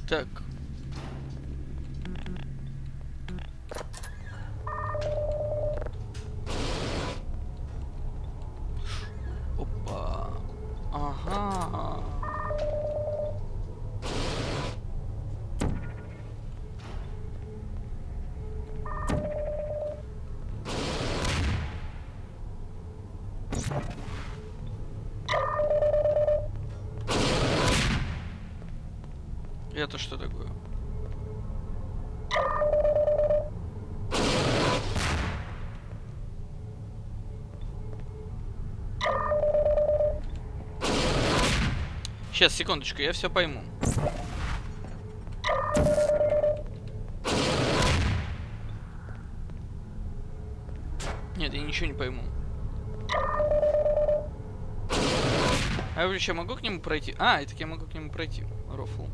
Так. Опа. Ага. Это что такое? Сейчас, секундочку, я все пойму. Нет, я ничего не пойму. А я вообще могу к нему пройти? А, это я могу к нему пройти. Рофл.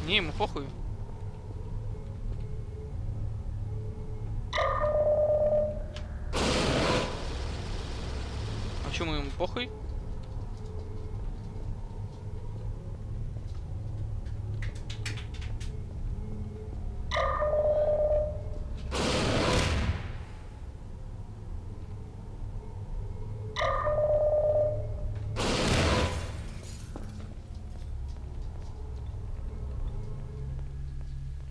Не, ему похуй. А чему ему похуй?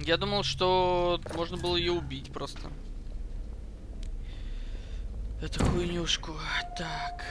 Я думал, что можно было ее убить просто. Эту хуйнюшку. Так.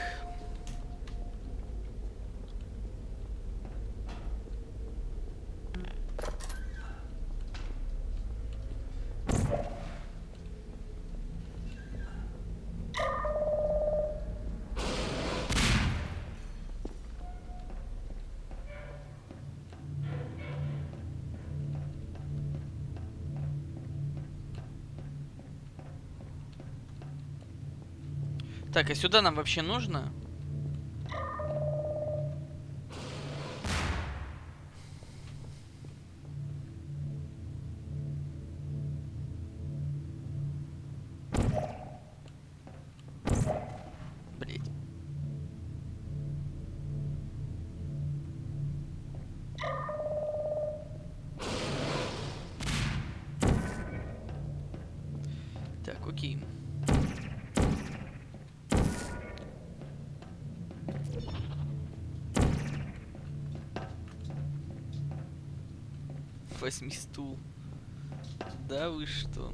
Так, а сюда нам вообще нужно? Блять. Так, окей. Возьми стул. Да вы что?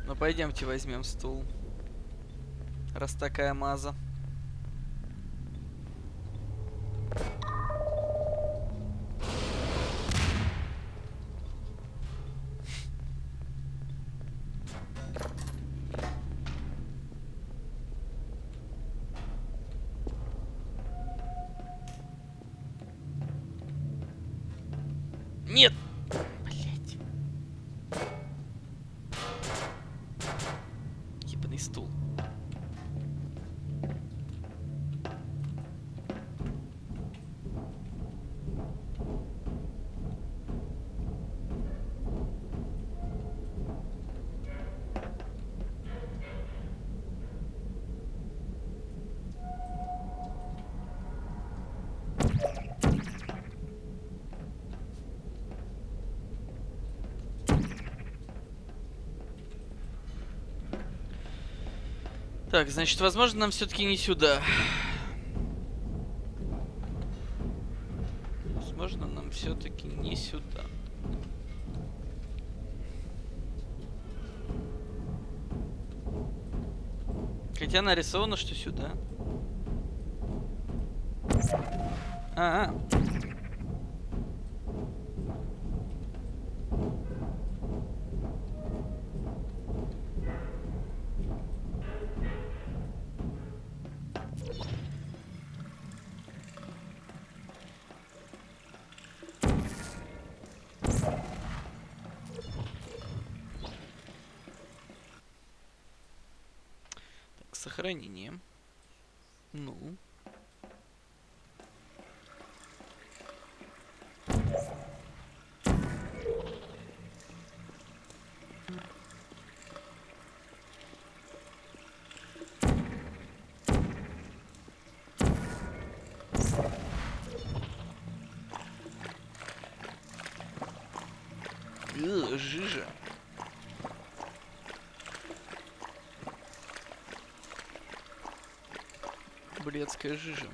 Ну пойдемте возьмем стул. Раз такая маза. Нет! Блять. Ебаный стул. Так, значит, возможно, нам все-таки не сюда. Возможно, нам все-таки не сюда. Хотя нарисовано, что сюда. А-а. Сохранение. Ну. Жижа. Блядская жижа.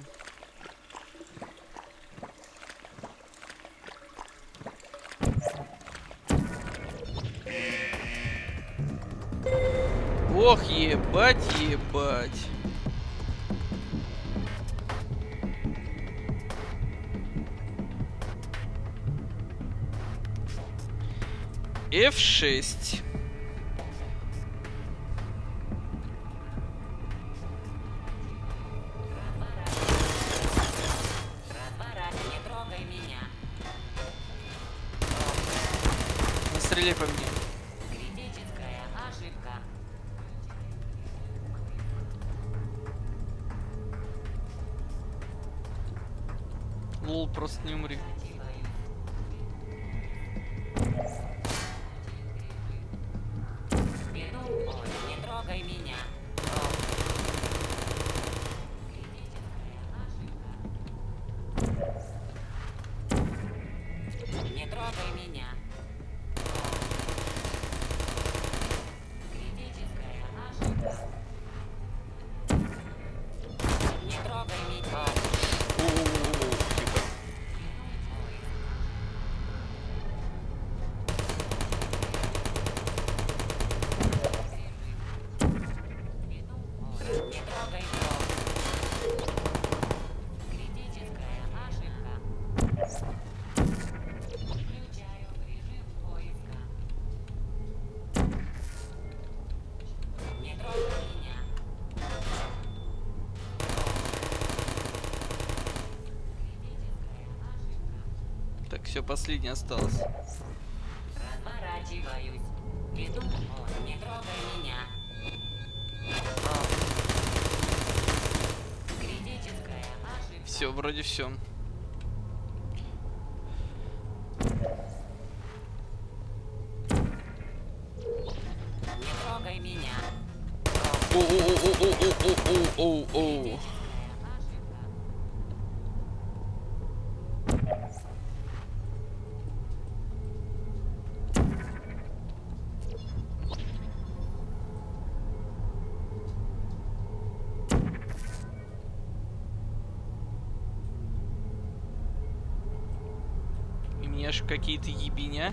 Ох, ебать, ебать. F6. Стреляй по мне. Критическая ошибка. Лол, просто не умри. Не трогай меня. Не трогай меня. Критическая ошибка. Не трогай меня. Не трогай меня. Критическая ошибка. Включаю режим поиска. Не трогай меня. Так, все, последнее осталось. Разворачиваюсь. Иду. Не трогай меня. Все, вроде все. Не трогай меня. Оу. И мне аж какие-то ебеня.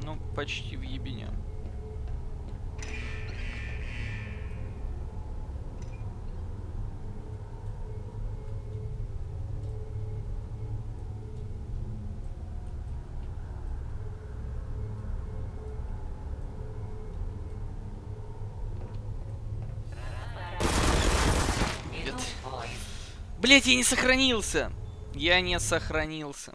Ну, почти в ебеня. Блять, я не сохранился. Я не сохранился.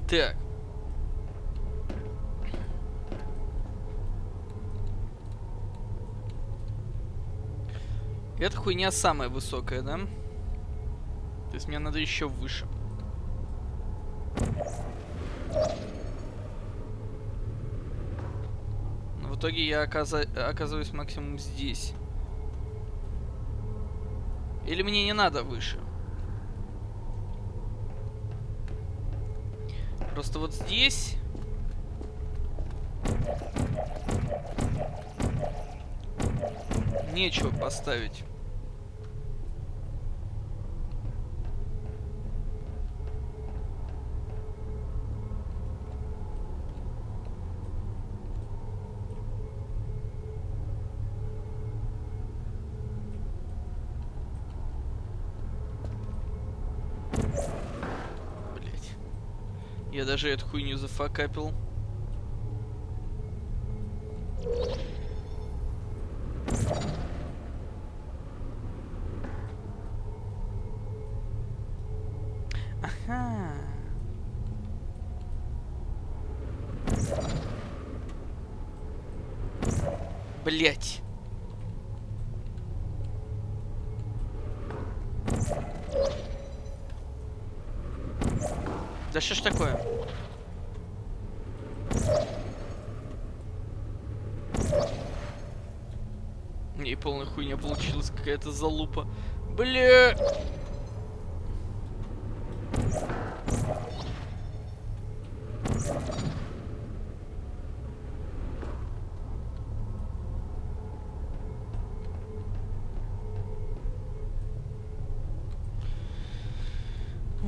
Так. Эта хуйня самая высокая, да? То есть мне надо еще выше. Но в итоге я оказываюсь максимум здесь. Или мне не надо выше? Просто вот здесь... Нечего поставить. Блять. Я даже эту хуйню зафакапил. Ага. Блять. Да что ж такое? И полная хуйня получилась, какая-то залупа. Бля.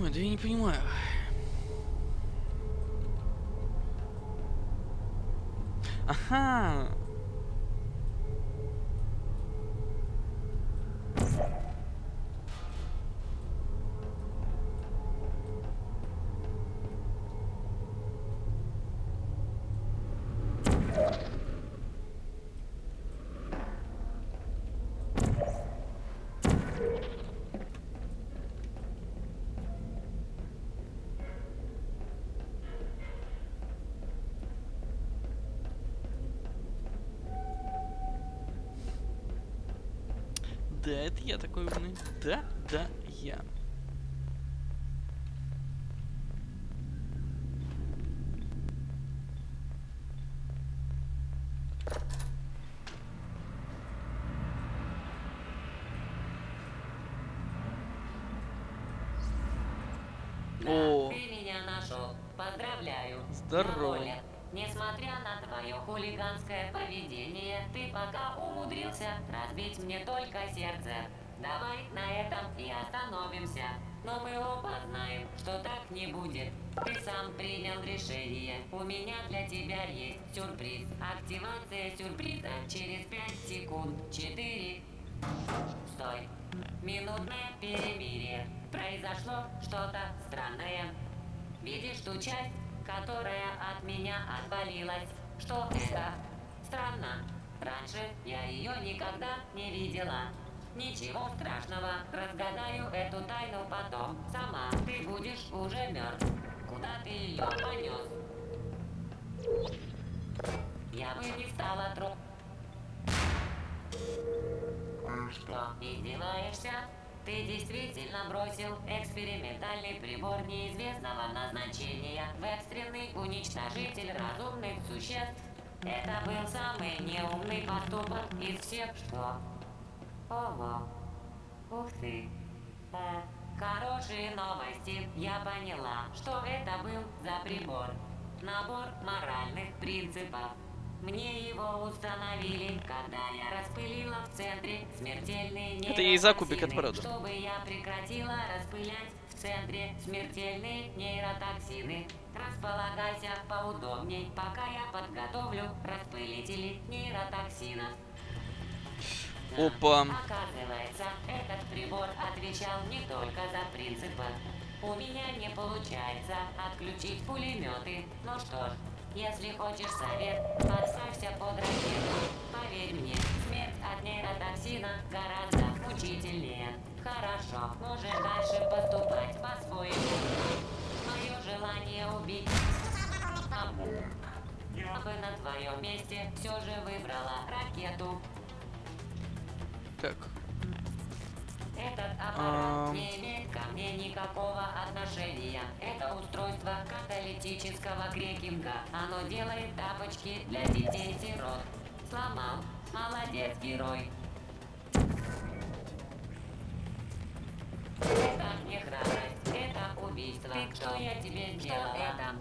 Ой, да я не понимаю. Ага. Да, это я такой умный. Да, я. О, Ты меня нашел. Поздравляю. здорово. На воле. Несмотря на твое хулиганское поведение, ты пока умудрился разбить мне только сердце. Давай на этом и остановимся. Но мы оба знаем, что так не будет. Ты сам принял решение. У меня для тебя есть сюрприз. Активация сюрприза через 5 секунд. 4. Стой. Минутное перемирие. Произошло что-то странное. Видишь ту часть, которая от меня отвалилась? Что это? Странно. Раньше я ее никогда не видела. Ничего страшного, разгадаю эту тайну потом. Сама ты будешь уже мертв. Куда ты ее понес? Я бы не стала Что, издеваешься? Ты действительно бросил экспериментальный прибор неизвестного назначения в экстренный уничтожитель разумных существ? Это был самый неумный поступок из всех, что... Ого. Ух ты. Хорошие новости. Я поняла, что это был за прибор. Набор моральных принципов. Мне его установили, когда я распылила в центре смертельные Это ей за кубик от нейротоксины, брода. чтобы я прекратила распылять в центре смертельные нейротоксины. Располагайся поудобней, пока я подготовлю распылители нейротоксинов. Опа. Оказывается, этот прибор отвечал не только за принципы. У меня не получается отключить пулеметы. Ну что ж, если хочешь совет, подставься под ракету. Поверь мне, смерть от нейротоксина гораздо мучительнее. Хорошо, можешь дальше поступать по-своему. Мое желание убить. Я бы на твоем месте все же выбрала ракету. Так. Этот аппарат не имеет ко мне никакого отношения. Это устройство каталитического крекинга. Оно делает тапочки для детей-сирот. Сломал. Молодец, герой. Это не храбрость, это убийство. Ты, что я тебе сделала? Что это?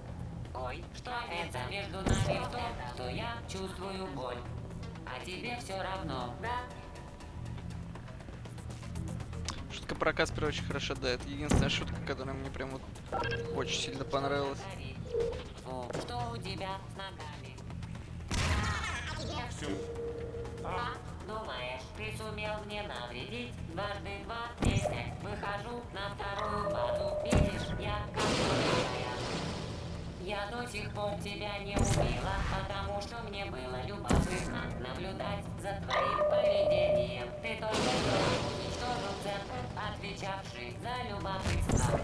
Ой, что это? Между нами в том, что я чувствую боль. А тебе все равно, да? Шутка про Каспера очень хорошо, да. Это единственная шутка, которая мне прям вот очень сильно понравилась. О, что у тебя с ногами? Думаешь, ты сумел мне навредить? 2 × 2 = 10. Выхожу на вторую базу. Видишь, я готовая. Я до сих пор тебя не убила, потому что мне было любопытно наблюдать за твоим поведением. Ты только что уничтожил центр, отвечавший за любопытство.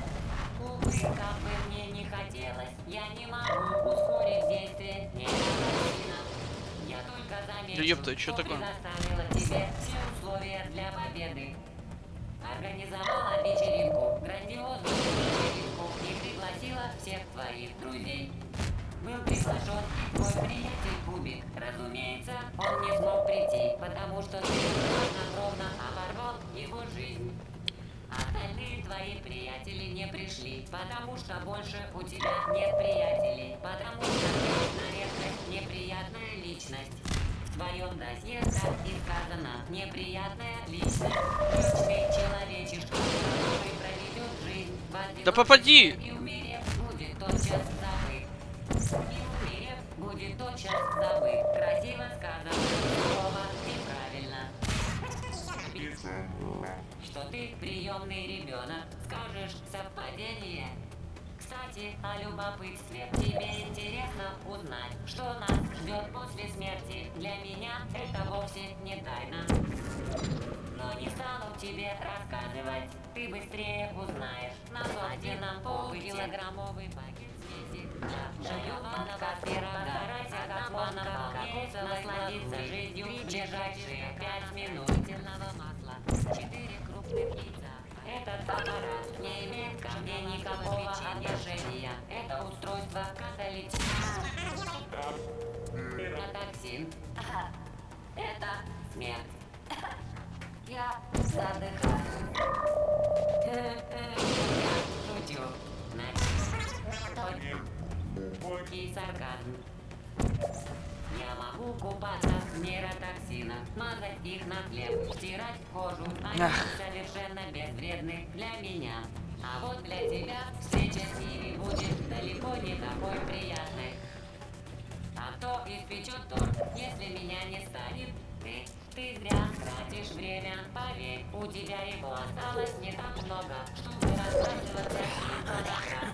Увы, как бы мне не хотелось, я не могу ускорить действие нейротоксина. Я только замечу, Да ёпта, чё такое? предоставила тебе все условия для победы. Организовала вечеринку, грандиозную вечеринку, и пригласила всех твоих друзей. Был приглашен и твой приятель Кубик. Разумеется, он не смог прийти, потому что ты хладнокровно оборвал его жизнь. Остальные твои приятели не пришли, потому что больше у тебя нет приятелей, потому что ты на редкость неприятная личность. В твоем досье так и сказано: неприятная личность. Личный человечишка, который проведет жизнь в одиночестве. Да попади! И умерев, будет тотчас забыт. И умерев, будет тотчас забыт. Красиво сказано, слово и правильно. Что ты приемный ребенок, скажешь совпадение? Кстати, о любопытстве. Тебе интересно узнать, что нас ждет после смерти? Для меня это вовсе не тайна. Но не стану тебе рассказывать, ты быстрее узнаешь. На собственном полукилограммовый пакет смеси. Жаёного Каспера, старайся как можно полнее насладиться жизнью в ближайшие 5 минут. Масла, 4 крупных яйца. Этот аппарат не имеет ко мне никакого отношения. Это устройство каталитического. Нейротоксин. Это смерть. Я задыхаюсь. Я шучу. Горький сарказм. Я могу Могу купаться в нейротоксинах, мазать их на хлеб, стирать кожу. Они совершенно безвредны для меня. А вот для тебя встреча с ними будет далеко не такой приятной. А кто испечет торт, если меня не станет? Ты зря тратишь время, поверь, у тебя его осталось не так много, чтобы расплачиваться им понапрасну.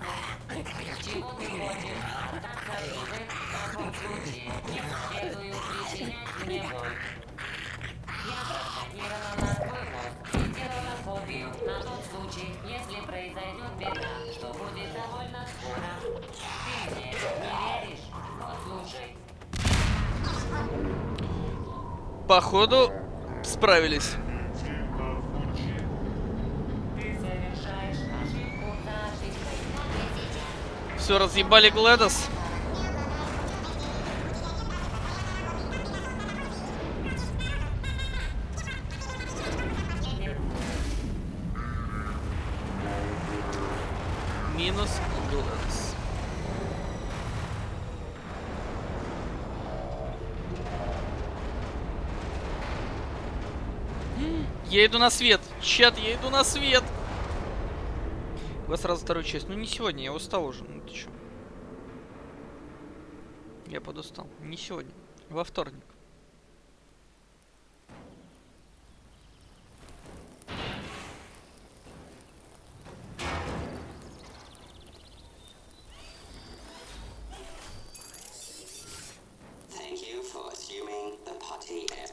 Чего ты хочешь? Остаться в живых? В таком случае не советую причинять мне боль. Я просканировала твой мозг и сделала копию на тот случай, если произойдет беда, что будет довольно скоро. Ты мне не веришь? Вот слушай. Походу, справились. Все, разъебали Глэдос. Минус Глэдос. Я иду на свет. Чат, я иду на свет. Вы сразу вторую часть. Ну не сегодня, я устал уже. Ну ты чё? Я подустал. Не сегодня. Во вторник.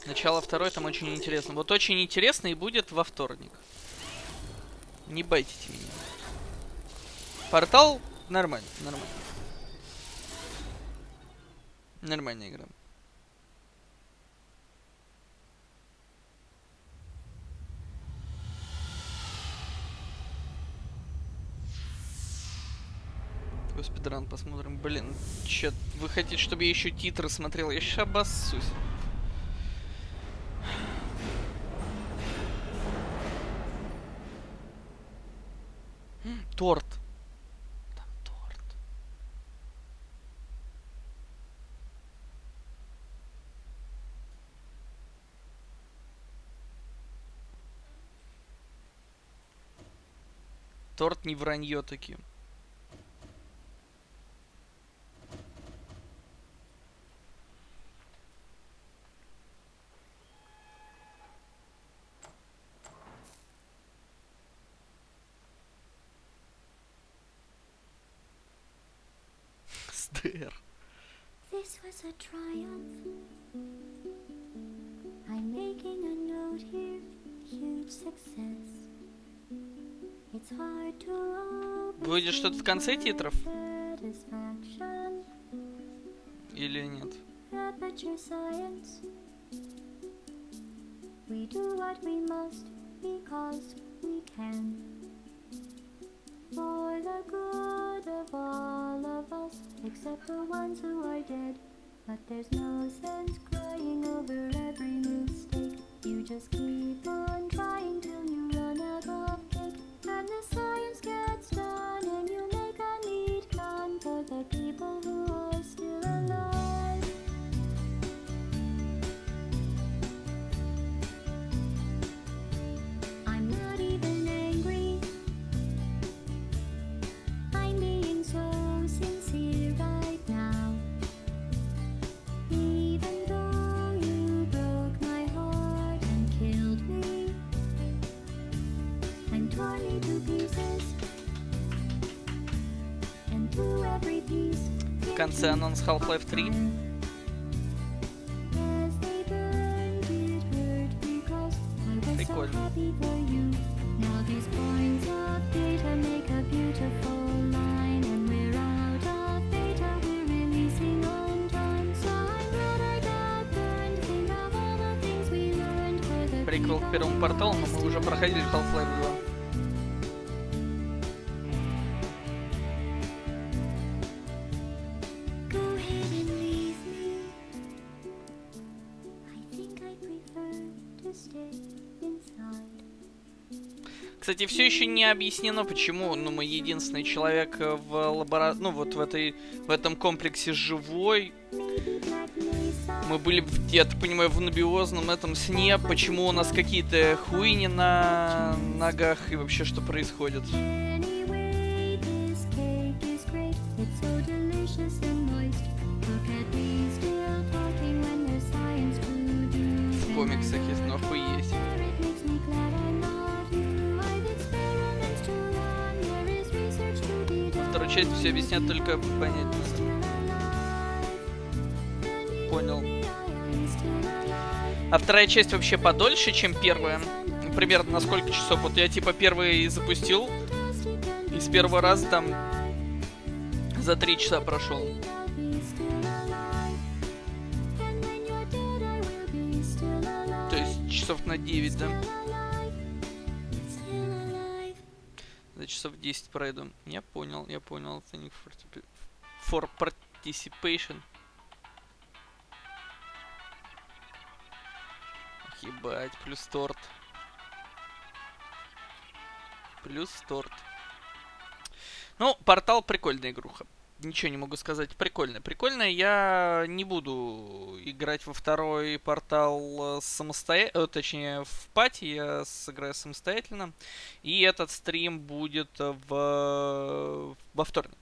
Начало второй там очень интересно. Вот очень интересно и будет во вторник. Не байтите меня. Портал нормально, нормально. Нормальная игра. Спидран посмотрим. Блин, чё, вы хотите, чтобы я еще титры смотрел? Я ща обоссусь. Торт. Там торт. Торт не вранье таки. СДР. This was a triumph. I'm making a note here, huge success. It's hard to Будет что-то в конце титров? Или нет? We do what we must because we can. For the good of all of us, except the ones who are dead. But there's no sense crying over every mistake. You just keep on trying till you run out of cake. And the science gets done and you make a neat gun for the people who are still alive. I'm not even angry. I'm being so sincere right now. Even though you broke my heart and killed me and tore me to pieces, and through every piece В конце анонс Half-Life 3. as they burned, it hurt because I was so Прикольно. happy for you. Now these points of data make a beautiful line, and we're out of data, we're releasing on time. So I'm glad I got burned. Think of all the things we learned for the Приквел к первому порталу, но мы уже проходили Half-Life 2. Go ahead and leave me. I think I prefer to stay inside. Кстати, все еще не объяснено, почему, ну, мы единственный человек ну, вот в этом комплексе живой. Мы были, я так понимаю, в анабиозном этом сне. Почему у нас какие-то хуйни на ногах и вообще что происходит? В комиксах есть, но хуй есть. Вторую часть все объяснят, только понять надо. Понял. А вторая часть вообще подольше, чем первая? Примерно на сколько часов? Вот я типа первый запустил, и с первого раза там за 3 часа прошел. То есть часов на 9, да? За часов 10 пройду. Я понял. Thank for participation. Ебать, плюс торт. Ну, портал прикольная игруха. Ничего не могу сказать. Прикольно. Я не буду играть во второй портал самостоятельно. Точнее, в пати я сыграю самостоятельно. И этот стрим будет во вторник.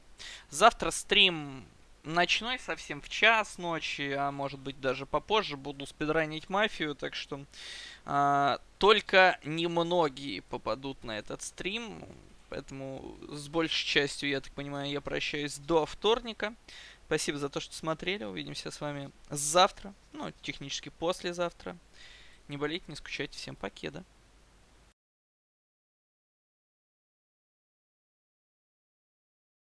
Завтра стрим ночной, совсем в час ночи, а может быть даже попозже. Буду спидранить мафию, так что только немногие попадут на этот стрим. Поэтому с большей частью, я так понимаю, я прощаюсь до вторника. Спасибо за то, что смотрели. Увидимся с вами завтра. Ну, технически послезавтра. Не болейте, не скучайте. Всем покеда.